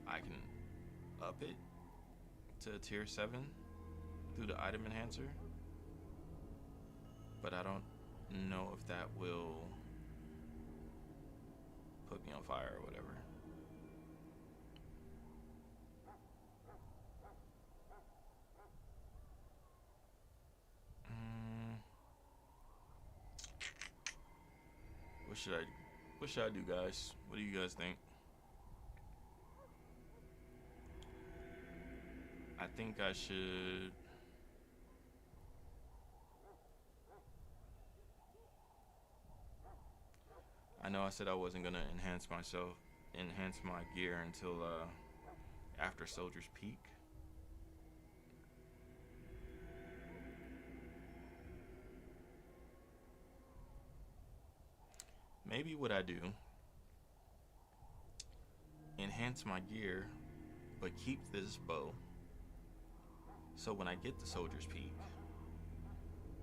I can up it to tier 7 through the item enhancer, but I don't know if that will put me on fire or whatever. What should I do, guys? What do you guys think? I think I should. I know I said I wasn't gonna enhance my gear until after Soldier's Peak. Maybe what I do, enhance my gear, but keep this bow. So when I get the Soldier's Peak,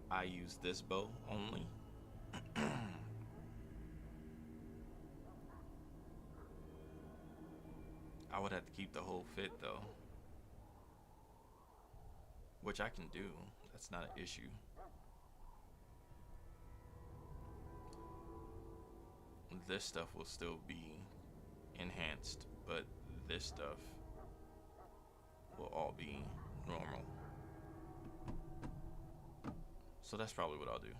I use this bow only. I would have to keep the whole fit though, which I can do. That's not an issue. This stuff will still be enhanced, but this stuff will all be normal. So that's probably what I'll do.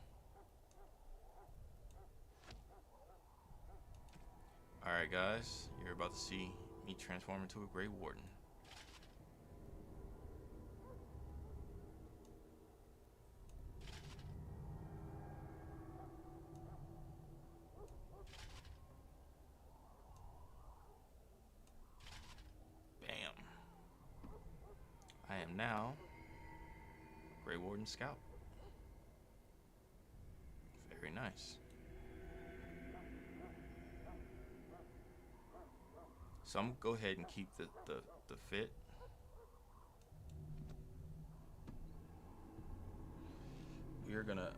Alright guys, you're about to see me transform into a Grey Warden. I am now Grey Warden Scout. Very nice. So I'm gonna go ahead and keep the fit. We are gonna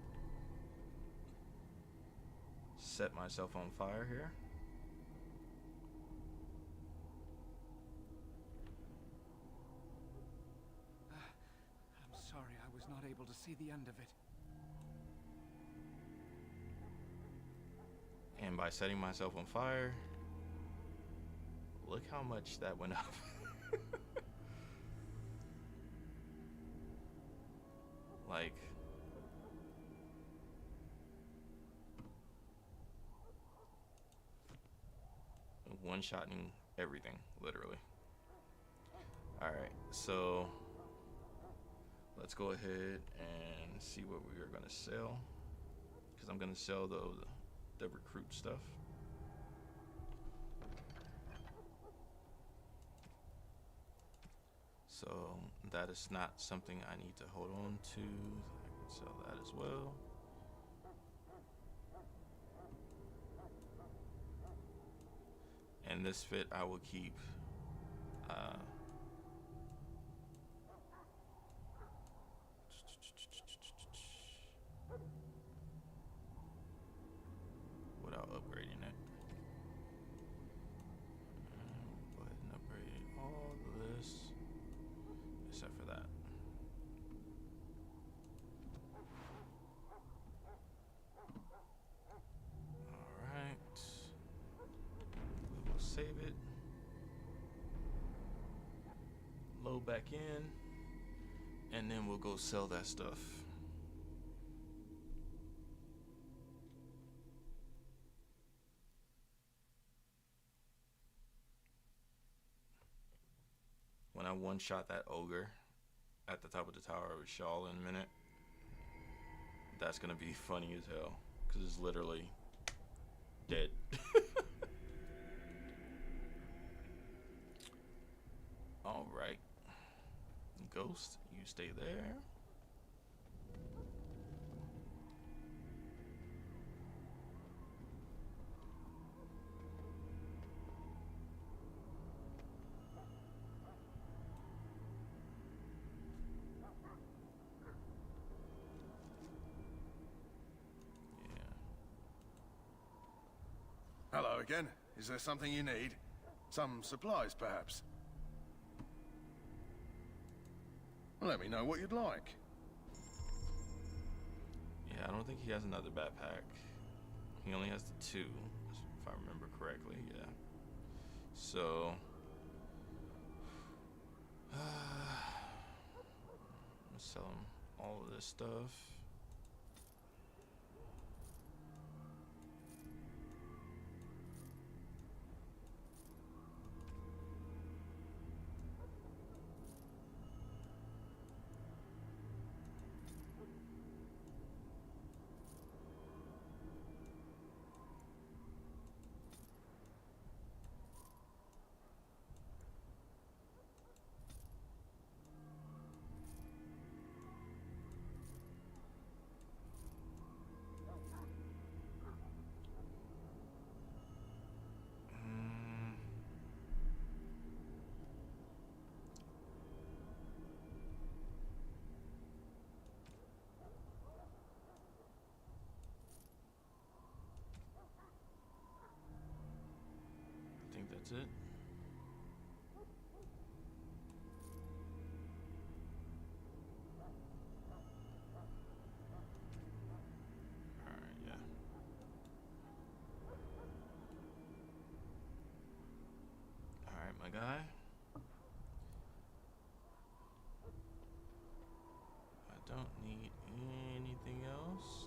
set myself on fire here. Sorry, I was not able to see the end of it. And by setting myself on fire, look how much that went up. Like, one-shotting everything, literally. Alright, so let's go ahead and see what we are going to sell, because I'm going to sell the recruit stuff. So that is not something I need to hold on to. I can sell that as well. And this fit I will keep. Without upgrading it. Go ahead and upgrade all of this, except for that. Alright. We will save it. Load back in. And then we'll go sell that stuff. When I one-shot that ogre at the top of the tower with Shawl in a minute, that's gonna be funny as hell, because it's literally dead. All right, Ghost, you stay there. Hello again. Is there something you need? Some supplies, perhaps? Let me know what you'd like. Yeah, I don't think he has another backpack. He only has the 2, if I remember correctly, yeah. So... I'm gonna sell him all of this stuff. That's it. Alright, yeah. Alright, my guy. I don't need anything else.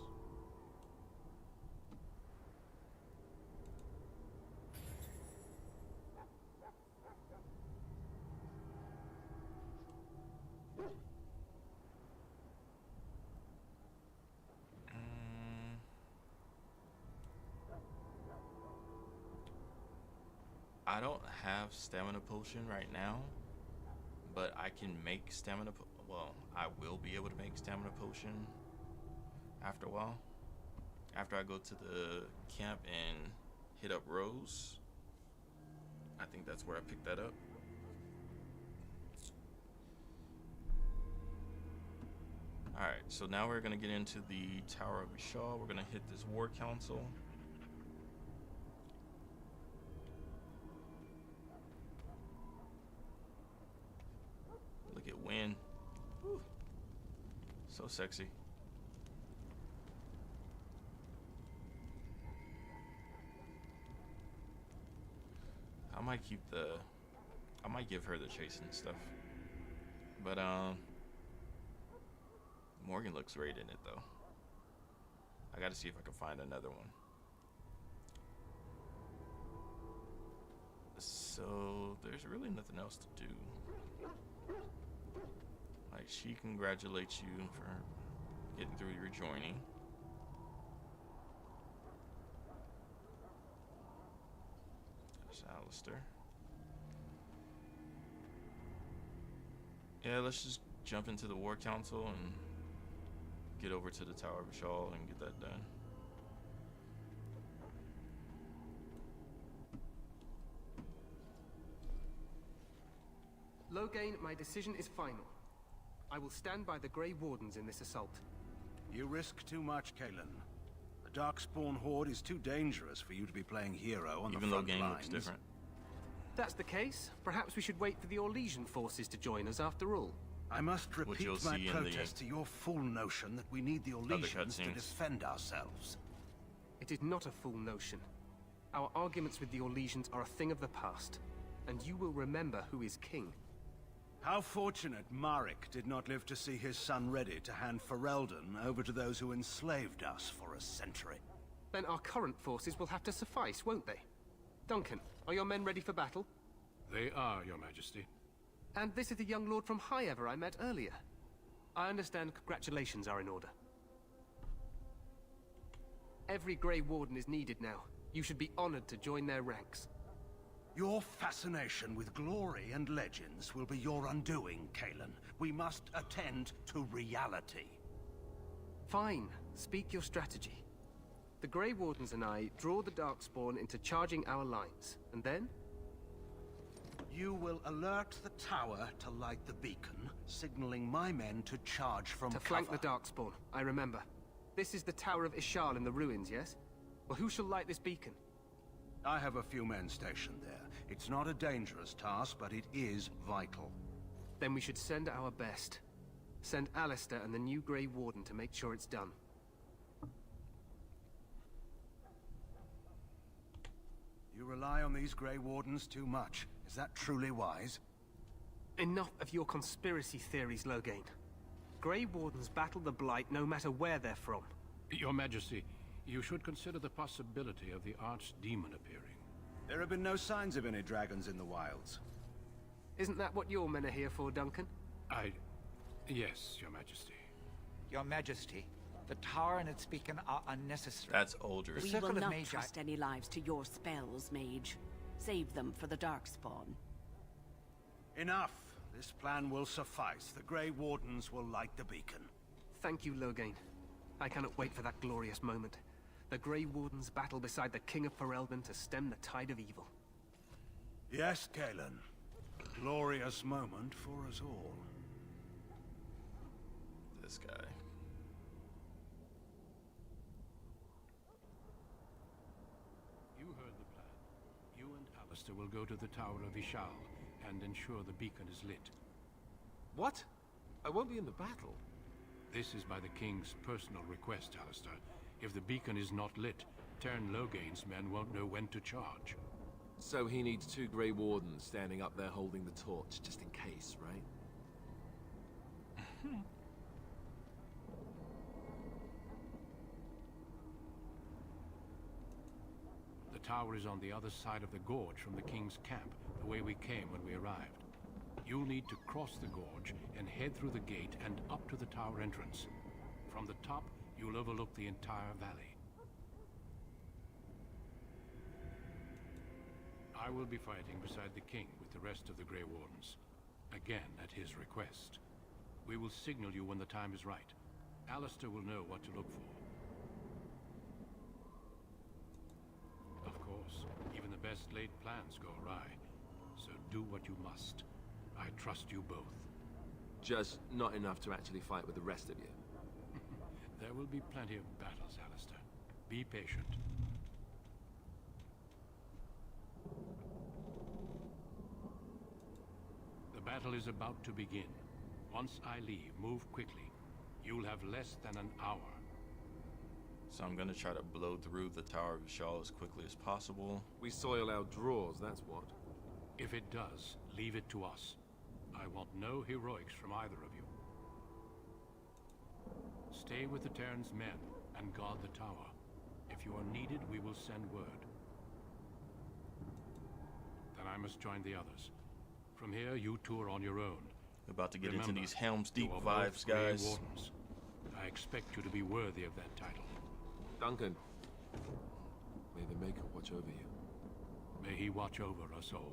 I don't have stamina potion right now, but I can make stamina well, I will be able to make stamina potion after a while. After I go to the camp and hit up Rose. I think that's where I picked that up. Alright, so now we're gonna get into the Tower of Vishal. We're gonna hit this War Council. Look at Wynn. Whew. So sexy. I might give her the chase and stuff. But Morgan looks great in it though. I gotta see if I can find another one. So there's really nothing else to do. Like, she congratulates you for getting through your joining. There's Alistair. Yeah, let's just jump into the War Council and get over to the Tower of Vishal and get that done. Loghain, my decision is final. I will stand by the Grey Wardens in this assault. You risk too much, Kalen. The Darkspawn Horde is too dangerous for you to be playing hero on the front lines. Even though Loghain looks different. That's the case. Perhaps we should wait for the Orlesian forces to join us after all. I must repeat my protest to your fool notion that we need the Orlesians to defend ourselves. It is not a fool notion. Our arguments with the Orlesians are a thing of the past, and you will remember who is king. How fortunate Marek did not live to see his son ready to hand Ferelden over to those who enslaved us for a century. Then our current forces will have to suffice, won't they? Duncan, are your men ready for battle? They are, Your Majesty. And this is the young lord from HIGHEVER I met earlier. I understand congratulations are in order. Every Grey Warden is needed now. You should be honored to join their ranks. Your fascination with glory and legends will be your undoing, Cailan. We must attend to reality. Fine. Speak your strategy. The Grey Wardens and I draw the Darkspawn into charging our lines, and then? You will alert the tower to light the beacon, signaling my men to charge from cover. To flank the Darkspawn, I remember. This is the Tower of Ishal in the ruins, yes? Well, who shall light this beacon? I have a few men stationed there. It's not a dangerous task, but it is vital. Then we should send our best. Send Alistair and the new Grey Warden to make sure it's done. You rely on these Grey Wardens too much. Is that truly wise? Enough of your conspiracy theories, Loghain. Grey Wardens battle the Blight no matter where they're from. Your Majesty, you should consider the possibility of the Archdemon appearing. There have been no signs of any dragons in the wilds. Isn't that what your men are here for, Duncan? Yes, Your Majesty. Your Majesty, the tower and its beacon are unnecessary. That's older. We will not trust any lives to your spells, mage. Save them for the Darkspawn. Enough. This plan will suffice. The Grey Wardens will light the beacon. Thank you, Loghain. I cannot wait for that glorious moment. The Grey Wardens battle beside the King of Ferelden to stem the tide of evil. Yes, Cailan. A glorious moment for us all. This guy. You heard the plan. You and Alistair will go to the Tower of Ishal and ensure the beacon is lit. What? I won't be in the battle. This is by the King's personal request, Alistair. If the beacon is not lit, Teyrn Loghain's men won't know when to charge. So he needs 2 Grey Wardens standing up there holding the torch, just in case, right? The tower is on the other side of the gorge from the King's camp, the way we came when we arrived. You'll need to cross the gorge and head through the gate and up to the tower entrance. From the top, you'll overlook the entire valley. I will be fighting beside the King with the rest of the Grey Wardens. Again, at his request. We will signal you when the time is right. Alistair will know what to look for. Of course, even the best laid plans go awry. So do what you must. I trust you both. Just not enough to actually fight with the rest of you. There will be plenty of battles, Alistair. Be patient. The battle is about to begin. Once I leave, move quickly. You'll have less than an hour. So I'm gonna try to blow through the Tower of Ishal as quickly as possible. We soil our drawers, that's what. If it does, leave it to us. I want no heroics from either of you. Stay with the Teyrn's men and guard the tower. If you are needed, we will send word. Then I must join the others. From here, you two are on your own. About to get Remember, into these Helm's Deep you are vibes, both Grey guys. Wardens. I expect you to be worthy of that title. Duncan, may the Maker watch over you. May he watch over us all.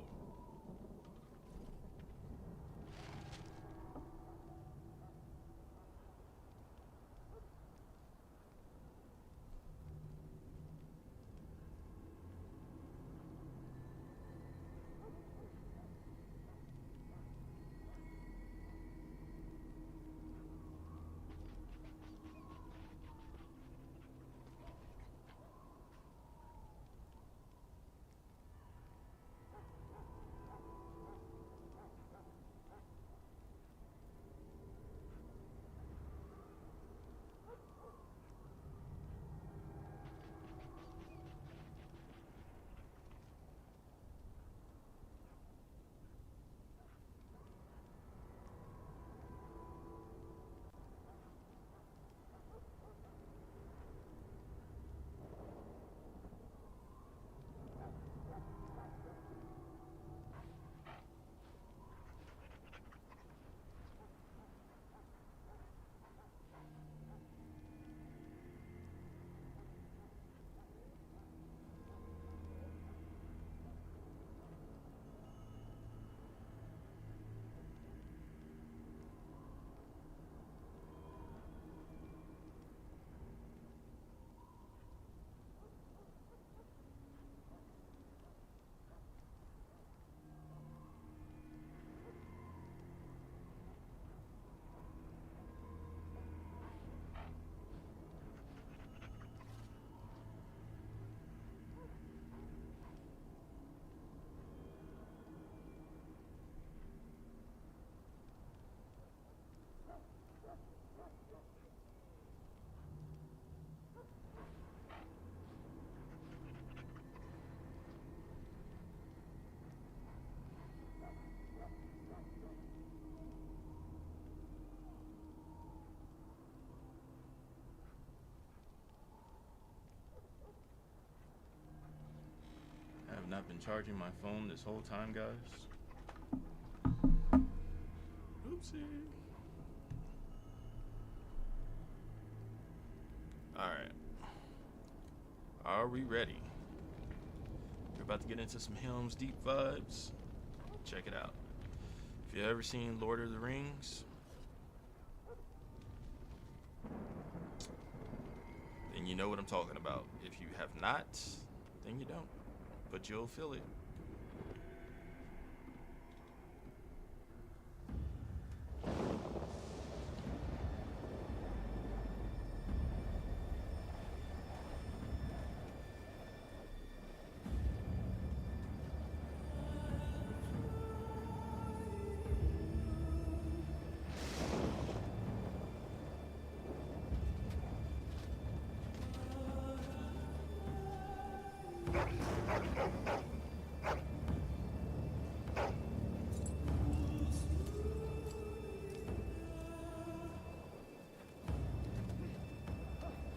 not been charging my phone this whole time, guys. Oopsie. Alright. Are we ready? We're about to get into some Helm's Deep vibes. Check it out. If you ever seen Lord of the Rings, then you know what I'm talking about. If you have not, then you don't. But you'll feel it.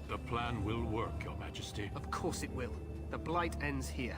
The plan will work, Your Majesty. Of course it will. The Blight ends here.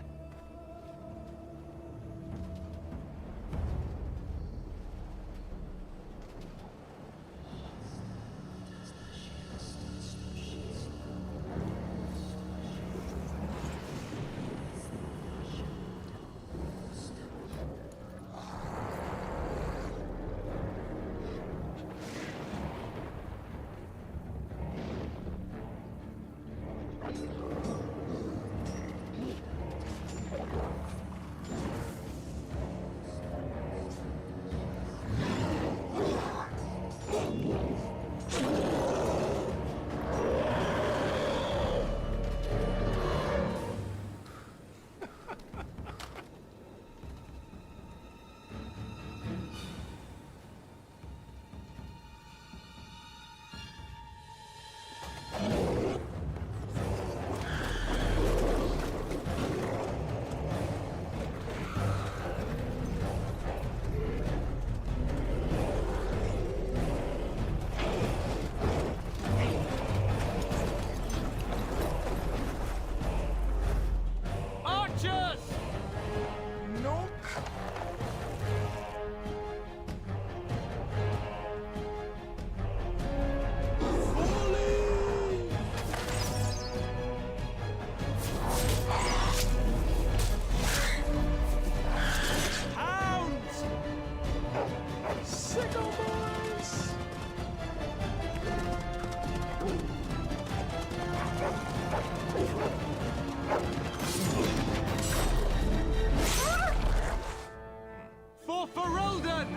For Ferelden!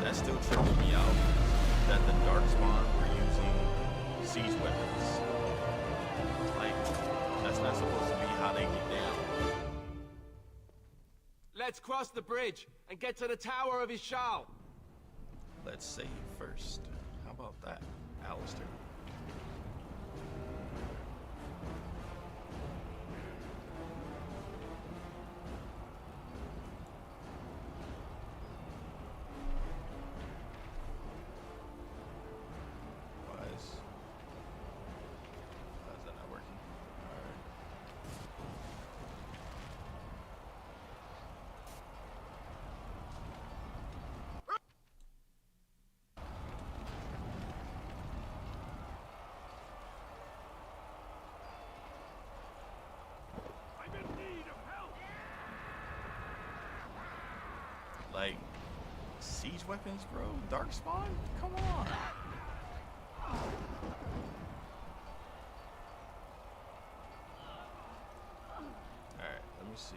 That still tripped me out that the Darkspawn were using siege weapons. Like, that's not supposed to be how they get down. Let's cross the bridge and get to the Tower of Ishal. Let's save first. How about that, Alistair? Why is that not working? Alright. Like, siege weapons, bro? Darkspawn? Come on. Alright, let me see.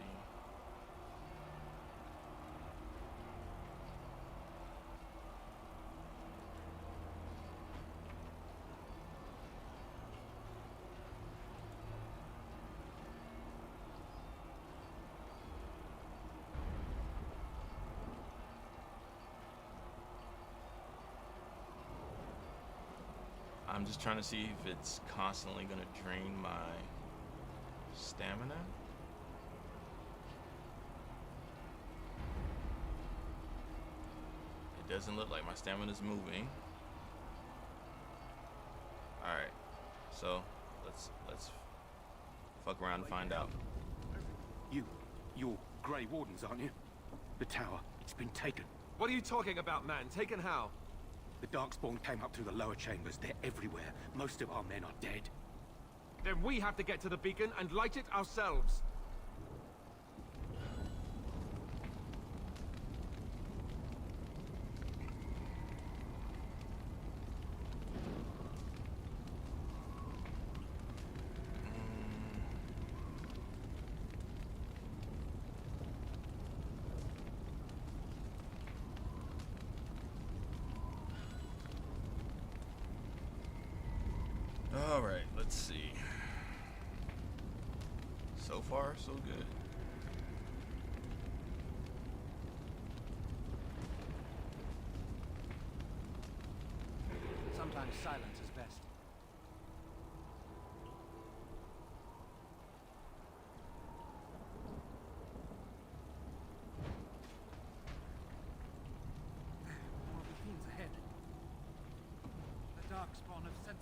I'm just trying to see if it's constantly going to drain my stamina. doesn't look like my stamina's moving. Alright, so let's fuck around and find out. You're Grey Wardens, aren't you? The tower, it's been taken. What are you talking about, man? Taken how? The Darkspawn came up through the lower chambers. They're everywhere. Most of our men are dead. Then we have to get to the beacon and light it ourselves. All right, let's see. So far, so good. Sometimes silence is best. More of the fiends ahead. The Darkspawn have sensed us.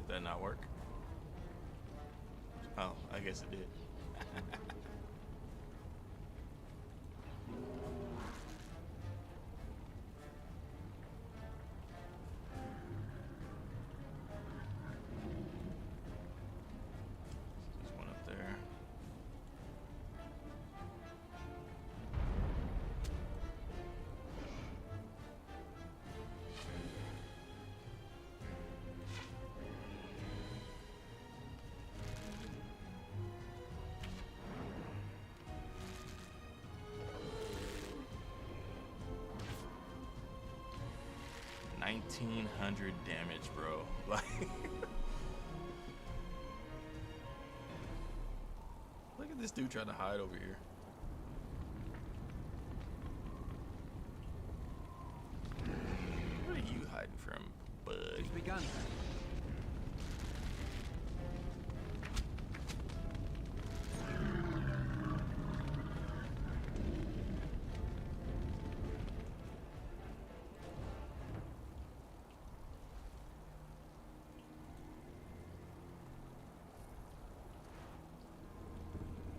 Did that not work? Oh, I guess it did. There's one up there. $1,900 damage, bro. Like, look at this dude trying to hide over here. What are you hiding from, bud? It's begun.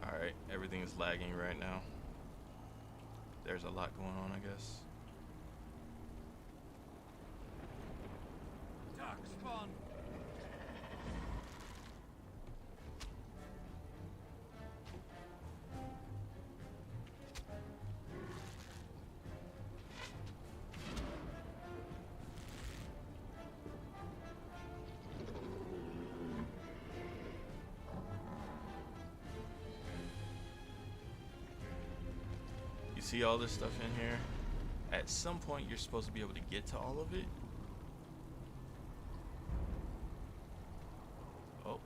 Alright, everything is lagging right now. There's a lot going on, I guess. Darkspawn. You see all this stuff in here? At some point, you're supposed to be able to get to all of it. Oh.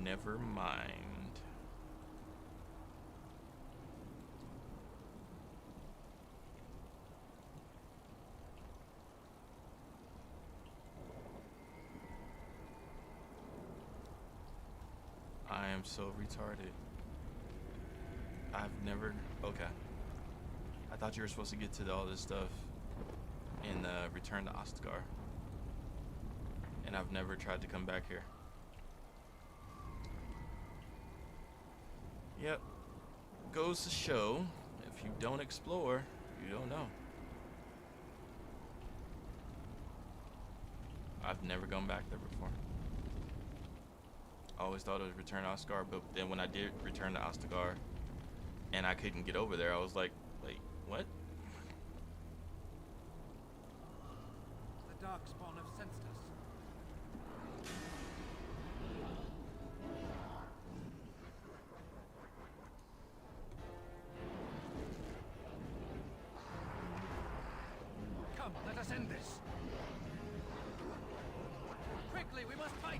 Never mind. I am so retarded. I've never... Okay. I thought you were supposed to get to all this stuff in Return to Ostgar. And I've never tried to come back here. Yep. Goes to show, if you don't explore, you don't know. I've never gone back there before. I always thought it was Return to Ostgar, but then when I did Return to Ostgar, and I couldn't get over there, I was like, wait, what? The Darkspawn have sensed us. Come, let us end this. Quickly, we must fight.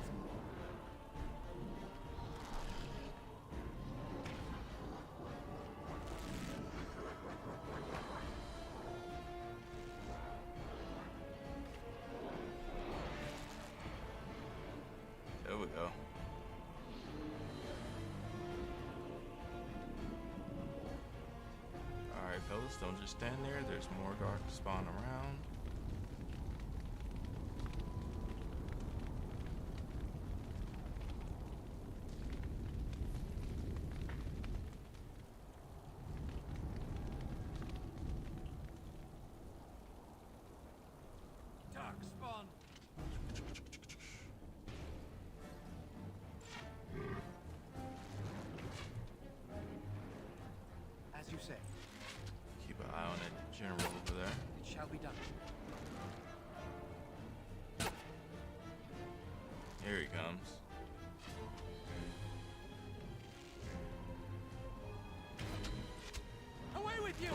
Duelist, don't just stand there. There's more guards spawn around. As you say. Keep an eye on that general over there. It shall be done. Here he comes. Away with you!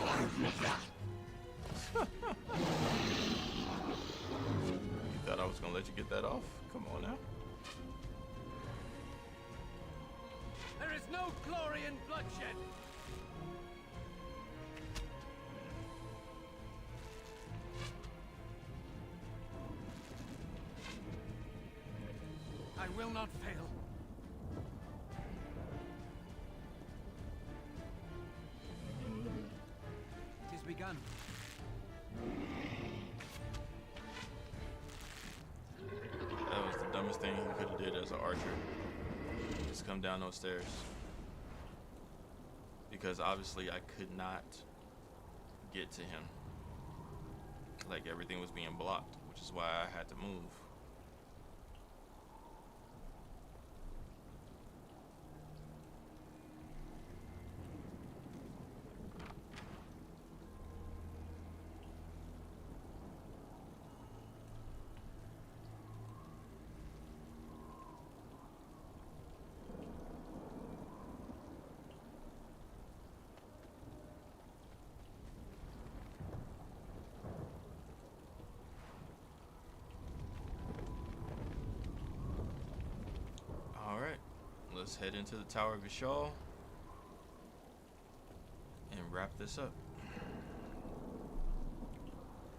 You thought I was gonna let you get that off? Come on now. There is no glory in bloodshed! I will not fail. It is begun. That was the dumbest thing he could have did as an archer. Just come down those stairs. Because obviously I could not get to him. Like everything was being blocked, which is why I had to move. Let's head into the Tower of Vishal and wrap this up.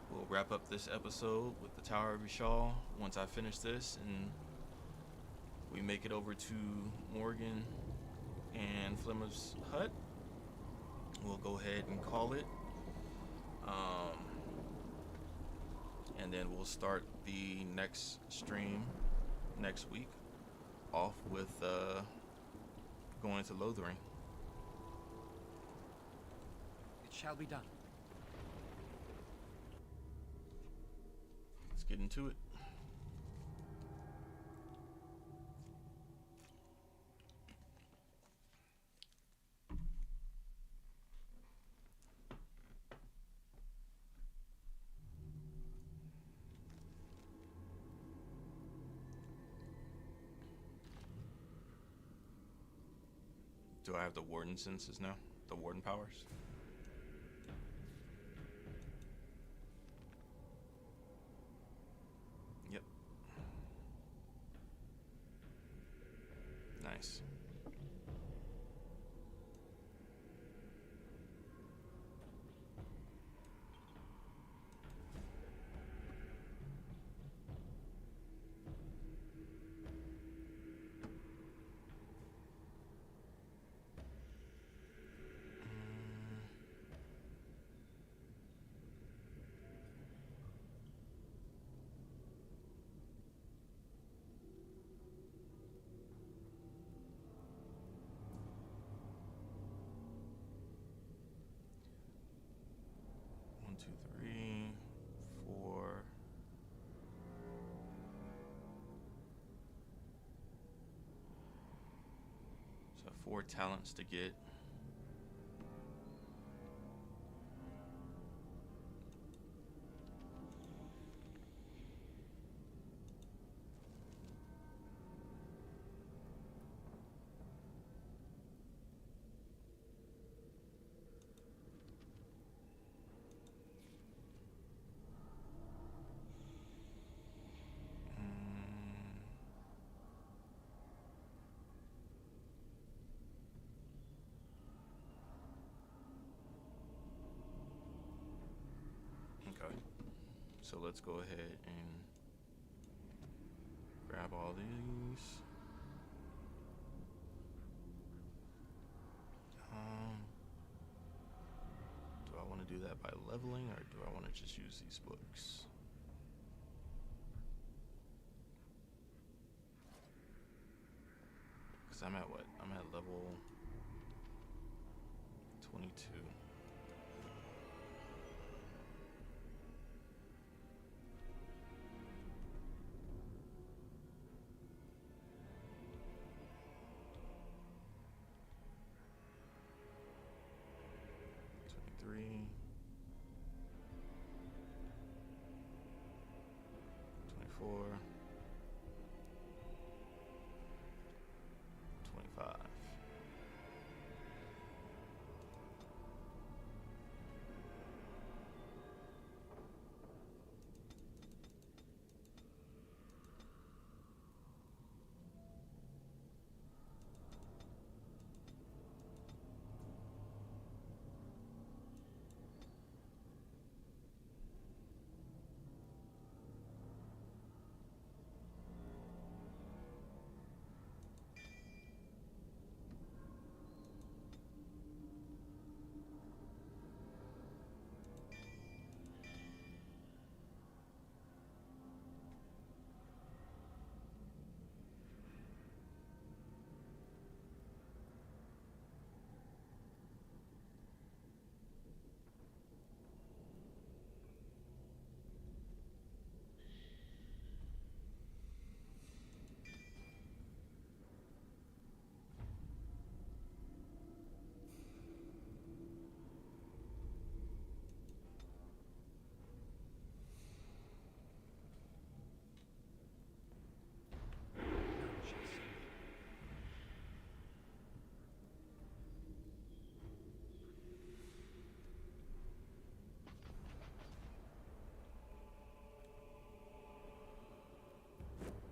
We'll wrap up this episode with the Tower of Vishal once I finish this and we make it over to Morgan and Flemmer's hut. We'll go ahead and call it. And then we'll start the next stream next week off with going to Lothering. It shall be done. Let's get into it. Do I have the warden senses now? The warden powers? Yep. Nice. Four talents to get. So let's go ahead and grab all these. Do I want to do that by leveling, or do I want to just use these books? Because I'm at what? I'm at level 22. Three, 24, 25.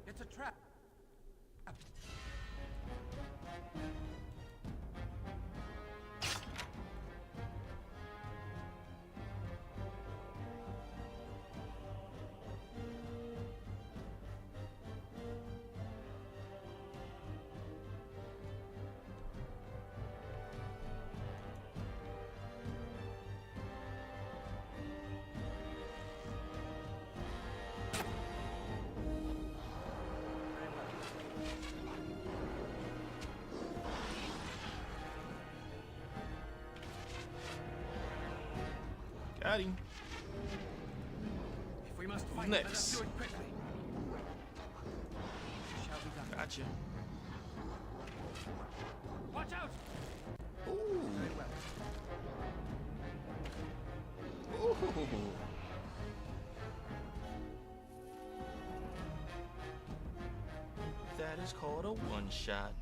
It's a trap. Got him. If we must fight, Next. let us do it quickly. Shall be done. Gotcha. Watch out! Ooh. Very well. Ooh. That is called a one-shot.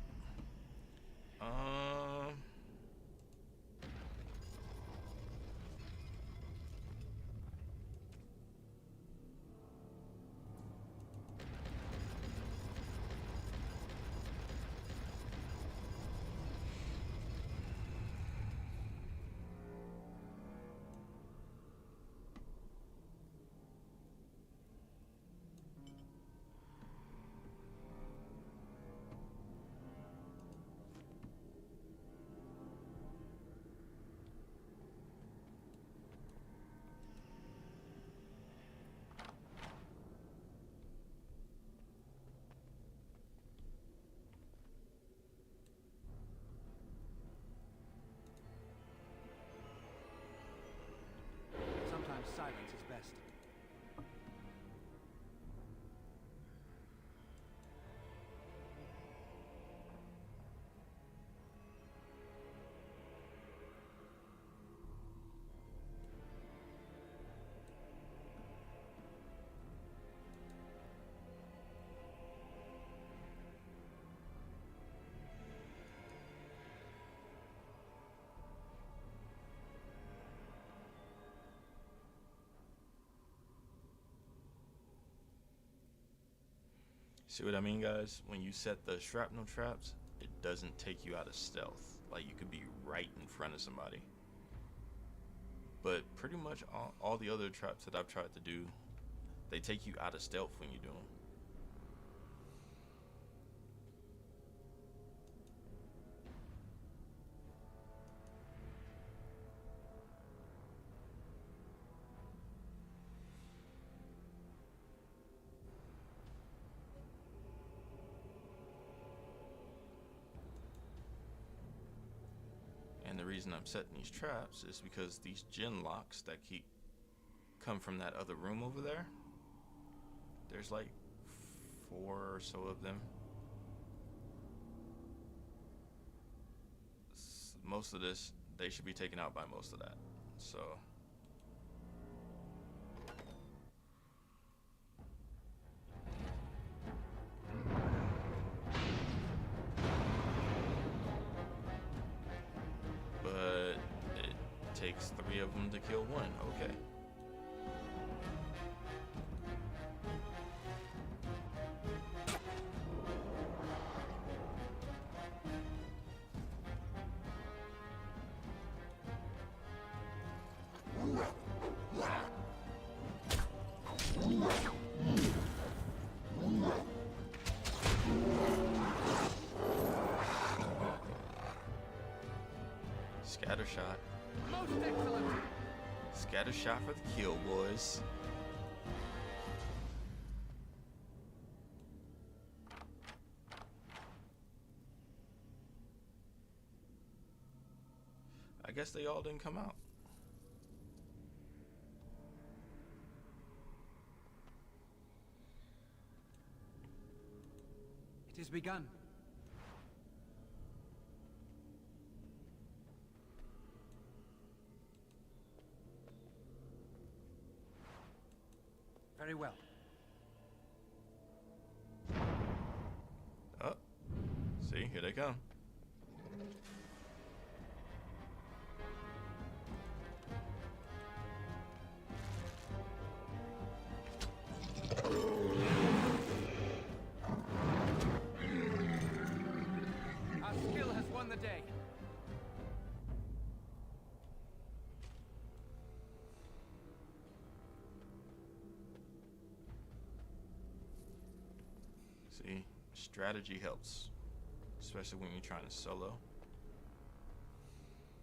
Sometimes silence is best. See what I mean, guys? When you set the shrapnel traps, it doesn't take you out of stealth. Like, you could be right in front of somebody. But pretty much all the other traps that I've tried to do, they take you out of stealth when you do them. reason I'm setting these traps is because these gen locks that come from that other room over there, there's like 4 or so of them. Most of this, they should be taken out by most of that. So but it takes 3 of them to kill 1. Okay. Scatter shot. Most excellent. Scatter shot for the kill, boys. I guess they all didn't come out. It has begun. Very well. Oh, see, here they come. Our skill has won the day. See, strategy helps, especially when you're trying to solo.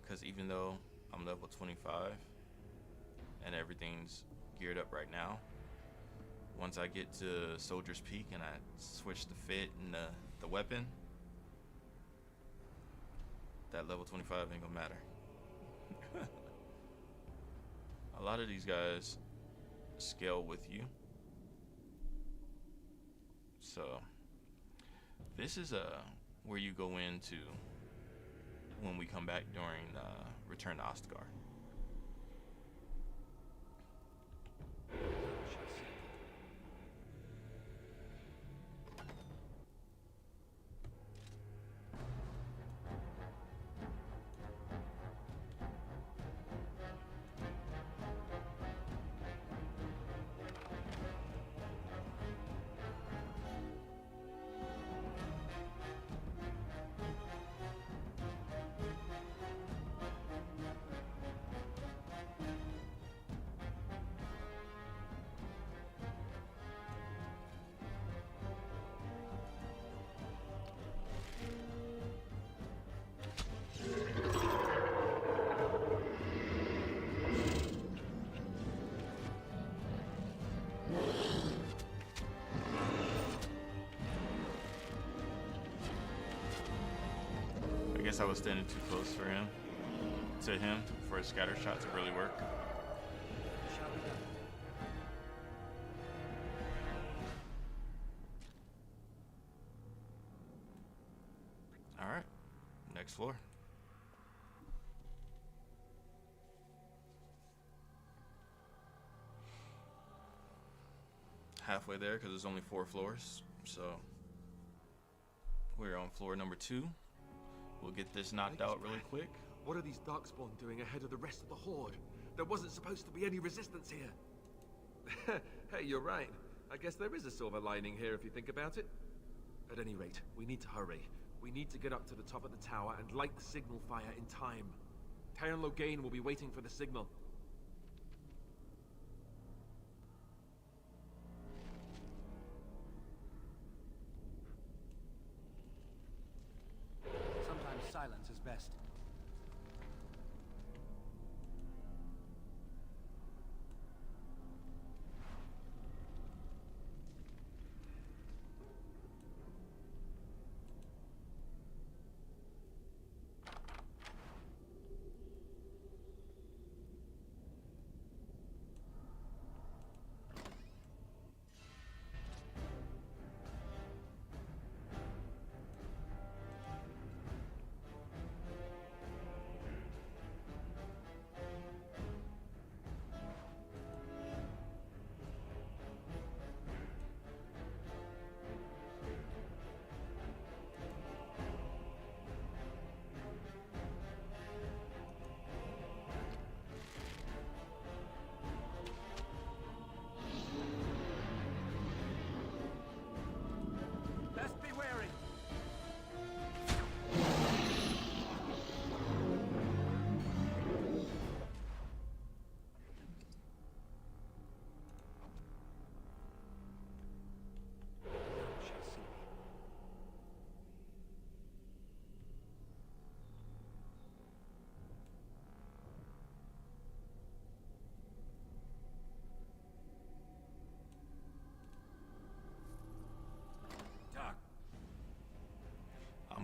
Because even though I'm level 25 and everything's geared up right now, once I get to Soldier's Peak and I switch the fit and the weapon, that level 25 ain't gonna matter. A lot of these guys scale with you. So this is where you go into when we come back during Return to Ostgard. I guess I was standing too close for him, for his scatter shot to really work. All right, next floor. Halfway there because there's only 4 floors, so we're on floor number 2. We'll get this knocked out really quick. What are these Darkspawn doing ahead of the rest of the Horde? There wasn't supposed to be any resistance here. Hey, you're right. I guess there is a silver lining here if you think about it. At any rate, we need to hurry. We need to get up to the top of the tower and light the signal fire in time. Teyrn Loghain will be waiting for the signal. Silence is best.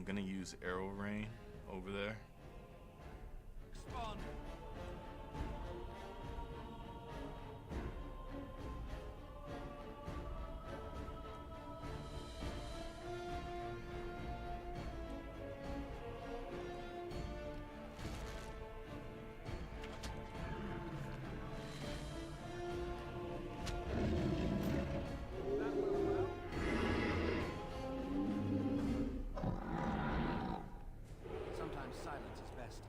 I'm gonna use arrow rain over there. Spawn. Sometimes silence is best.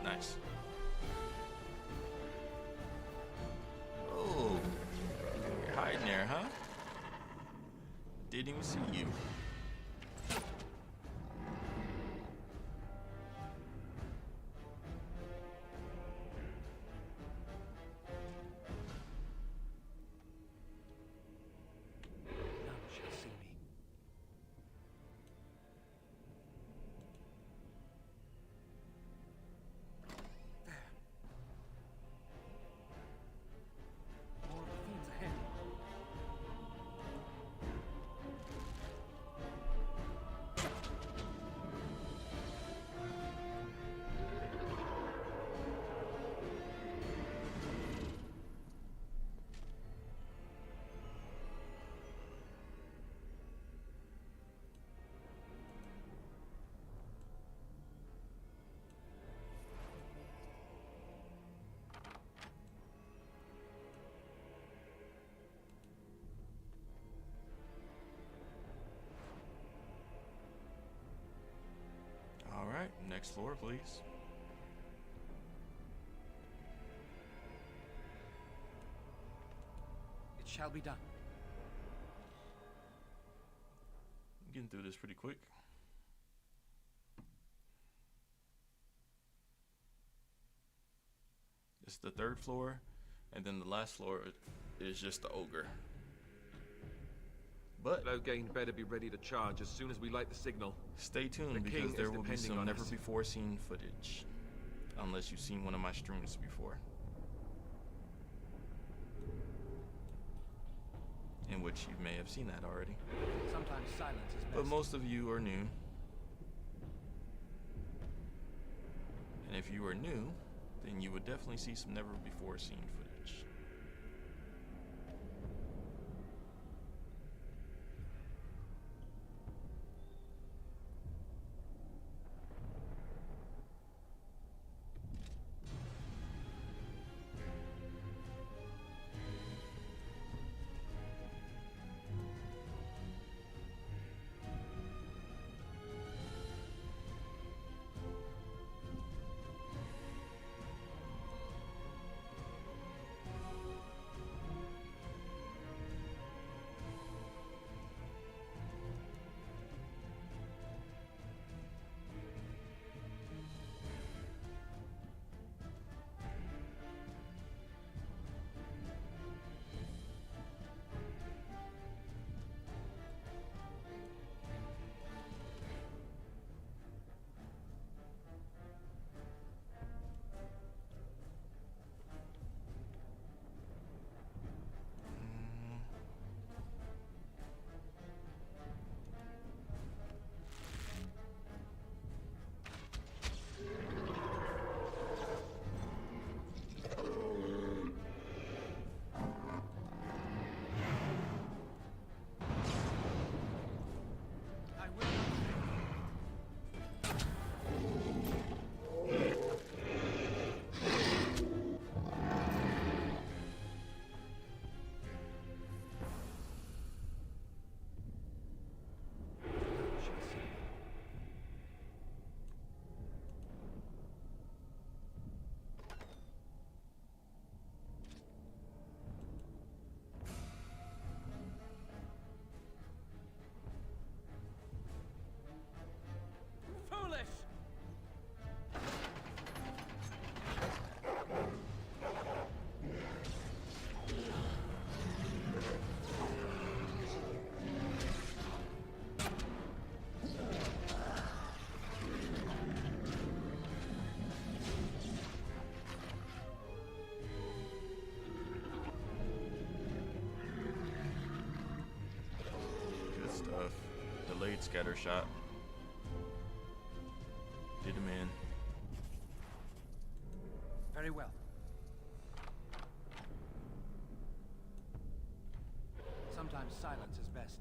Nice. Oh, you're hiding there, huh? Didn't even see you. None shall see me. More of the fiends ahead. All right, next floor, please. It shall be done. Getting through this pretty quick. It's the third floor, and then the last floor is just the ogre. But Loghain better be ready to charge as soon as we light the signal. Stay tuned The because king there is will be depending some on never us. before seen footage. Unless you've seen one of my streams before. In which you may have seen that already. Sometimes silence is best. But most of you are new. And if you are new, then you would definitely see some never before seen footage. Delayed scatter shot. Did him in. Very well. Sometimes silence is best.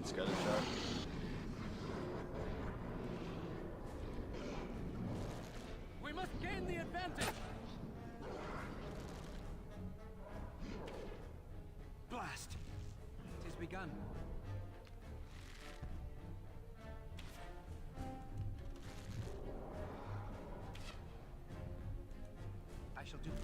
Scatter shot. We must gain the advantage. Blast! It has begun. I shall do it.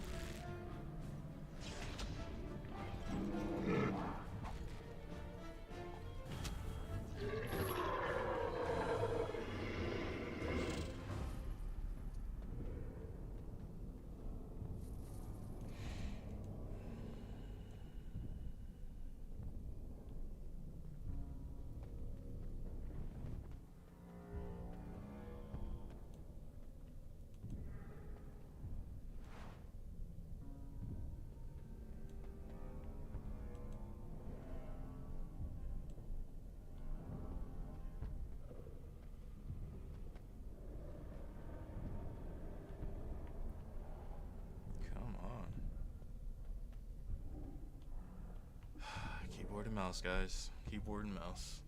Keyboard and mouse, guys. Keyboard and mouse.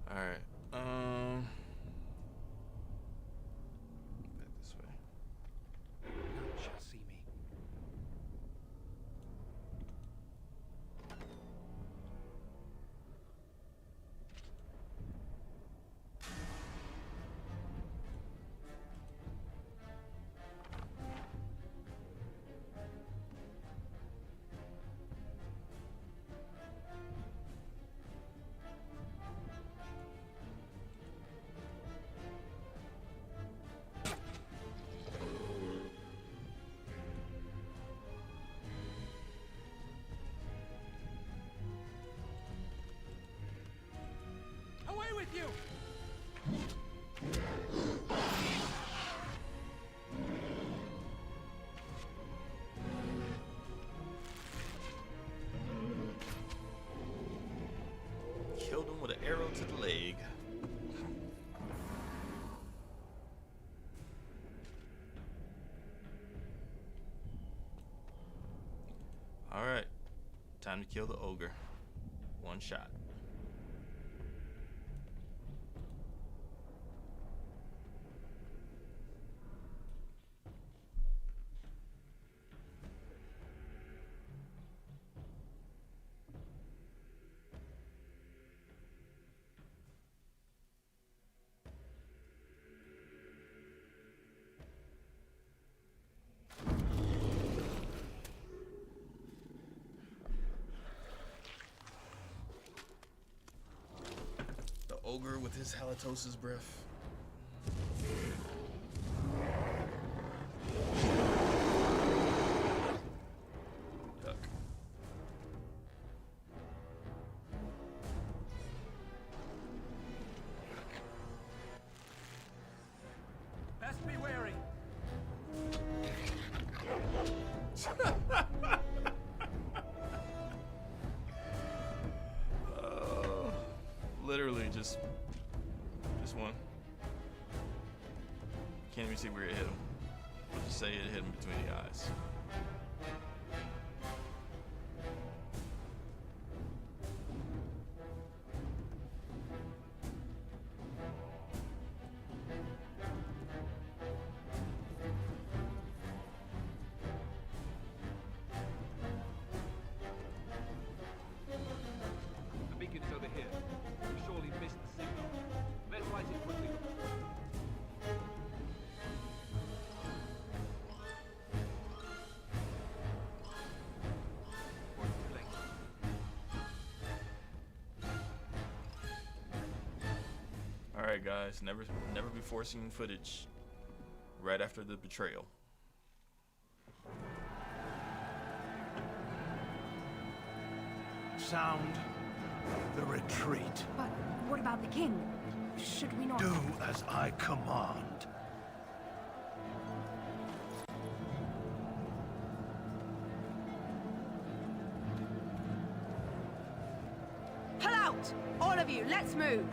Alright. Back this way. None shall see me. Away with you! Killed him with an arrow to the leg. Alright. Time to kill the ogre. One shot. Ogre with his halitosis breath. Duck. Best be wary. Literally just This one. Can't even see where it hit him. We'll just say it hit him between the eyes. The beacon's over here. We surely missed the signal. Let's light it quickly. Alright guys, never before seen footage right after the betrayal. Sound the retreat. But what about the king? Should we not... Do as I command. Pull out! All of you, let's move!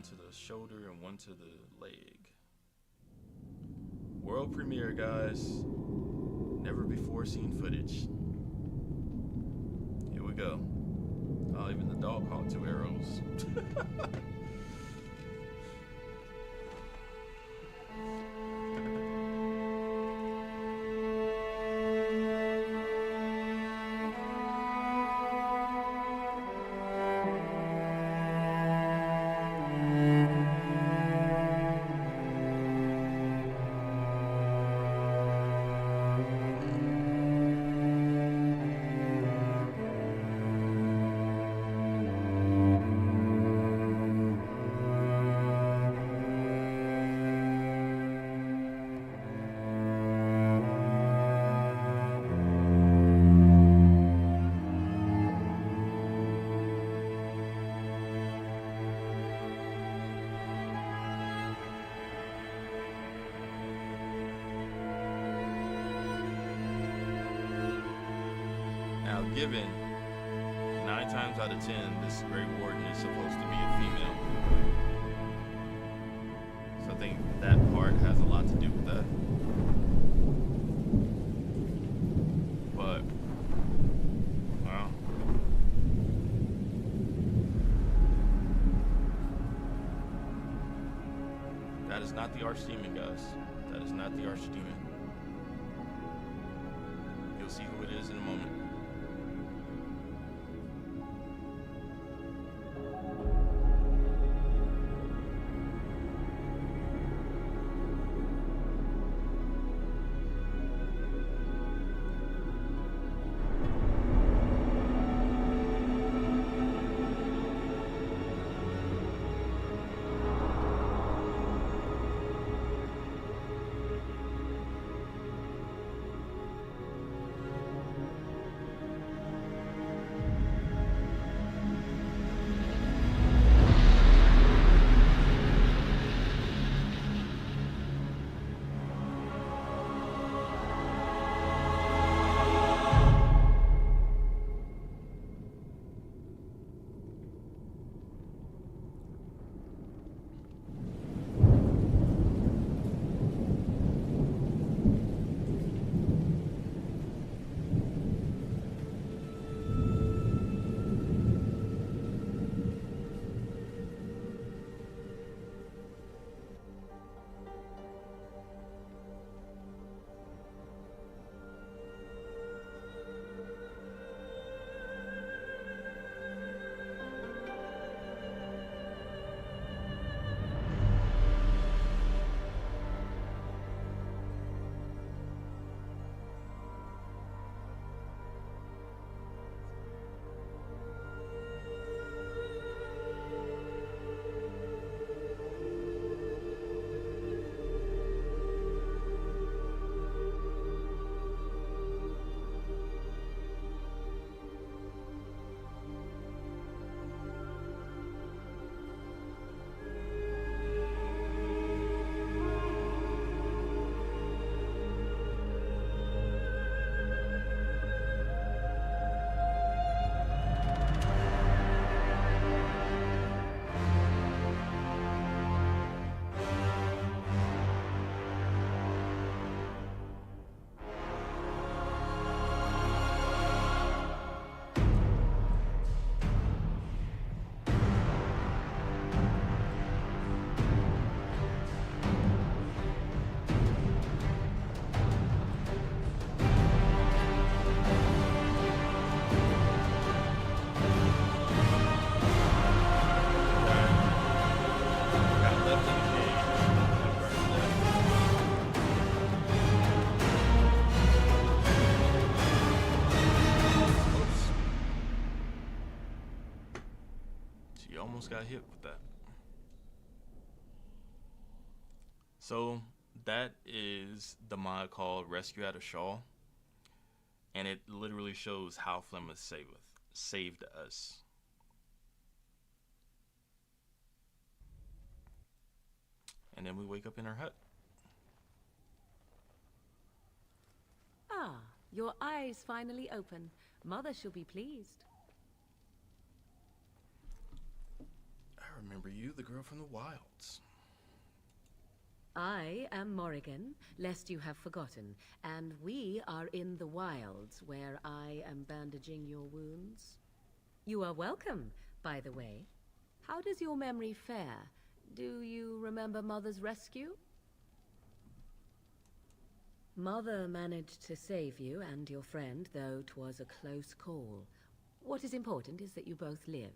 to the shoulder, and one to the leg. World premiere, guys. Never before seen footage. Here we go. Oh, even the dog caught 2 arrows. Now, given 9 times out of 10, this Grey Warden is supposed to be a female. So I think that part has a lot to do with that. But, well. That not the Archdemon, guys. That is not the Archdemon. You'll see who it is in a moment. Almost got hit with that. So that is the mod called Rescue Out of Shaw, and it literally shows how Flemeth saved us. And then we wake up in our hut. Ah, your eyes finally open. Mother shall be pleased. I remember you, the girl from the wilds. I am Morrigan, lest you have forgotten, and we are in the wilds, where I am bandaging your wounds. You are welcome, by the way. How does your memory fare? Do you remember Mother's rescue? Mother managed to save you and your friend, though 'twas a close call. What is important is that you both live.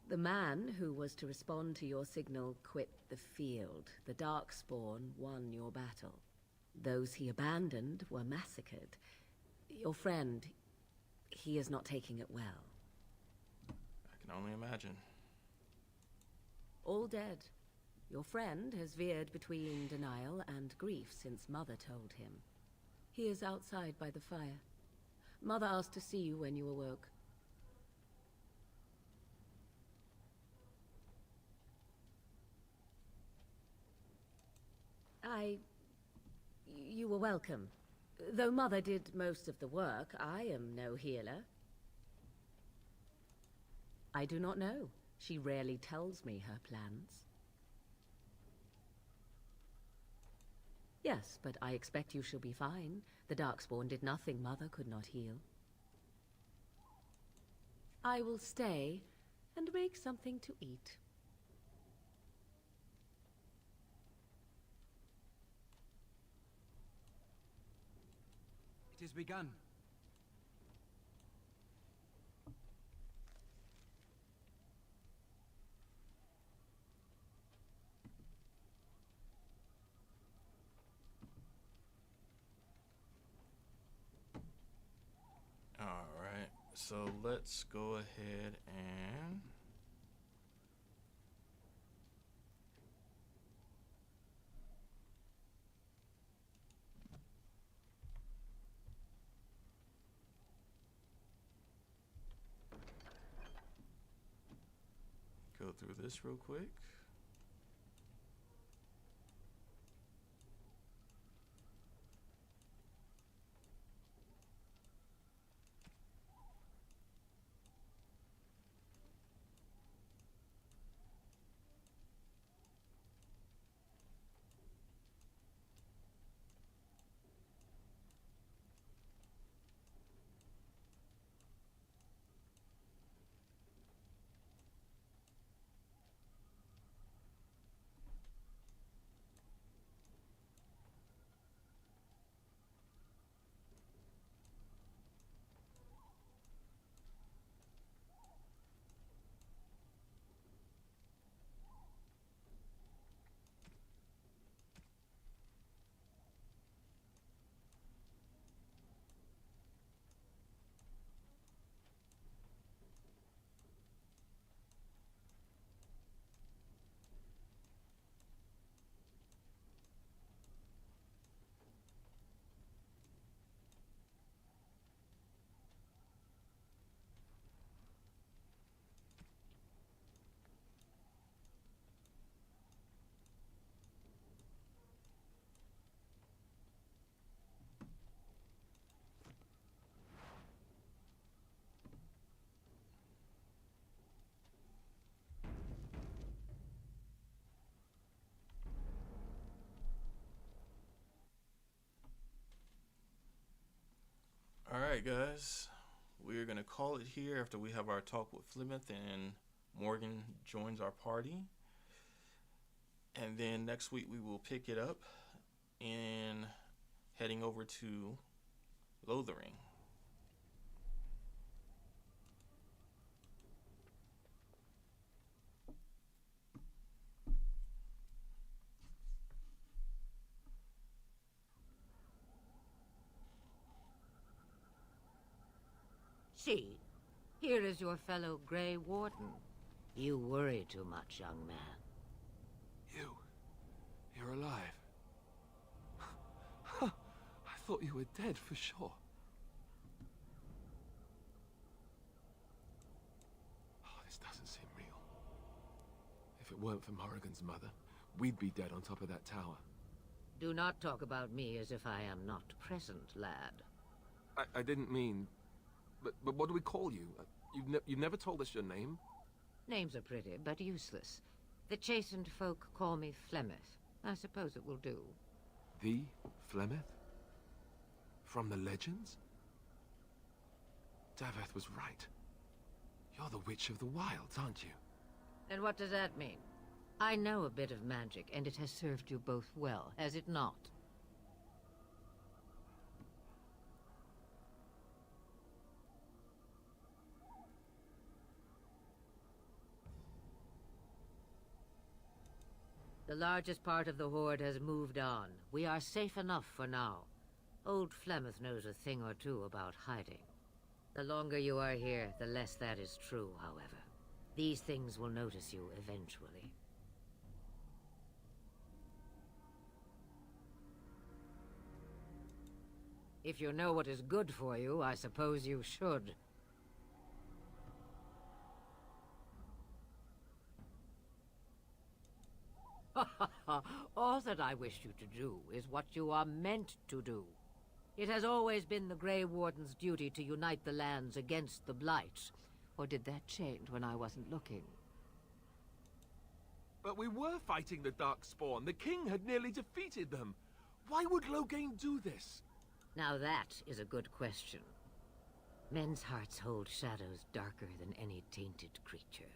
The man who was to respond to your signal quit the field. The Darkspawn won your battle. Those he abandoned were massacred. Your friend, he is not taking it well. I can only imagine. All dead. Your friend has veered between denial and grief since Mother told him. He is outside by the fire. Mother asked to see you when you awoke. You were welcome. Though Mother did most of the work, I am no healer. I do not know. She rarely tells me her plans. Yes, but I expect you shall be fine. The Darkspawn did nothing Mother could not heal. I will stay and make something to eat. begun. Alright, so let's go ahead and go through this real quick. Alright guys, we're gonna call it here after we have our talk with Flemeth and Morgan joins our party. And then next week we will pick it up in heading over to Lothering. See, here is your fellow Grey Warden. You worry too much, young man. You're alive. I thought you were dead for sure. Oh, this doesn't seem real. If it weren't for Morrigan's mother, we'd be dead on top of that tower. Do not talk about me as if I am not present, lad. I didn't mean... But what do we call you? You've never told us your name? Names are pretty, but useless. The chastened folk call me Flemeth. I suppose it will do. The Flemeth? From the legends? Daveth was right. You're the Witch of the Wilds, aren't you? And what does that mean? I know a bit of magic, and it has served you both well, has it not? The largest part of the Horde has moved on. We are safe enough for now. Old Flemeth knows a thing or two about hiding. The longer you are here, the less that is true, however. These things will notice you eventually. If you know what is good for you, I suppose you should. All that I wish you to do is what you are meant to do. It has always been the Grey Warden's duty to unite the lands against the Blight. Or did that change when I wasn't looking? But we were fighting the Darkspawn. The king had nearly defeated them. Why would Loghain do this? Now that is a good question. Men's hearts hold shadows darker than any tainted creature.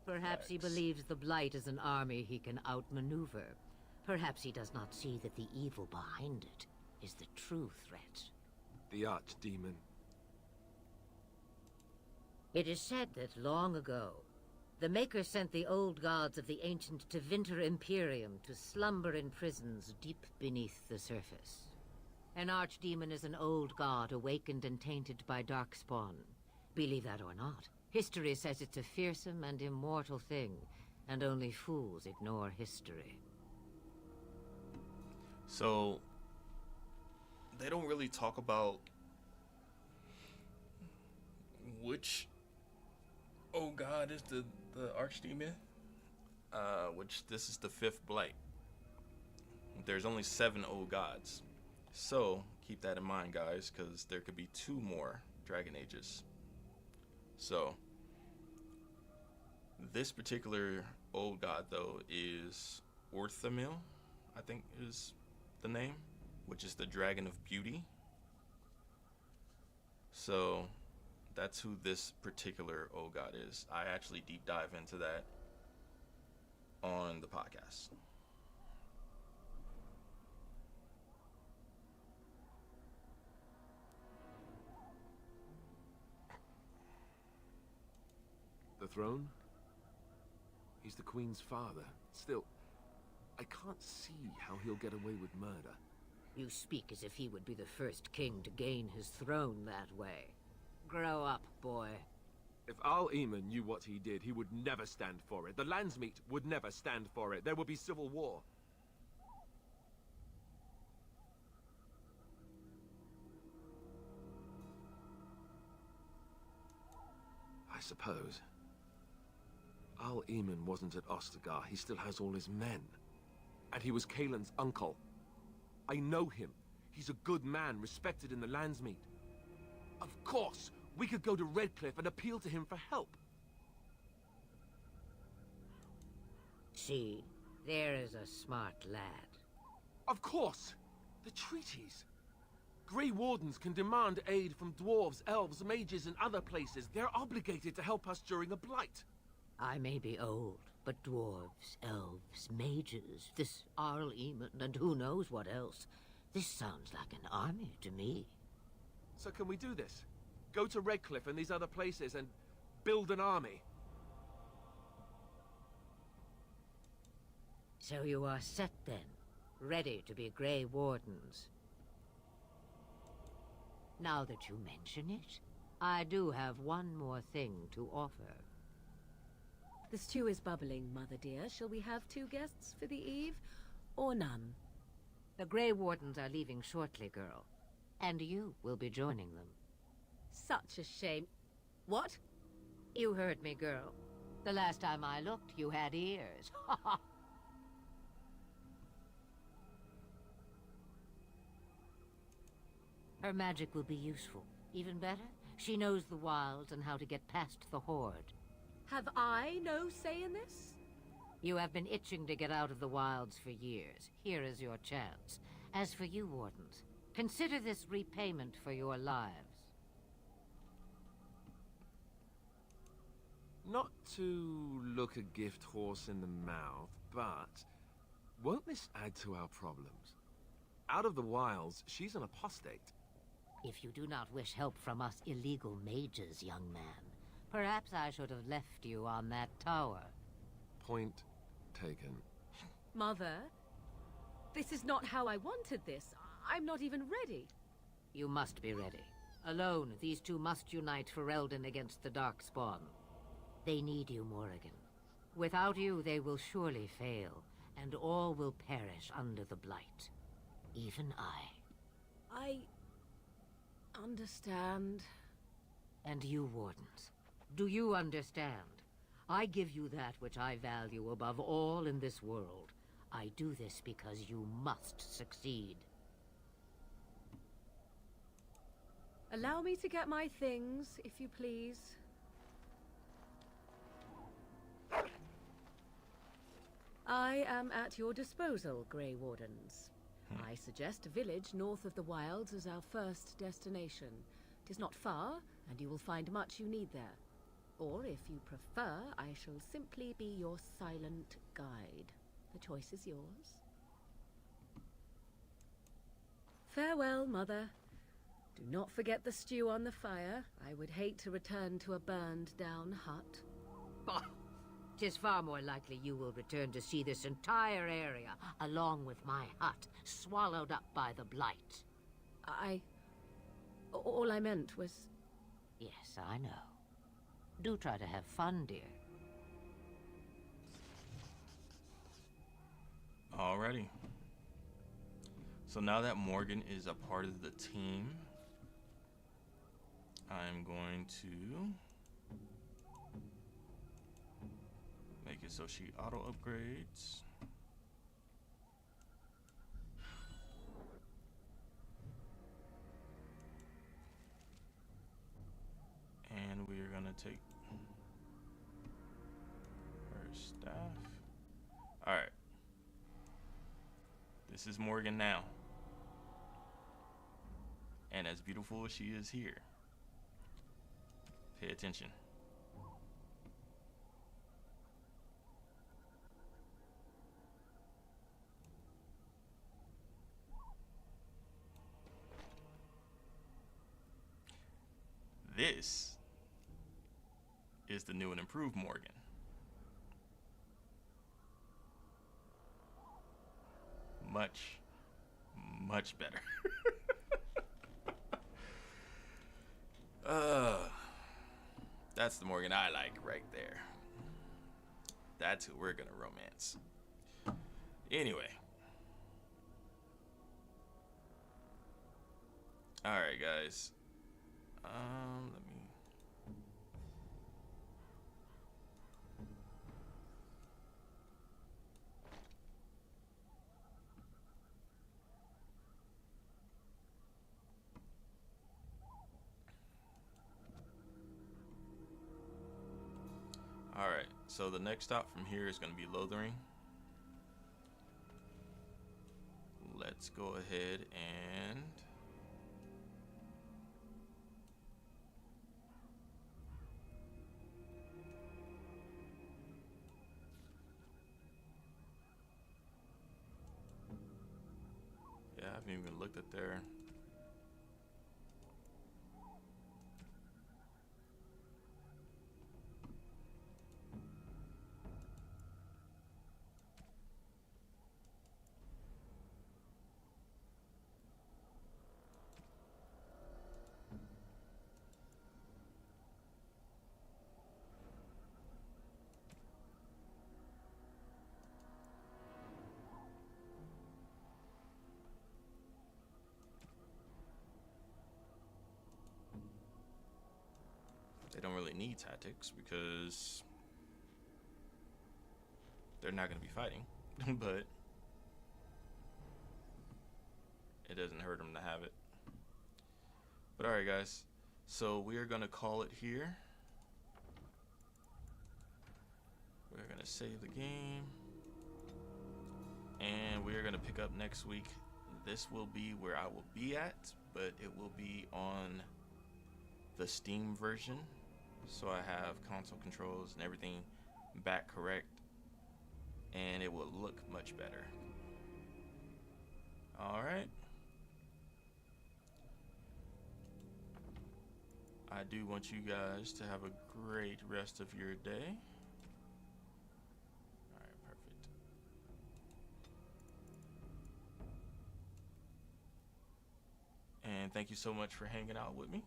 Perhaps he believes the Blight is an army he can outmaneuver. Perhaps he does not see that the evil behind it is the true threat. The archdemon. It is said that long ago, the Maker sent the old gods of the ancient Tevinter Imperium to slumber in prisons deep beneath the surface. An archdemon is an old god awakened and tainted by darkspawn. Believe that or not, history says it's a fearsome and immortal thing, and only fools ignore history. So, they don't really talk about which old god is the archdemon, which this is the 5th Blight. There's only 7 old gods. So, keep that in mind, guys, because there could be 2 more Dragon Ages. So, this particular old god, though, is Orthamil, I think is the name, which is the Dragon of Beauty. So, that's who this particular old god is. I actually deep dive into that on the podcast. The throne? He's the Queen's father. Still, I can't see how he'll get away with murder. You speak as if he would be the first king to gain his throne that way. Grow up, boy. If Arl Eamon knew what he did, he would never stand for it. The Landsmeet would never stand for it. There would be civil war. I suppose. Arl Eamon wasn't at Ostagar. He still has all his men. And he was Kaelin's uncle. I know him. He's a good man, respected in the Landsmeet. Of course, we could go to Redcliffe and appeal to him for help. See, there is a smart lad. Of course! The treaties. Grey Wardens can demand aid from dwarves, elves, mages, and other places. They're obligated to help us during a blight. I may be old, but dwarves, elves, mages, this Arl Eamon, and who knows what else. This sounds like an army to me. So can we do this? Go to Redcliffe and these other places and build an army? So you are set then, ready to be Grey Wardens. Now that you mention it, I do have one more thing to offer. The stew is bubbling, Mother dear. Shall we have 2 guests for the eve, or none? The Grey Wardens are leaving shortly, girl. And you will be joining them. Such a shame. What? You heard me, girl. The last time I looked, you had ears. Her magic will be useful. Even better, she knows the wilds and how to get past the Horde. Have I no say in this? You have been itching to get out of the wilds for years. Here is your chance. As for you, Wardens, consider this repayment for your lives. Not to look a gift horse in the mouth, but won't this add to our problems? Out of the wilds, she's an apostate. If you do not wish help from us illegal mages, young man, perhaps I should have left you on that tower. Point taken. Mother, this is not how I wanted this. I'm not even ready. You must be ready. Alone, these 2 must unite Ferelden against the Darkspawn. They need you, Morrigan. Without you, they will surely fail, and all will perish under the Blight. Even I understand. And you, Wardens, do you understand? I give you that which I value above all in this world. I do this because you must succeed. Allow me to get my things, if you please. I am at your disposal, Grey Wardens. I suggest a village north of the wilds as our first destination. It is not far, and you will find much you need there. Or, if you prefer, I shall simply be your silent guide. The choice is yours. Farewell, Mother. Do not forget the stew on the fire. I would hate to return to a burned-down hut. Bah! 'Tis far more likely you will return to see this entire area, along with my hut, swallowed up by the Blight. All I meant was... Yes, I know. Do try to have fun, dear. Alrighty. So now that Morgan is a part of the team, I'm going to make it so she auto upgrades. And we are gonna take her staff. Alright. This is Morgan now. And as beautiful as she is here, pay attention. This is the new and improved Morgan. Much, much better. That's the Morgan I like right there. That's who we're gonna romance. Anyway. Alright, guys. Let me... Alright, so the next stop from here is going to be Lothering. Let's go ahead and... Yeah, I haven't even looked at their... They don't really need tactics because they're not going to be fighting, but it doesn't hurt them to have it. But alright guys, so we are going to call it here. We're going to save the game and we are going to pick up next week. This will be where I will be at, but it will be on the Steam version. So I have console controls and everything back correct, and it will look much better. Alright. I do want you guys to have a great rest of your day. Alright, perfect. And thank you so much for hanging out with me.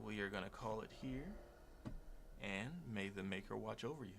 We are going to call it here, and may the Maker watch over you.